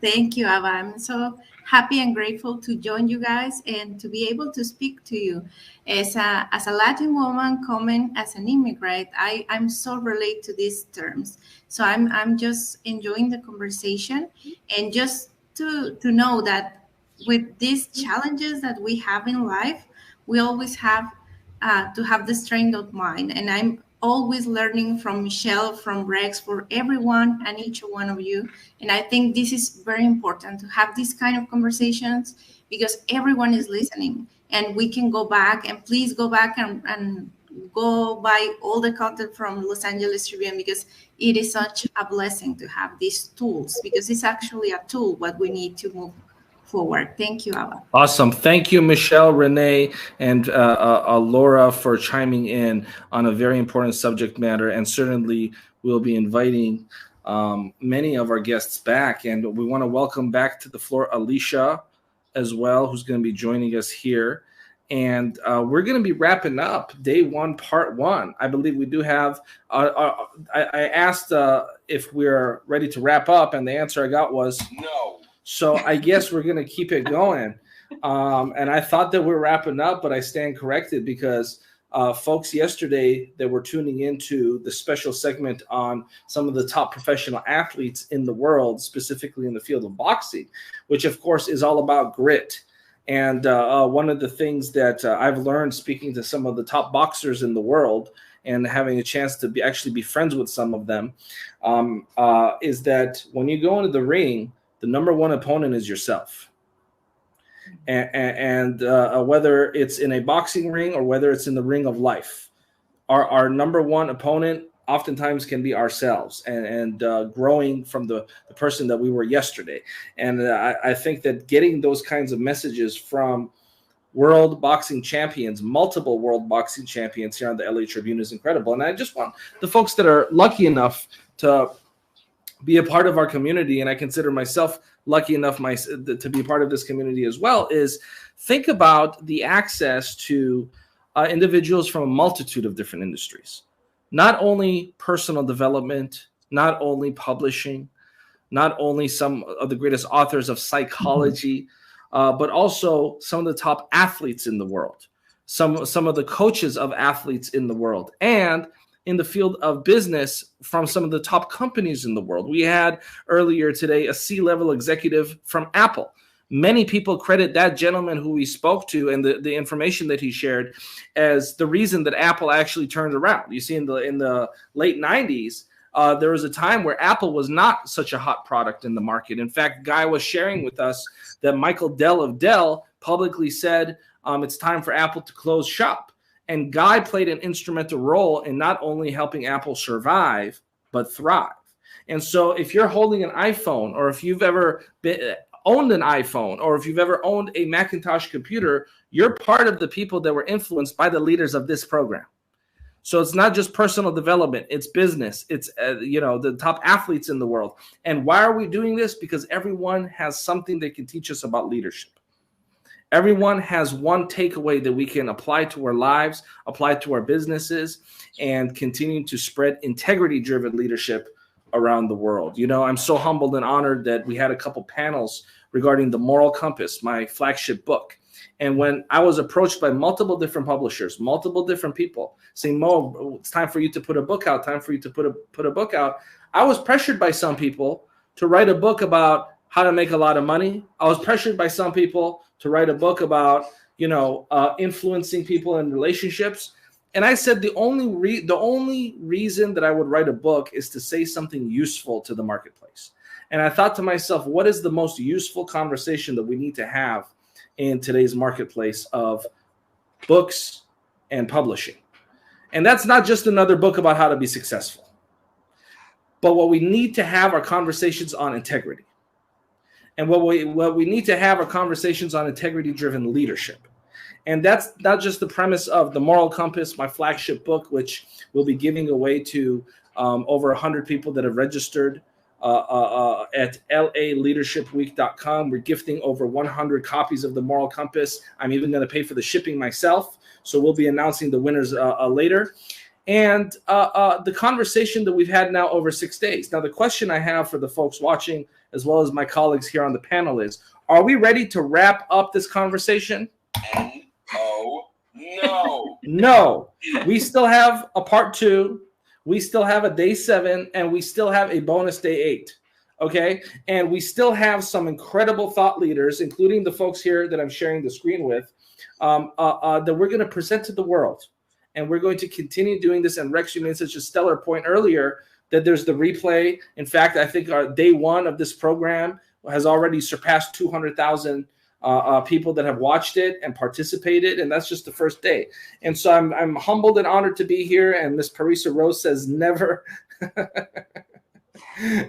Thank you, Ava. I'm so happy and grateful to join you guys and to be able to speak to you. As a Latin woman coming as an immigrant, I'm so relate to these terms. So I'm just enjoying the conversation, and just to know that with these challenges that we have in life, we always have to have the strength of mind. And I'm always learning from Michelle, from Rex, for everyone and each one of you. And I think this is very important to have these kind of conversations, because everyone is listening, and we can go back, and please go back and go buy all the content from Los Angeles Tribune, because it is such a blessing to have these tools, because it's actually a tool what we need to move forward. Thank you, Ava. Awesome. Thank you, Michelle, Renee, and Laura for chiming in on a very important subject matter. And certainly we'll be inviting many of our guests back. And we want to welcome back to the floor Alicia as well, who's going to be joining us here. And we're going to be wrapping up day one, part one. I believe we do have, I asked if we're ready to wrap up, and the answer I got was no. So I guess we're going to keep it going. And I thought that we're wrapping up, but I stand corrected, because folks yesterday that were tuning into the special segment on some of the top professional athletes in the world, specifically in the field of boxing, which of course is all about grit. And one of the things that I've learned speaking to some of the top boxers in the world and having a chance to actually be friends with some of them is that when you go into the ring, the number one opponent is yourself. And whether it's in a boxing ring or whether it's in the ring of life, our number one opponent oftentimes can be ourselves, and growing from the person that we were yesterday. And I think that getting those kinds of messages from world boxing champions, multiple world boxing champions here on the LA Tribune is incredible. And I just want the folks that are lucky enough to be a part of our community, and I consider myself lucky enough to be part of this community as well, is think about the access to individuals from a multitude of different industries. Not only personal development, not only publishing, not only some of the greatest authors of psychology, but also some of the top athletes in the world, some of the coaches of athletes in the world, and in the field of business from some of the top companies in the world. We had earlier today a C-level executive from Apple. Many people credit that gentleman who we spoke to and the information that he shared as the reason that Apple actually turned around. You see, in the late 90s, there was a time where Apple was not such a hot product in the market. In fact, Guy was sharing with us that Michael Dell of Dell publicly said it's time for Apple to close shop. And Guy played an instrumental role in not only helping Apple survive, but thrive. And so if you're holding an iPhone, or if you've ever owned an iPhone, or if you've ever owned a Macintosh computer, you're part of the people that were influenced by the leaders of this program. So it's not just personal development, it's business, it's the top athletes in the world. And why are we doing this? Because everyone has something they can teach us about leadership. Everyone has one takeaway that we can apply to our lives, apply to our businesses, and continue to spread integrity-driven leadership around the world. I'm so humbled and honored that we had a couple panels regarding The Moral Compass, my flagship book. And when I was approached by multiple different publishers, multiple different people saying, Mo, it's time for you to put a book out, time for you to put a book out, I was pressured by some people to write a book about how to make a lot of money. I was pressured by some people to write a book about, influencing people in relationships. And I said the only reason that I would write a book is to say something useful to the marketplace. And I thought to myself, what is the most useful conversation that we need to have in today's marketplace of books and publishing? And that's not just another book about how to be successful. But what we need to have are conversations on integrity. And what we need to have are conversations on integrity-driven leadership. And that's not just the premise of The Moral Compass, my flagship book, which we'll be giving away to over 100 people that have registered at laleadershipweek.com. We're gifting over 100 copies of The Moral Compass. I'm even going to pay for the shipping myself. So we'll be announcing the winners later. And the conversation that we've had now over 6 days. Now, the question I have for the folks watching, as well as my colleagues here on the panel, is, are we ready to wrap up this conversation? No. No. We still have a part 2. We still have a day 7, and we still have a bonus day 8. Okay. And we still have some incredible thought leaders, including the folks here that I'm sharing the screen with, that we're going to present to the world. And we're going to continue doing this. And Rex, you made such a stellar point earlier that there's the replay. In fact, I think our day 1 of this program has already surpassed 200,000 people that have watched it and participated, and that's just the first day. And so I'm humbled and honored to be here. And Miss Parisa Rose says never.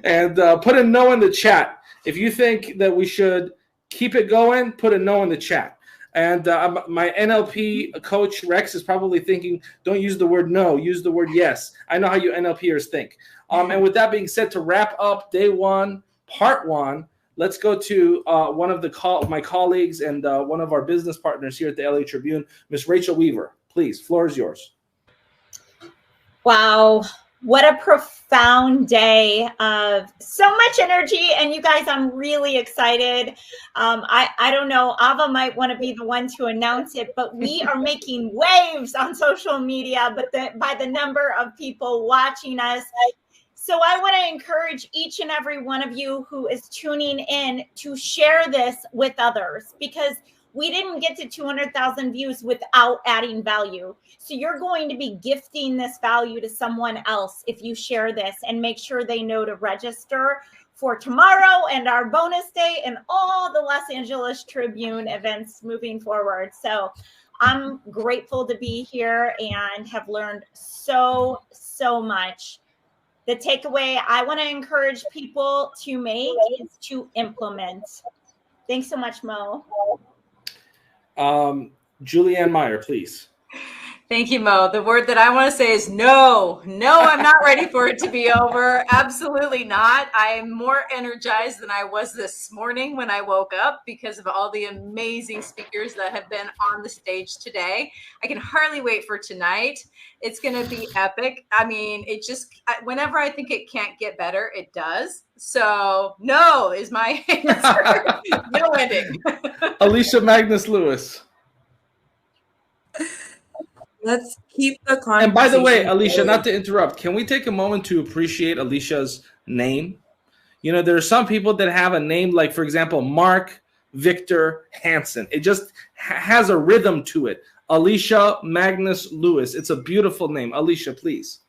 And put a no in the chat if you think that we should keep it going. Put a no in the chat. And my NLP coach Rex is probably thinking, don't use the word no, use the word yes. I know how you NLPers think. And with that being said, to wrap up day 1, part 1. Let's go to one of my colleagues and one of our business partners here at the LA Tribune, Miss Rachel Weaver. Please, floor is yours. Wow. What a profound day of so much energy. And you guys, I'm really excited. I don't know, Ava might want to be the one to announce it, but we are making waves on social media, but by the number of people watching us. So I want to encourage each and every one of you who is tuning in to share this with others, because we didn't get to 200,000 views without adding value. So you're going to be gifting this value to someone else if you share this, and make sure they know to register for tomorrow and our bonus day and all the Los Angeles Tribune events moving forward. So I'm grateful to be here and have learned so much. The takeaway I want to encourage people to make is to implement. Thanks so much, Mo. Julianne Meyer, please. Thank you, Mo. The word that I want to say is no. No, I'm not ready for it to be over. Absolutely not. I am more energized than I was this morning when I woke up because of all the amazing speakers that have been on the stage today. I can hardly wait for tonight. It's going to be epic. I mean, whenever I think it can't get better, it does. So no is my answer. No ending. Alicia Magnus Lewis. Let's keep the conversation. And by the way, Alicia, not to interrupt, can we take a moment to appreciate Alicia's name? You know, there are some people that have a name like, for example, Mark Victor Hansen. It just has a rhythm to it. Alicia Magnus Lewis. It's a beautiful name. Alicia, please.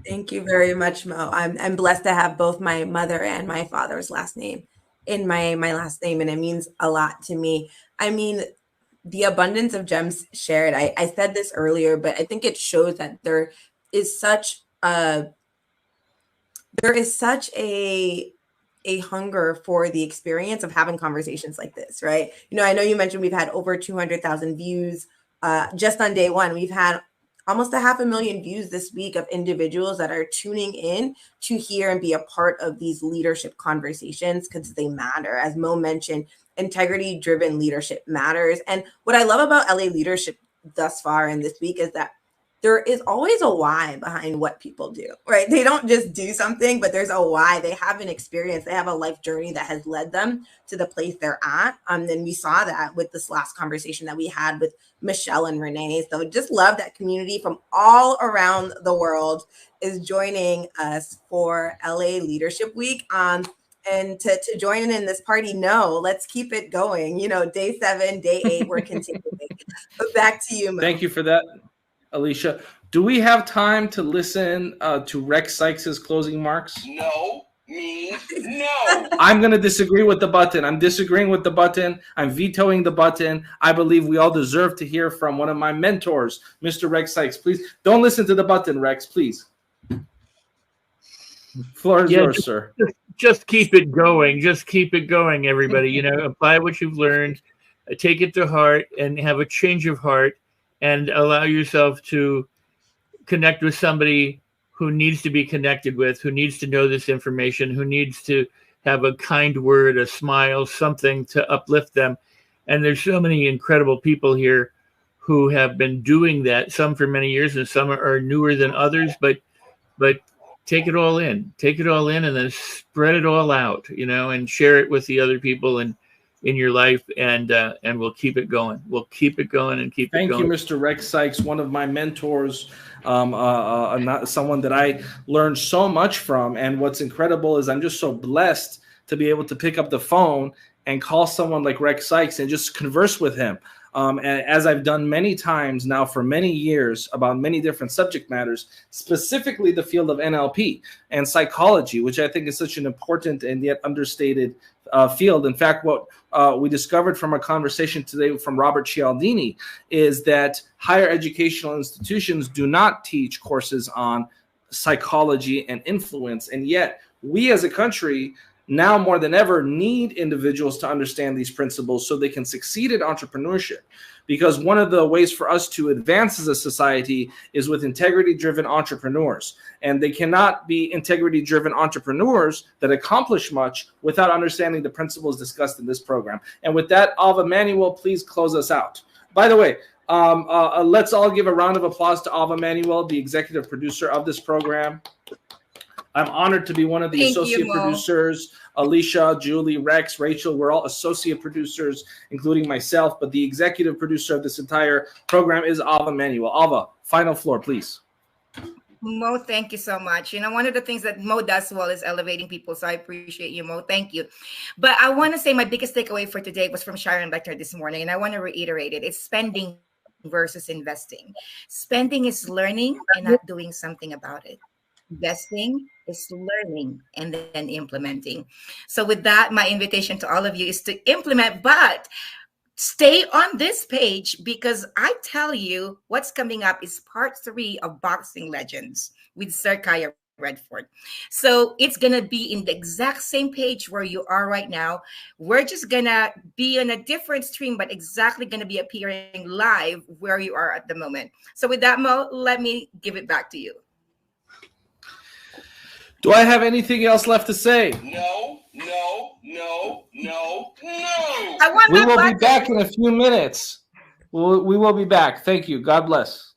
Thank you very much, Mo. I'm blessed to have both my mother and my father's last name in my last name, and it means a lot to me. I mean, the abundance of gems shared. I said this earlier, but I think it shows that there is such a hunger for the experience of having conversations like this, right? You know, I know you mentioned we've had over 200,000 views just on day 1. We've had almost 500,000 views this week of individuals that are tuning in to hear and be a part of these leadership conversations, because they matter. As Mo mentioned, integrity-driven leadership matters. And what I love about LA leadership thus far in this week is that there is always a why behind what people do, right? They don't just do something, but there's a why. They have an experience. They have a life journey that has led them to the place they're at. And we saw that with this last conversation that we had with Michelle and Renee. So just love that community from all around the world is joining us for LA Leadership Week. and to join in this party. No, let's keep it going. You know, day 7, day 8, we're continuing. But back to you, Mo. Thank you for that, Alicia. Do we have time to listen to Rex Sykes's closing remarks? No means no. I'm going to disagree with the button. I'm disagreeing with the button. I'm vetoing the button. I believe we all deserve to hear from one of my mentors, Mr. Rex Sykes. Please don't listen to the button, Rex, please. Floor is yours, sir. Just keep it going. Just keep it going, everybody. You know, apply what you've learned, take it to heart, and have a change of heart, and allow yourself to connect with somebody who needs to be connected with, who needs to know this information, who needs to have a kind word, a smile, something to uplift them. And there's so many incredible people here who have been doing that, some for many years and some are newer than others, but take it all in, and then spread it all out, you know, and share it with the other people in your life, and we'll keep it going. We'll keep it going and keep it going. Thank you, Mr. Rex Sykes, one of my mentors, someone that I learned so much from. And what's incredible is I'm just so blessed to be able to pick up the phone and call someone like Rex Sykes and just converse with him. And as I've done many times now for many years about many different subject matters, specifically the field of NLP and psychology, which I think is such an important and yet understated field. In fact, what we discovered from our conversation today from Robert Cialdini is that higher educational institutions do not teach courses on psychology and influence. And yet we as a country now more than ever need individuals to understand these principles so they can succeed at entrepreneurship. Because one of the ways for us to advance as a society is with integrity-driven entrepreneurs. And they cannot be integrity-driven entrepreneurs that accomplish much without understanding the principles discussed in this program. And with that, Alva Manuel, please close us out. By the way, let's all give a round of applause to Alva Manuel, the executive producer of this program. I'm honored to be one of the associate producers. Alicia, Julie, Rex, Rachel, we're all associate producers, including myself. But the executive producer of this entire program is Alva Manuel. Alva, final floor, please. Mo, thank you so much. You know, one of the things that Mo does well is elevating people. So I appreciate you, Mo. Thank you. But I want to say my biggest takeaway for today was from Sharon Lecter this morning. And I want to reiterate it. It's spending versus investing. Spending is learning and not doing something about it. Investing is learning and then implementing. So with that, my invitation to all of you is to implement, but stay on this page, because I tell you what's coming up is part 3 of Boxing Legends with Sir Kaya Redford. So it's going to be in the exact same page where you are right now. We're just going to be on a different stream, but exactly going to be appearing live where you are at the moment. So with that, Mo, let me give it back to you. Do I have anything else left to say? No. We will be back in a few minutes. We will be back. Thank you. God bless.